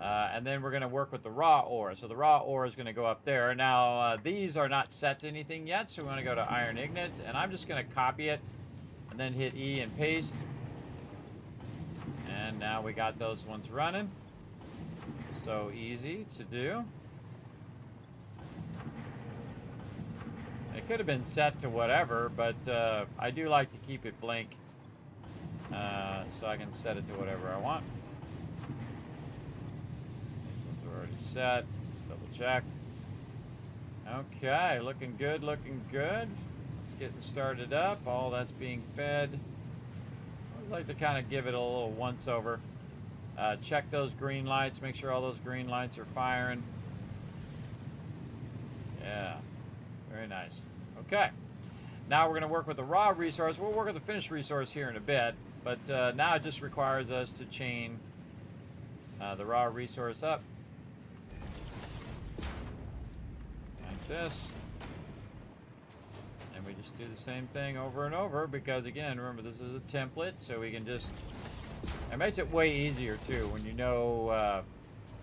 And then we're going to work with the raw ore. So the raw ore is going to go up there. Now, these are not set to anything yet, so we want to go to Iron Ignite. And I'm just going to copy it and then hit E and paste. And now we got those ones running. So easy to do. It could have been set to whatever, but I do like to keep it blank. So I can set it to whatever I want. Set, double check. Okay, looking good, looking good. Let's get it started up. All that's being fed. I always like to kind of give it a little once over. Check those green lights, make sure all those green lights are firing. Yeah, very nice. Okay, now we're going to work with the raw resource. We'll work with the finished resource here in a bit, but now it just requires us to chain the raw resource up. This, and we just do the same thing over and over because, again, remember, this is a template, so we can just, it makes it way easier too when you know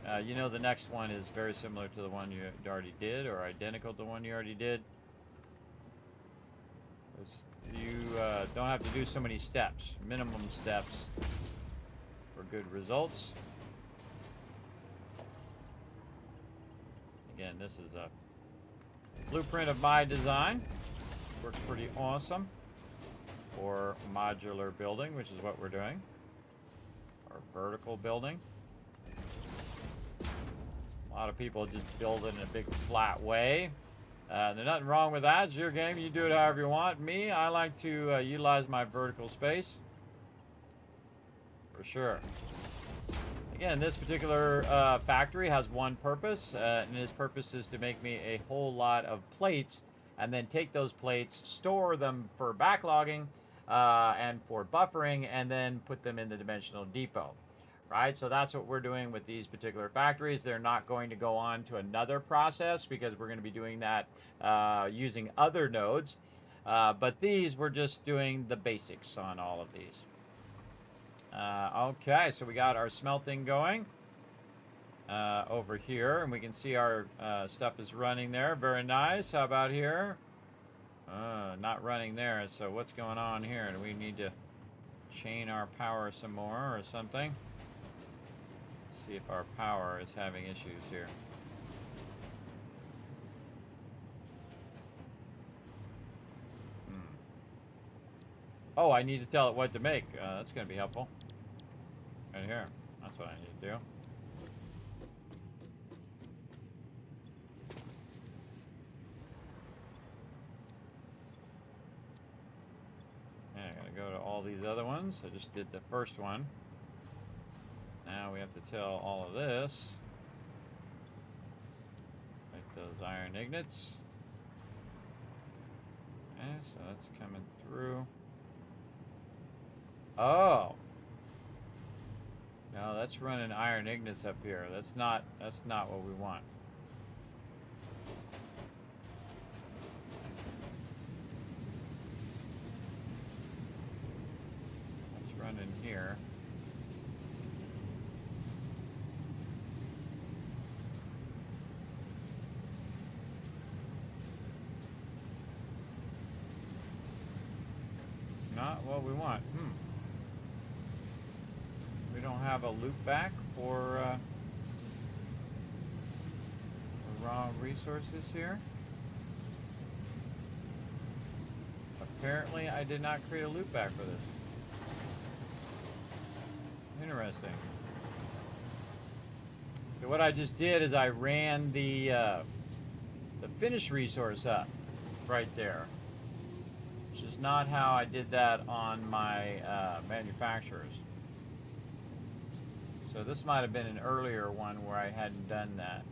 the next one is very similar to the one you already did or identical to the one you already did. You don't have to do so many steps, minimum steps for good results. Again, this is a blueprint of my design. Works pretty awesome for modular building, which is what we're doing. Or vertical building. A lot of people just build it in a big flat way. There's nothing wrong with that. It's your game. You do it however you want. Me, I like to utilize my vertical space. For sure. Again, this particular factory has one purpose, and his purpose is to make me a whole lot of plates, and then take those plates, store them for backlogging and for buffering, and then put them in the dimensional depot. Right? So that's what we're doing with these particular factories. They're not going to go on to another process because we're going to be doing that using other nodes. But these, we're just doing the basics on all of these. Okay, so we got our smelting going over here, and we can see our stuff is running there. Very nice. How about here? not running there, so what's going on here? Do we need to chain our power some more or something? Let's see if our power is having issues here. Oh, I need to tell it what to make. That's going to be helpful. Right here. That's what I need to do. Yeah, I gotta go to all these other ones. I just did the first one. Now we have to tell all of this. Make those iron ignits. Okay, so that's coming through. Oh. No, that's running iron ignits up here. That's not what we want. That's running here. Not what we want. We don't have a loop back for raw resources here. Apparently, I did not create a loop back for this. Interesting. So what I just did is I ran the finished resource up right there, which is not how I did that on my manufacturers. So this might have been an earlier one where I hadn't done that.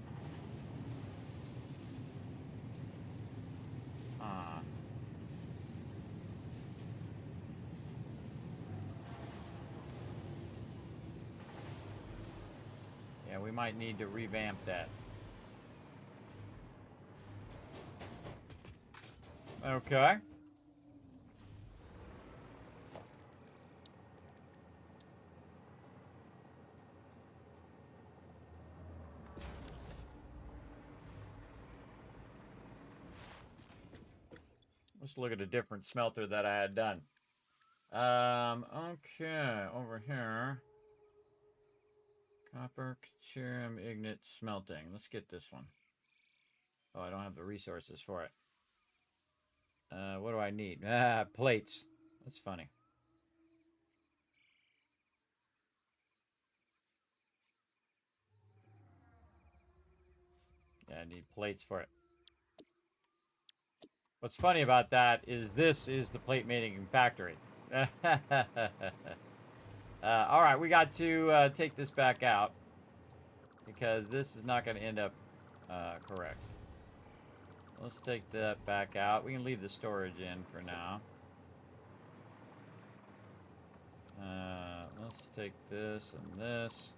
Yeah, we might need to revamp that. Okay. Let's look at a different smelter that I had done. Okay, over here. Copper, cerium, ignite, smelting. Let's get this one. Oh, I don't have the resources for it. What do I need? Plates. That's funny. Yeah, I need plates for it. What's funny about that is this is the plate making factory. All right, we got to take this back out because this is not going to end up correct. Let's take that back out. We can leave the storage in for now. Let's take this and this.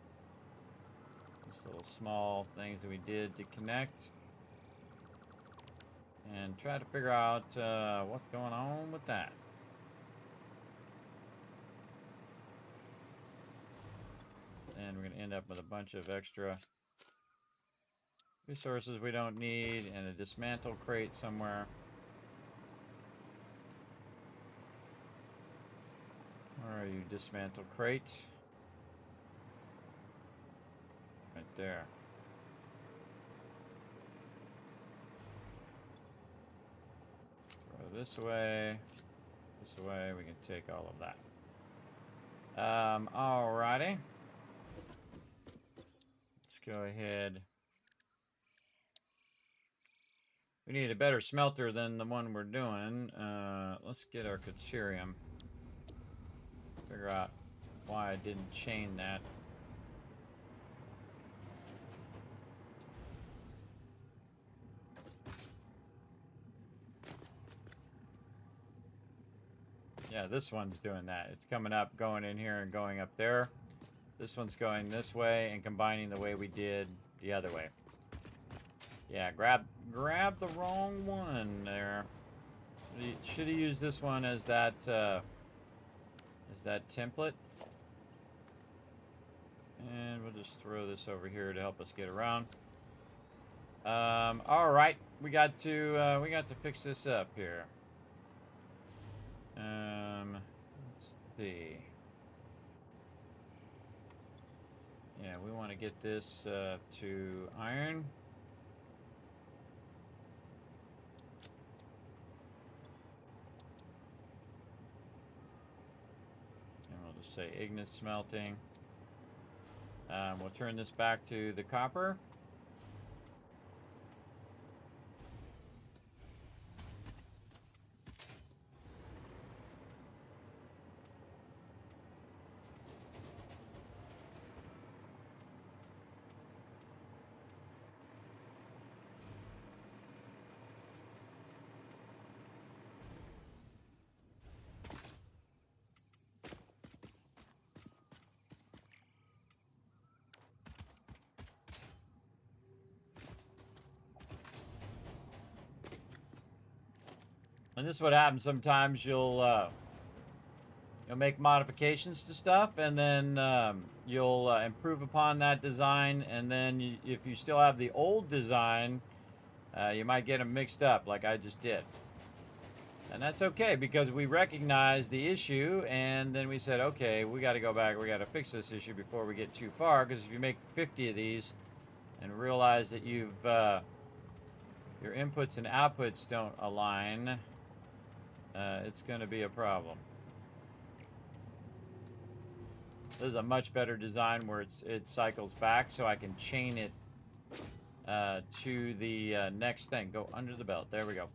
These little small things that we did to connect. And try to figure out what's going on with that. And we're going to end up with a bunch of extra resources we don't need and a dismantle crate somewhere. Where are you, dismantle crate? Right there. Throw this away. This away. We can take all of that. Alrighty. Let's go ahead. We need a better smelter than the one we're doing. Let's get our cerium. Figure out why I didn't chain that. Yeah, this one's doing that. It's coming up, going in here, and going up there. This one's going this way and combining the way we did the other way. Yeah, grab the wrong one there. Should have used this one as that template. And we'll just throw this over here to help us get around. All right, we got to fix this up here. Let's see. Yeah, we want to get this to iron. And we'll just say ignis smelting. We'll turn this back to the copper. And this is what happens sometimes. You'll make modifications to stuff, and then you'll improve upon that design. And then if you still have the old design, you might get them mixed up, like I just did. And that's okay, because we recognized the issue, and then we said, okay, we got to go back. We got to fix this issue before we get too far. Because if you make 50 of these and realize that your inputs and outputs don't align, it's going to be a problem. This is a much better design where it cycles back, so I can chain it to the next thing. Go under the belt. There we go.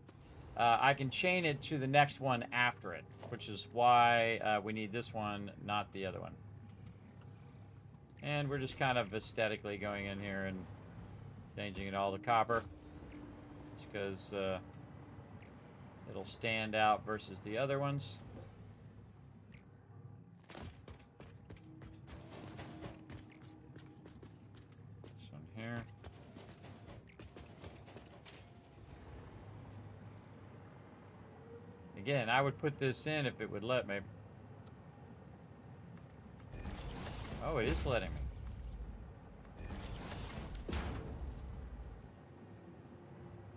I can chain it to the next one after it, which is why we need this one, not the other one. And we're just kind of aesthetically going in here and changing it all to copper, just because it'll stand out versus the other ones. This one here. Again, I would put this in if it would let me. Oh, it is letting me.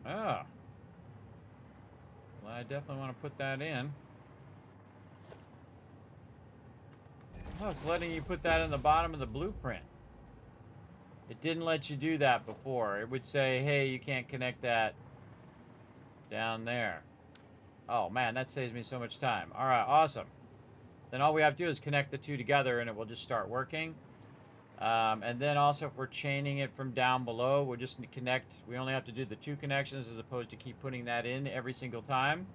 Oh. Well, I definitely want to put that in. Oh, it's letting you put that in the bottom of the blueprint. It didn't let you do that before. It would say, hey, you can't connect that down there. Oh, man, that saves me so much time. All right, awesome. Then all we have to do is connect the two together, and it will just start working. And then also, if we're chaining it from down below, we'll just connect. We only have to do the 2 connections as opposed to keep putting that in every single time.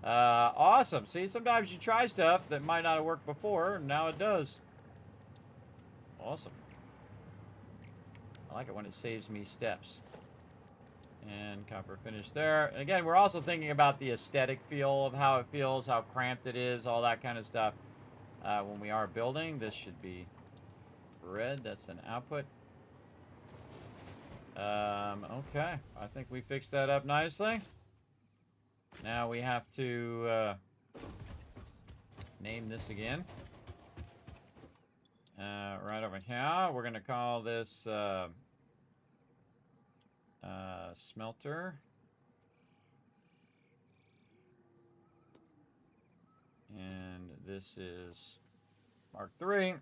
Awesome. See, sometimes you try stuff that might not have worked before, and now it does. Awesome. I like it when it saves me steps. And copper finish there. And again, we're also thinking about the aesthetic feel of how it feels, how cramped it is, all that kind of stuff. When we are building, this should be red. That's an output. Okay. I think we fixed that up nicely. Now we have to name this again. Right over here. We're going to call this smelter. And this is Mark 3.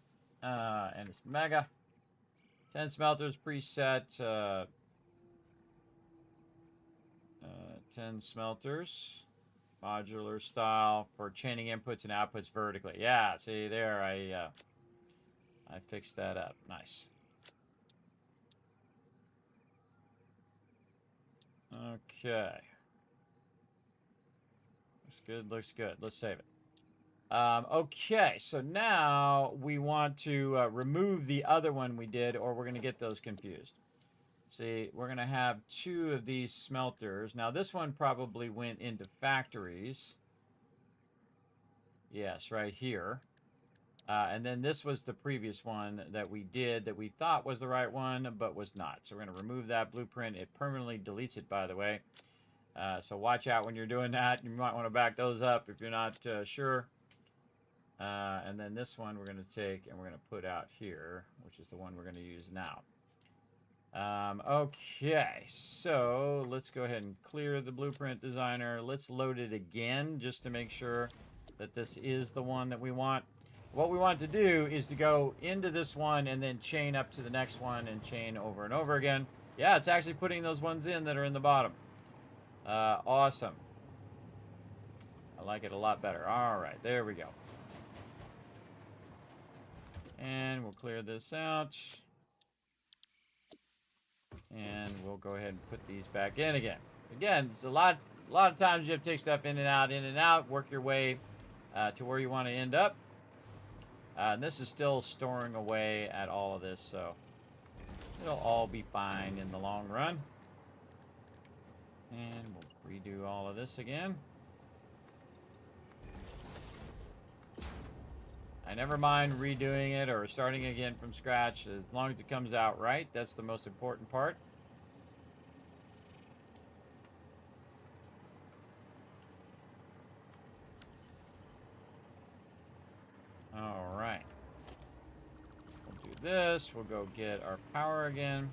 And it's mega. 10 smelters preset. 10 smelters. Modular style for chaining inputs and outputs vertically. Yeah, see there, I fixed that up. Nice. Okay. Looks good, looks good. Let's save it. Okay, so now we want to remove the other one we did, or we're going to get those confused. See, we're going to have 2 of these smelters. Now, this one probably went into factories. Yes, right here. And then this was the previous one that we did that we thought was the right one, but was not. So we're going to remove that blueprint. It permanently deletes it, by the way. So watch out when you're doing that. You might want to back those up if you're not sure. And then this one we're going to take and we're going to put out here, which is the one we're going to use now. Okay, so let's go ahead and clear the blueprint designer. Let's load it again just to make sure that this is the one that we want. What we want to do is to go into this one and then chain up to the next one and chain over and over again. Yeah, it's actually putting those ones in that are in the bottom. Awesome. I like it a lot better. All right, there we go. And we'll clear this out. And we'll go ahead and put these back in again. Again, it's a lot of times you have to take stuff in and out, work your way to where you want to end up. And this is still storing away at all of this, so it'll all be fine in the long run. And we'll redo all of this again. I never mind redoing it or starting again from scratch as long as it comes out right. That's the most important part. All right. We'll do this. We'll go get our power again.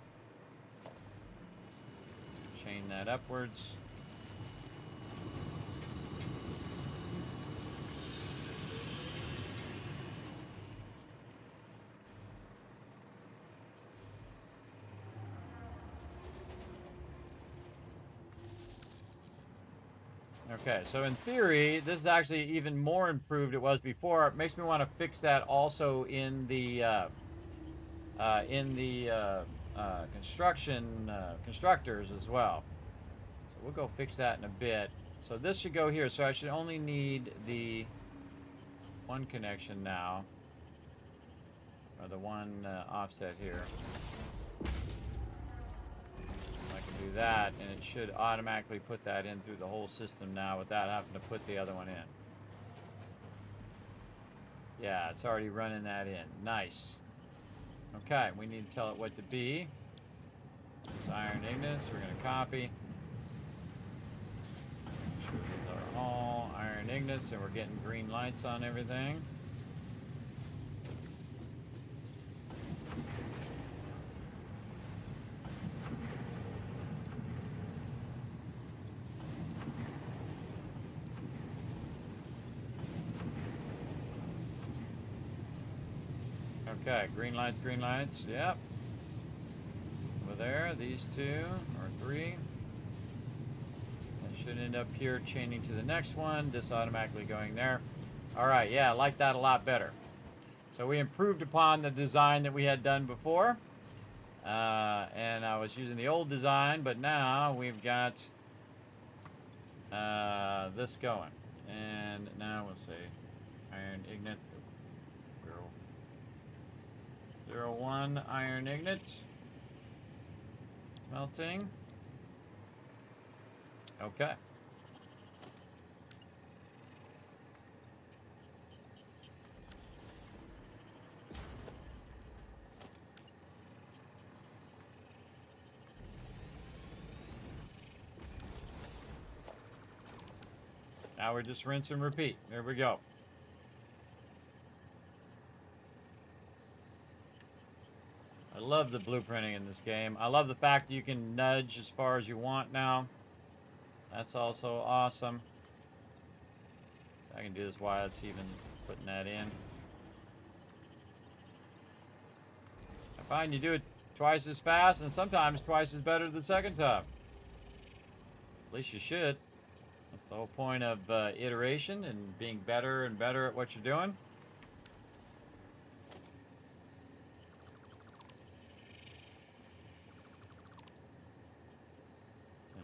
Chain that upwards. Okay, so in theory, this is actually even more improved it was before. It makes me want to fix that also in the constructors as well. So we'll go fix that in a bit. So this should go here. So I should only need the one connection now, or the one offset here. Do that, and it should automatically put that in through the whole system now without having to put the other one in. Yeah, it's already running that in. Nice. Okay, we need to tell it what to be. It's iron ignits. We're going to copy. These are all iron ignits, and we're getting green lights on everything. Okay, green lights, yep. Over there, these two, or three. That should end up here, chaining to the next one, this automatically going there. Alright, yeah, I like that a lot better. So we improved upon the design that we had done before. And I was using the old design, but now we've got this going. And now we'll see. Iron ignite. 01 iron ignite. Melting. Okay. Now we're just rinse and repeat. There we go. I love the blueprinting in this game. I love the fact that you can nudge as far as you want now. That's also awesome. So I can do this while it's even putting that in. I find you do it twice as fast and sometimes twice as better the second time. At least you should. That's the whole point of iteration and being better and better at what you're doing.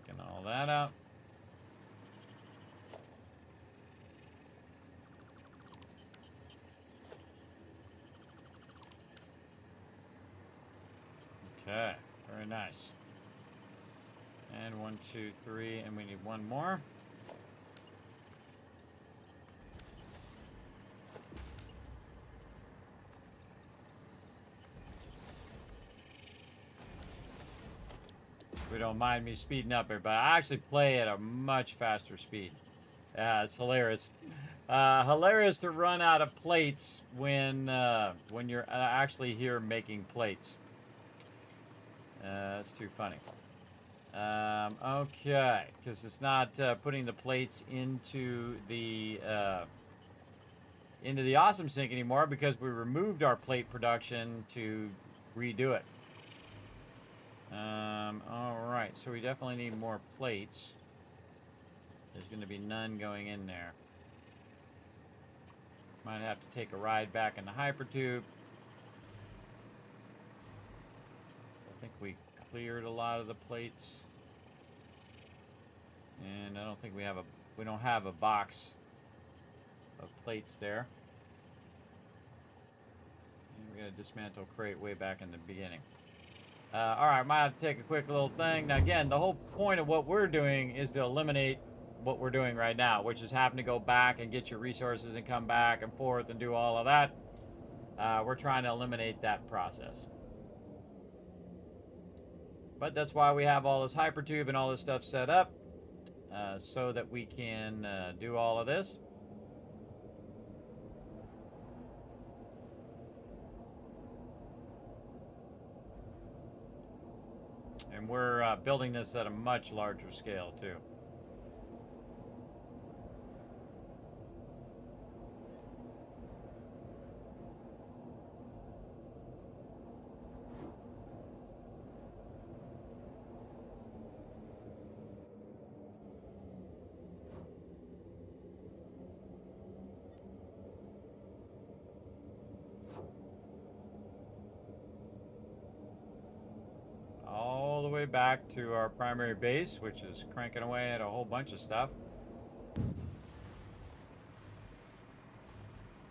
Taking all that out. Okay, very nice. And 1, 2, 3, and we need one more. If you don't mind me speeding up here, but I actually play at a much faster speed. It's hilarious. Hilarious to run out of plates when you're actually here making plates. That's too funny. Okay, because it's not putting the plates into the into the awesome sink anymore because we removed our plate production to redo it. All right, so we definitely need more plates. There's going to be none going in there. Might have to take a ride back in the hypertube. I think we cleared a lot of the plates. And I don't think we don't have a box of plates there. And we're going to dismantle crate way back in the beginning. All right, might have to take a quick little thing. Now, again, the whole point of what we're doing is to eliminate what we're doing right now, which is having to go back and get your resources and come back and forth and do all of that. We're trying to eliminate that process. But that's why we have all this hypertube and all this stuff set up, so that we can do all of this. And we're building this at a much larger scale, too. All the way back to our primary base, which is cranking away at a whole bunch of stuff.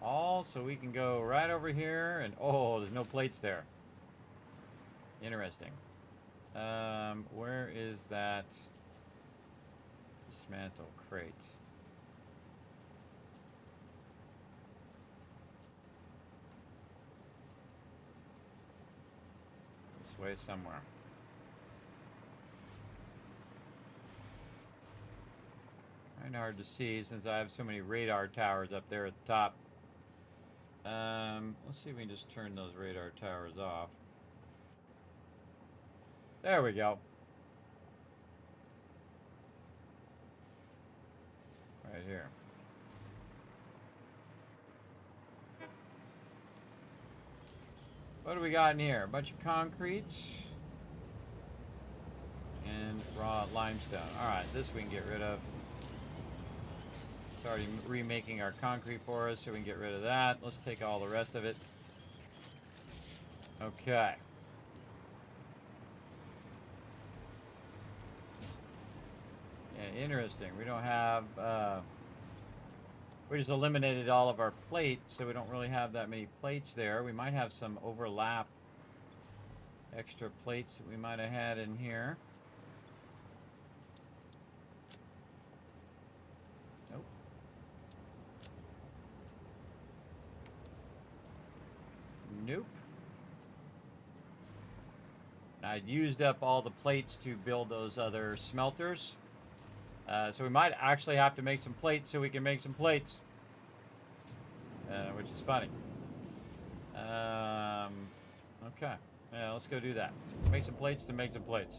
All so we can go right over here and oh, there's no plates there. Interesting. Where is that dismantle crate? This way somewhere. Kind of hard to see since I have so many radar towers up there at the top. Let's see if we can just turn those radar towers off. There we go. Right here. What do we got in here? A bunch of concrete and raw limestone. Alright, this we can get rid of. It's already remaking our concrete for us, so we can get rid of that. Let's take all the rest of it. Okay. Yeah, interesting. We don't have... we just eliminated all of our plates, so we don't really have that many plates there. We might have some overlap extra plates that we might have had in here. Nope. Nope. I'd used up all the plates to build those other smelters. So we might actually have to make some plates so we can make some plates. Which is funny. Okay. Yeah, let's go do that. Make some plates to make some plates.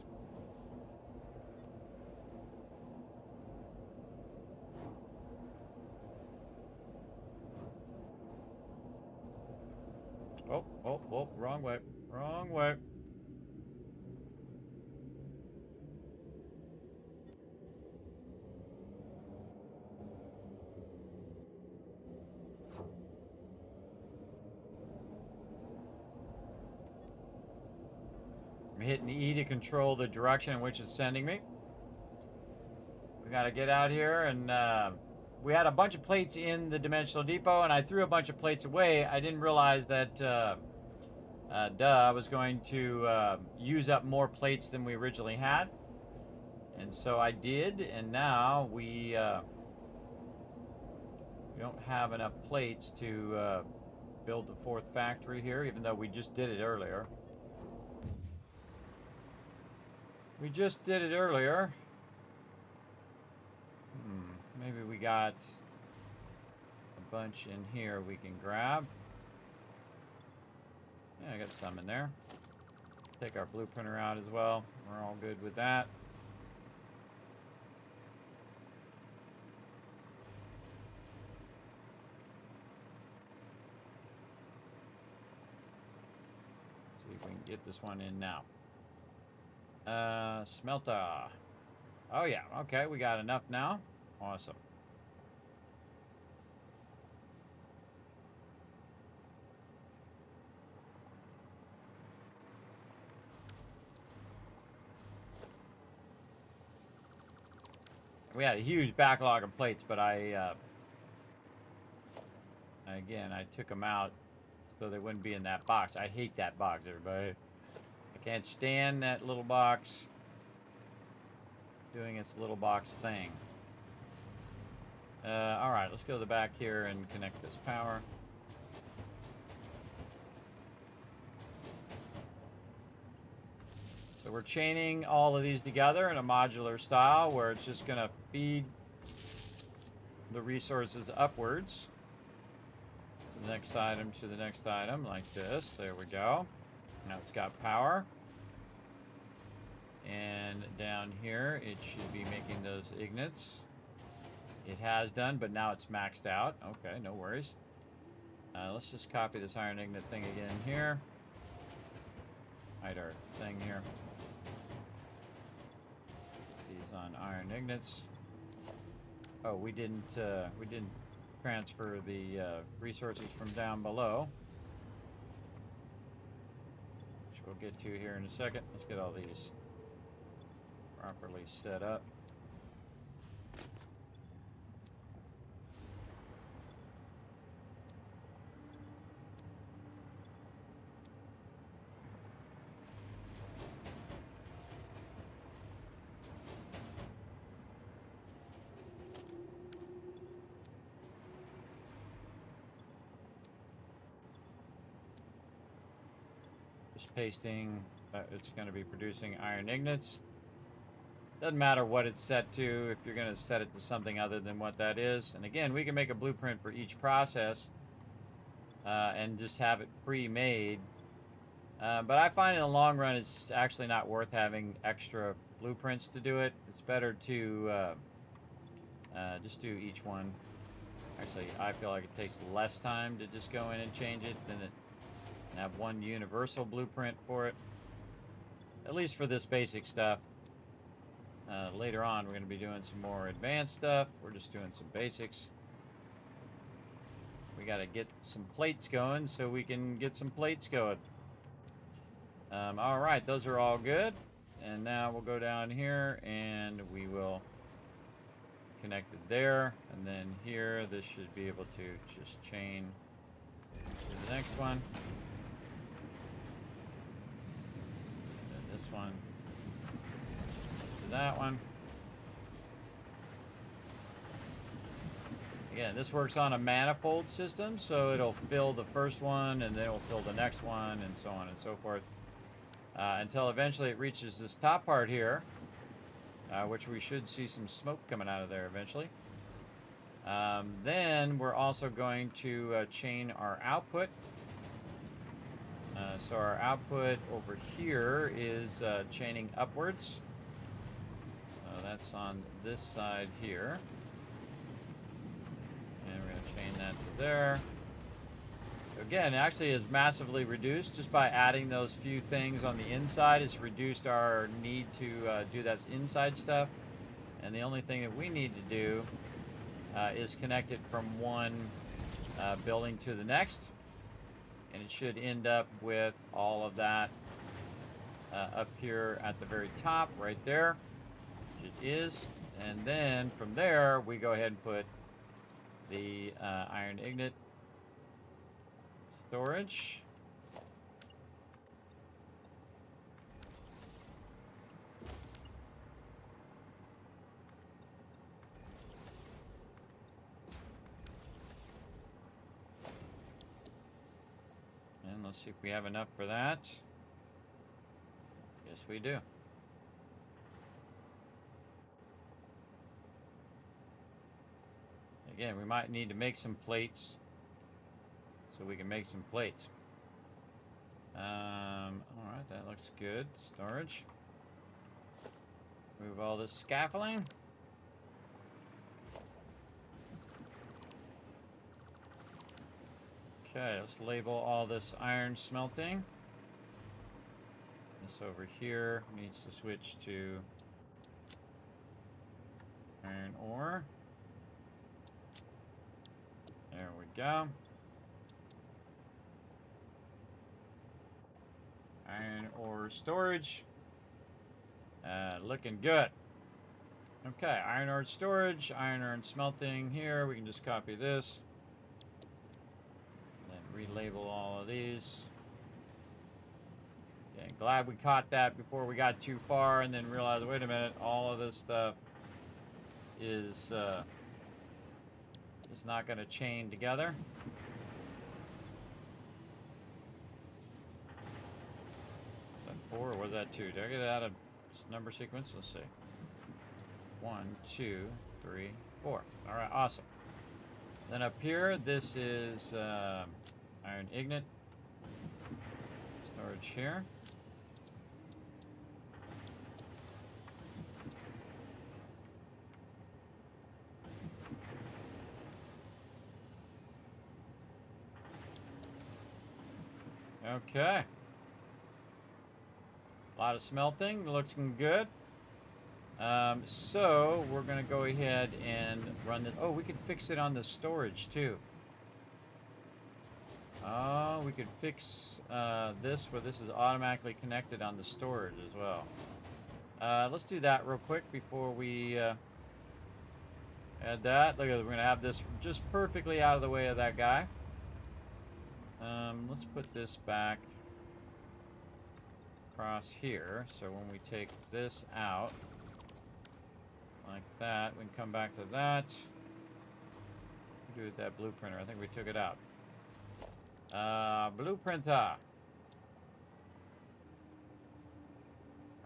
Oh, wrong way. Wrong way. I'm hitting E to control the direction in which it's sending me. We gotta get out here, and we had a bunch of plates in the dimensional depot, and I threw a bunch of plates away. I didn't realize that, I was going to use up more plates than we originally had. And so I did, and now we don't have enough plates to build the fourth factory here, even though we just did it earlier. We just did it earlier. Maybe we got a bunch in here we can grab. Yeah, I got some in there. Take our blueprinter out as well. We're all good with that. if we can get this one in now. Smelter. Oh yeah, okay, we got enough now. Awesome. We had a huge backlog of plates, but again, I took them out so they wouldn't be in that box. I hate that box, everybody. I can't stand that little box doing its little box thing. All right, let's go to the back here and connect this power. So we're chaining all of these together in a modular style where it's just going to feed the resources upwards. The next item to the next item like this. There we go. Now it's got power. And down here it should be making those ignits. It has done, but now it's maxed out. Okay, no worries. Let's just copy this iron ignite thing again here. Hide our thing here. These on iron ignits. Oh, we didn't transfer the resources from down below, which we'll get to here in a second. Let's get all these properly set up. Pasting, it's going to be producing iron ignits. Doesn't matter what it's set to if you're going to set it to something other than what that is. And again, we can make a blueprint for each process and just have it pre-made. But I find in the long run it's actually not worth having extra blueprints to do it. It's better to just do each one. Actually, I feel like it takes less time to just go in and change it than it have one universal blueprint for it, at least for this basic stuff. Later on, we're going to be doing some more advanced stuff. We're just doing some basics. We got to get some plates going so we can get some plates going. All right, those are all good. And now we'll go down here and we will connect it there. And then here, this should be able to just chain to the next one. One to that one. Again, this works on a manifold system, so it'll fill the first one and then it'll fill the next one and so on and so forth until eventually it reaches this top part here, which we should see some smoke coming out of there eventually. Then we're also going to chain our output. So our output over here is chaining upwards. So that's on this side here. And we're going to chain that to there. So again, actually is massively reduced just by adding those few things on the inside. It's reduced our need to do that inside stuff. And the only thing that we need to do is connect it from one building to the next. And it should end up with all of that up here at the very top, right there. It is. And then from there, we go ahead and put the iron ignite storage. Let's see if we have enough for that. Yes, we do. Again, we might need to make some plates so we can make some plates. All right, that looks good. Storage. Move all this scaffolding. Okay, let's label all this iron smelting. over here needs to switch to iron ore. There we go. Iron ore storage. Looking good. Okay, iron ore storage, iron ore smelting here. We can just copy this. And then relabel all of these. Okay, glad we caught that before we got too far and then realized, wait a minute, all of this stuff is not going to chain together. Was that 4 or was that 2? Did I get it out of number sequence? Let's see. 1, 2, 3, 4. All right, awesome. Then up here, this is iron ignite storage here. Okay. A lot of smelting, looking good. So we're going to go ahead and run this. Oh, we could fix it on the storage too. Oh, we could fix this where this is automatically connected on the storage as well. Let's do that real quick before we add that. Look at it, we're going to have this just perfectly out of the way of that guy. Let's put this back across here. So when we take this out, like that, we can come back to that. What do with that blueprinter? I think we took it out. Blueprinter.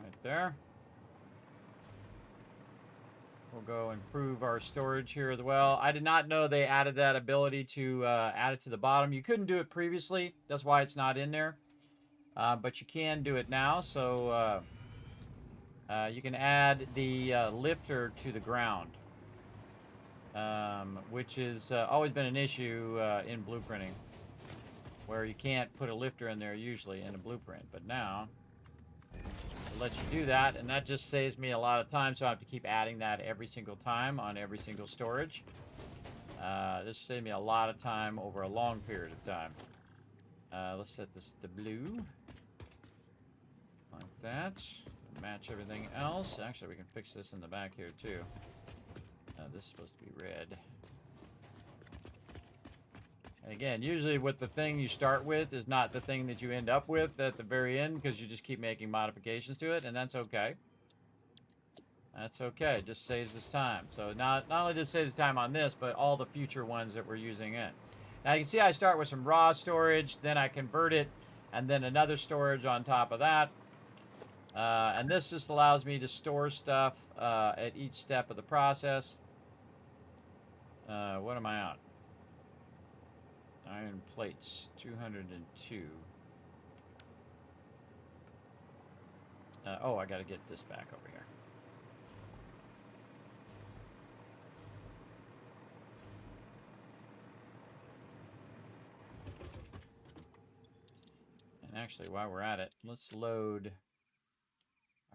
Right there. We'll go improve our storage here as well. I did not know they added that ability to add it to the bottom. You couldn't do it previously. That's why it's not in there. But you can do it now. So you can add the lifter to the ground, which has always been an issue in blueprinting, where you can't put a lifter in there usually in a blueprint. But now it lets you do that, and that just saves me a lot of time, so I have to keep adding that every single time on every single storage. This saved me a lot of time over a long period of time. Let's set this to blue. Like that. Match everything else. Actually, we can fix this in the back here too. This is supposed to be red. And again, usually with the thing you start with is not the thing that you end up with at the very end, because you just keep making modifications to it, and that's okay. That's okay. It just saves us time. So not only does it save us time on this, but all the future ones that we're using in. Now you can see I start with some raw storage, then I convert it, and then another storage on top of that. And this just allows me to store stuff at each step of the process. What am I on? Iron plates, 202. Oh, I got to get this back over here. And actually, while we're at it, let's load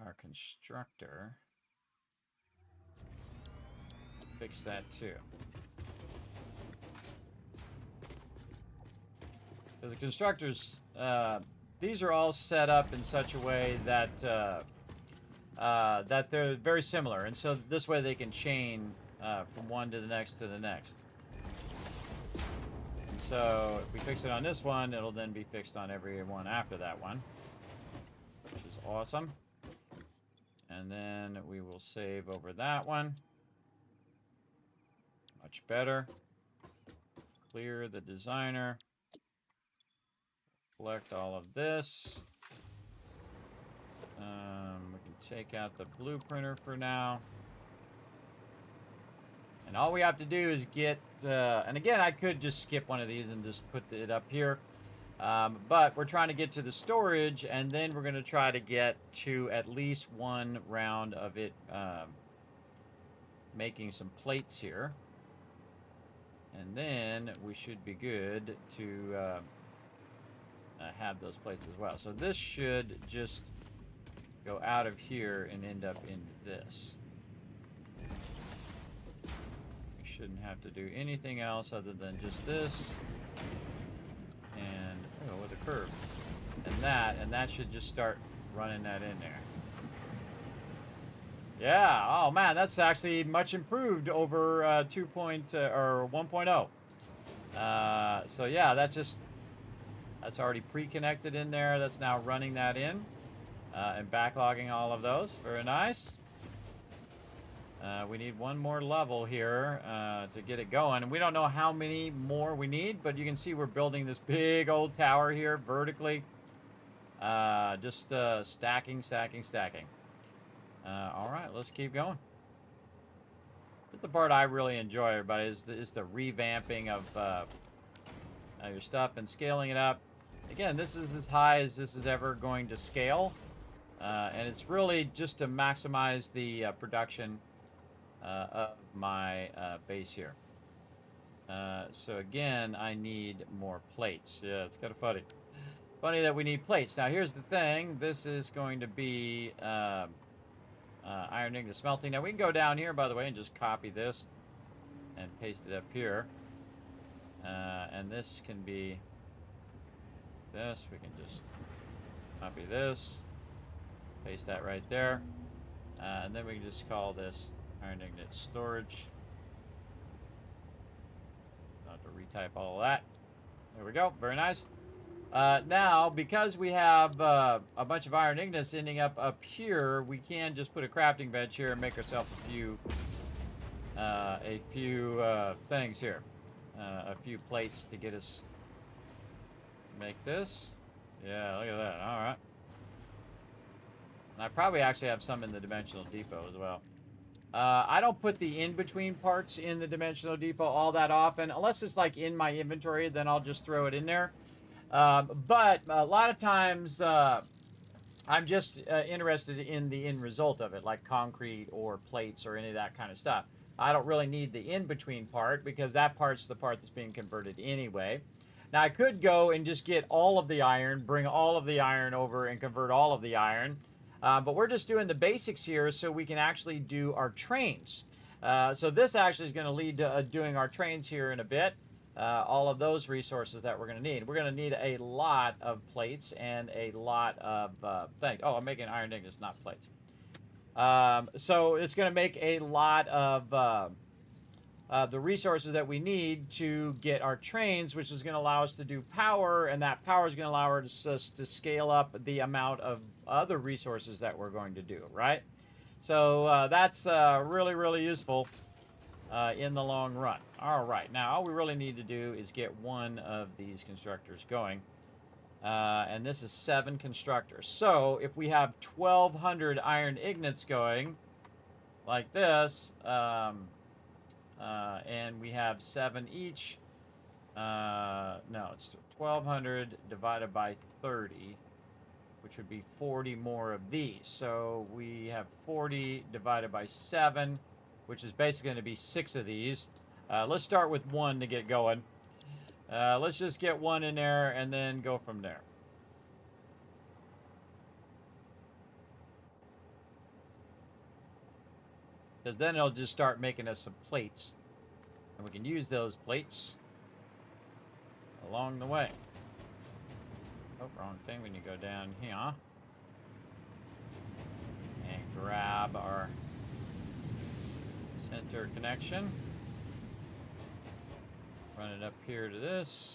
our constructor. Fix that too. The constructors, these are all set up in such a way that that they're very similar, and so this way they can chain from one to the next to the next. And so if we fix it on this one, it'll then be fixed on every one after that one, which is awesome. And then we will save over that one. Much better. Clear the designer. Select all of this. We can take out the blueprinter for now. And all we have to do is get, and again, I could just skip one of these and just put it up here. But we're trying to get to the storage, and then we're going to try to get to at least one round of it making some plates here. And then we should be good to have those plates as well. So this should just go out of here and end up in this. We shouldn't have to do anything else other than just this. And, oh, with a curve. And that should just start running that in there. Yeah, oh man, that's actually much improved over 1.0. So yeah, that's already pre-connected in there. That's now running that in and backlogging all of those. Very nice. We need one more level here to get it going. And we don't know how many more we need, but you can see we're building this big old tower here vertically. Just stacking. All right, let's keep going. But the part I really enjoy, everybody, is the revamping of your stuff and scaling it up. Again, this is as high as this is ever going to scale. And it's really just to maximize the production of my base here. So again, I need more plates. Yeah, it's kind of funny. Funny that we need plates. Now, here's the thing. This is going to be iron ignis smelting. Now, we can go down here, by the way, and just copy this and paste it up here. And this can be this. We can just copy this, paste that right there. And then we can just call this iron ignis storage. Not to retype all of that. There we go. Very nice. Now, because we have a bunch of iron ignis ending up here, we can just put a crafting bench here and make ourselves a few things here. A few plates to get us make this. Yeah, look at that. All right. And I probably actually have some in the dimensional depot as well. I don't put the in-between parts in the dimensional depot all that often. Unless it's like in my inventory, then I'll just throw it in there. But a lot of times I'm just interested in the end result of it, like concrete or plates or any of that kind of stuff. I don't really need the in-between part because that part's the part that's being converted anyway. Now, I could go and just get all of the iron, bring all of the iron over and convert all of the iron. But we're just doing the basics here so we can actually do our trains. So this actually is going to lead to doing our trains here in a bit. All of those resources that we're going to need. We're going to need a lot of plates and a lot of things. Oh, I'm making iron ignis, not plates. So it's going to make a lot of the resources that we need to get our trains, which is going to allow us to do power, and that power is going to allow us to scale up the amount of other resources that we're going to do, right? So that's really, really useful in the long run. All right, now all we really need to do is get one of these constructors going. And this is 7 constructors. So if we have 1,200 iron ignits going like this, and we have 7 each, no, it's 1,200 divided by 30, which would be 40 more of these. So we have 40 divided by 7, which is basically going to be 6 of these. Let's start with 1 to get going. Let's just get 1 in there and then go from there. Because then it'll just start making us some plates. And we can use those plates along the way. Oh, wrong thing. We need to go down here. And grab our center connection. Run it up here to this.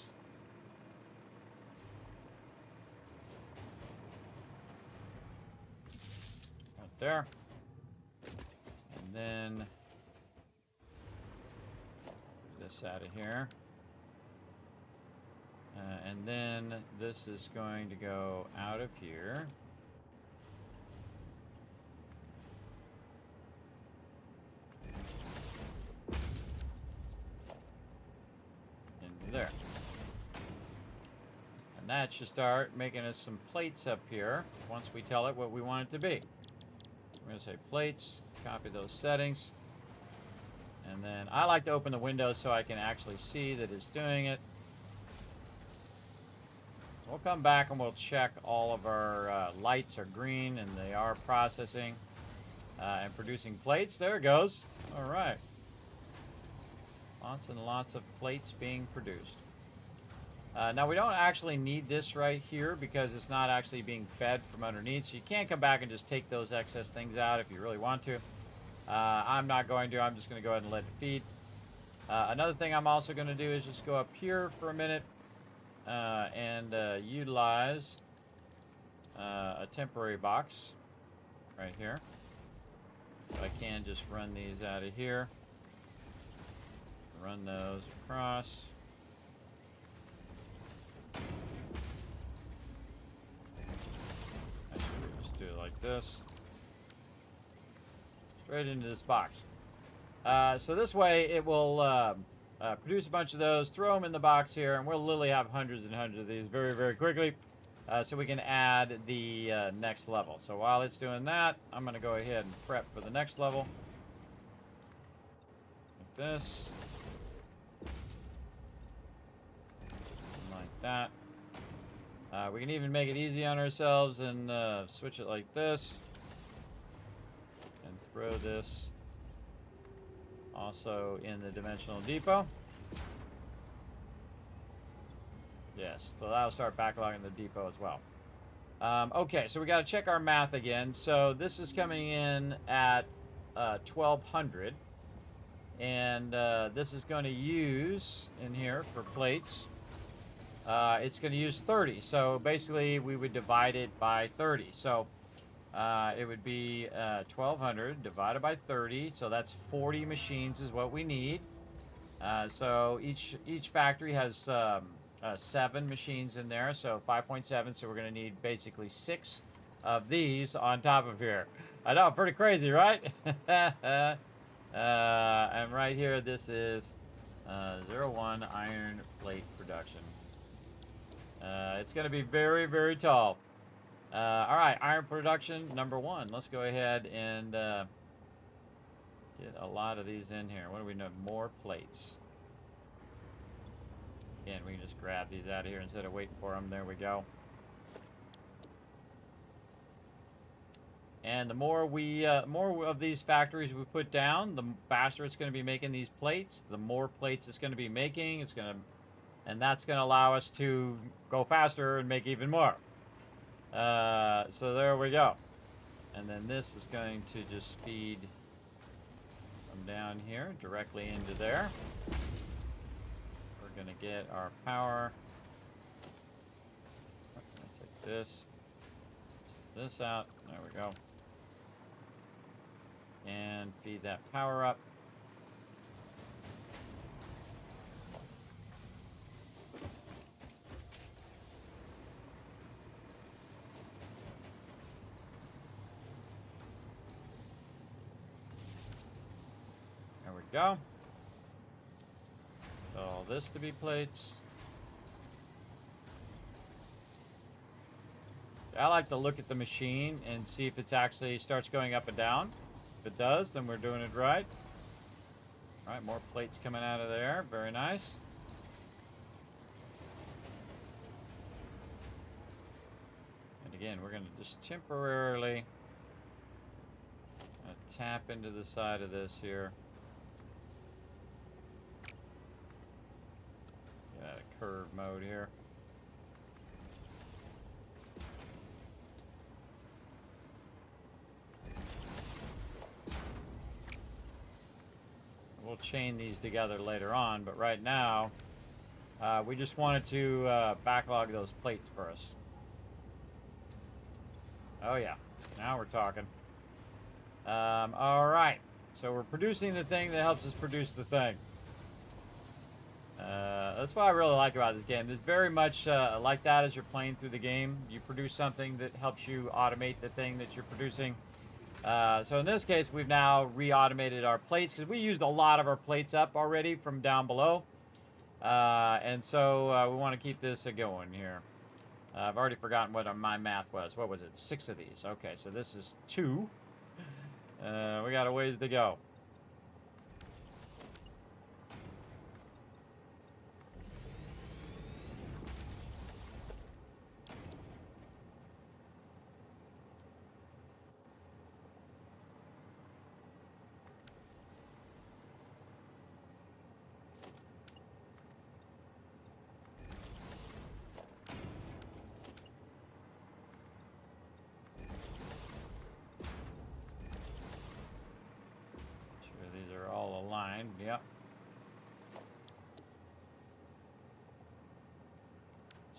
Right there. And then this out of here. And then this is going to go out of here. Into there. And that should start making us some plates up here once we tell it what we want it to be. We're going to say plates, copy those settings. And then I like to open the window so I can actually see that it's doing it. We'll come back and we'll check all of our lights are green and they are processing and producing plates. There it goes. All right. Lots and lots of plates being produced. Now, we don't actually need this right here because it's not actually being fed from underneath. So you can't come back and just take those excess things out if you really want to. I'm not going to. I'm just going to go ahead and let it feed. Another thing I'm also going to do is just go up here for a minute and utilize a temporary box right here. So I can just run these out of here. Run those across. Actually, just do it like this. Straight into this box. So this way it will produce a bunch of those, throw them in the box here, and we'll literally have hundreds and hundreds of these very, very quickly. So we can add the next level. So while it's doing that, I'm going to go ahead and prep for the next level. Like this. Like that. We can even make it easy on ourselves and switch it like this. And throw this also in the dimensional depot. Yes, so that'll start backlogging the depot as well. Okay, so we got to check our math again. So this is coming in at 1200. And this is going to use, in here for plates, it's going to use 30. So basically we would divide it by 30. So it would be 1200 divided by 30. So that's 40 machines is what we need. So each factory has 7 machines in there. So 5.7. So we're going to need basically 6 of these on top of here. I know, pretty crazy, right? And right here, this is 01 iron plate production. It's going to be very, very tall. All right, iron production number 1. Let's go ahead and get a lot of these in here. What do we know? More plates. Again, we can just grab these out of here instead of waiting for them. There we go. And the more more of these factories we put down, the faster it's going to be making these plates. The more plates it's going to be making, and that's going to allow us to go faster and make even more. So there we go. And then this is going to just feed from down here directly into there. We're going to get our power. I'm going to take this out. There we go. And feed that power up. There we go. So all this to be plates. I like to look at the machine and see if it's actually starts going up and down. If it does, then we're doing it right. All right, more plates coming out of there. Very nice. And again, we're going to just temporarily tap into the side of this here. Get out of curve mode here. We'll chain these together later on, but right now we just wanted to backlog those plates first. Oh yeah, now we're talking. All right, so we're producing the thing that helps us produce the thing. That's what I really like about this game. It's very much like that as you're playing through the game. You produce something that helps you automate the thing that you're producing. So in this case, we've now re-automated our plates because we used a lot of our plates up already from down below. And so we want to keep this going here. I've already forgotten what my math was. What was it? 6 of these. Okay, so this is 2. We got a ways to go.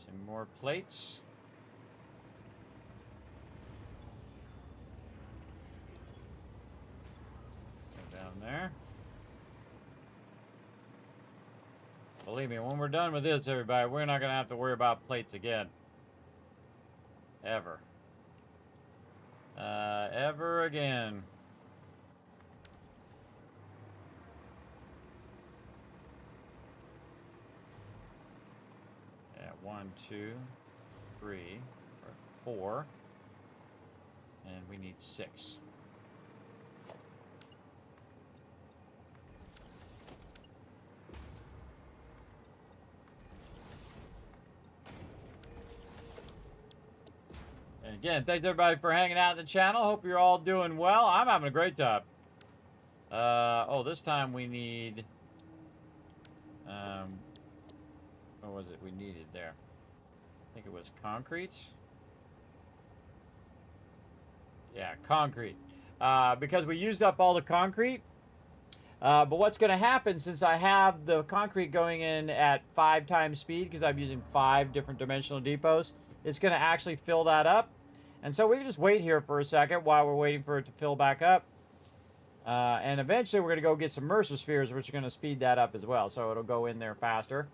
Some more plates. Go down there. Believe me, when we're done with this, everybody, we're not going to have to worry about plates again. Ever. Ever again. Yeah, 1, 2, 3, or 4. And we need 6. And again, thanks everybody for hanging out in the channel. Hope you're all doing well. I'm having a great time. Oh, this time we need... what was it we needed there? I think it was concrete. Yeah, concrete. Because we used up all the concrete. But what's going to happen, since I have the concrete going in at 5 times speed, because I'm using 5 different dimensional depots, it's going to actually fill that up. And so we can just wait here for a second while we're waiting for it to fill back up. And eventually we're going to go get some Mercer spheres, which are going to speed that up as well. So it'll go in there faster.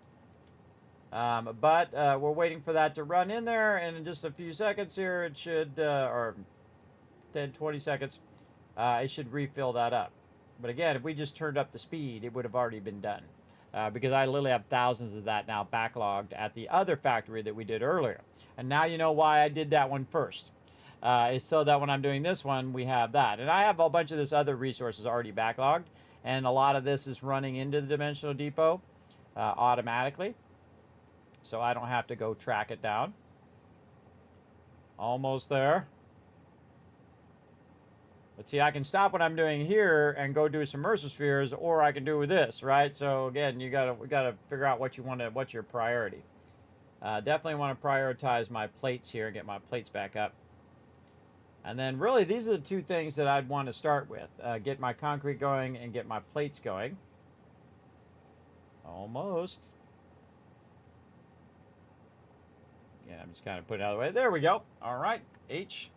But we're waiting for that to run in there. And in just a few seconds here, it should, or 10, 20 seconds, it should refill that up. But again, if we just turned up the speed, it would have already been done. Because I literally have thousands of that now backlogged at the other factory that we did earlier. And now you know why I did that one first. Is so that when I'm doing this one, we have that. And I have a bunch of this other resources already backlogged. And a lot of this is running into the Dimensional Depot automatically. So I don't have to go track it down. Almost there. But see, I can stop what I'm doing here and go do some Mercer spheres, or I can do with this, right? So again, we gotta figure out what you want to, what's your priority. Definitely want to prioritize my plates here and get my plates back up. And then really, these are the 2 things that I'd want to start with. Get my concrete going and get my plates going. Almost. Yeah, I'm just kind of putting it out of the way. There we go. All right, H.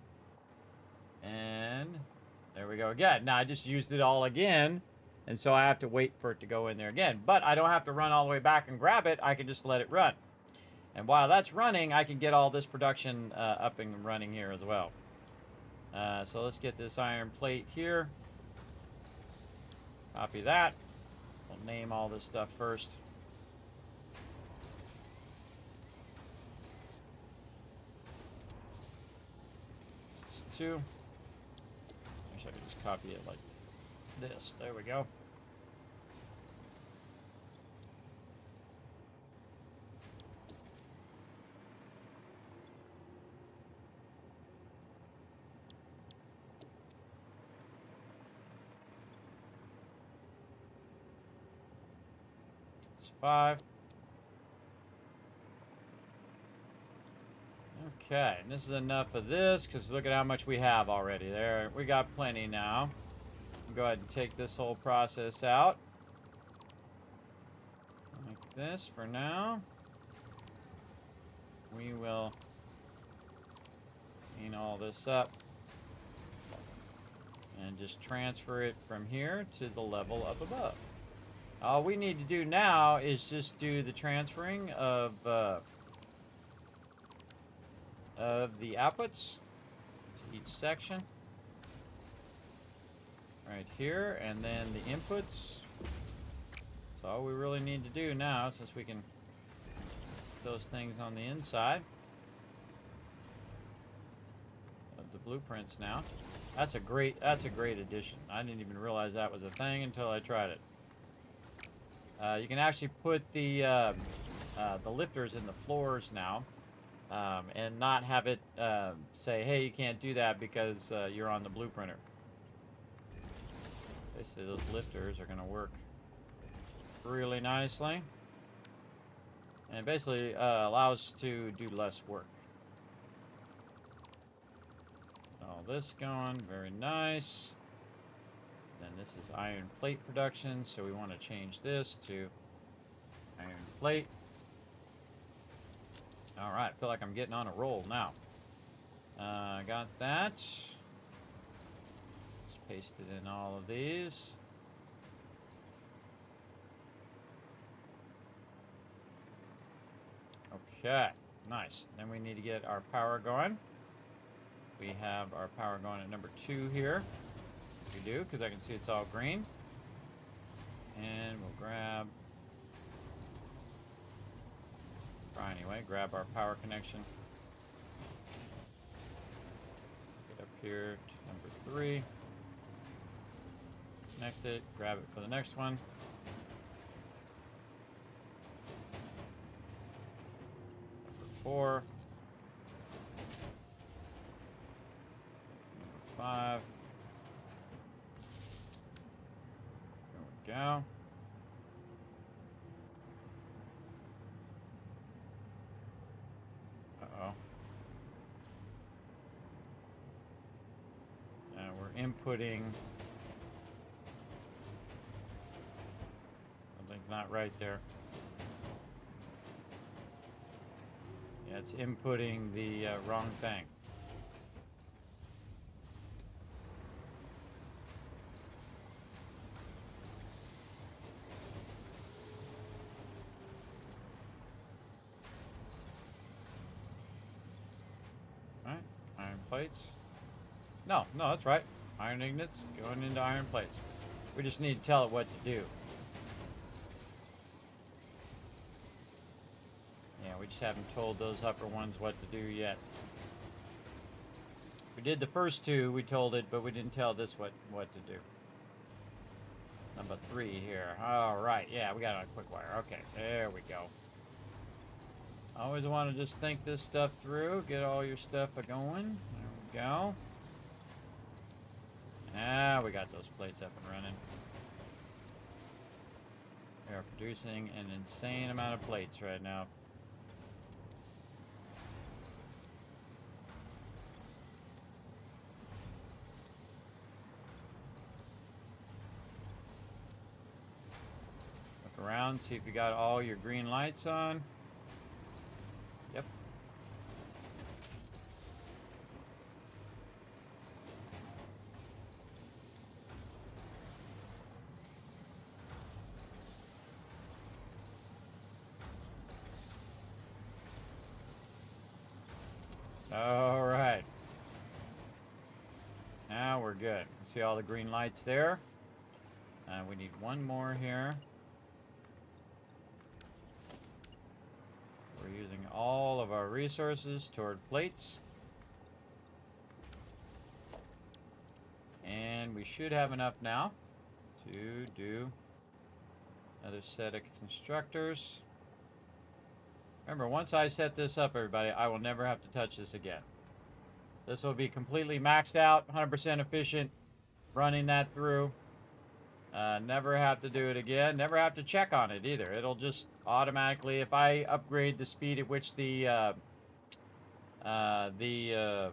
And there we go again. Now, I just used it all again, and so I have to wait for it to go in there again. But I don't have to run all the way back and grab it. I can just let it run. And while that's running, I can get all this production up and running here as well. So let's get this iron plate here. Copy that. We'll name all this stuff first. This is 2. Wish I could just copy it like this. There we go. It's 5. Okay, and this is enough of this, because look at how much we have already there. We got plenty now. Go ahead and take this whole process out. Like this for now. We will clean all this up and just transfer it from here to the level up above. All we need to do now is just do the transferring of the outputs to each section right here, and then the inputs. That's all we really need to do now, since we can put those things on the inside of the blueprints now. That's a great addition. I didn't even realize that was a thing until I tried it. You can actually put the lifters in the floors now, and not have it say, hey, you can't do that because you're on the blueprinter. Basically, those lifters are going to work really nicely, and basically allow us to do less work. All this going, very nice. Then this is iron plate production, so we want to change this to iron plate. All right, I feel like I'm getting on a roll now. Got that. Just paste it in all of these. Okay, nice. Then we need to get our power going. We have our power going at number 2 here. We do, because I can see it's all green. And we'll grab... Try anyway, grab our power connection. Get up here to number 3. Connect it, grab it for the next one. Number 4. Number 5. There we go. Uh-oh. Now we're inputting... Something's not right there. Yeah, it's inputting the wrong thing. Alright, iron plates. No, that's right. Iron ingots going into iron plates. We just need to tell it what to do. Yeah, we just haven't told those upper ones what to do yet. We did the first 2, we told it, but we didn't tell this what to do. Number 3 here. Alright, yeah, we got it on a quick wire. Okay, there we go. Always want to just think this stuff through. Get all your stuff going. There we go. Now we got those plates up and running. We are producing an insane amount of plates right now. Look around, see if you got all your green lights on. Yep. All right. Now we're good. See all the green lights there? We need one more here. We're using all of our resources toward plates. And we should have enough now to do another set of constructors. Remember, once I set this up, everybody, I will never have to touch this again. This will be completely maxed out, 100% efficient, running that through. Never have to do it again. Never have to check on it either. It'll just automatically, if I upgrade the speed at which the Mercer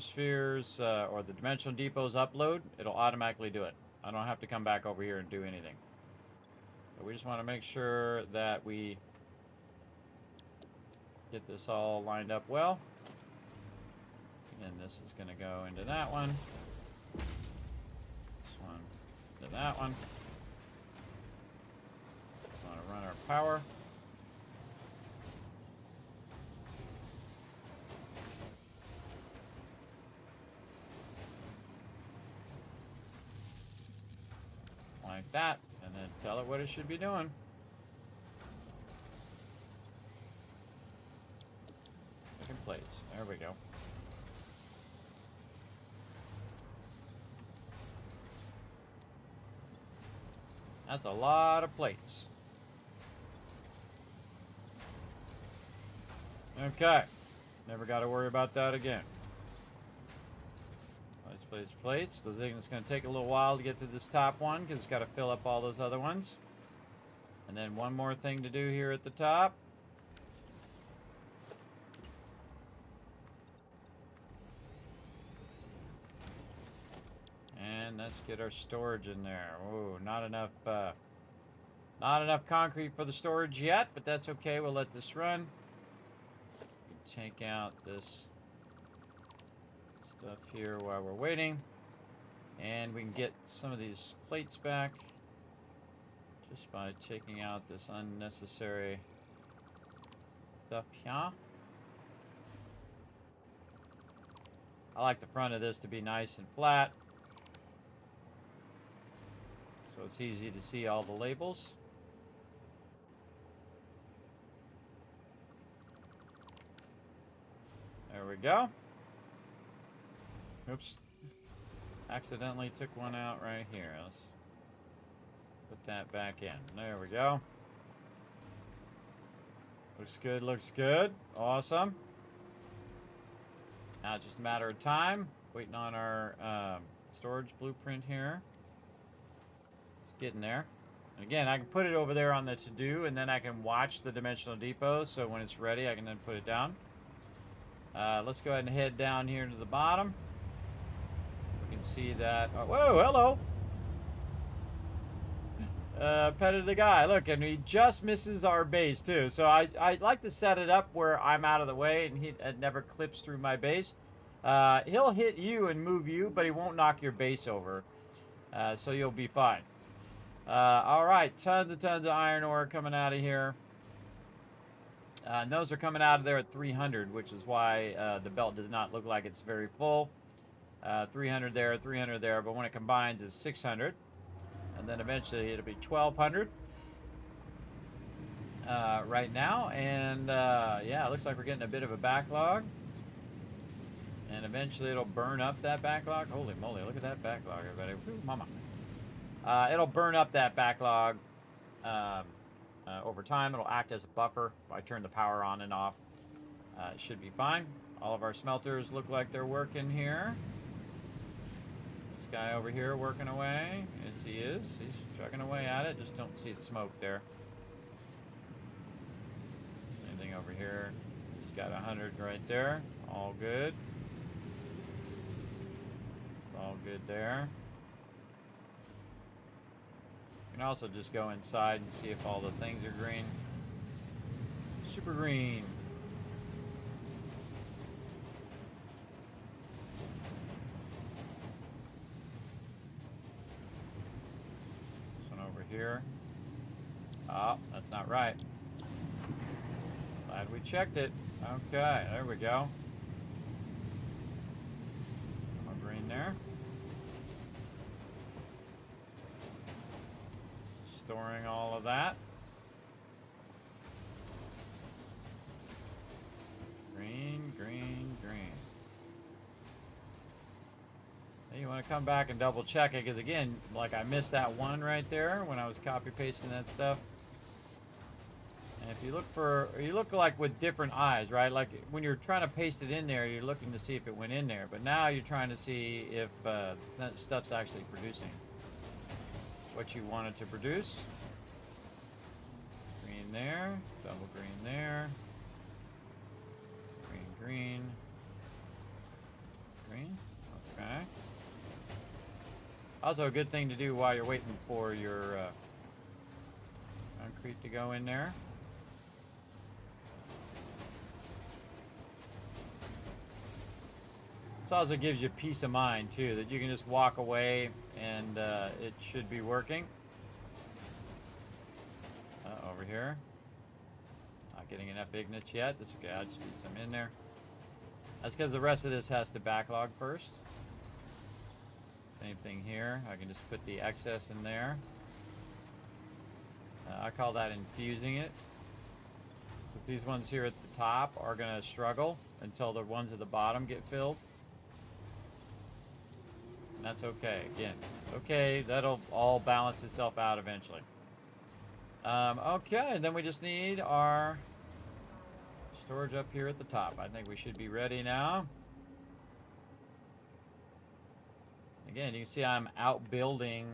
spheres or the dimensional depots upload, it'll automatically do it. I don't have to come back over here and do anything. So we just want to make sure that we get this all lined up well. And this is going to go into that one. This one into that one. We want to run our power. Like that, and then tell it what it should be doing. Look in place. There we go. That's a lot of plates. Okay. Never got to worry about that again. Plates. The thing is going to take a little while to get to this top one because it's got to fill up all those other ones. And then one more thing to do here at the top. And let's get our storage in there. Ooh, not enough concrete for the storage yet, but that's okay. We'll let this run. take out this stuff here while we're waiting. And we can get some of these plates back just by taking out this unnecessary stuff here. I like the front of this to be nice and flat, so it's easy to see all the labels. There we go. Oops. Accidentally took one out right here. Let's put that back in. There we go. Looks good, looks good. Awesome. Now it's just a matter of time. Waiting on our storage blueprint here. It's getting there. And again, I can put it over there on the to-do, and then I can watch the dimensional depot, so when it's ready, I can then put it down. Let's go ahead and head down here to the bottom. We can see that. Oh, whoa, hello. Petted the guy. Look, and he just misses our base too. So I like to set it up where I'm out of the way and it never clips through my base. He'll hit you and move you, but he won't knock your base over. So you'll be fine. All right, tons of iron ore coming out of here. And those are coming out of there at 300, which is why the belt does not look like it's very full. 300 there, 300 there, but when it combines it's 600. And then eventually it'll be 1,200 right now. And yeah, it looks like we're getting a bit of a backlog. And eventually it'll burn up that backlog. Holy moly, look at that backlog, everybody. Woo, mama. It'll burn up that backlog over time. It'll act as a buffer. If I turn the power on and off, it should be fine. All of our smelters look like they're working here. Guy over here working away. Yes, he is. He's chugging away at it. Just don't see the smoke there. Anything over here? He's got 100 right there. All good. It's all good there. You can also just go inside and see if all the things are green. Super green. Here. Oh, that's not right. Glad we checked it. Okay, there we go. More green there. Storing all of that. Green, green, green. You want to come back and double check it because again, like I missed that one right there when I was copy pasting that stuff. And if you look like with different eyes, right? Like when you're trying to paste it in there, you're looking to see if it went in there. But now you're trying to see if that stuff's actually producing what you wanted to produce. Green there, double green there, green, green, green. Okay. Also a good thing to do while you're waiting for your concrete to go in there. This also gives you peace of mind too, that you can just walk away and it should be working. Over here. Not getting enough ignits yet. That's okay, I'll just need some in there. That's because the rest of this has to backlog first. Same thing here. I can just put the excess in there. I call that infusing it. But these ones here at the top are going to struggle until the ones at the bottom get filled. And that's okay. Again, okay, that'll all balance itself out eventually. Okay, then we just need our storage up here at the top. I think we should be ready now. Again, you can see I'm outbuilding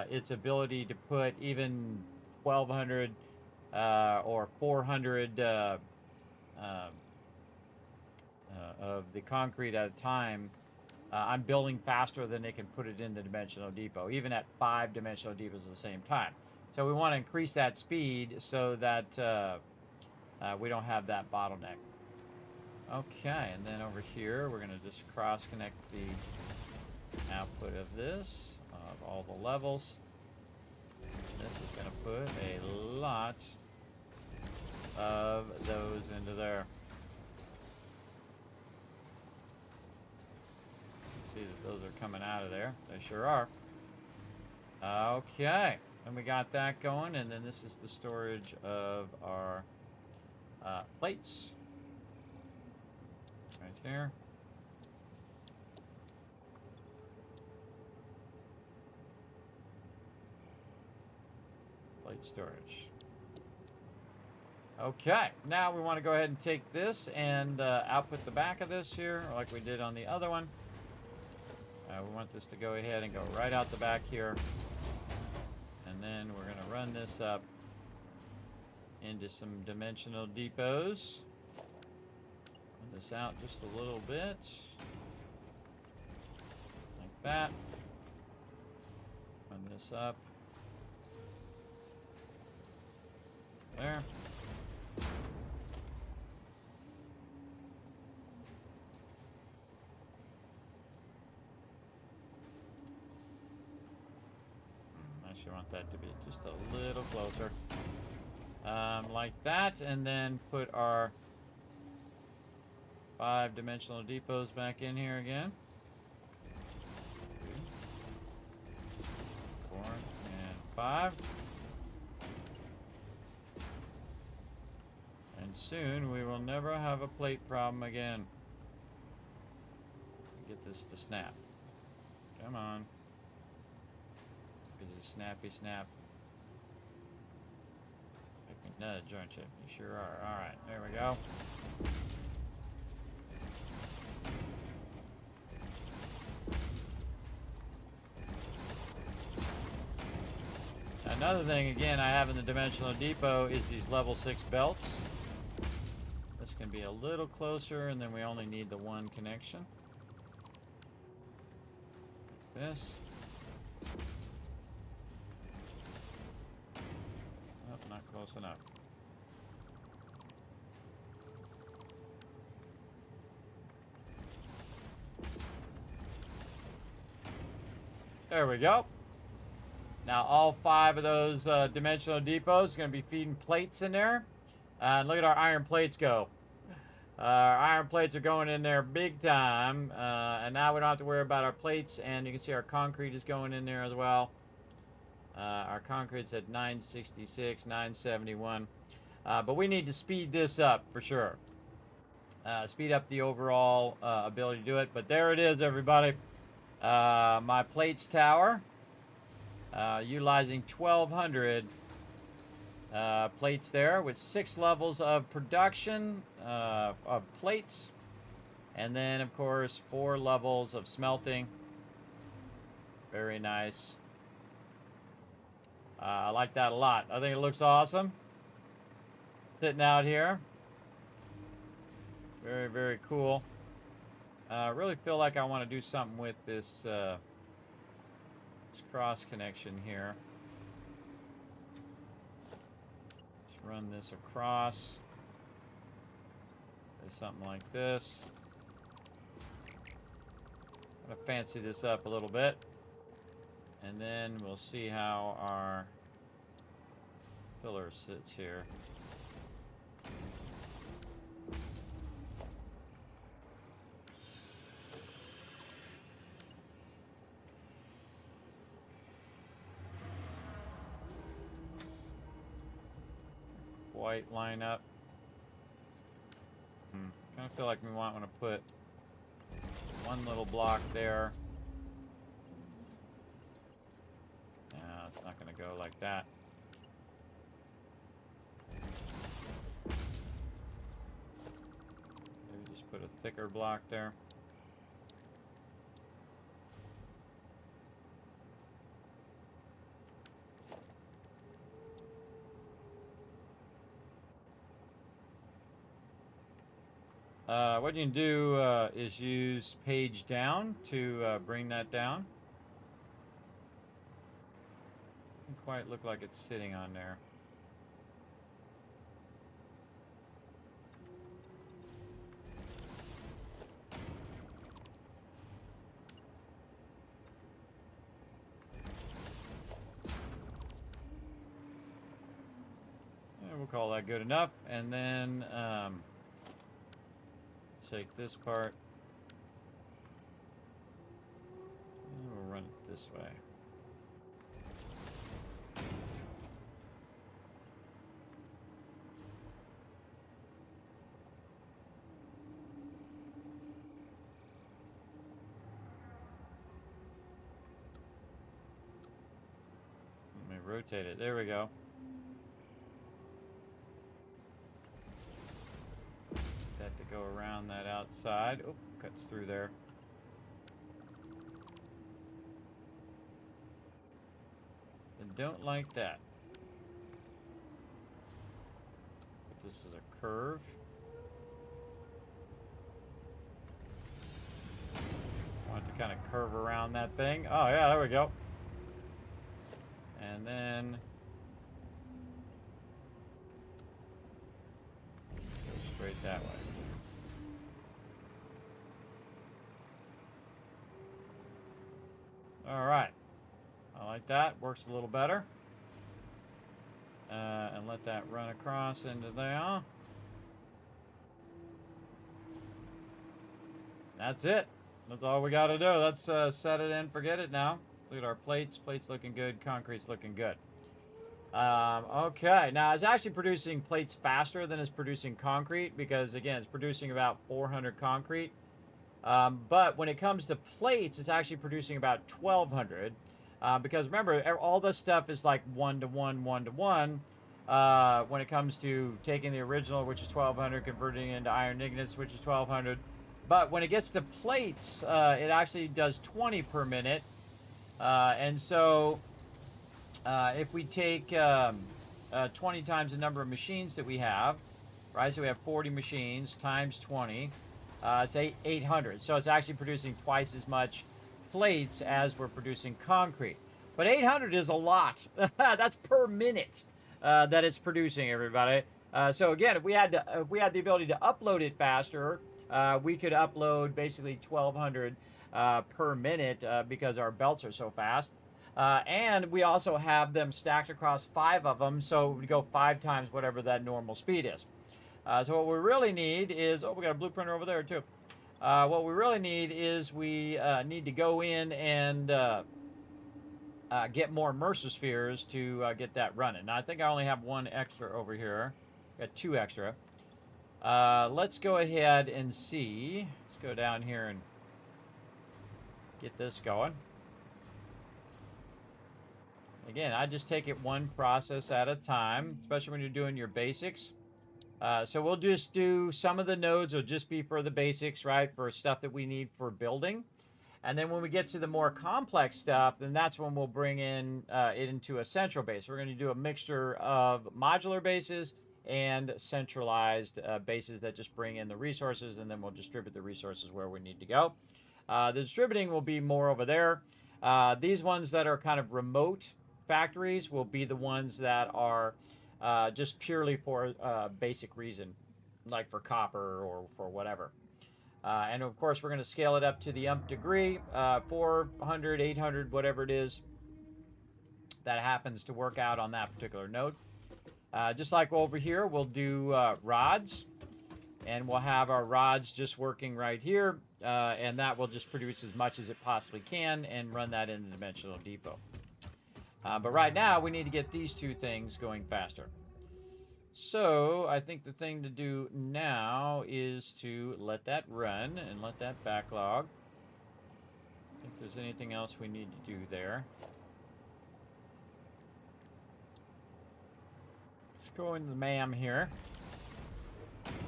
its ability to put even 1,200 or 400 of the concrete at a time. I'm building faster than they can put it in the dimensional depot, even at 5 dimensional depots at the same time. So we want to increase that speed so that we don't have that bottleneck. Okay, and then over here, we're going to just cross-connect the output of this, of all the levels. This is going to put a lot of those into there. You see that those are coming out of there. They sure are. Okay, and we got that going, and then this is the storage of our plates. Right here. Plate storage. Okay, now we want to go ahead and take this and output the back of this here, like we did on the other one. We want this to go ahead and go right out the back here. And then we're going to run this up into some dimensional depots. Run this out just a little bit. Like that. Run this up. There. I want that to be just a little closer. Like that, and then put our 5-dimensional depots back in here again. 2, 4, and 5. And soon we will never have a plate problem again. Get this to snap. Come on. Is it snappy snap? Make me nudge, aren't you? You sure are. Alright, there we go. Another thing, again, I have in the dimensional depot is these level 6 belts. This can be a little closer, and then we only need the one connection. Like this. Not close enough. There we go. Now all 5 of those dimensional depots are going to be feeding plates in there. And look at our iron plates go. Our iron plates are going in there big time. And now we don't have to worry about our plates. And you can see our concrete is going in there as well. Our concrete's at 966, 971. But we need to speed this up for sure. Speed up the overall ability to do it. But there it is, everybody. My plates tower. Utilizing 1,200 plates there with 6 levels of production of plates. And then, of course, 4 levels of smelting. Very nice. I like that a lot. I think it looks awesome. Sitting out here. Very, very cool. I really feel like I want to do something with this, this cross connection here. Just run this across. Do something like this. I'm going to fancy this up a little bit. And then we'll see how our pillar sits here. White line up. Kind of feel like we want to put one little block there. It's not going to go like that. Maybe just put a thicker block there. What you can do is use page down to bring that down. Doesn't quite look like it's sitting on there. call that good enough. And then take this part. And we'll run it this way. Let me rotate it. There we go. That to go around that outside. Oh, cuts through there. I don't like that. But this is a curve. I want it to kind of curve around that thing. Oh yeah, there we go. And then go straight that way. All right. I like that. Works a little better. And let that run across into there. That's it. That's all we got to do. Let's set it and forget it now. Look at our plates. Plates looking good. Concrete's looking good. Okay. Now, it's actually producing plates faster than it's producing concrete because, again, it's producing about 400 concrete. But when it comes to plates, it's actually producing about 1,200. Because remember, all this stuff is like 1-to-1, 1-to-1. When it comes to taking the original, which is 1,200, converting it into iron ingots, which is 1,200. But when it gets to plates, it actually does 20 per minute. And so if we take 20 times the number of machines that we have, right? So we have 40 machines times 20. It's 800. So it's actually producing twice as much plates as we're producing concrete. But 800 is a lot. That's per minute that it's producing, everybody. So again, if we had the ability to upload it faster, we could upload basically 1,200 per minute because our belts are so fast. And we also have them stacked across 5 of them, so we go 5 times whatever that normal speed is. So what we really need is, oh, we got a blueprinter over there too. What we really need is we need to go in and get more Mercer spheres to get that running. Now, I think I only have 1 extra over here. Got 2 extra. Let's go ahead and see. Let's go down here and get this going. Again, I just take it one process at a time, especially when you're doing your basics. So we'll just do some of the nodes will just be for the basics, right? For stuff that we need for building. And then when we get to the more complex stuff, then that's when we'll bring in it into a central base. We're going to do a mixture of modular bases and centralized bases that just bring in the resources, and then we'll distribute the resources where we need to go. The distributing will be more over there. These ones that are kind of remote factories will be the ones that are just purely for basic reason, like for copper or for whatever. And of course, we're going to scale it up to the nth degree, 400, 800, whatever it is that happens to work out on that particular node. Just like over here, we'll do rods, and we'll have our rods just working right here, and that will just produce as much as it possibly can and run that in the dimensional depot. But right now, we need to get these 2 things going faster. So I think the thing to do now is to let that run and let that backlog. I think there's anything else we need to do there. Let's go into the MAM here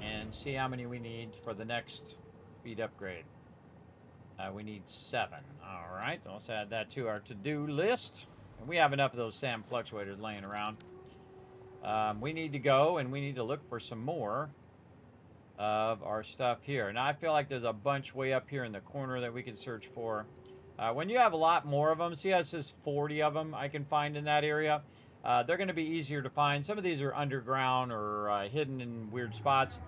and see how many we need for the next speed upgrade. We need 7. All right, let's add that to our to-do list. And we have enough of those SAM fluctuators laying around. We need to go and we need to look for some more of our stuff here. Now, I feel like there's a bunch way up here in the corner that we can search for. When you have a lot more of them, see how it says 40 of them I can find in that area? They're going to be easier to find. Some of these are underground or hidden in weird spots.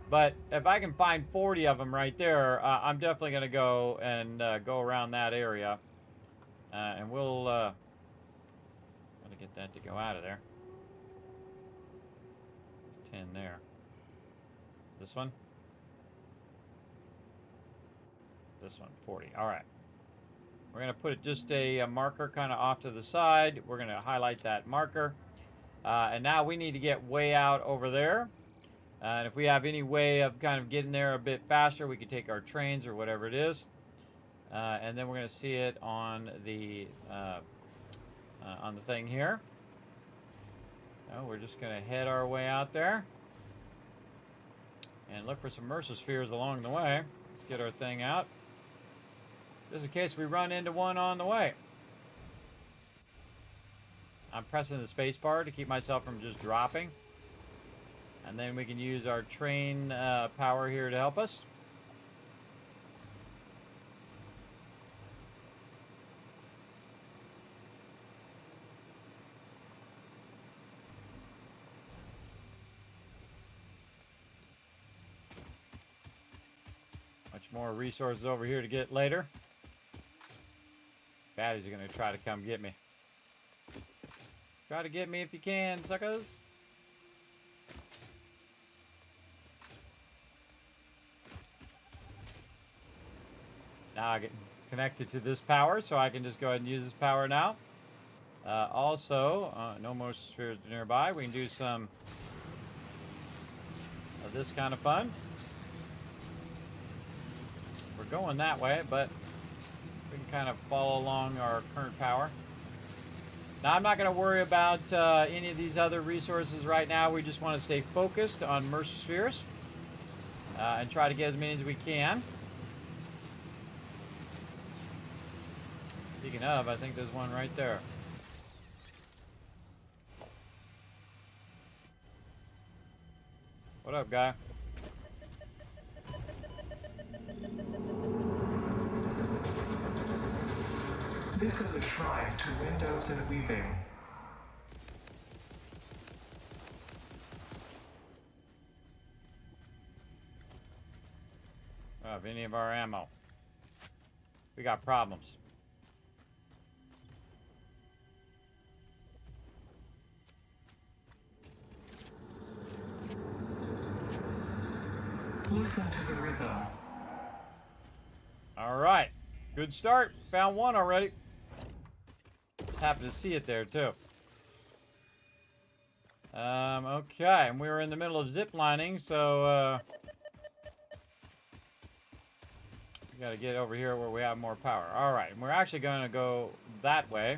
But if I can find 40 of them right there, I'm definitely going to go and go around that area. And we'll... get that to go out of there. 10 there. This one? This one, 40. All right. We're going to put just a marker kind of off to the side. We're going to highlight that marker. And now we need to get way out over there. And if we have any way of kind of getting there a bit faster, we could take our trains or whatever it is. And then we're going to see it on the thing here. No, we're just going to head our way out there. And look for some Mercer spheres along the way. Let's get our thing out. Just in case we run into one on the way. I'm pressing the space bar to keep myself from just dropping. And then we can use our train power here to help us. Much more resources over here to get later. Baddies are going to try to come get me. Try to get me if you can, suckers. Now I get connected to this power, so I can just go ahead and use this power now. Also, no more spheres nearby. We can do some of this kind of fun. We're going that way, but we can kind of follow along our current power. Now, I'm not going to worry about any of these other resources right now. We just want to stay focused on Mercer spheres and try to get as many as we can. Speaking of, I think there's one right there. What up, guy? This is a shrine to windows and weaving. Of any of our ammo. We got problems. Listen to the rhythm. All right. Good start. Found one already. Just happened to see it there, too. Okay. And we were in the middle of zip lining, so we got to get over here where we have more power. All right. And we're actually going to go that way.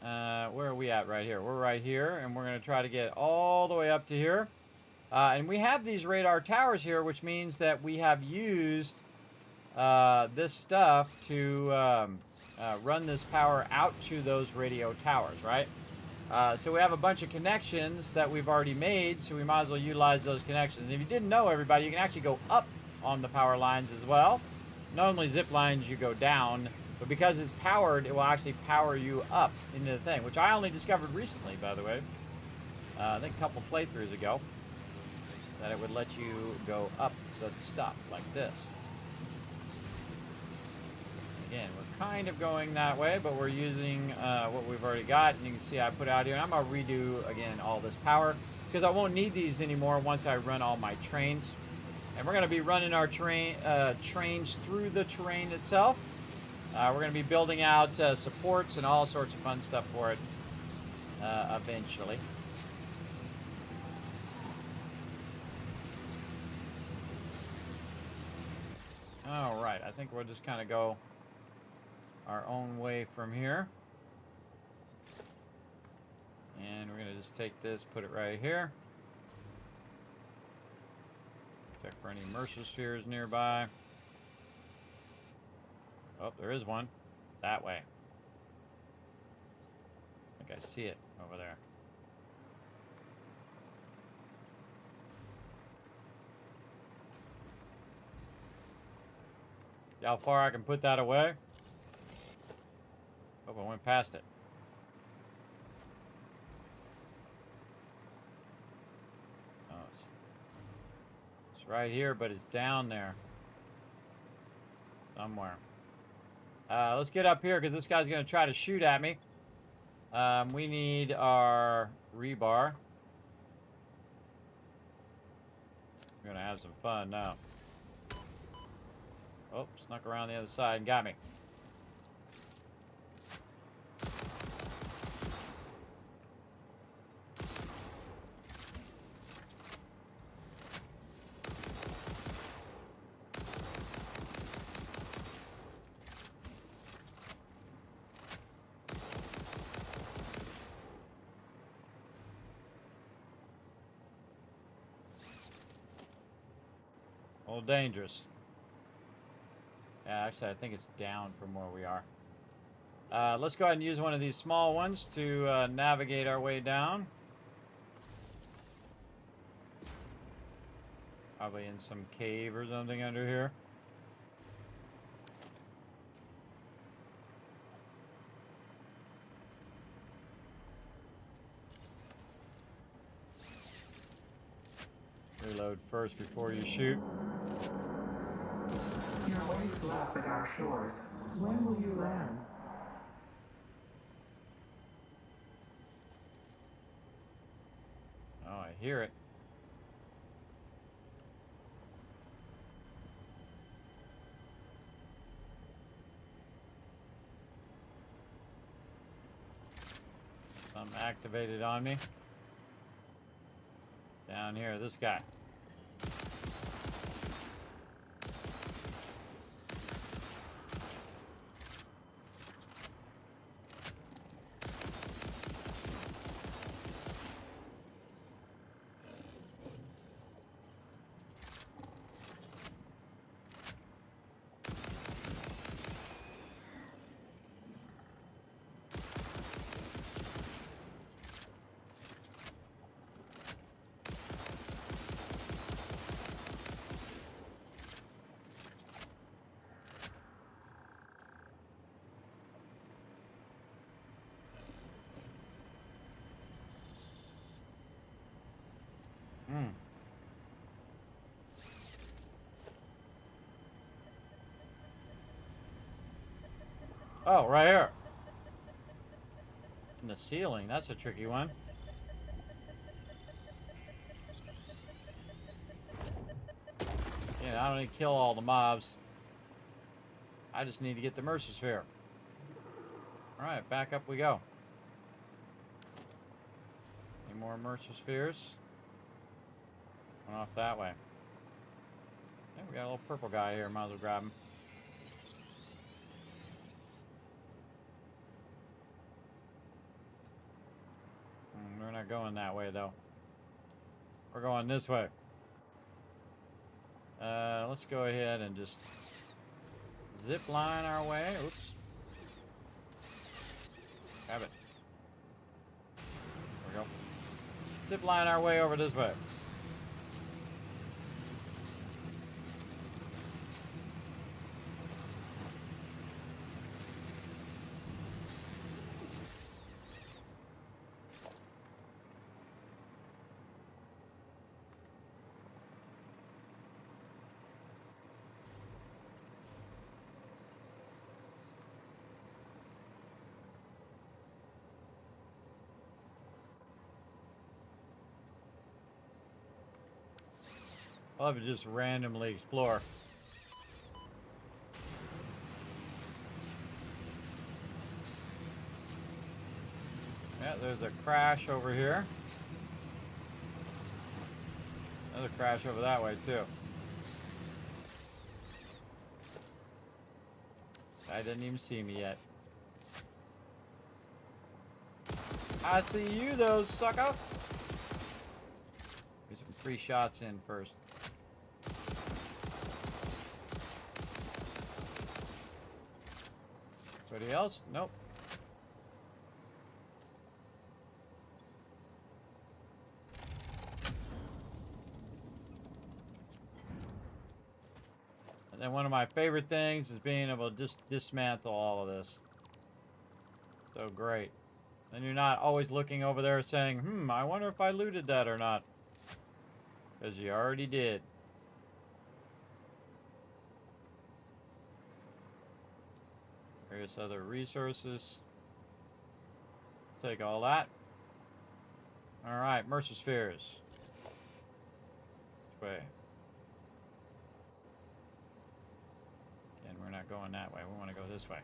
Where are we at right here? We're right here, and we're going to try to get all the way up to here. And we have these radar towers here, which means that we have used this stuff to run this power out to those radio towers, right? So we have a bunch of connections that we've already made, so we might as well utilize those connections. And if you didn't know, everybody, you can actually go up on the power lines as well. Not only zip lines, you go down, but because it's powered, it will actually power you up into the thing, which I only discovered recently, by the way. I think a couple playthroughs ago, that it would let you go up the stuff like this. Again, we're kind of going that way, but we're using what we've already got. And you can see I put out here, and I'm going to redo, again, all this power, because I won't need these anymore once I run all my trains. And we're going to be running our trains through the terrain itself. We're going to be building out supports and all sorts of fun stuff for it eventually. All right, I think we'll just kind of go our own way from here. And we're going to just take this, put it right here. Check for any Mercer spheres nearby. Oh, there is one. That way. I think I see it over there. See how far I can put that away? Oh, I went past it. Oh, it's right here, but it's down there. Somewhere. Let's get up here because this guy's going to try to shoot at me. We need our rebar. We're gonna have some fun now. Oh, snuck around the other side and got me. A little dangerous. Yeah, actually, I think it's down from where we are. Let's go ahead and use one of these small ones to navigate our way down. Probably in some cave or something under here. Reload first before you shoot. Your waves lap at our shores. When will you land? Oh, I hear it. Something activated on me. Down here, this guy. Oh, right here. In the ceiling. That's a tricky one. Yeah, I don't need to kill all the mobs. I just need to get the Mercer Sphere. Alright, back up we go. Any more Mercer Spheres? Went off that way. Yeah, we got a little purple guy here. Might as well grab him. We're not going that way, though. We're going this way. Let's go ahead and just zip line our way. Oops. Grab it. There we go. Zip line our way over this way. I'll have to just randomly explore. Yeah, there's a crash over here. Another crash over that way, too. Guy didn't even see me yet. I see you, though, sucker. Get some free shots in first. Anybody else? Nope. And then one of my favorite things is being able to just dismantle all of this. So great. And you're not always looking over there saying, I wonder if I looted that or not. Because you already did. Various other resources. Take all that. Alright, Mercer Spheres. Which way? Again, we're not going that way. We want to go this way.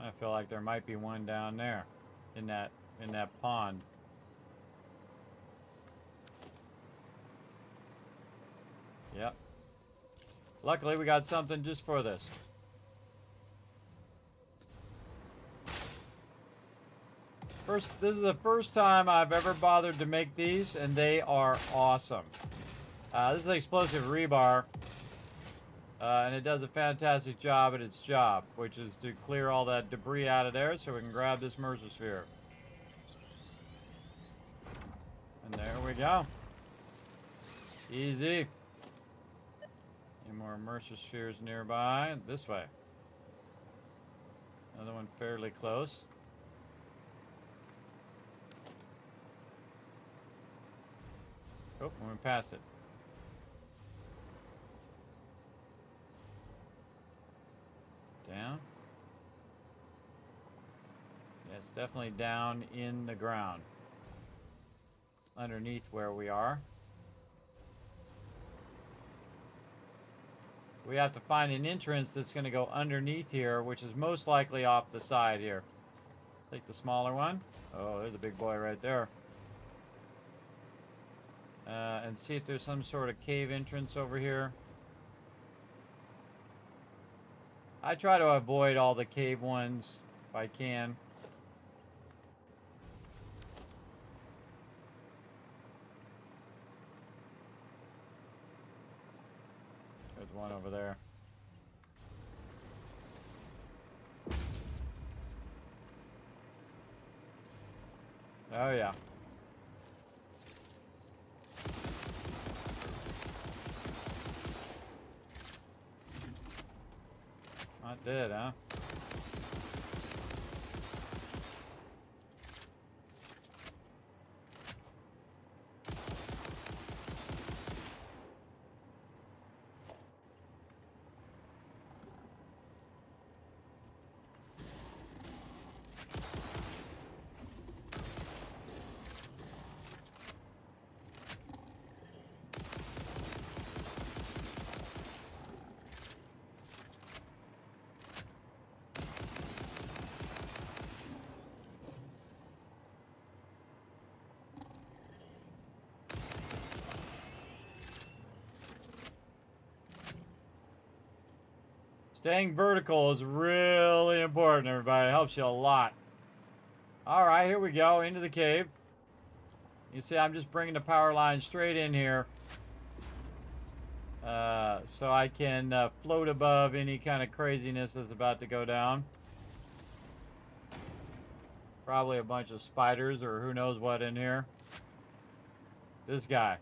I feel like there might be one down there in that pond. Yep. Luckily we got something just for this. This is the first time I've ever bothered to make these, and they are awesome. This is an explosive rebar. And it does a fantastic job at its job, which is to clear all that debris out of there so we can grab this Mercer sphere. And there we go. Easy. Any more Mercer spheres nearby? This way. Another one fairly close. Oh, we went past it. Down. Yeah, it's definitely down in the ground. It's underneath where we are. We have to find an entrance that's going to go underneath here, which is most likely off the side here. Take the smaller one. Oh, there's a big boy right there. And see if there's some sort of cave entrance over here. I try to avoid all the cave ones if I can. There's one over there. Oh yeah. Not dead, huh? Staying vertical is really important, everybody. It helps you a lot. All right, here we go into the cave. You see, I'm just bringing the power line straight in here. So I can float above any kind of craziness that's about to go down. Probably a bunch of spiders or who knows what in here. This guy.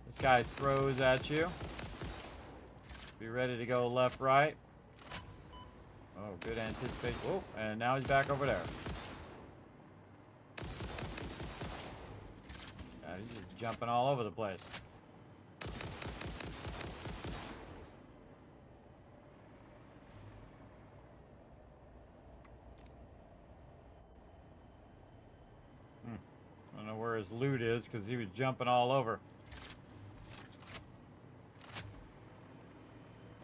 This guy throws at you. Be ready to go left, right. Oh, good anticipation. Oh, and now he's back over there. God, he's just jumping all over the place. I don't know where his loot is because he was jumping all over.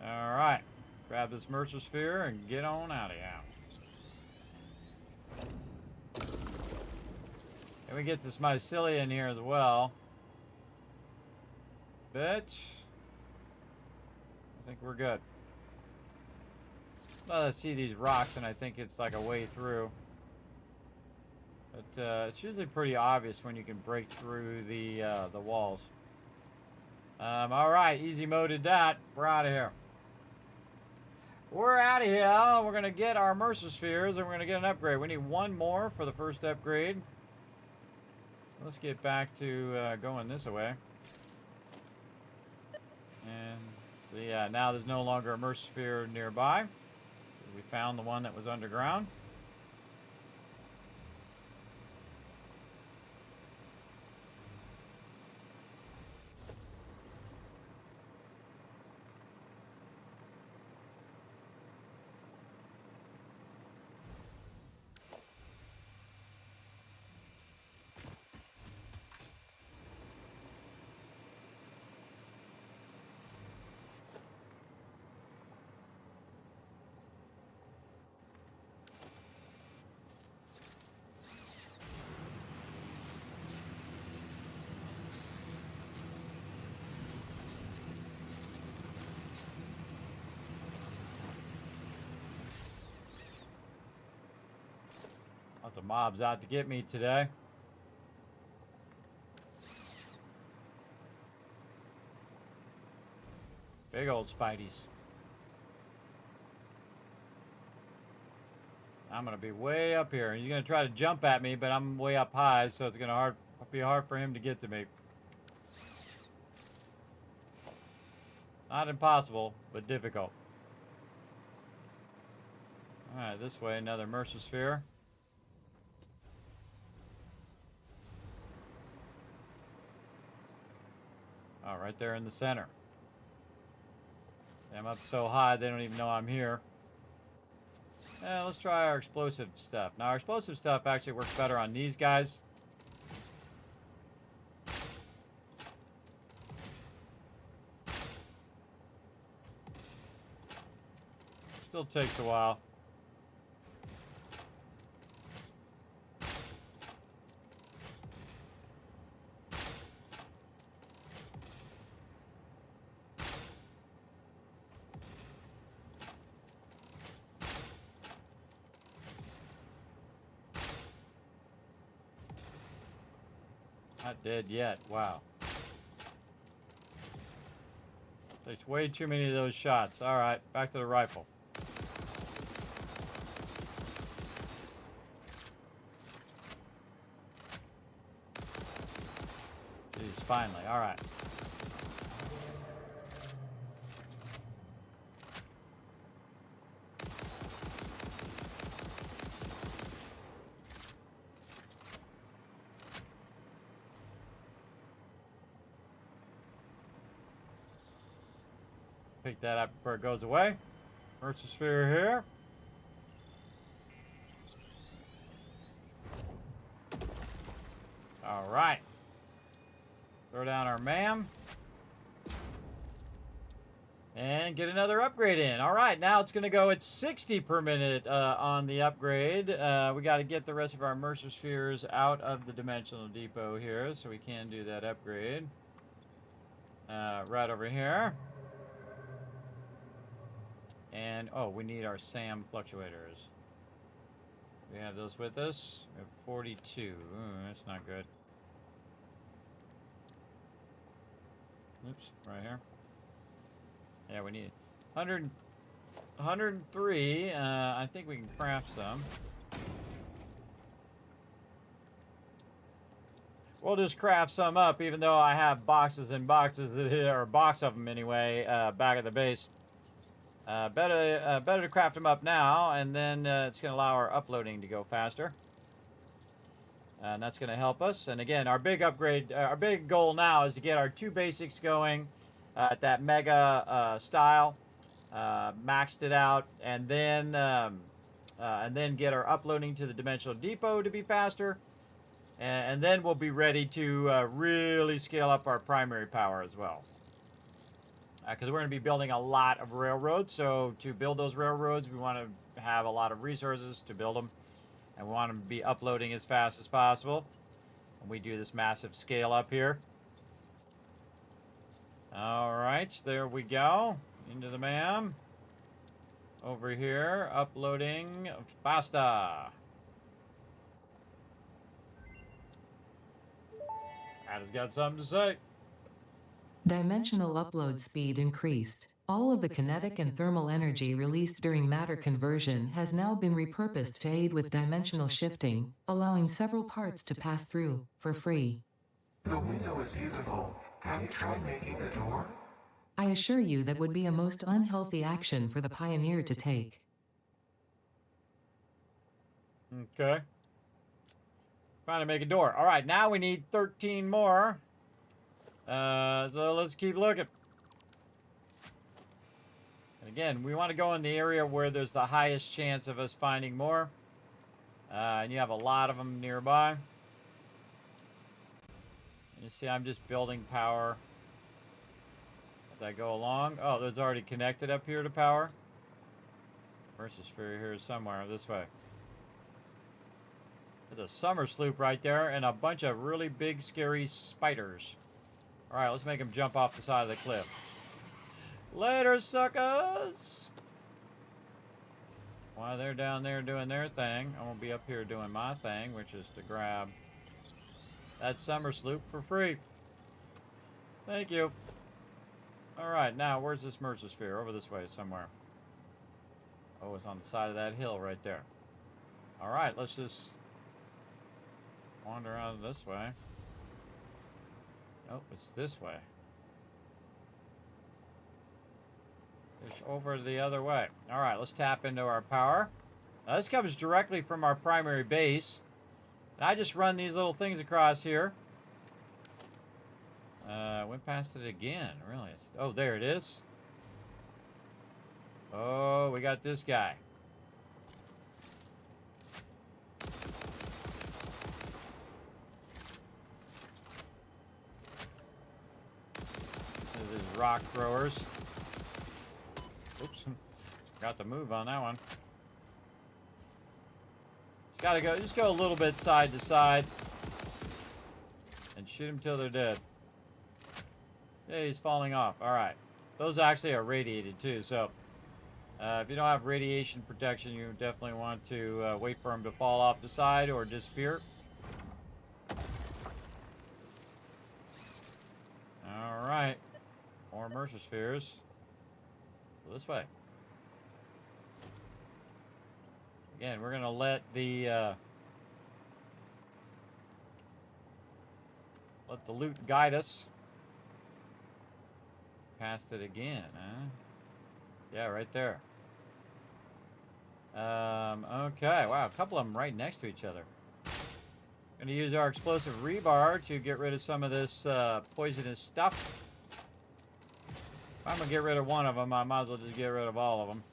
All right, grab this Mercer sphere and get on out of here. And we get this mycelia in here as well. Bitch. I think we're good. Well, I see these rocks and I think it's like a way through. But it's usually pretty obvious when you can break through the walls. All right, easy moded that. We're out of here. We're out of here. We're going to get our Mercer spheres and we're going to get an upgrade. We need one more for the first upgrade. So let's get back to going this way. And so yeah, now there's no longer a Mercer nearby. We found the one that was underground. Lots of mobs out to get me today. Big old Spideys. I'm going to be way up here. He's going to try to jump at me, but I'm way up high, so it's going to be hard for him to get to me. Not impossible, but difficult. Alright, this way, another Mercer sphere. Oh, right there in the center. I'm up so high, they don't even know I'm here. Let's try our explosive stuff. Now, our explosive stuff actually works better on these guys. Still takes a while. Not dead yet. Wow. Takes way too many of those shots. Alright, back to the rifle. Jeez, finally. Alright. Pick that up before it goes away. Mercer sphere here. All right. Throw down our MAM. And get another upgrade in. All right, now it's going to go at 60 per minute on the upgrade. We got to get the rest of our Mercer spheres out of the dimensional depot here, so we can do that upgrade. Right over here. And, oh, we need our SAM fluctuators. We have those with us. We have 42. Ooh, that's not good. Oops, right here. Yeah, we need 103. I think we can craft some. We'll just craft some up, even though I have boxes and boxes, or a box of them anyway, back at the base. Better to craft them up now, and then it's going to allow our uploading to go faster. And that's going to help us. And again, our big upgrade, our big goal now is to get our 2 basics going at that mega style, maxed it out, and then get our uploading to the dimensional depot to be faster. And then we'll be ready to really scale up our primary power as well. Because we're going to be building a lot of railroads, so to build those railroads, we want to have a lot of resources to build them, and we want them to be uploading as fast as possible. And we do this massive scale up here. All right, there we go. Into the MAM. Over here, uploading basta. Adam's got something to say. Dimensional upload speed increased. All of the kinetic and thermal energy released during matter conversion has now been repurposed to aid with dimensional shifting, allowing several parts to pass through, for free. The window is beautiful. Have you tried making a door? I assure you that would be a most unhealthy action for the pioneer to take. Okay. Trying to make a door. All right, now we need 13 more. So let's keep looking. And again, we want to go in the area where there's the highest chance of us finding more. And you have a lot of them nearby. And you see I'm just building power as I go along. Oh, there's already connected up here to power. Versus sphere here somewhere this way. There's a summer sloop right there and a bunch of really big, scary spiders. All right, let's make them jump off the side of the cliff. Later, suckers! While they're down there doing their thing, I'm going to be up here doing my thing, which is to grab that summer sloop for free. Thank you. All right, now, where's this Mercer-sphere? Over this way somewhere. Oh, it's on the side of that hill right there. All right, let's just wander out this way. Nope, it's this way. It's over the other way. All right, let's tap into our power. Now, this comes directly from our primary base. And I just run these little things across here. Went past it again, really. Oh, there it is. Oh, we got this guy. This is rock throwers. Oops, got the move on that one. Just go a little bit side to side. And shoot them till they're dead. Yeah, he's falling off. Alright. Those actually are radiated too, so if you don't have radiation protection, you definitely want to wait for them to fall off the side or disappear. Alright. More Mercer spheres. This way. Again, we're going to let the loot guide us. Past it again, huh? Yeah, right there. Okay, wow, a couple of them right next to each other. Going to use our explosive rebar to get rid of some of this poisonous stuff. If I'm going to get rid of one of them, I might as well just get rid of all of them.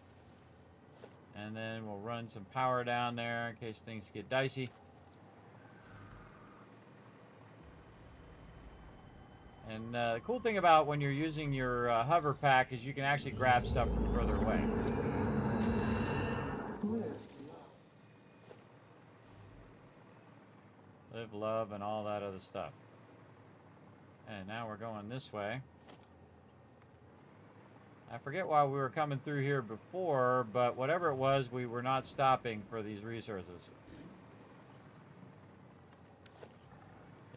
And then we'll run some power down there in case things get dicey. And the cool thing about when you're using your hover pack is you can actually grab stuff from further away. Live, love, and all that other stuff. And now we're going this way. I forget why we were coming through here before, but whatever it was, we were not stopping for these resources.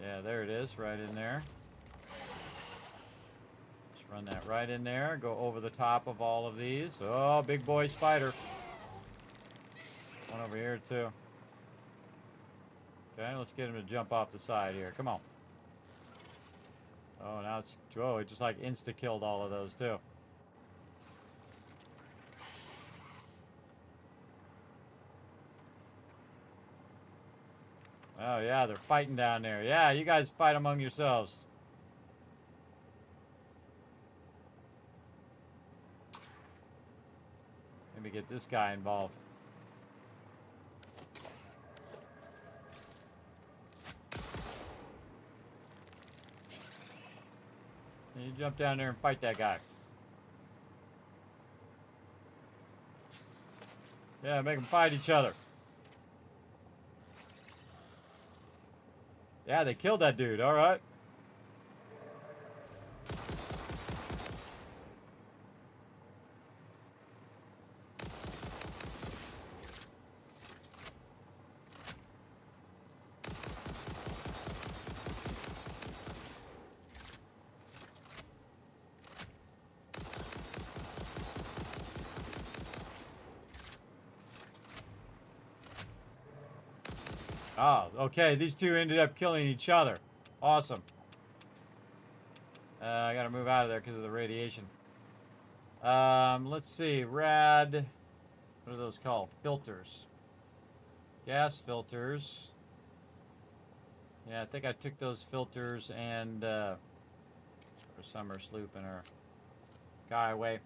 Yeah, there it is, right in there. Just run that right in there, go over the top of all of these. Oh, big boy spider. One over here, too. Okay, let's get him to jump off the side here. Come on. Oh, now it's... Oh, it just like insta-killed all of those, too. Oh, yeah, they're fighting down there. Yeah, you guys fight among yourselves. Maybe get this guy involved. And you jump down there and fight that guy. Yeah, make them fight each other. Yeah, they killed that dude. All right. Oh, okay. These two ended up killing each other. Awesome. I gotta move out of there because of the radiation. Let's see. Rad. What are those called? Filters. Gas filters. Yeah, I think I took those filters and for summer slooping or guy away.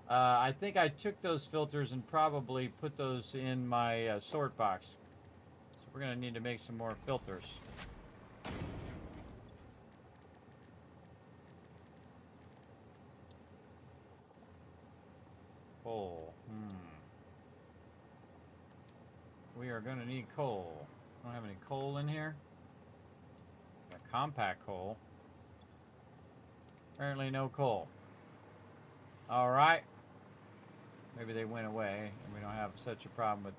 I think I took those filters and probably put those in my sort box. So we're gonna need to make some more filters. Coal. We are gonna need coal. I don't have any coal in here. Got compact coal. Apparently no coal. Alright. Maybe they went away and we don't have such a problem with...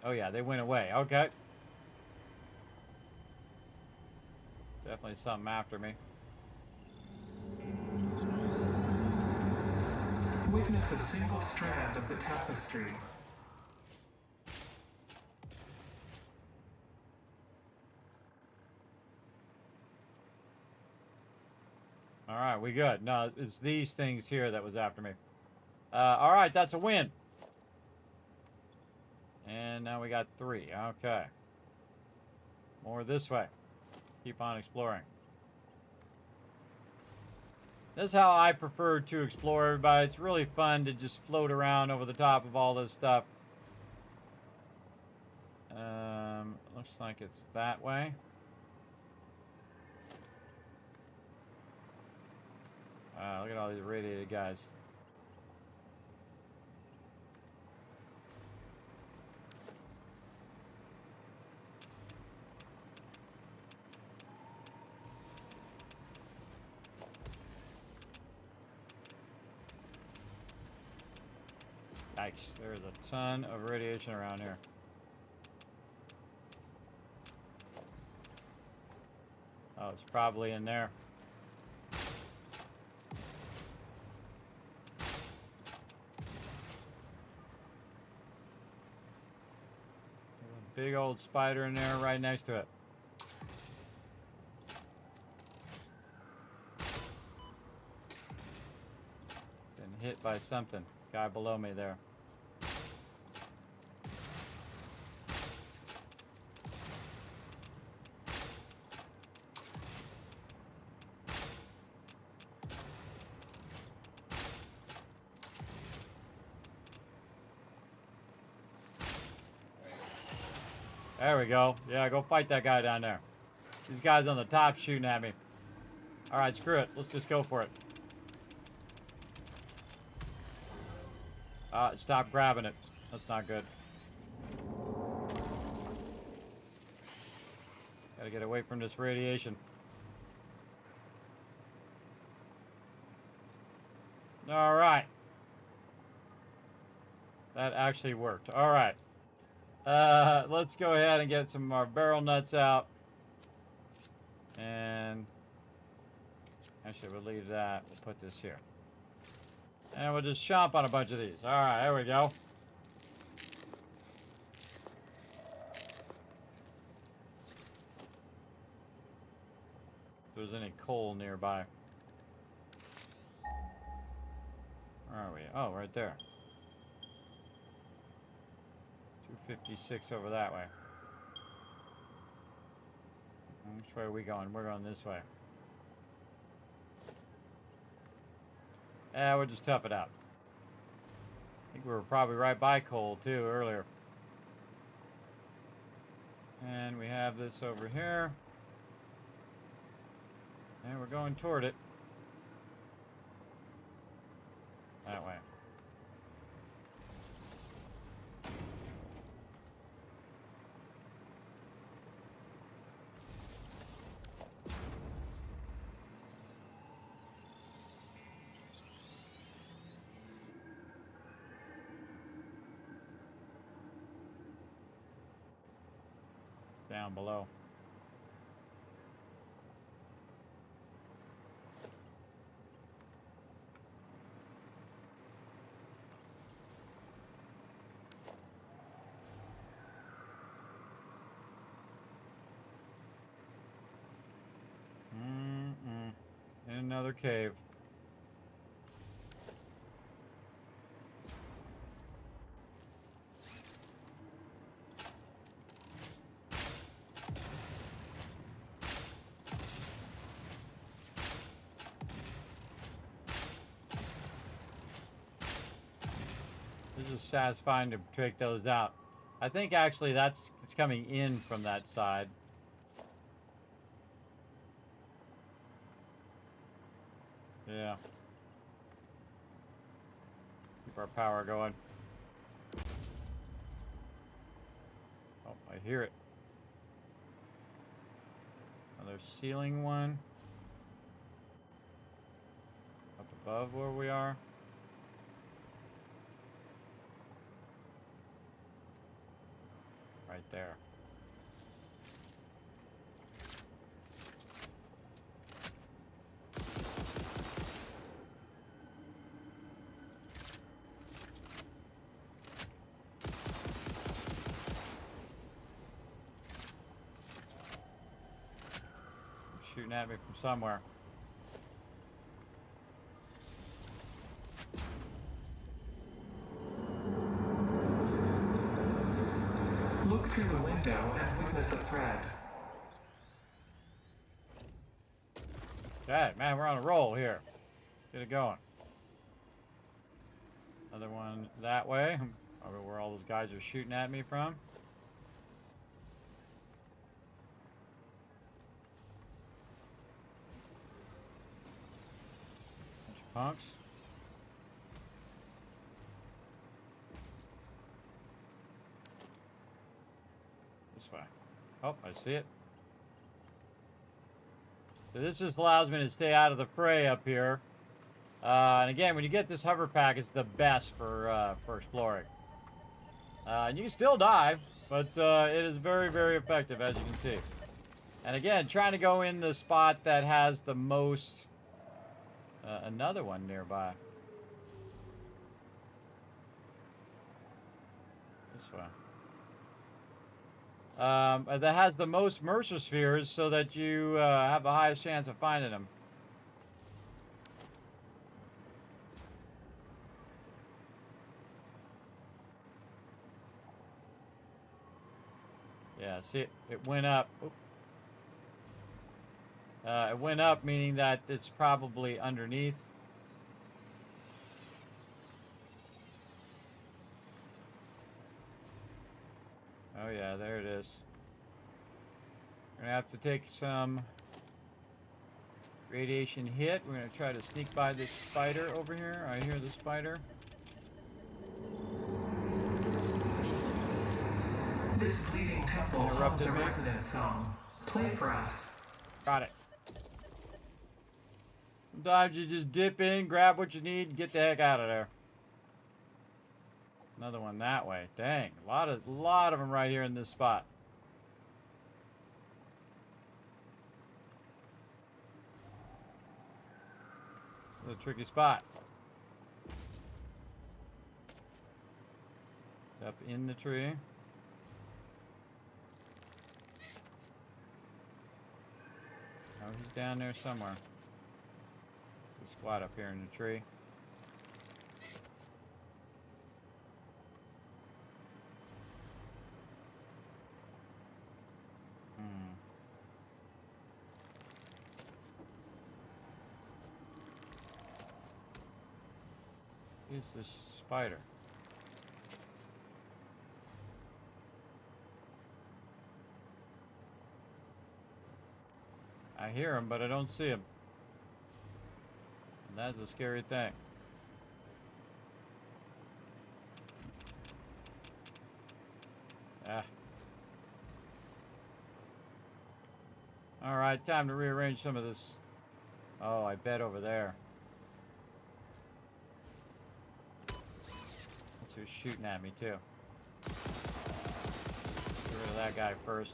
Oh yeah, they went away. Okay. Definitely something after me. Witness a single strand of the tapestry. Alright, we good. No, it's these things here that was after me. Alright, that's a win. And now we got 3. Okay. More this way. Keep on exploring. This is how I prefer to explore, everybody. It's really fun to just float around over the top of all this stuff. Looks like it's that way. Look at all these radiated guys. Yikes, there's a ton of radiation around here. Oh, it's probably in there. Big old spider in there right next to it. Been hit by something. Guy below me there. There we go. Yeah, go fight that guy down there. These guys on the top shooting at me. Alright, screw it. Let's just go for it. Stop grabbing it. That's not good. Gotta get away from this radiation. Alright. That actually worked. Alright. Let's go ahead and get some of our barrel nuts out. And actually, we'll leave that. We'll put this here. And we'll just chomp on a bunch of these. Alright, there we go. If there's any coal nearby. Where are we? Oh, right there. 256 over that way. Which way are we going? We're going this way. Yeah, we'll just tough it out. I think we were probably right by coal too earlier. And we have this over here. And we're going toward it. That way. Down below. In another cave. This is satisfying to take those out. I think actually it's coming in from that side. Yeah. Keep our power going. Oh, I hear it. Another ceiling one. Up above where we are. Right there. Shooting at me from somewhere. Look through the window and witness a threat. Okay, man, we're on a roll here. Get it going. Another one that way. Probably where all those guys are shooting at me from. Bunch of punks. This way. Oh, I see it. So this just allows me to stay out of the fray up here. And again, when you get this hover pack, it's the best for exploring. And you can still die, but it is very, very effective, as you can see. And again, trying to go in the spot that has the most... another one nearby. This way. That has the most Mercer spheres so that you have the highest chance of finding them. Yeah, see, it went up. It went up, meaning that it's probably underneath. Oh yeah, there it is. We're gonna have to take some radiation hit. We're gonna try to sneak by this spider over here. I hear the spider. This bleeding temple hums a resonant song. Play for us. Got it. Sometimes you just dip in, grab what you need, and get the heck out of there. Another one that way. Dang, a lot of them right here in this spot. It's a tricky spot. Up in the tree. Oh, he's down there somewhere. There's a squad up here in the tree. Who's this spider? I hear him, but I don't see him. And that's a scary thing. Ah. Alright, time to rearrange some of this. Oh, I bet over there. That's who's shooting at me, too. Get rid of that guy first.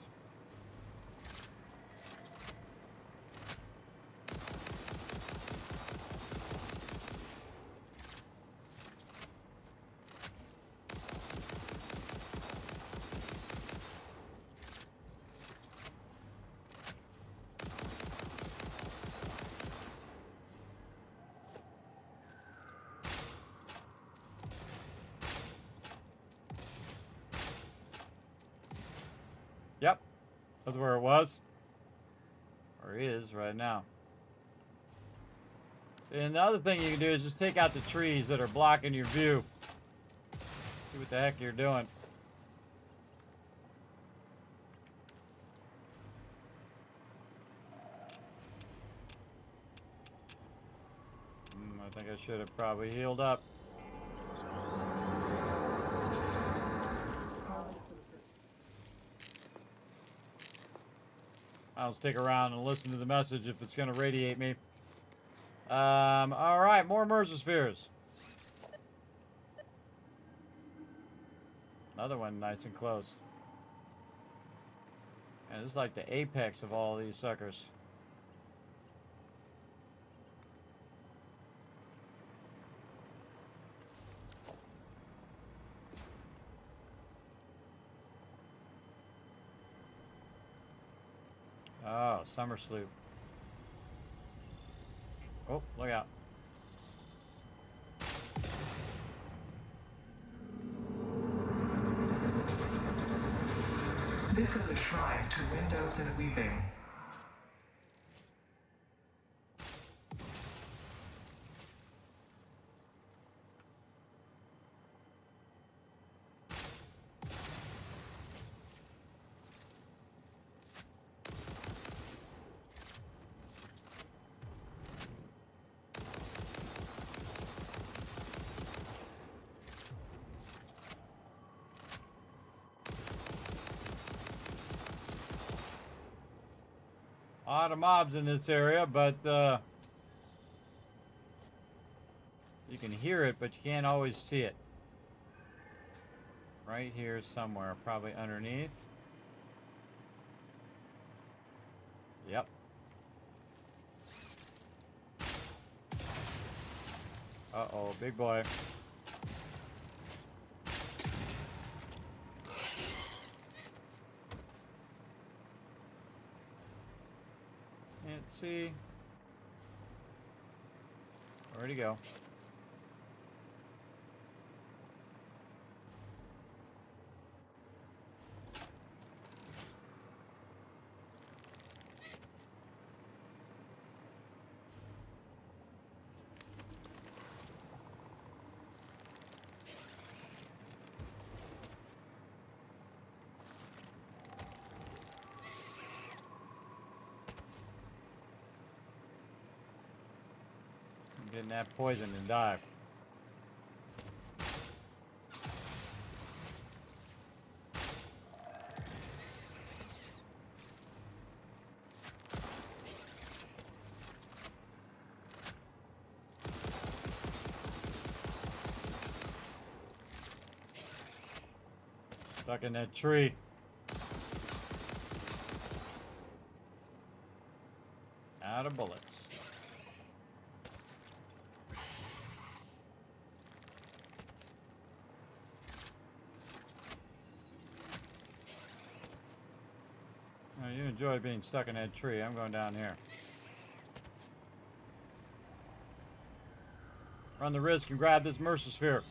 Yep, that's where it was, or is right now. And the other thing you can do is just take out the trees that are blocking your view. See what the heck you're doing. I think I should have probably healed up. I'll stick around and listen to the message if it's going to radiate me. All right, more Mercerspheres. Another one nice and close. And this is like the apex of all these suckers. Oh, summer sloop. Oh, look out. This is a shrine to windows and weaving. A lot of mobs in this area, but you can hear it, but you can't always see it. Right here somewhere, probably underneath. Yep. Uh-oh, big boy. Can't see. Where'd he go? Getting that poison and dive. Stuck in that tree. Out of bullets. Oh, you enjoy being stuck in that tree. I'm going down here. Run the risk and grab this Mercersphere.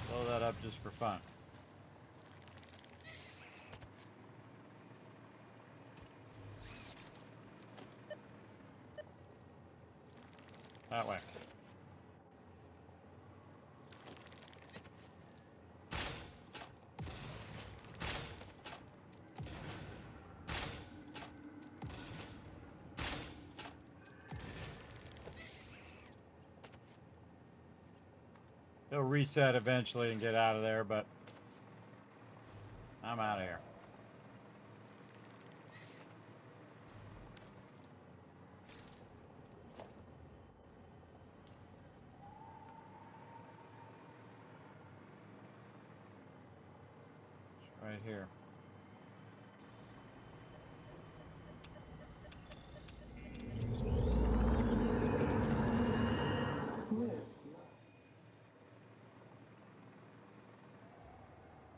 Blow that up just for fun. That way. They'll reset eventually and get out of there, but I'm out of here. It's right here.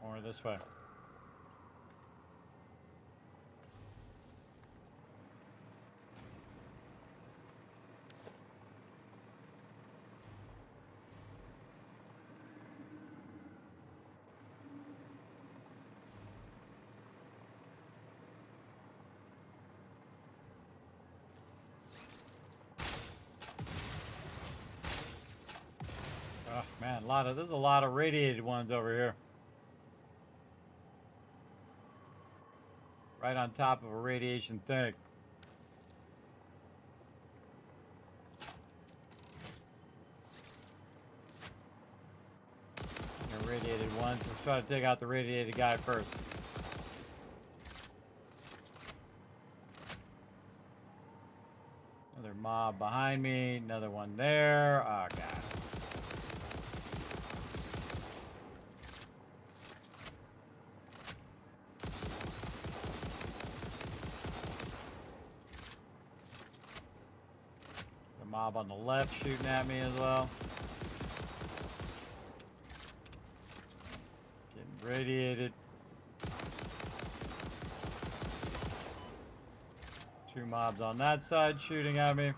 Or this way. Man, there's a lot of radiated ones over here. Right on top of a radiation tank. The radiated ones. Let's try to take out the radiated guy first. Another mob behind me. Another one there. Oh, God. The mob on the left shooting at me as well. Getting radiated. Two mobs on that side shooting at me.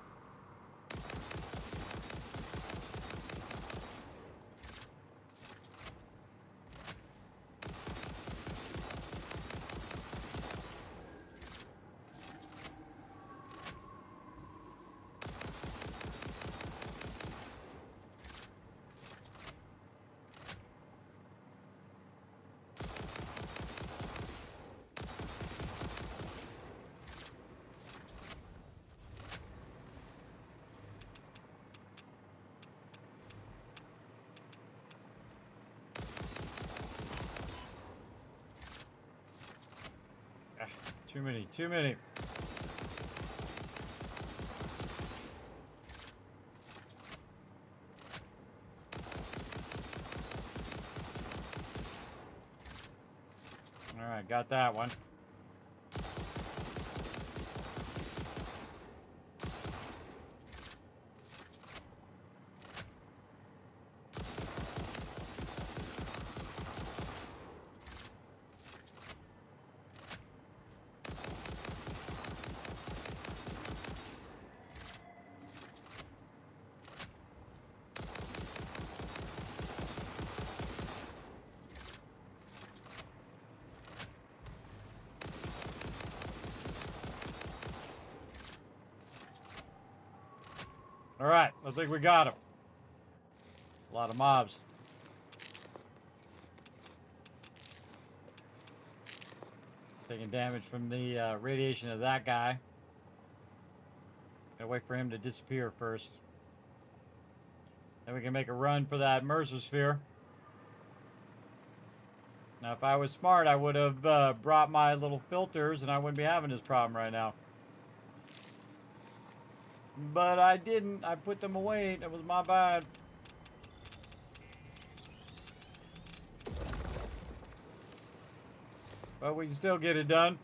Too many. All right, got that one. All right, I think we got him. A lot of mobs. Taking damage from the radiation of that guy. Gotta wait for him to disappear first. Then we can make a run for that Mercer sphere. Now, if I was smart, I would have brought my little filters and I wouldn't be having this problem right now. But I didn't. I put them away. That was my bad. But we can still get it done.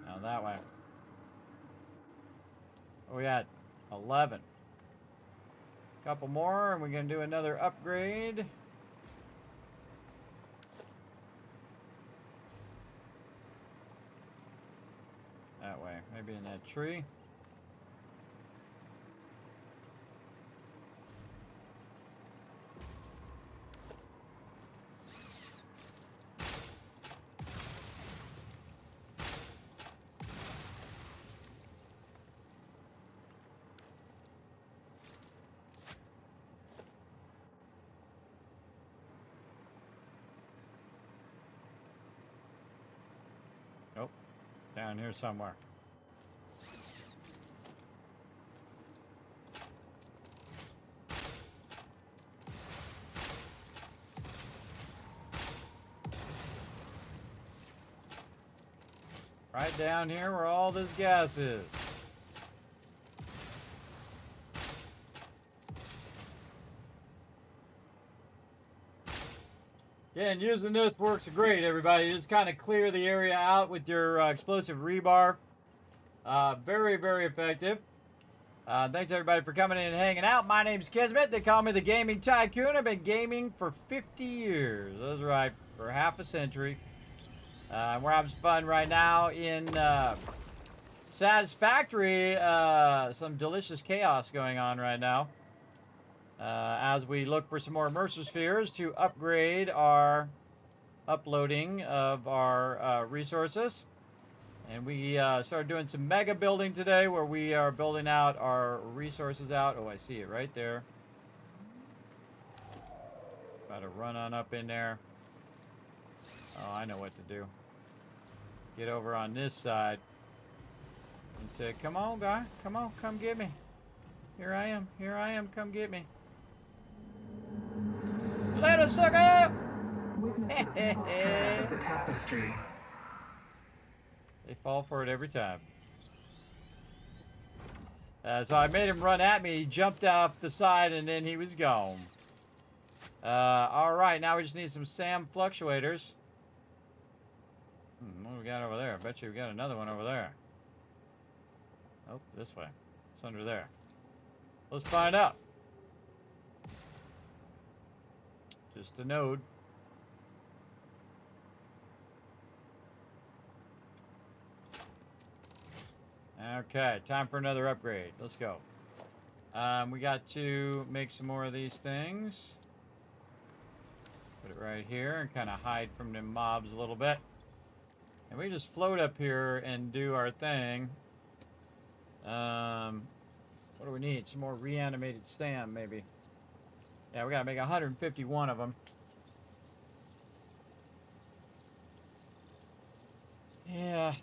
Now that way. We got 11. Couple more, and we're going to do another upgrade. That way, maybe in that tree. Nope, down here somewhere. Right down here where all this gas is. Again, using this works great, everybody. Just kind of clear the area out with your explosive rebar. Very, very effective. Thanks, everybody, for coming in and hanging out. My name's Kismet. They call me the Gaming Tycoon. I've been gaming for 50 years. That's right, for half a century. We're having some fun right now in Satisfactory. Some delicious chaos going on right now. As we look for some more Mercer spheres to upgrade our uploading of our resources. And we started doing some mega building today where we are building out our resources out. Oh, I see it right there. Try to run on up in there. Oh, I know what to do. Get over on this side and say, come on, guy. Come on, come get me. Here I am. Here I am. Come get me. Let us suck up! Witnesses fall thread of the tapestry. They fall for it every time. So I made him run at me. He jumped off the side and then he was gone. Alright, now we just need some SAM fluctuators. What do we got over there? I bet you we got another one over there. Oh, this way. It's under there. Let's find out. Just a node. Okay, time for another upgrade. Let's go. We got to make some more of these things. Put it right here and kind of hide from the mobs a little bit. And we just float up here and do our thing. What do we need? Some more reanimated SAM, maybe. Yeah, we gotta make 151 of them. Yeah.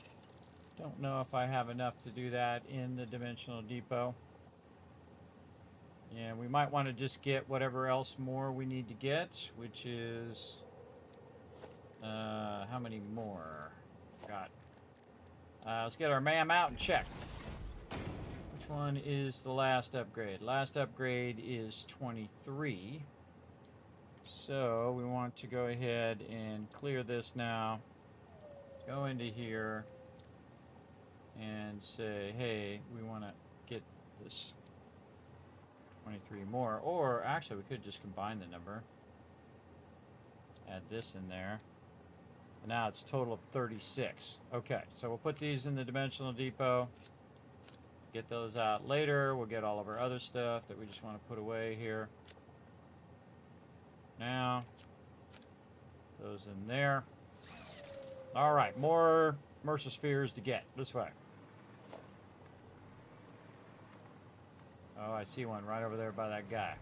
Don't know if I have enough to do that in the dimensional depot. Yeah, we might want to just get whatever else more we need to get, which is how many more? Got. Let's get our MAM out and check. Which one is the last upgrade? Last upgrade is 23. So we want to go ahead and clear this now. Go into here. And say, hey, we want to get this 23 more. Or, actually, we could just combine the number. Add this in there. And now it's a total of 36. Okay, so we'll put these in the dimensional depot. Get those out later. We'll get all of our other stuff that we just want to put away here. Now, those in there. All right, more Mercer spheres to get. This way. Oh, I see one right over there by that guy.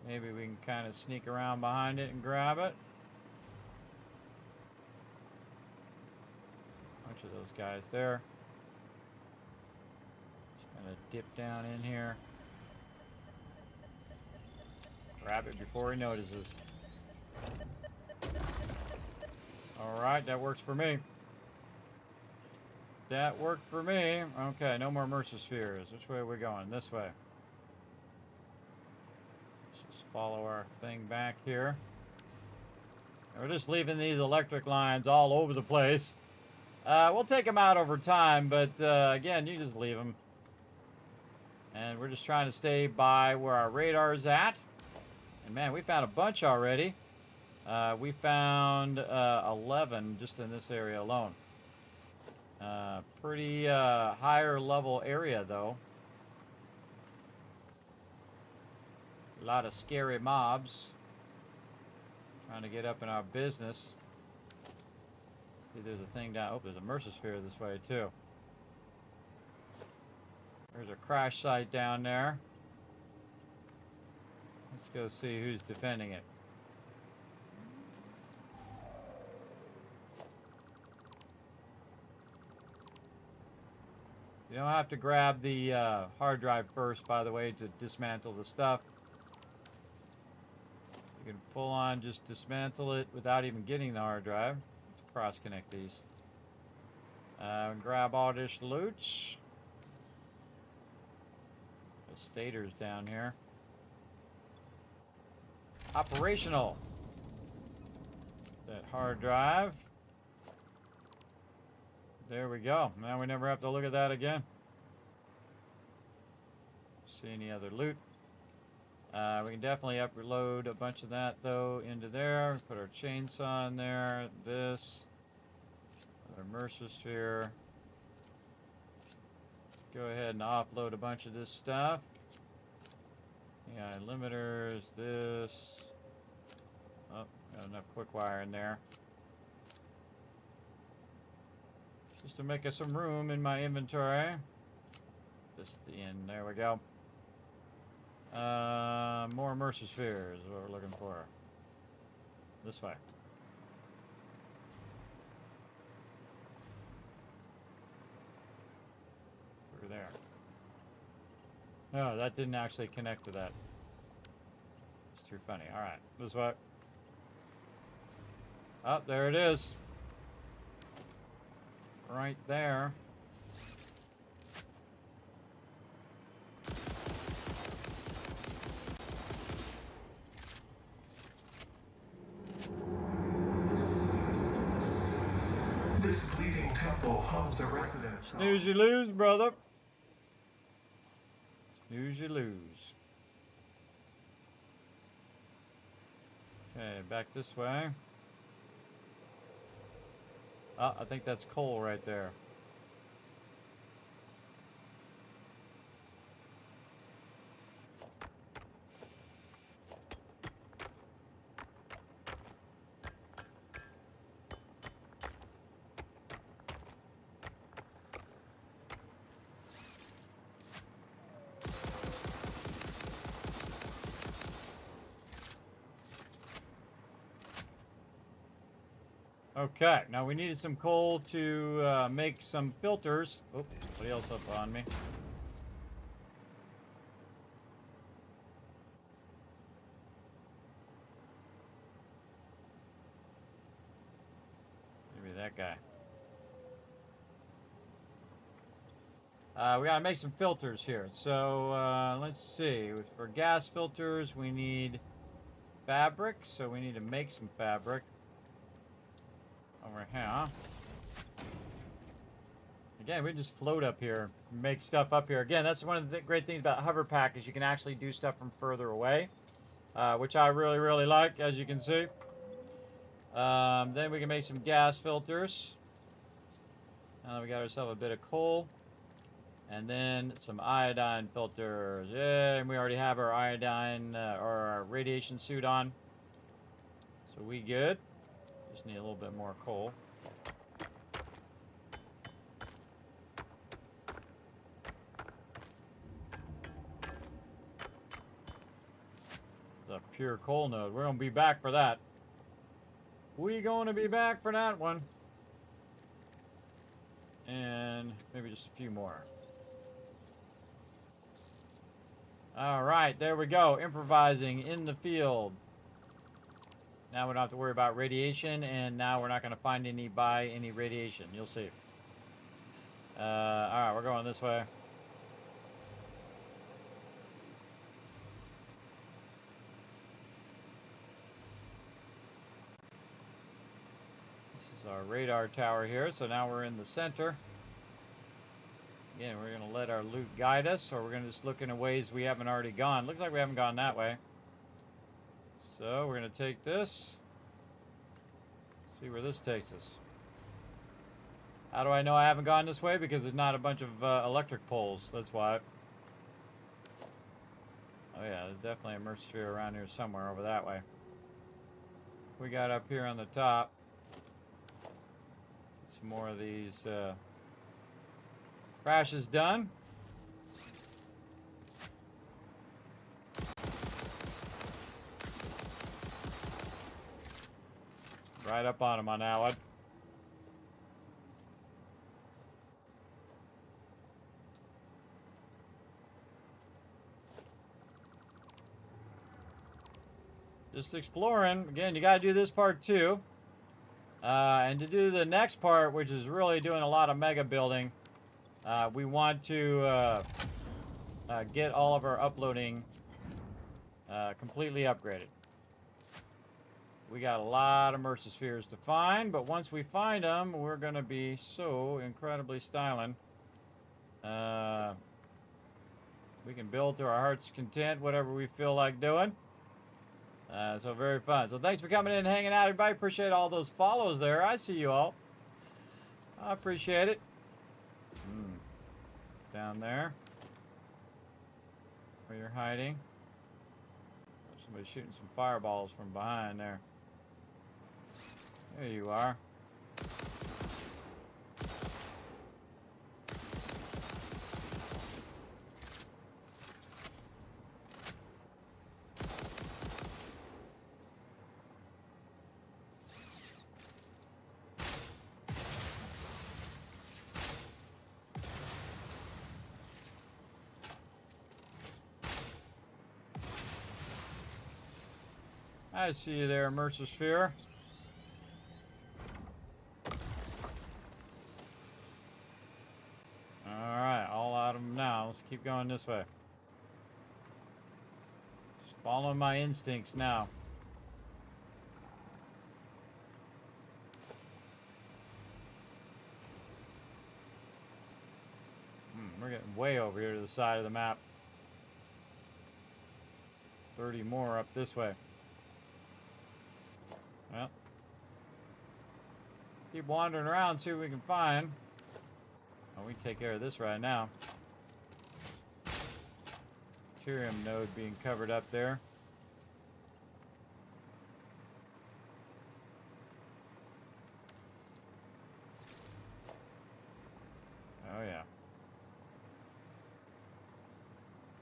Maybe we can kind of sneak around behind it and grab it. Bunch of those guys there. Just gonna dip down in here. Grab it before he notices. Alright, that works for me. That worked for me. Okay, no more Mercer spheres. Which way are we going? This way. Let's just follow our thing back here. We're just leaving these electric lines all over the place. We'll take them out over time, but again, you just leave them. And we're just trying to stay by where our radar is at. And man, we found a bunch already. We found 11 just in this area alone. Pretty higher level area though. A lot of scary mobs trying to get up in our business. See, there's a thing down. Oh, there's a Mercer sphere this way too. There's a crash site down there. Let's go see who's defending it. You don't have to grab the hard drive first, by the way, to dismantle the stuff. You can full on just dismantle it without even getting the hard drive. Let's cross connect these. Grab all this loot. The stators down here. Operational. That hard drive. There we go. Now we never have to look at that again. See any other loot? We can definitely upload a bunch of that though into there. Put our chainsaw in there. This. Another Mercer sphere. Go ahead and offload a bunch of this stuff. Yeah, limiters. This. Oh, got enough quick wire in there. Just to make us some room in my inventory. Just the end. There we go. More immersive spheres is what we're looking for. This way. Through there. No, that didn't actually connect to that. It's too funny. Alright, this way. Oh, there it is. Right there. This bleeding temple hums a residence. Snooze you lose, brother. Snooze you lose. Okay, back this way. Oh, I think that's coal right there. Okay, now we needed some coal to make some filters. Oh, somebody else up on me. Maybe that guy. We gotta make some filters here. So let's see. For gas filters, we need fabric. So we need to make some fabric. Over here. Again, we just float up here, make stuff up here. Again, that's one of the great things about hover pack is you can actually do stuff from further away, which I really, really like, as you can see. Then we can make some gas filters. Now we got ourselves a bit of coal. And then some iodine filters. Yeah, and we already have our iodine or our radiation suit on. So we good. Just need a little bit more coal. The pure coal node. We're going to be back for that. We're going to be back for that one. And maybe just a few more. All right, there we go. Improvising in the field. Now we don't have to worry about radiation, and now we're not going to find any radiation. You'll see. All right, we're going this way. This is our radar tower here, so now we're in the center. Again, we're going to let our loot guide us, or we're going to just look in ways we haven't already gone. Looks like we haven't gone that way. So we're going to take this. See where this takes us. How do I know I haven't gone this way? Because there's not a bunch of electric poles. That's why. Oh yeah, there's definitely a immersive sphere around here somewhere over that way. We got up here on the top. Some more of these crashes done. Right up on him on that one. Just exploring. Again, you got to do this part too. And to do the next part, which is really doing a lot of mega building, we want to get all of our uploading completely upgraded. We got a lot of immersive spheres to find, but once we find them, we're going to be so incredibly styling. We can build to our heart's content, whatever we feel like doing. So very fun. So thanks for coming in and hanging out, everybody. Appreciate all those follows there. I see you all. I appreciate it. Down there. Where you're hiding. Somebody's shooting some fireballs from behind there. There you are. I see you there, Mercer Sphere. Alright, all out of them now. Let's keep going this way. Just following my instincts now. We're getting way over here to the side of the map. 30 more up this way. Well, keep wandering around, see what we can find. Oh, we can take care of this right now. Deuterium node being covered up there. Oh yeah.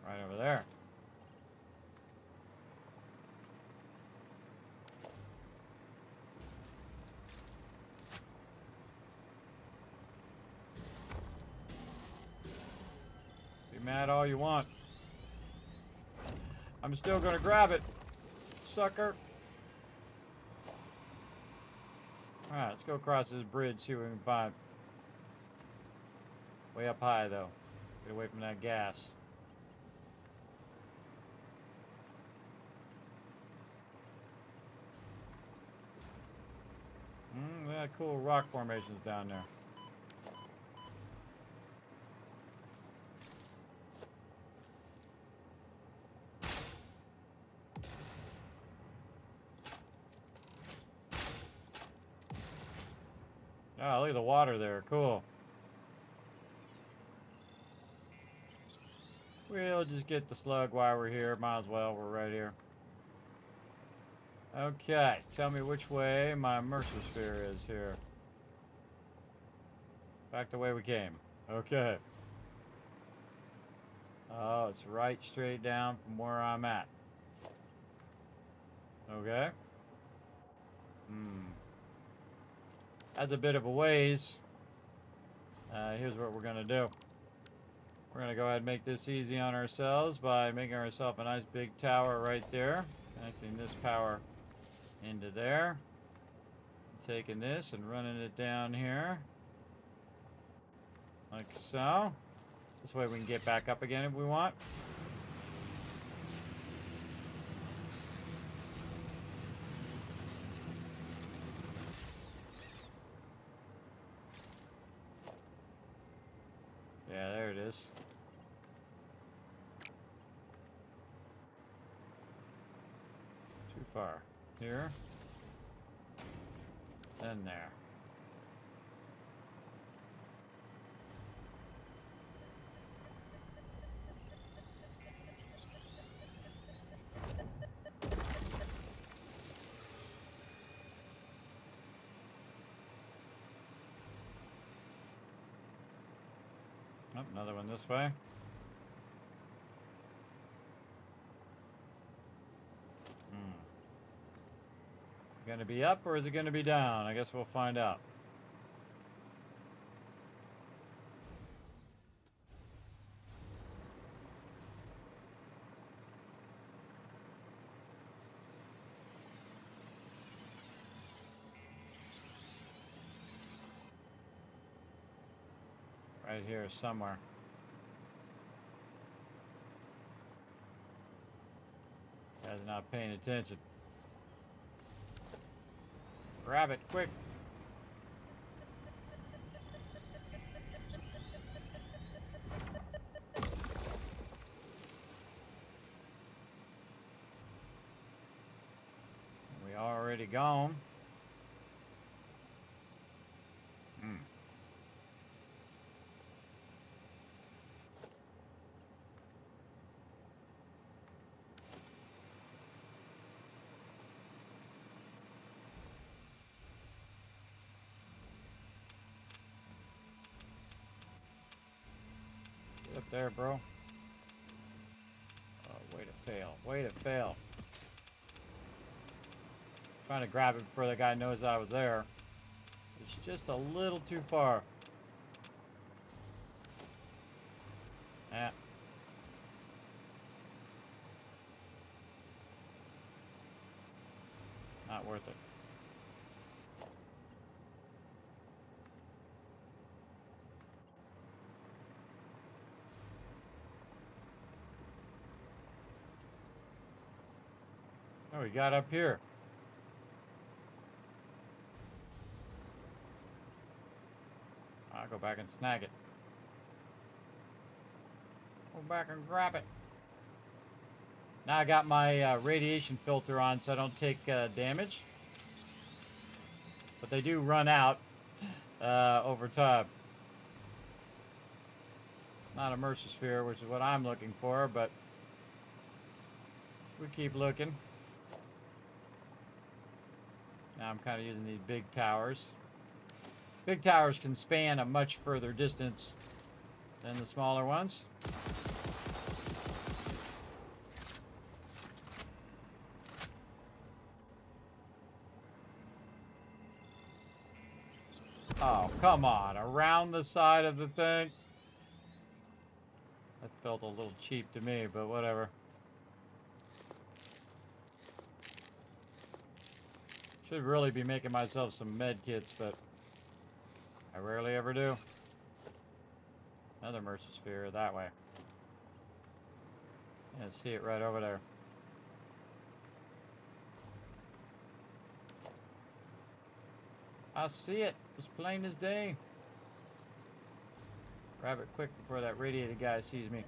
Right over there. Be mad all you want. I'm still gonna grab it, sucker. Alright, let's go across this bridge, see what we can find. Way up high though. Get away from that gas. Yeah, cool rock formations down there. Oh, look at the water there. Cool. We'll just get the slug while we're here. Might as well. We're right here. Okay. Tell me which way my Mercer Sphere is here. Back the way we came. Okay. Oh, it's right straight down from where I'm at. Okay. That's a bit of a ways. Here's what we're gonna do. We're gonna go ahead and make this easy on ourselves by making ourselves a nice big tower right there. Connecting this power into there. Taking this and running it down here. Like so. This way we can get back up again if we want. Yeah, there it is. Too far. Here. Then there. Oh, another one this way. Gonna be up or is it gonna be down? I guess we'll find out. Right here somewhere. Guy's not paying attention. Grab it, quick. We already gone. Get up there, bro. Oh, way to fail. Way to fail. Trying to grab it before the guy knows I was there. It's just a little too far. Yeah. it. Oh, we got up here. I'll go back and snag it. Go back and grab it. Now I got my radiation filter on so I don't take damage. But they do run out over time. Not a Mercer Sphere, which is what I'm looking for, but we keep looking. Now I'm kind of using these big towers. Big towers can span a much further distance than the smaller ones. Oh, come on. Around the side of the thing. That felt a little cheap to me, but whatever. Should really be making myself some med kits, but I rarely ever do. Another Mercer Sphere that way. Yeah, see it right over there. I see it. It's plain as day. Grab it quick before that radiated guy sees me.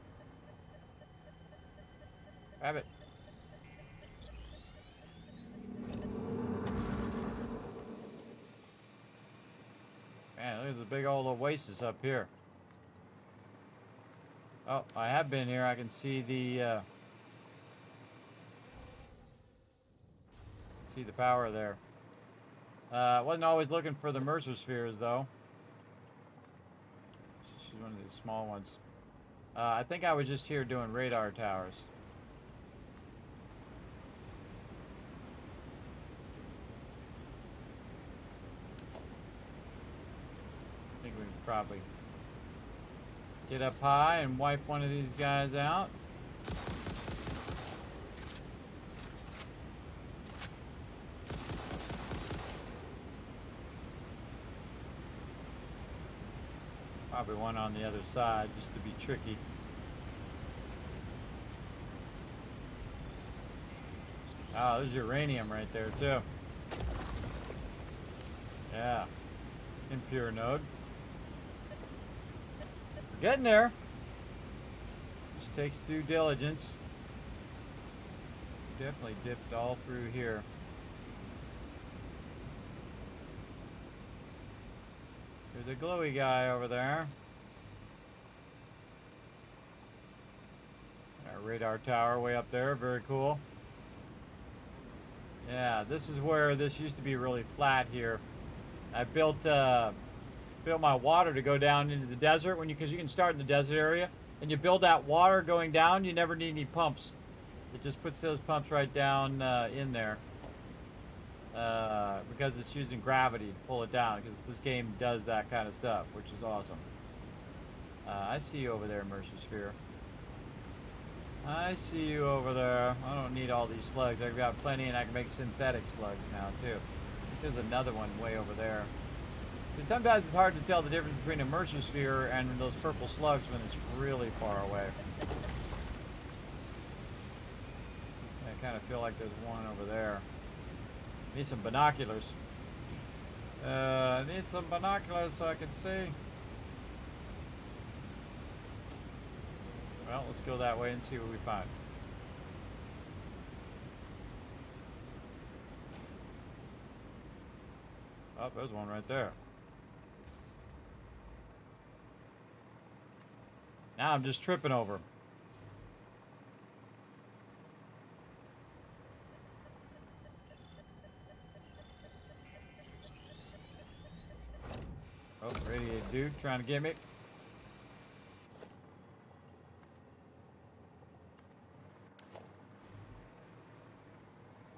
Grab it. Man, there's a big old oasis up here. Oh, I have been here. I can see the power there. Wasn't always looking for the Mercer Spheres though. This is one of these small ones. I think I was just here doing radar towers. I think we can probably get up high and wipe one of these guys out. Probably one on the other side just to be tricky. Oh, there's uranium right there too. Yeah. Impure node. We're getting there. Just takes due diligence. Definitely dipped all through here. There's a glowy guy over there. Our radar tower way up there, very cool. Yeah, this is where this used to be really flat here. I built my water to go down into the desert because you can start in the desert area and you build that water going down. You never need any pumps. It just puts those pumps right down in there. Because it's using gravity to pull it down, because this game does that kind of stuff, which is awesome. I see you over there, Mercer Sphere. I see you over there. I don't need all these slugs. I've got plenty, and I can make synthetic slugs now, too. There's another one way over there. And sometimes it's hard to tell the difference between a Mercer Sphere and those purple slugs when it's really far away. I kind of feel like there's one over there. Need some binoculars. Need some binoculars so I can see. Well, let's go that way and see what we find. Oh, there's one right there. Now I'm just tripping over 'em. Oh, radiated dude trying to get me.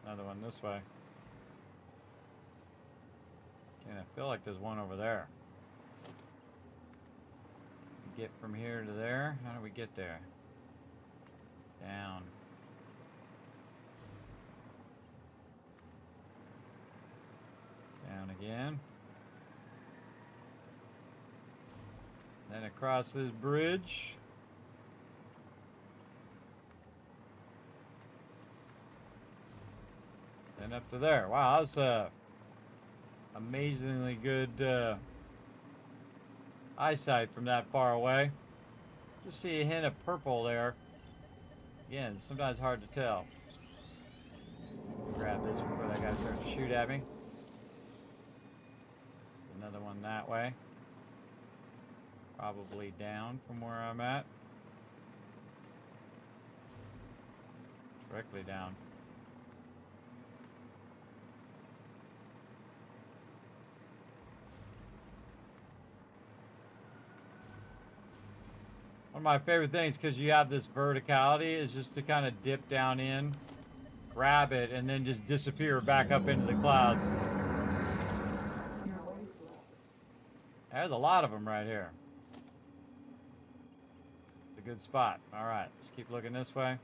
Another one this way. And I feel like there's one over there. Get from here to there. How do we get there? Down. again. Then across this bridge. Then up to there. Wow, that was amazingly good eyesight from that far away. Just see a hint of purple there. Again, sometimes hard to tell. Grab this before that guy starts to shoot at me. Another one that way. Probably down from where I'm at. Directly down. One of my favorite things, because you have this verticality, is just to kind of dip down in, grab it, and then just disappear back up into the clouds. There's a lot of them right here. It's a good spot. All right, let's keep looking this way.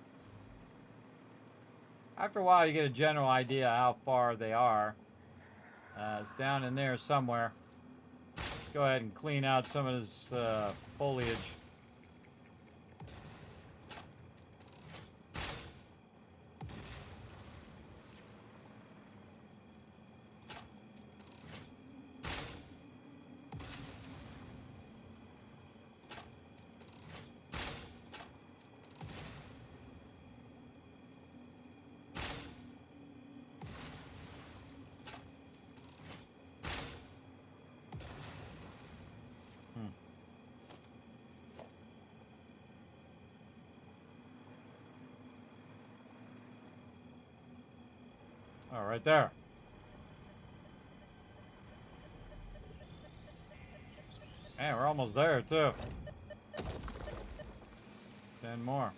After a while, you get a general idea how far they are. It's down in there somewhere. Let's go ahead and clean out some of this foliage. Oh, right there. Man, we're almost there, too. 10 more.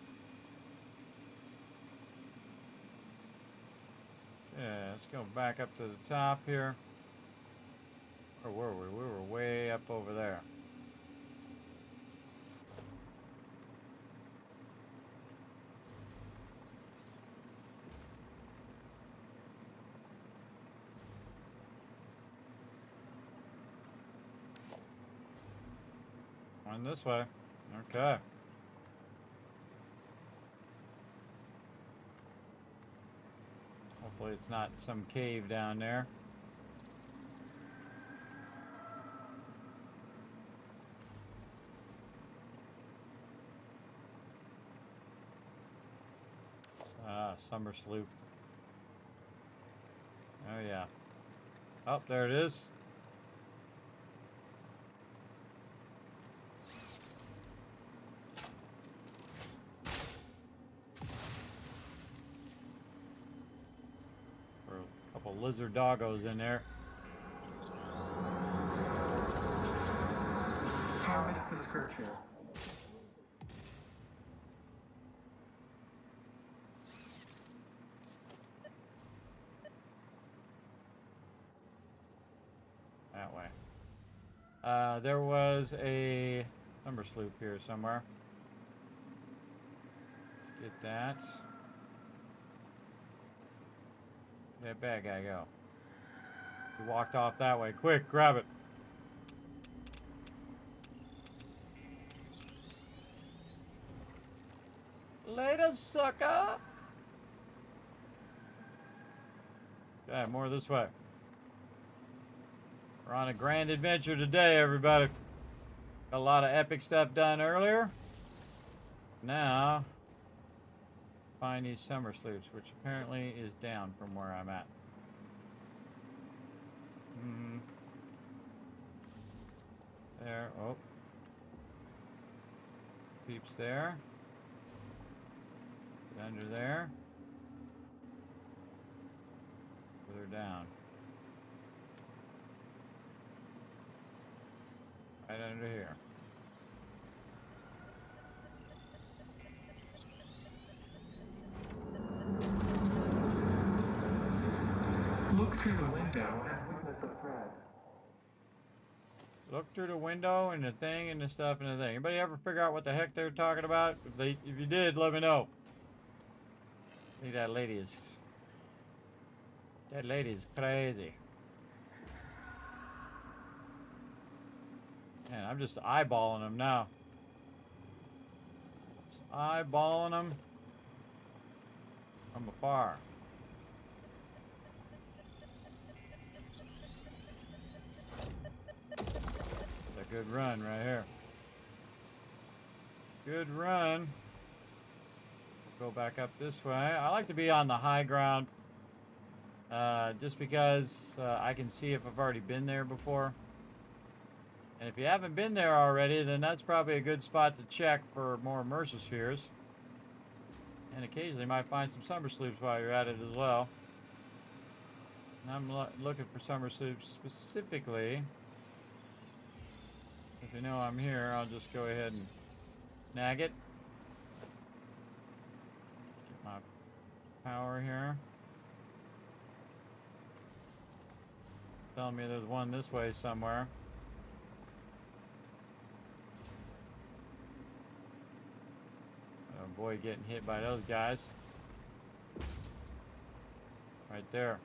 Yeah, let's go back up to the top here. Where were we? We were way up over there. One this way. Okay. Hopefully it's not some cave down there. Summer sloop. Oh yeah. Oh, there it is. Couple lizard doggos in there. Harvest the scripture. That way. There was a number sloop here somewhere. Let's get that. Where'd that bad guy go? He walked off that way. Quick, grab it. Later, sucker. Okay, more this way. We're on a grand adventure today, everybody. Got a lot of epic stuff done earlier. Now, find these summer sloops, which apparently is down from where I'm at. There, oh. Peeps there. Get under there. Further down. Right under here. Look through the window and witness the thread. Look through the window and the thing and the stuff and the thing. Anybody ever figure out what the heck they're talking about? If you did, let me know. I think that lady is crazy. Man, I'm just eyeballing them now. Just eyeballing them from afar. It's a good run right here. Good run. Go back up this way. I like to be on the high ground just because I can see if I've already been there before. And if you haven't been there already, then that's probably a good spot to check for more immersive spheres. And occasionally you might find some summer sloops while you're at it as well. And I'm looking for summer sloops specifically. If you know I'm here, I'll just go ahead and snag it. Get my power here. Telling me there's one this way somewhere. Oh boy, getting hit by those guys. Right there.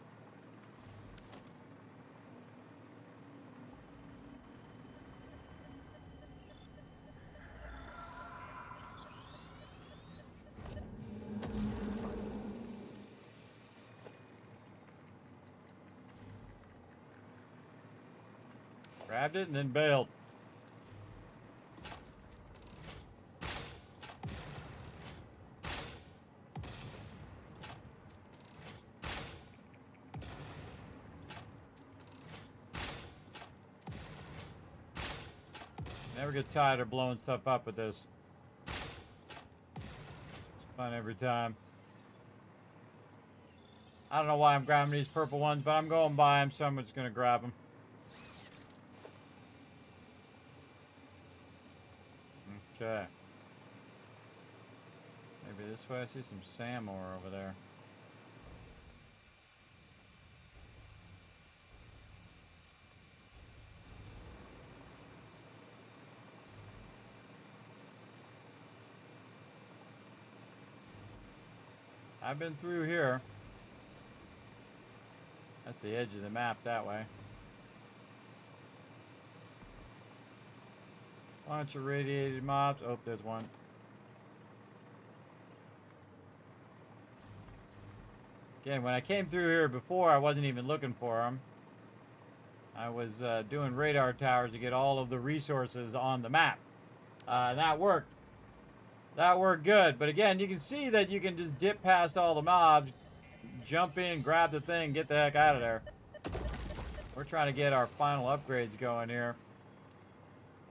Grabbed it and then bailed. Never get tired of blowing stuff up with this. It's fun every time. I don't know why I'm grabbing these purple ones, but I'm going by them, so I'm just going to grab them. Okay. Maybe this way. I see some sand ore over there. I've been through here. That's the edge of the map that way. Bunch of radiated mobs. Oh, there's one. Again, when I came through here before, I wasn't even looking for them. I was doing radar towers to get all of the resources on the map. And that worked. That worked good. But again, you can see that you can just dip past all the mobs, jump in, grab the thing, get the heck out of there. We're trying to get our final upgrades going here.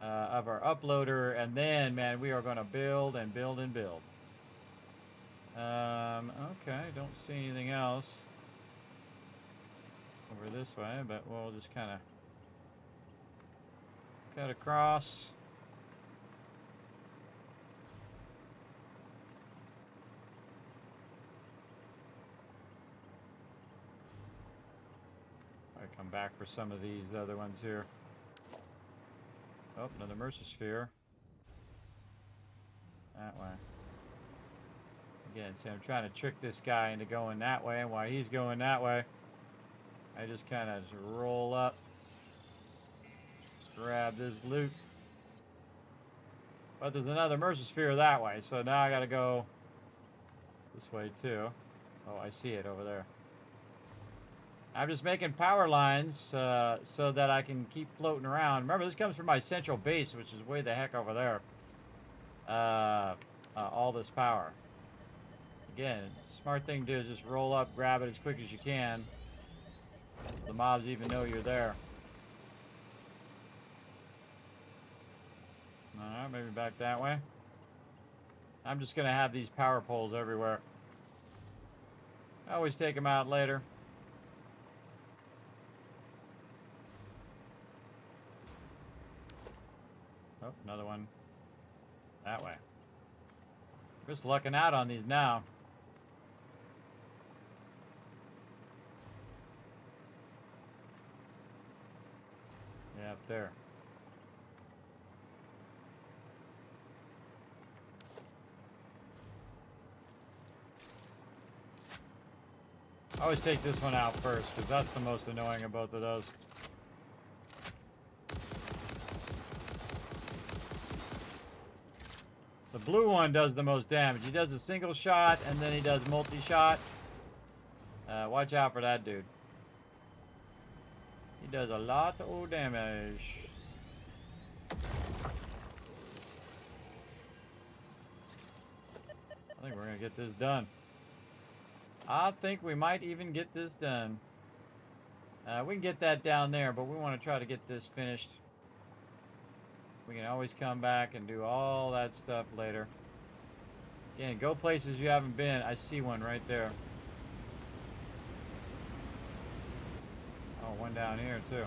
Of our uploader, and then, man, we are going to build and build and build. Okay, don't see anything else over this way, but we'll just kind of cut across. I come back for some of these other ones here. Oh, another immersive sphere. That way. Again, see, I'm trying to trick this guy into going that way, and while he's going that way, I just kind of just roll up, grab this loot. But there's another immersive sphere that way, so now I gotta go this way too. Oh, I see it over there. I'm just making power lines so that I can keep floating around. Remember, this comes from my central base, which is way the heck over there. All this power. Again, smart thing to do is just roll up, grab it as quick as you can. The mobs even know you're there. Alright, maybe back that way. I'm just going to have these power poles everywhere. I always take them out later. Oh, another one that way. Just lucking out on these now. Yeah, up there. I always take this one out first, because that's the most annoying of both of those. The blue one does the most damage. He does a single shot, and then he does multi-shot. Watch out for that dude. He does a lot of damage. I think we're going to get this done. I think we might even get this done. We can get that down there, but we want to try to get this finished. We can always come back and do all that stuff later. Again, go places you haven't been. I see one right there. Oh, one down here too. I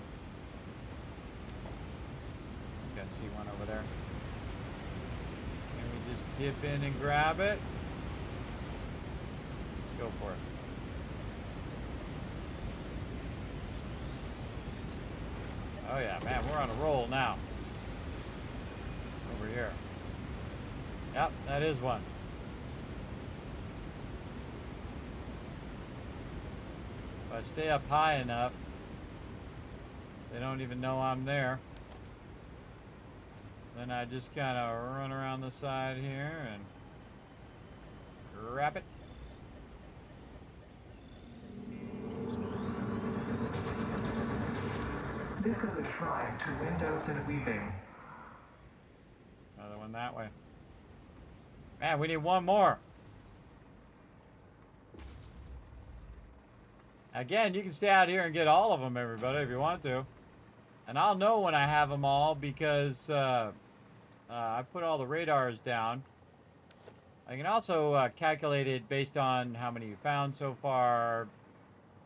think I see one over there. Can we just dip in and grab it? Let's go for it. Oh yeah, man, we're on a roll now. Over here. Yep, that is one. If I stay up high enough, they don't even know I'm there. Then I just kind of run around the side here and grab it. This is a shrine to windows and weaving. Another one that way. Man, we need one more. Again, you can stay out here and get all of them, everybody, if you want to. And I'll know when I have them all because I put all the radars down. I can also calculate it based on how many you found so far,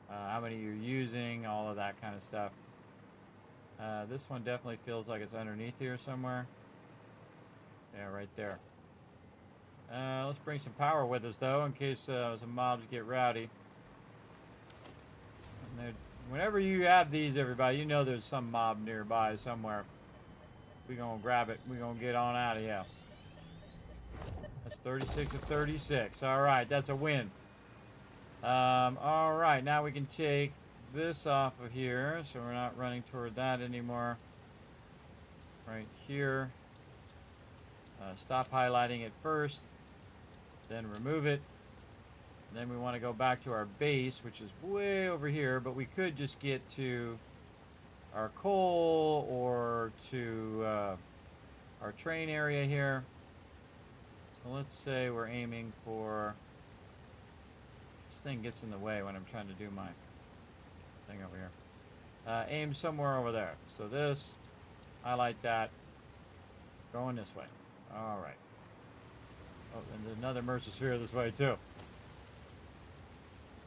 how many you're using, all of that kind of stuff. This one definitely feels like it's underneath here somewhere. Yeah, right there. Let's bring some power with us, though, in case some mobs get rowdy. And whenever you have these, everybody, you know there's some mob nearby somewhere. We're going to grab it. We're going to get on out of here. That's 36 of 36. All right, that's a win. All right, now we can take this off of here, so we're not running toward that anymore. Right here. Stop highlighting it first, then remove it. And then we want to go back to our base, which is way over here, but we could just get to our coal or to our train area here. So let's say we're aiming for... This thing gets in the way when I'm trying to do my thing over here. Aim somewhere over there. So this, highlight that, going this way. All right. Oh, and there's another Mercer Sphere this way too.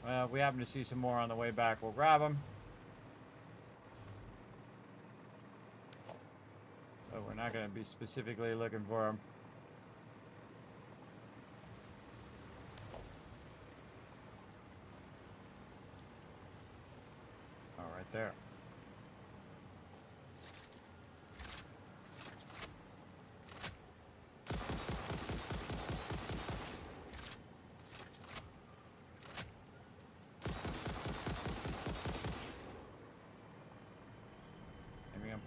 Well, if we happen to see some more on the way back, we'll grab them. But we're not going to be specifically looking for them. Oh, right there.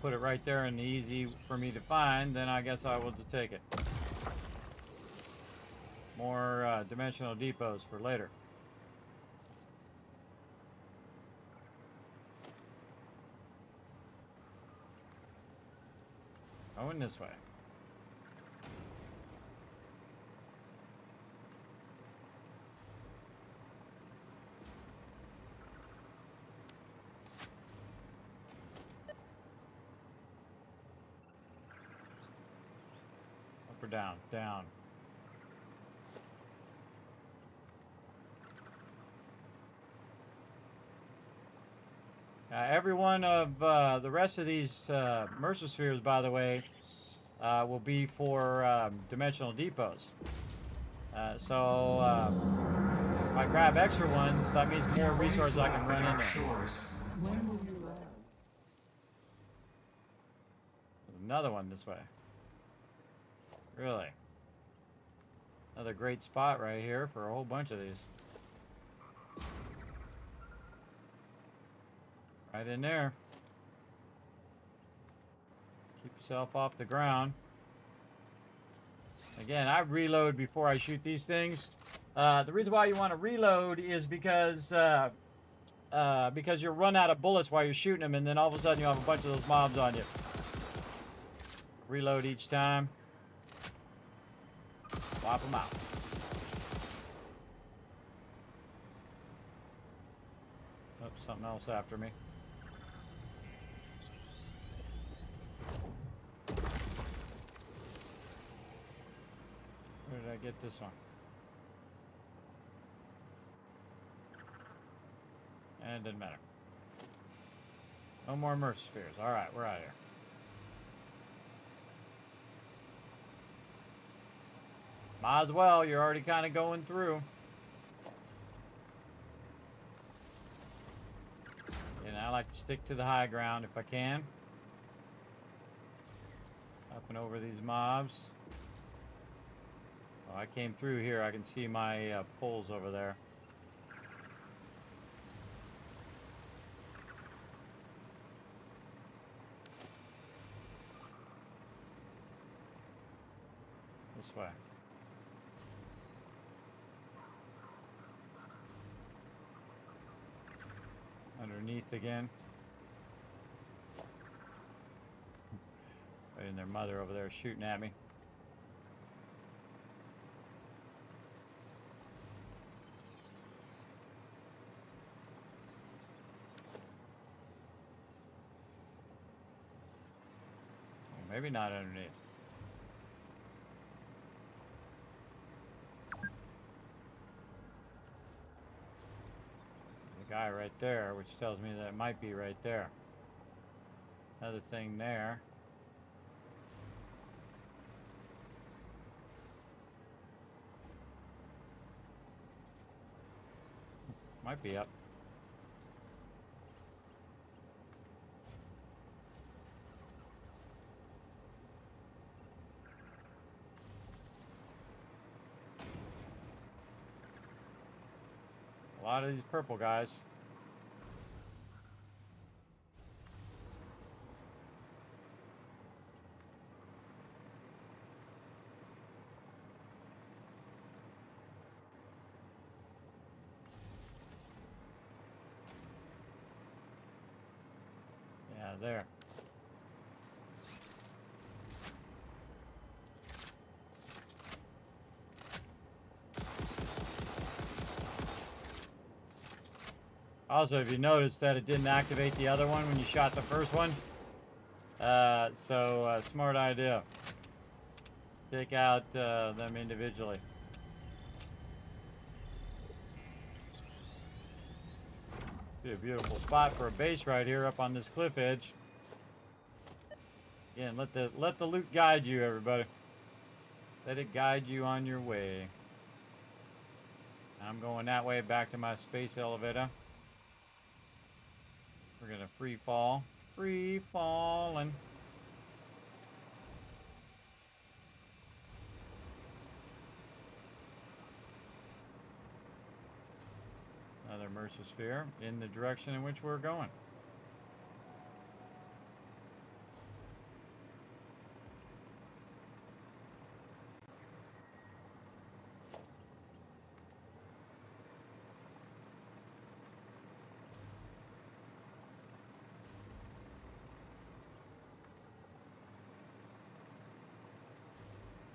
Put it right there and easy for me to find, then I guess I will just take it. More dimensional depots for later. Going this way. Down, down. Every one of the rest of these Mercer Spheres, by the way, will be for dimensional depots. So if I grab extra ones, that means more resources I can run in there. There's another one this way. Really? Another great spot right here for a whole bunch of these. Right in there. Keep yourself off the ground. Again, I reload before I shoot these things. The reason why you want to reload is because you'll run out of bullets while you're shooting them, and then all of a sudden you have a bunch of those mobs on you. Reload each time. Wipe them out. Oh, something else after me. Where did I get this one? And it didn't matter. No more mercy spheres. Alright, we're out of here. Might as well, you're already kind of going through. And I like to stick to the high ground if I can. Up and over these mobs. Oh, I came through here. I can see my poles over there. This way. Underneath again. Right in their mother over there shooting at me. Well, maybe not underneath. Guy right there, which tells me that it might be right there. Another thing there. Might be up. A lot of these purple guys. Yeah, there. Also, if you noticed that it didn't activate the other one when you shot the first one, smart idea. Take out them individually. Be a beautiful spot for a base right here up on this cliff edge. Again, let the loot guide you, everybody. Let it guide you on your way. I'm going that way back to my space elevator. We're gonna free fall. Free falling. Another Mercer sphere in the direction in which we're going.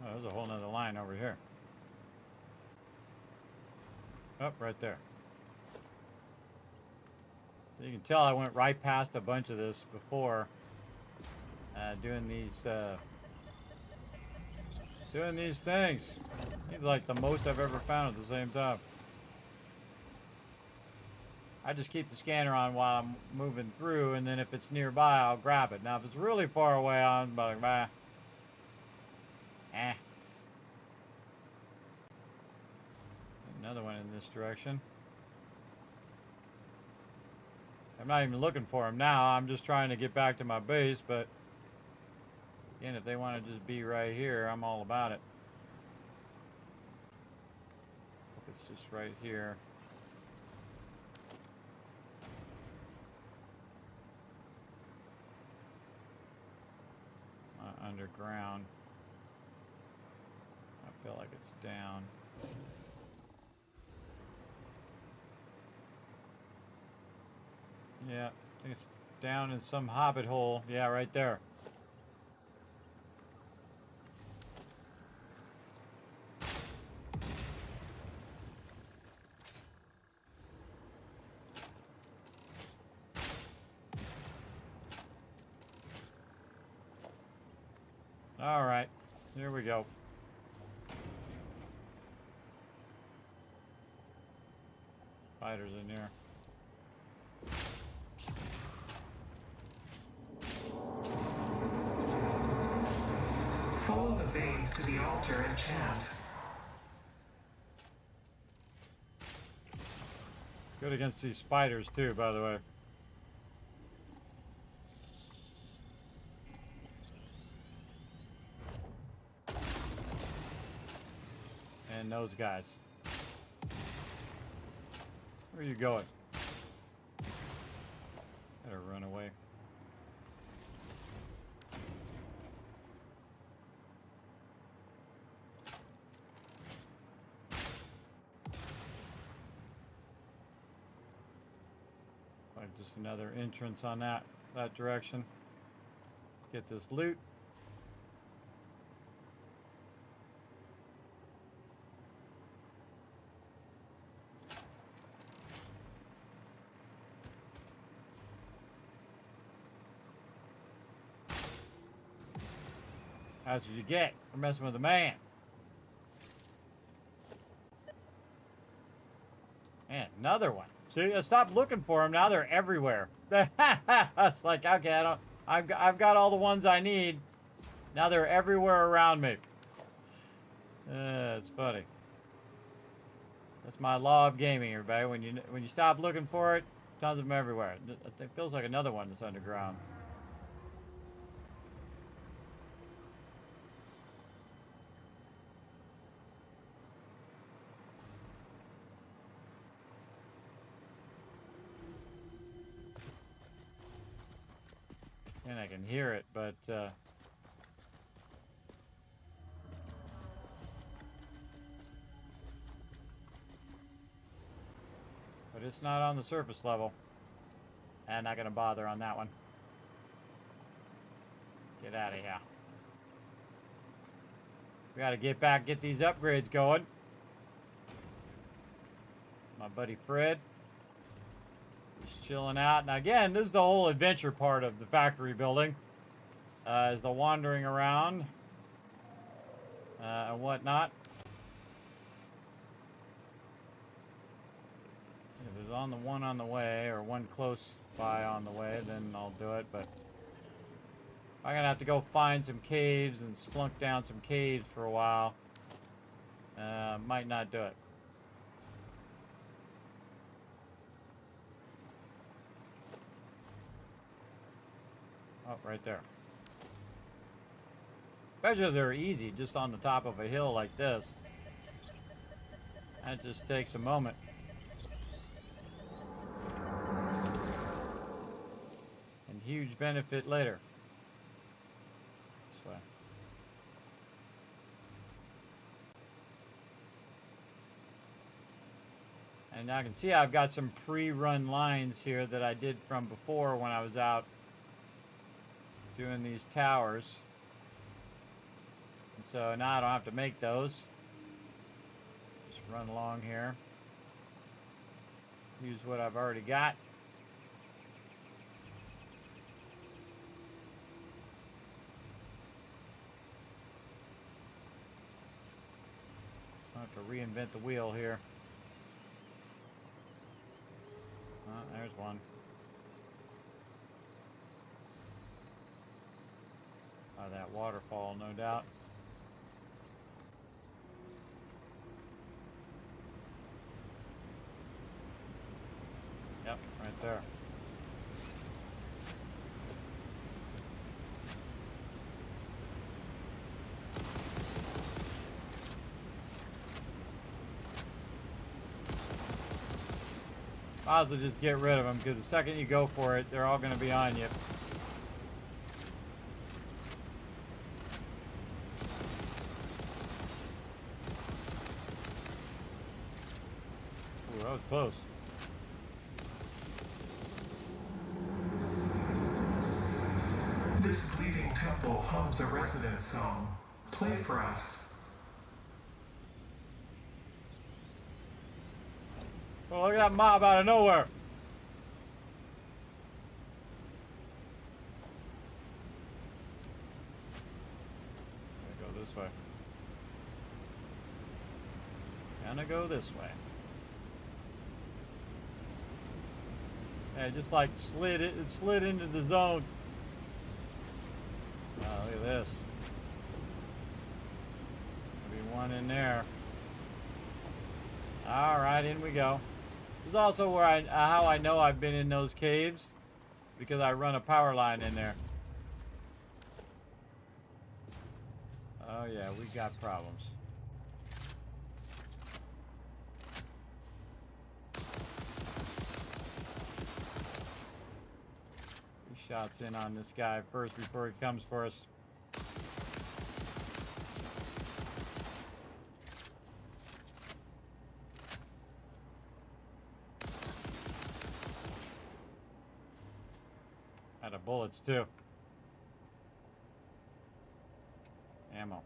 Oh, there's a whole nother line over here. Oh, right there. So you can tell I went right past a bunch of this before doing these things. It's like the most I've ever found at the same time. I just keep the scanner on while I'm moving through, and then if it's nearby, I'll grab it. Now, if it's really far away, I'm like, bah. Another one in this direction. I'm not even looking for them now. I'm just trying to get back to my base, but again, if they want to just be right here, I'm all about it. It's just right here. Underground. feel like it's down. Yeah, I think it's down in some hobbit hole. Yeah, right there. All right, here we go. Spiders in here. Follow the veins to the altar and chant. Good against these spiders too, by the way. And those guys. Where are you going? Better run away. Like just another entrance on that direction. Let's get this loot. That's what you get for messing with a man. And another one. See, I stopped looking for them. Now they're everywhere. It's like, okay, I've got all the ones I need. Now they're everywhere around me. It's funny. That's my law of gaming, everybody. When you stop looking for it, tons of them everywhere. It feels like another one that's underground. And I can hear it, but but it's not on the surface level. And not gonna bother on that one. Get out of here. We gotta get these upgrades going. My buddy Fred. Just chilling out. Now again, this is the whole adventure part of the factory building. Is the wandering around and whatnot. If there's one on the way or one close by on the way, then I'll do it. But I'm gonna have to go find some caves and splunk down some caves for a while. Might not do it. Oh, right there. Especially if they're easy, just on the top of a hill like this. That just takes a moment. And huge benefit later. This way. And now I can see I've got some pre-run lines here that I did from before when I was out doing these towers. And so now I don't have to make those. Just run along here. Use what I've already got. I have to reinvent the wheel here. There's one. That waterfall, no doubt. Yep, right there. Might as well just get rid of them, because the second you go for it, they're all going to be on you. Ooh, that was close. This bleeding temple hums a resonance song. Play for us. Oh, look at that mob out of nowhere. Go this way. Gonna go this way. Yeah, just like it slid into the zone. Oh, look at this. Maybe one in there. All right, in we go. This is also where how I know I've been in those caves, because I run a power line in there. Oh yeah, we got problems. He shots in on this guy first before he comes for us. Out of bullets too. Ammo.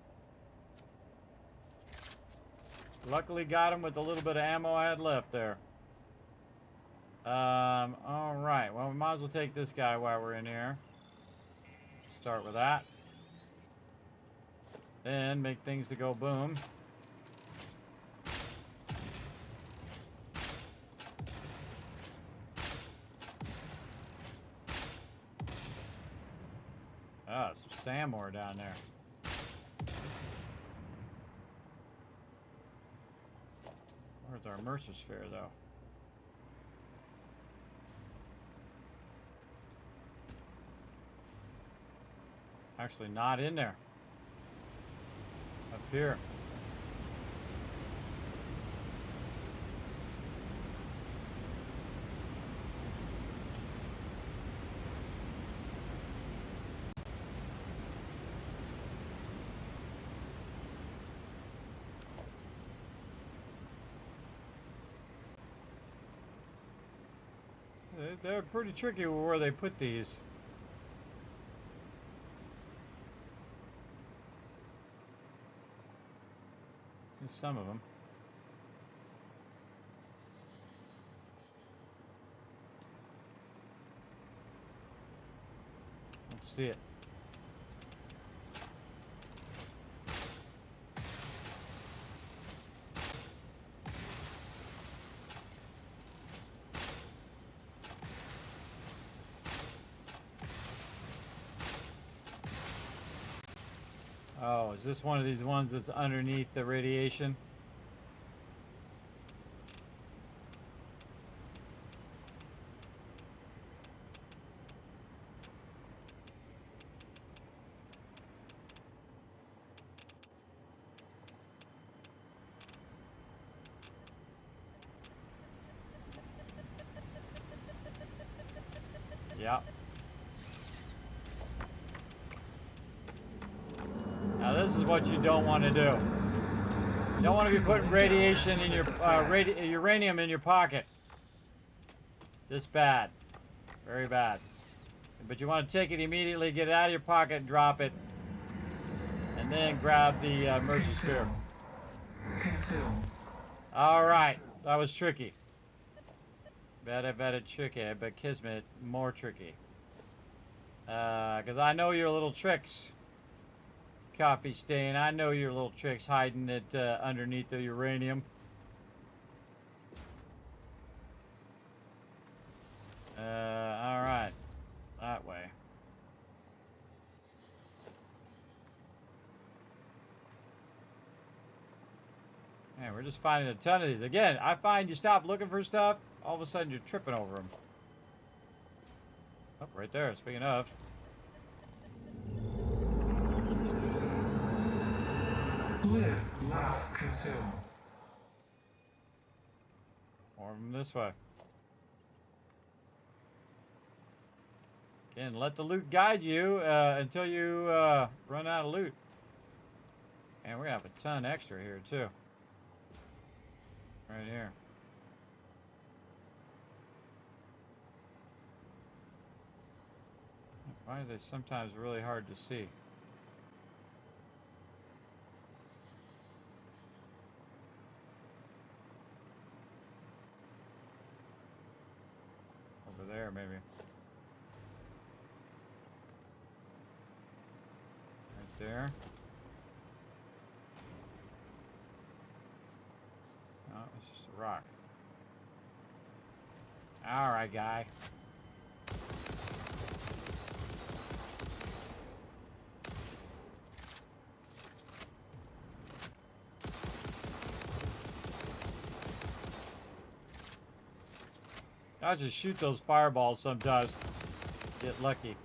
Luckily got him with the little bit of ammo I had left there. Alright. Well, we might as well take this guy while we're in here. Start with that. Then make things to go boom. Ah, some sand ore down there. Where's our Mercer sphere, though? Actually, not in there. Up here. They're pretty tricky where they put these. There's some of them. Let's see it. Oh, is this one of these ones that's underneath the radiation? Yep. Now this is what you don't want to do. You don't want to be putting radiation in your uranium in your pocket. This bad, very bad. But you want to take it immediately, get it out of your pocket, drop it, and then grab the Mercer sphere. Consume. All right, that was tricky. Very tricky, but Kismet more tricky. Because I know your little tricks. Coffee stain, I know your little tricks hiding it underneath the uranium. Alright. That way. Man, we're just finding a ton of these. Again, I find you stop looking for stuff, all of a sudden you're tripping over them. Oh, right there, speaking of. Live, laugh, consume. More of them this way. Again, let the loot guide you until you run out of loot. And we're gonna have a ton extra here too. Right here. Why are they sometimes really hard to see? Over there, maybe. Right there. Oh, it's just a rock. All right, guy. I'll just shoot those fireballs sometimes. Get lucky.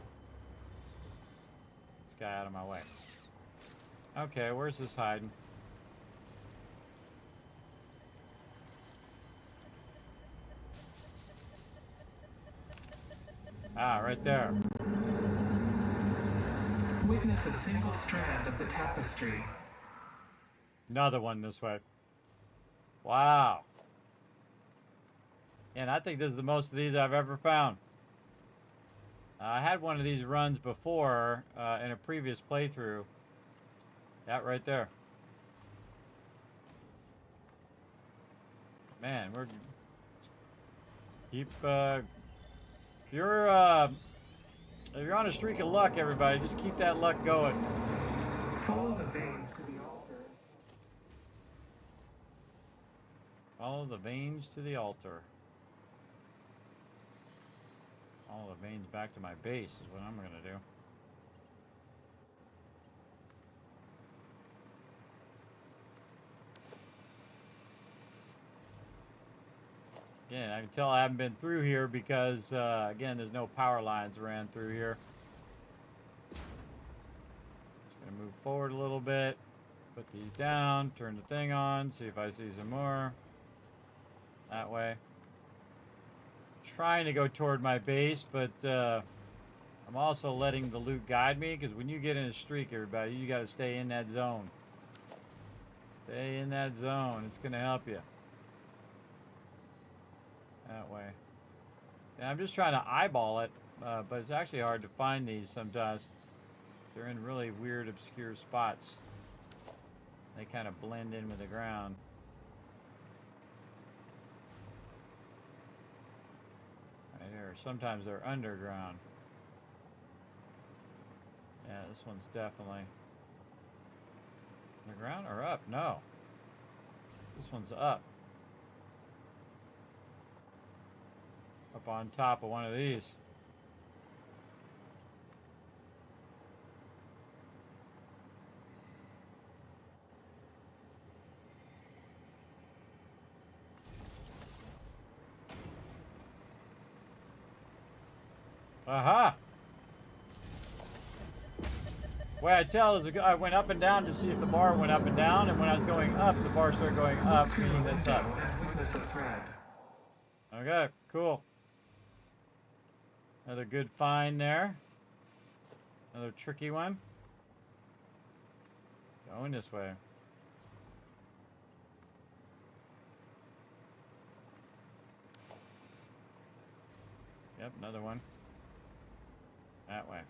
This guy out of my way. Okay, where's this hiding? Ah, right there. Witness a single strand of the tapestry. Another one this way. Wow. And I think this is the most of these I've ever found. I had one of these runs before in a previous playthrough. That right there. Man, we're keep if you're on a streak of luck, everybody, just keep that luck going. Follow the veins to the altar. Follow the veins to the altar. Follow the veins back to my base is what I'm gonna do. Again, I can tell I haven't been through here because, again, there's no power lines ran through here. Just gonna move forward a little bit, put these down, turn the thing on, see if I see some more. That way. Trying to go toward my base, but I'm also letting the loot guide me, because when you get in a streak, everybody, you got to stay in that zone. Stay in that zone. It's going to help you. That way. And I'm just trying to eyeball it, but it's actually hard to find these sometimes. They're in really weird, obscure spots. They kind of blend in with the ground. Right here. Sometimes they're underground. Yeah, this one's definitely underground or up? No. This one's up. Up on top of one of these. Aha! Way I tell is I went up and down to see if the bar went up and down, and when I was going up, the bar started going up, meaning that's up. And witness a thread. Okay, cool. Another good find there. Another tricky one. Going this way. Yep, another one. That way.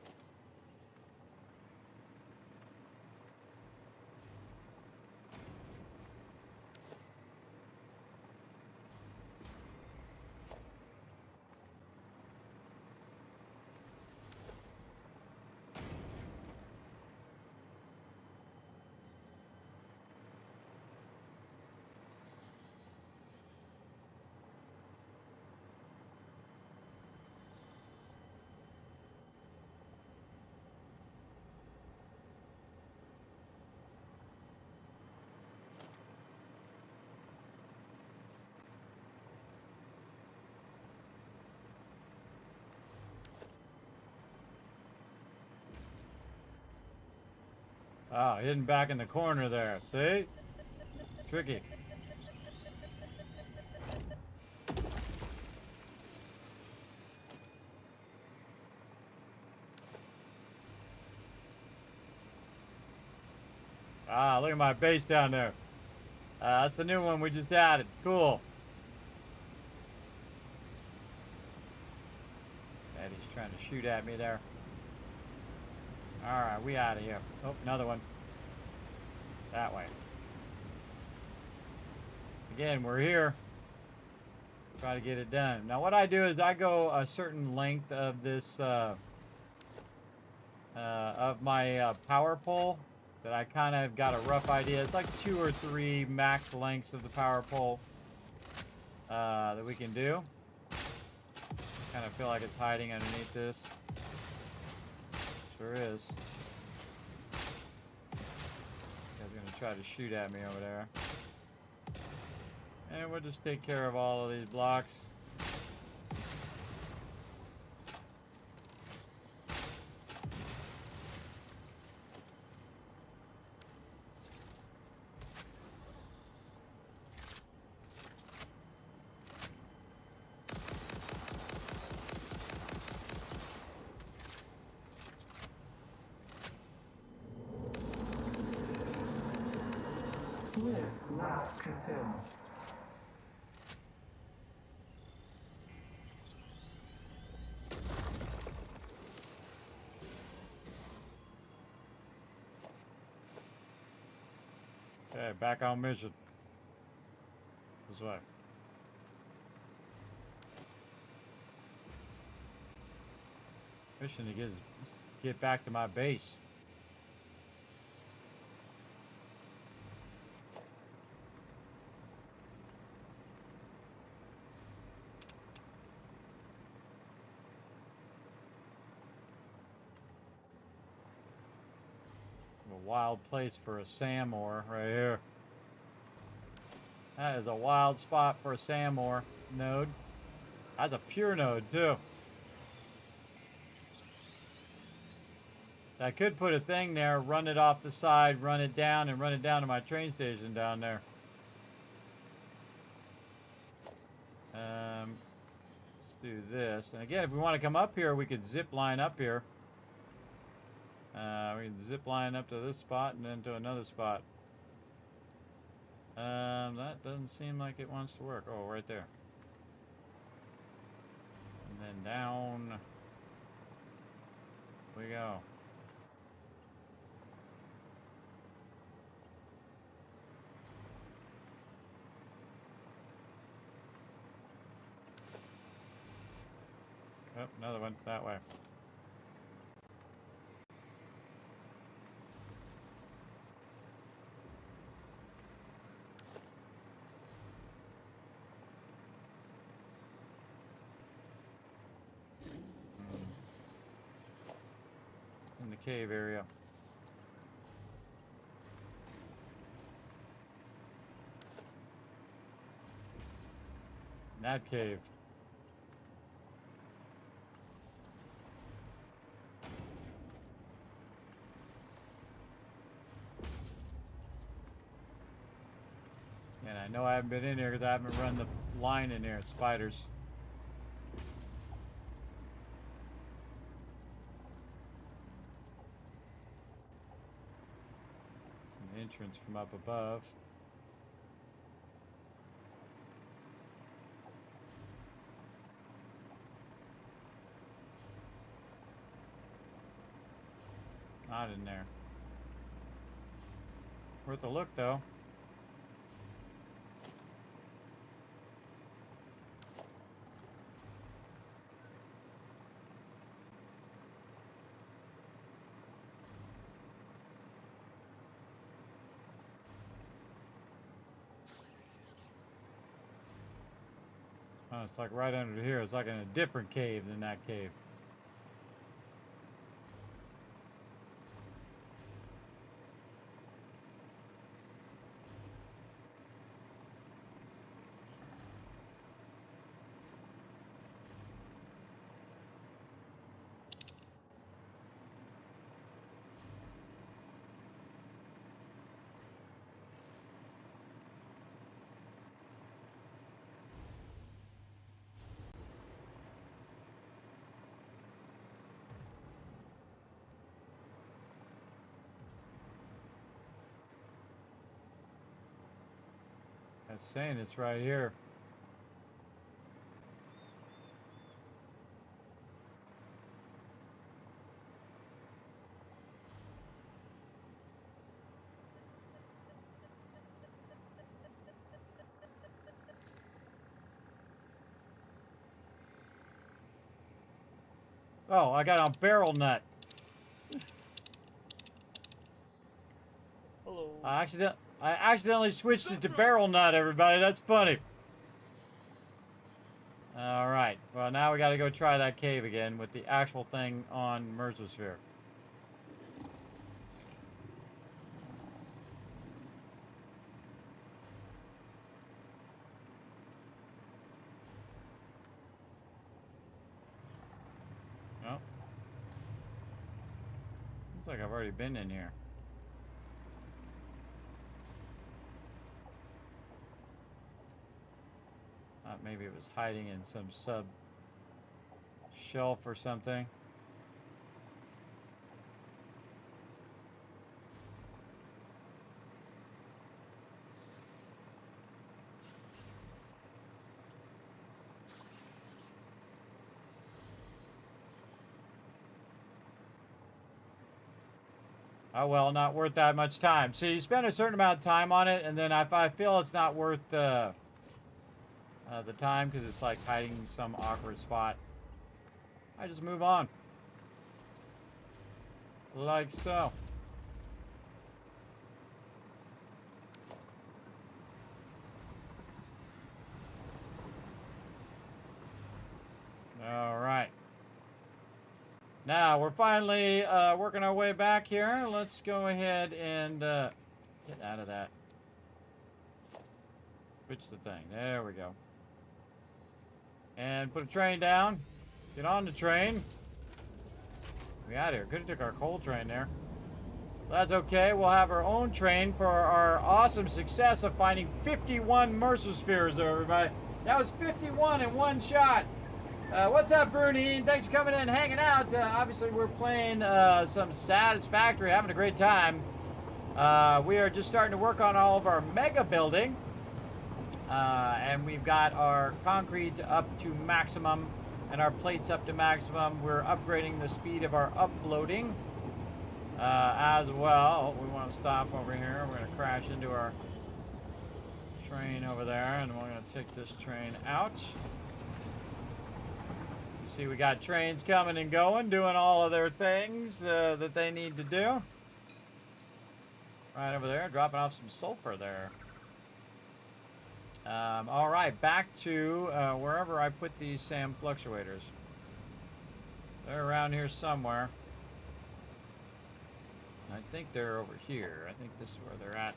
Oh, hidden back in the corner there. See? Tricky. Ah, look at my base down there. That's the new one we just added. Cool. Eddie's trying to shoot at me there. Alright, we out of here. Oh, another one. That way. Again, we're here. Try to get it done. Now what I do is I go a certain length of this, of my power pole that I kind of got a rough idea. It's like 2 or 3 max lengths of the power pole that we can do. Kind of feel like it's hiding underneath this. Sure is. Guy's gonna try to shoot at me over there. And we'll just take care of all of these blocks. Live, laugh, consume. Okay, back on mission. This way. Mission to get back to my base. A wild place for a sand ore right here. That is a wild spot for a sand ore node. That's a pure node too. I could put a thing there, run it off the side, run it down, and run it down to my train station down there. Let's do this. And again, if we want to come up here, we could zip line up here. We can zip line up to this spot and then to another spot. That doesn't seem like it wants to work. Oh, right there. And then down we go. Oh, another one that way. In the cave area. In that cave. And I know I haven't been in here because I haven't run the line in there. Spiders. An entrance from up above. Not in there. Worth a look though. Oh, it's like right under here. It's like in a different cave than that cave. That's saying it's right here. Oh, I got on barrel nut. Hello. I accidentally switched it to barrel nut, everybody. That's funny. All right. Well, now we got to go try that cave again with the actual thing on Merzosphere. Oh. Looks like I've already been in here. Maybe it was hiding in some sub shelf or something. Oh well, not worth that much time. So you spend a certain amount of time on it, and then if I feel it's not worth the time because it's like hiding some awkward spot, I just move on. Like so. All right. Now we're finally working our way back here. Let's go ahead and get out of that. Switch the thing. There we go. And put a train down. Get on the train. We out of here. Could have took our coal train there. That's okay. We'll have our own train for our awesome success of finding 51 Mercer spheres there, everybody. That was 51 in one shot. What's up, Bruni? Thanks for coming in and hanging out. Obviously, we're playing some Satisfactory, having a great time. We are just starting to work on all of our mega building. And we've got our concrete up to maximum and our plates up to maximum. We're upgrading the speed of our uploading as well. We want to stop over here. We're going to crash into our train over there, and we're going to take this train out. You see, we got trains coming and going, doing all of their things that they need to do. Right over there, dropping off some sulfur there. All right, back to wherever I put these SAM fluctuators. They're around here somewhere. I think they're over here. I think this is where they're at.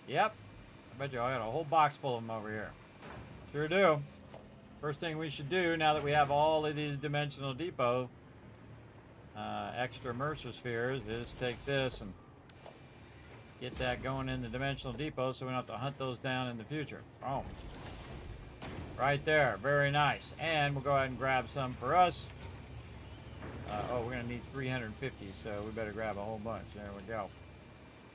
Yep. I bet you I got a whole box full of them over here. Sure do. First thing we should do now that we have all of these dimensional depot extra Mercer spheres is take this and get that going in the dimensional depot so we don't have to hunt those down in the future. Oh, right there. Very nice. And we'll go ahead and grab some for us. Oh, we're going to need 350, so we better grab a whole bunch. There we go.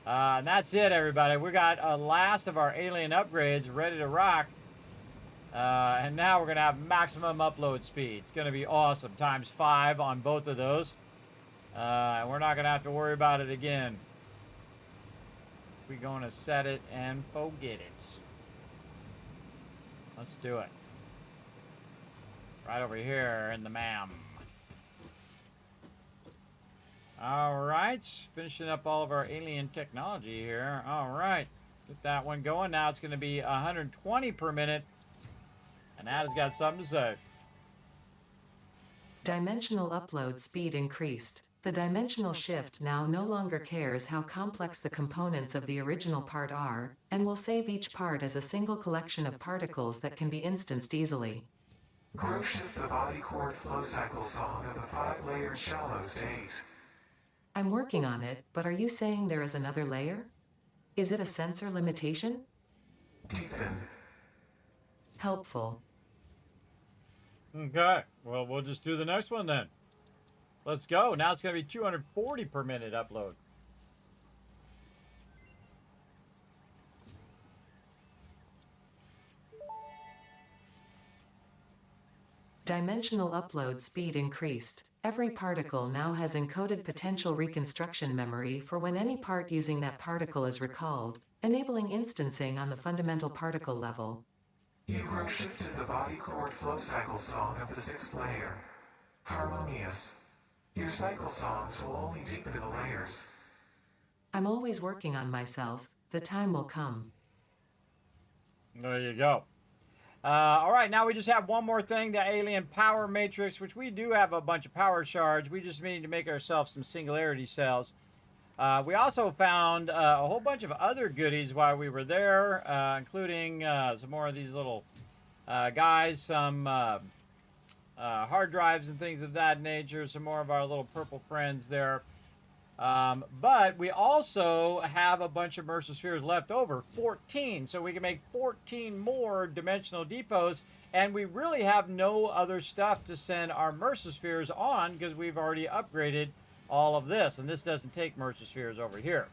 And that's it, everybody. We got a last of our alien upgrades ready to rock. And now we're going to have maximum upload speed. It's going to be awesome. ×5 on both of those. And we're not going to have to worry about it again. We're going to set it and forget it. Let's do it. Right over here in the MAM. All right. Finishing up all of our alien technology here. All right. Get that one going. Now it's going to be 120 per minute. And Adam's got something to say. Dimensional upload speed increased. The dimensional shift now no longer cares how complex the components of the original part are, and will save each part as a single collection of particles that can be instanced easily. Grow shift the body core flow cycle song of the 5-layered shallow state. I'm working on it, but are you saying there is another layer? Is it a sensor limitation? Deepen. Helpful. Okay. Well, we'll just do the next one then. Let's go. Now it's going to be 240 per minute upload. Dimensional upload speed increased. Every particle now has encoded potential reconstruction memory for when any part using that particle is recalled, enabling instancing on the fundamental particle level. You grow shifted the body cord flow cycle song of the 6th layer. Harmonious. Your cycle songs will only deepen the layers. I'm always working on myself. The time will come. There you go. All right, now we just have one more thing, the alien power matrix, which we do have a bunch of power shards. We just need to make ourselves some singularity cells. We also found a whole bunch of other goodies while we were there, including some more of these little guys, some hard drives and things of that nature, some more of our little purple friends there. But we also have a bunch of Mercer spheres left over, 14. So we can make 14 more dimensional depots. And we really have no other stuff to send our Mercer spheres on because we've already upgraded all of this. And this doesn't take Mercer spheres over here.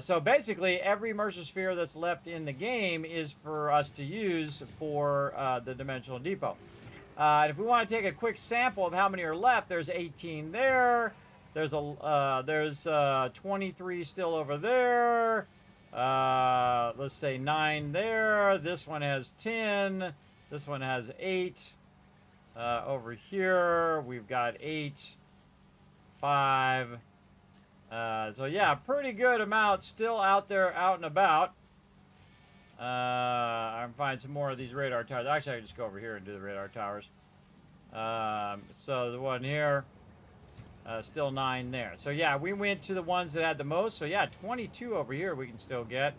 So basically, every Mercer sphere that's left in the game is for us to use for the dimensional depot. And if we want to take a quick sample of how many are left, there's 18 there. There's 23 still over there. Let's say 9 there. This one has 10. This one has 8. Over here, we've got 8, 5. So yeah, pretty good amount still out there, out and about. I can find some more of these radar towers. Actually, I can just go over here and do the radar towers. So the one here. Still 9 there. So yeah, we went to the ones that had the most. So yeah, 22 over here we can still get.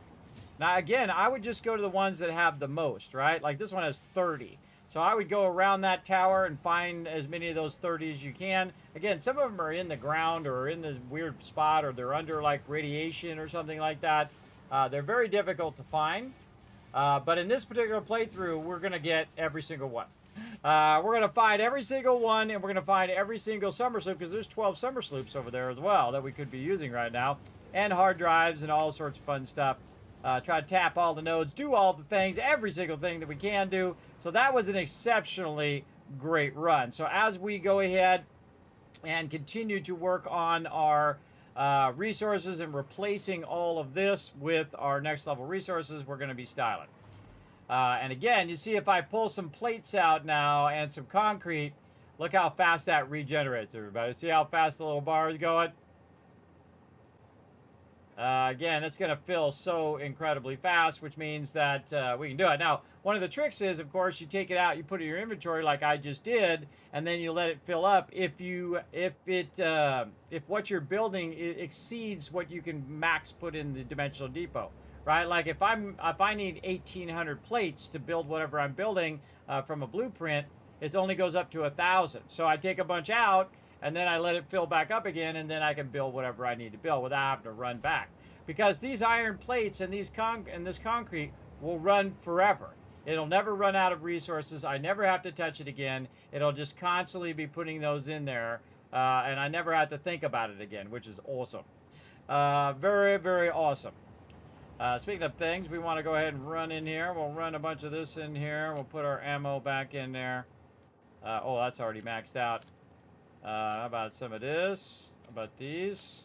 Now again, I would just go to the ones that have the most, right? Like this one has 30. So I would go around that tower and find as many of those 30 as you can. Again, some of them are in the ground or in this weird spot or they're under like radiation or something like that. They're very difficult to find. But in this particular playthrough, we're going to get every single one. We're going to find every single one, and we're going to find every single summer sloop, because there's 12 summer sloops over there as well that we could be using right now, and hard drives and all sorts of fun stuff. Try to tap all the nodes, do all the things, every single thing that we can do. So that was an exceptionally great run. So as we go ahead and continue to work on our resources and replacing all of this with our next level resources, we're going to be styling. And again, you see if I pull some plates out now and some concrete, look how fast that regenerates, everybody. See how fast the little bar is going? Again, it's going to fill so incredibly fast, which means that we can do it. Now, one of the tricks is, of course, you take it out, you put it in your inventory like I just did, and then you let it fill up. If what you're building exceeds what you can max put in the dimensional depot. Right, like if I need 1,800 plates to build whatever I'm building from a blueprint, it only goes up to 1,000. So I take a bunch out, and then I let it fill back up again, and then I can build whatever I need to build without having to run back. Because these iron plates and this concrete will run forever. It'll never run out of resources. I never have to touch it again. It'll just constantly be putting those in there, and I never have to think about it again, which is awesome. Very, very awesome. Speaking of things, we want to go ahead and run in here. We'll run a bunch of this in here. We'll put our ammo back in there. Oh, that's already maxed out. How about some of this? How about these?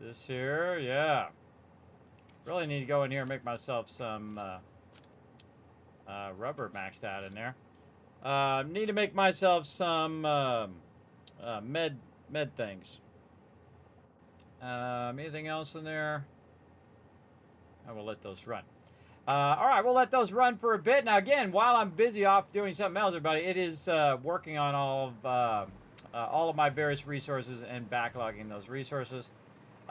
This here, yeah. Really need to go in here and make myself some rubber maxed out in there. Need to make myself some med things. Anything else in there? I will let those run. All right, we'll let those run for a bit. Now, again, while I'm busy off doing something else, everybody, it is working on all of my various resources and backlogging those resources.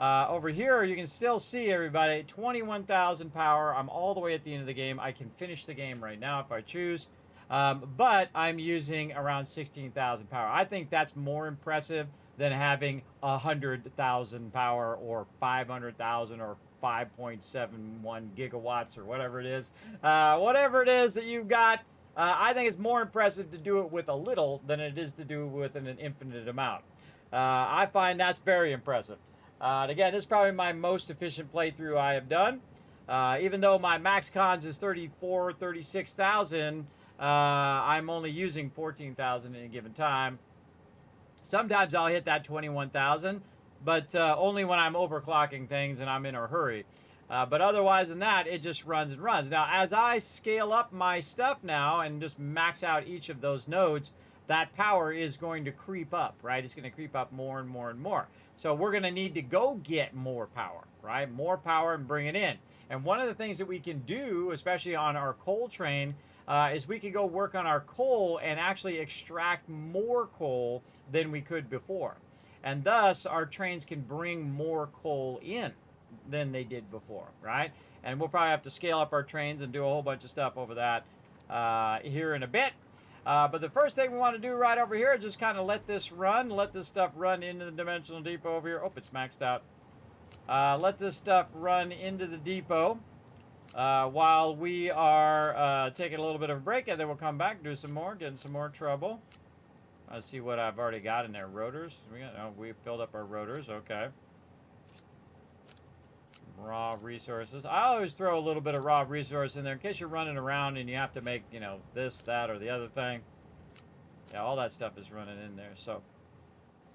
Over here, you can still see, everybody, 21,000 power. I'm all the way at the end of the game. I can finish the game right now if I choose. But I'm using around 16,000 power. I think that's more impressive than having 100,000 power or 500,000 or 5.71 gigawatts or whatever it is. Whatever it is that you've got, I think it's more impressive to do it with a little than it is to do with an infinite amount. I find that's very impressive. Again, this is probably my most efficient playthrough I have done. Even though my max cons is 36,000, I'm only using 14,000 in a given time. Sometimes I'll hit that 21,000, but only when I'm overclocking things and I'm in a hurry. But otherwise than that, it just runs and runs. Now, as I scale up my stuff now and just max out each of those nodes, that power is going to creep up, right? It's going to creep up more and more and more. So we're going to need to go get more power, right? More power and bring it in. And one of the things that we can do, especially on our coal train, is we can go work on our coal and actually extract more coal than we could before. And thus, our trains can bring more coal in than they did before, right? And we'll probably have to scale up our trains and do a whole bunch of stuff over that here in a bit. But the first thing we want to do right over here is just kind of let this stuff run into the dimensional depot over here. Oh, it's maxed out. Let this stuff run into the depot while we are taking a little bit of a break, and then we'll come back, do some more, get in some more trouble. Let's see what I've already got in there. Rotors. We filled up our rotors. Okay. Raw resources. I always throw a little bit of raw resource in there in case you're running around and you have to make, this, that, or the other thing. Yeah, all that stuff is running in there, so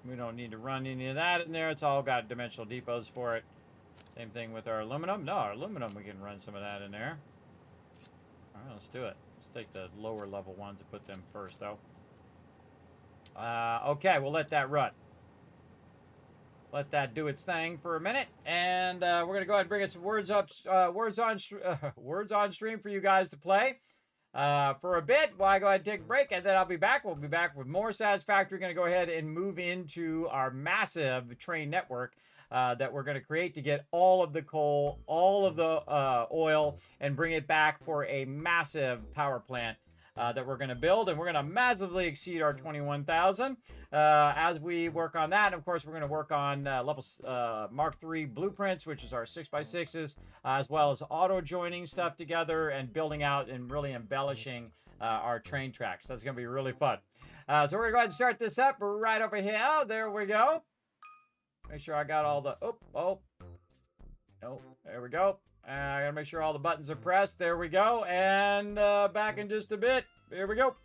we don't need to run any of that in there. It's all got dimensional depots for it. Same thing with our aluminum. No, our aluminum, we can run some of that in there. All right, let's do it. Let's take the lower level ones and put them first, though. Okay, we'll let that run. Let that do its thing for a minute, and we're gonna go ahead and bring in some words on stream for you guys to play for a bit while I go ahead and take a break, and then I'll be back. We'll be back with more Satisfactory. We're gonna go ahead and move into our massive train network that we're gonna create to get all of the coal, all of the oil, and bring it back for a massive power plant that we're going to build, and we're going to massively exceed our 21,000 as we work on that. And of course, we're going to work on level Mark III blueprints, which is our 6x6s, as well as auto joining stuff together and building out and really embellishing our train tracks. That's going to be really fun. So we're going to go ahead and start this up right over here. There we go. Make sure I got all the there we go. I gotta make sure all the buttons are pressed. There we go. And back in just a bit. Here we go.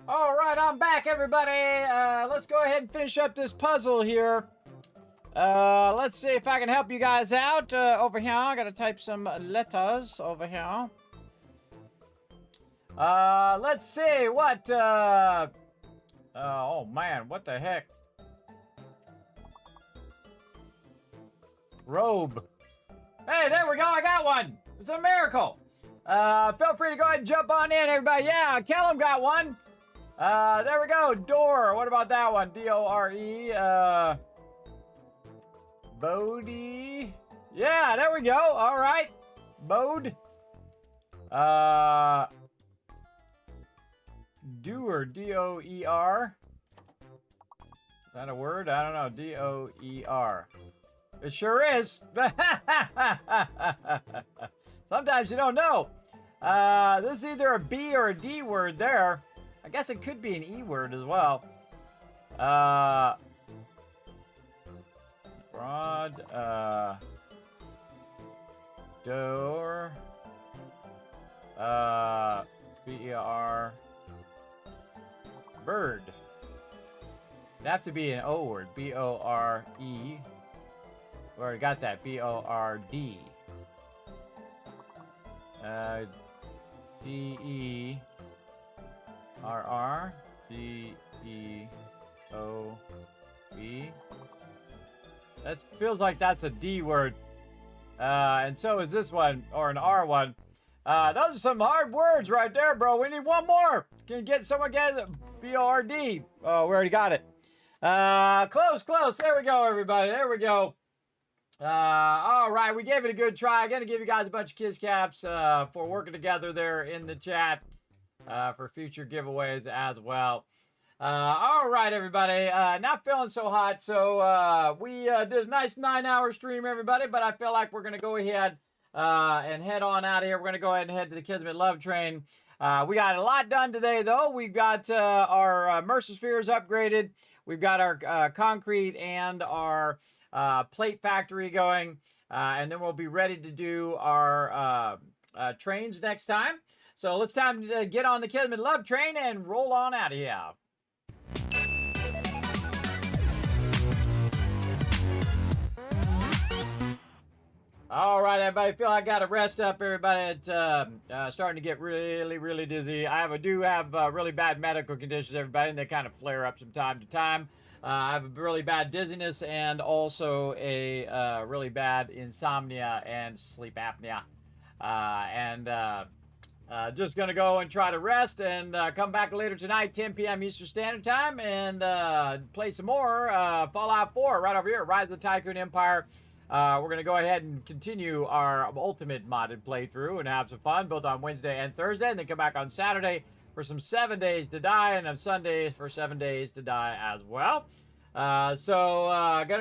All right, I'm back, everybody. Let's go ahead and finish up this puzzle here. Let's see if I can help you guys out over here. I gotta type some letters over here. Let's see what. Oh man, what the heck? Robe. Hey, there we go. I got one. It's a miracle. Feel free to go ahead and jump on in, everybody. Yeah, Kellum got one. There we go. Door. What about that one? D-O-R-E. Bodie. Yeah, there we go. All right. Bode. Doer. D-O-E-R. Is that a word? I don't know. D-O-E-R. It sure is. Sometimes you don't know. This is either a B or a D word there. I guess it could be an E word as well. Broad. Door. B-E-R. Bird. It'd have to be an O word. B-O-R-E. We already got that. B-O-R-D. D-E-R-R. D-E-O-B. That feels like that's a D word. And so is this one, or an R one. Those are some hard words right there, bro. We need one more. Can you get someone get it? B-O-R-D. Oh, we already got it. Close. There we go, everybody. There we go. All right, we gave it a good try. I'm going to give you guys a bunch of kiss caps for working together there in the chat for future giveaways as well. All right, everybody. Not feeling so hot, so we did a nice 9-hour stream, everybody, but I feel like we're going to go ahead and head on out of here. We're going to go ahead and head to the Kismet Love Train. We got a lot done today, though. We've got our Mercer-spheres upgraded. We've got our concrete and our plate factory going, and then we'll be ready to do our trains next time. So it's time to get on the Kismet Love Train and roll on out of here. All right, everybody. Feel like I got to rest up, everybody. It's starting to get really dizzy. I do have really bad medical conditions, everybody, and they kind of flare up from time to time. I have a really bad dizziness and also a really bad insomnia and sleep apnea. Just going to go and try to rest and come back later tonight, 10 p.m. Eastern Standard Time, and play some more Fallout 4 right over here, Rise of the Tycoon Empire. We're going to go ahead and continue our ultimate modded playthrough and have some fun, both on Wednesday and Thursday, and then come back on Saturday for some 7 Days to Die, and on Sunday for 7 Days to Die as well. Gonna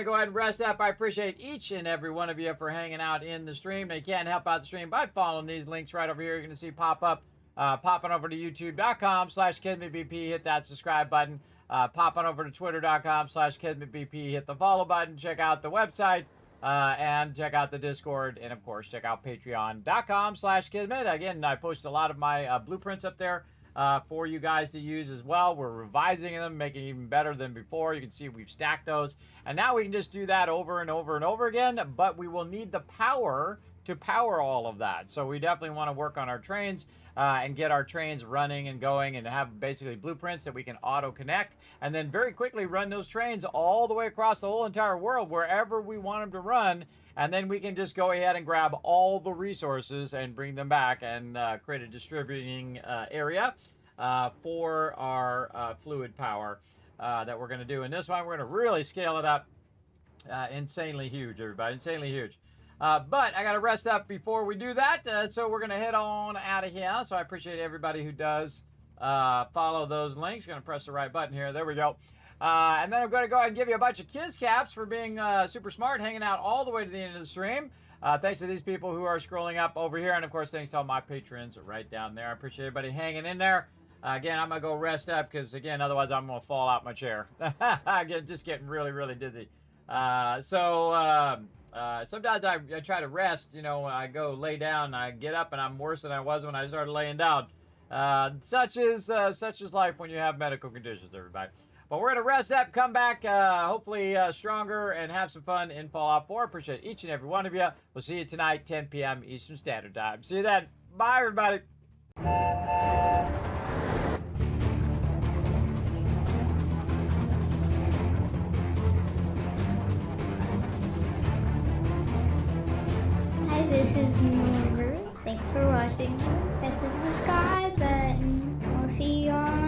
go ahead and rest up. I appreciate each and every one of you for hanging out in the stream. Now, you can help out the stream by following these links right over here. You're going to see pop up, popping over to youtube.com/KismetBP. Hit that subscribe button. Pop on over to twitter.com/KismetBP. Hit the follow button. Check out the website. And check out the Discord, and of course check out patreon.com/Kismet. Again, I post a lot of my blueprints up there for you guys to use as well. We're revising them, making it even better than before. You can see we've stacked those, and now we can just do that over and over and over again, but we will need the power to power all of that. So we definitely want to work on our trains and get our trains running and going, and have basically blueprints that we can auto connect, and then very quickly run those trains all the way across the whole entire world wherever we want them to run, and then we can just go ahead and grab all the resources and bring them back and create a distributing area for our fluid power that we're going to do in this one. We're going to really scale it up. Insanely huge, everybody. Insanely huge. But I got to rest up before we do that, so we're going to head on out of here. So I appreciate everybody who does follow those links. Going to press the right button here. There we go. And then I'm going to go ahead and give you a bunch of kiss caps for being super smart, hanging out all the way to the end of the stream. Thanks to these people who are scrolling up over here. And, of course, thanks to all my patrons right down there. I appreciate everybody hanging in there. Again, I'm going to go rest up because, again, otherwise I'm going to fall out my chair. Just getting really dizzy. Sometimes I try to rest, you know, I go lay down, I get up, and I'm worse than I was when I started laying down. Such is life when you have medical conditions, everybody. But we're going to rest up, come back, hopefully stronger, and have some fun in Fallout 4. Appreciate each and every one of you. We'll see you tonight, 10 p.m. Eastern Standard Time. See you then. Bye, everybody. Hi, this is Norbert. Thanks for watching. Press the subscribe button. We'll see you on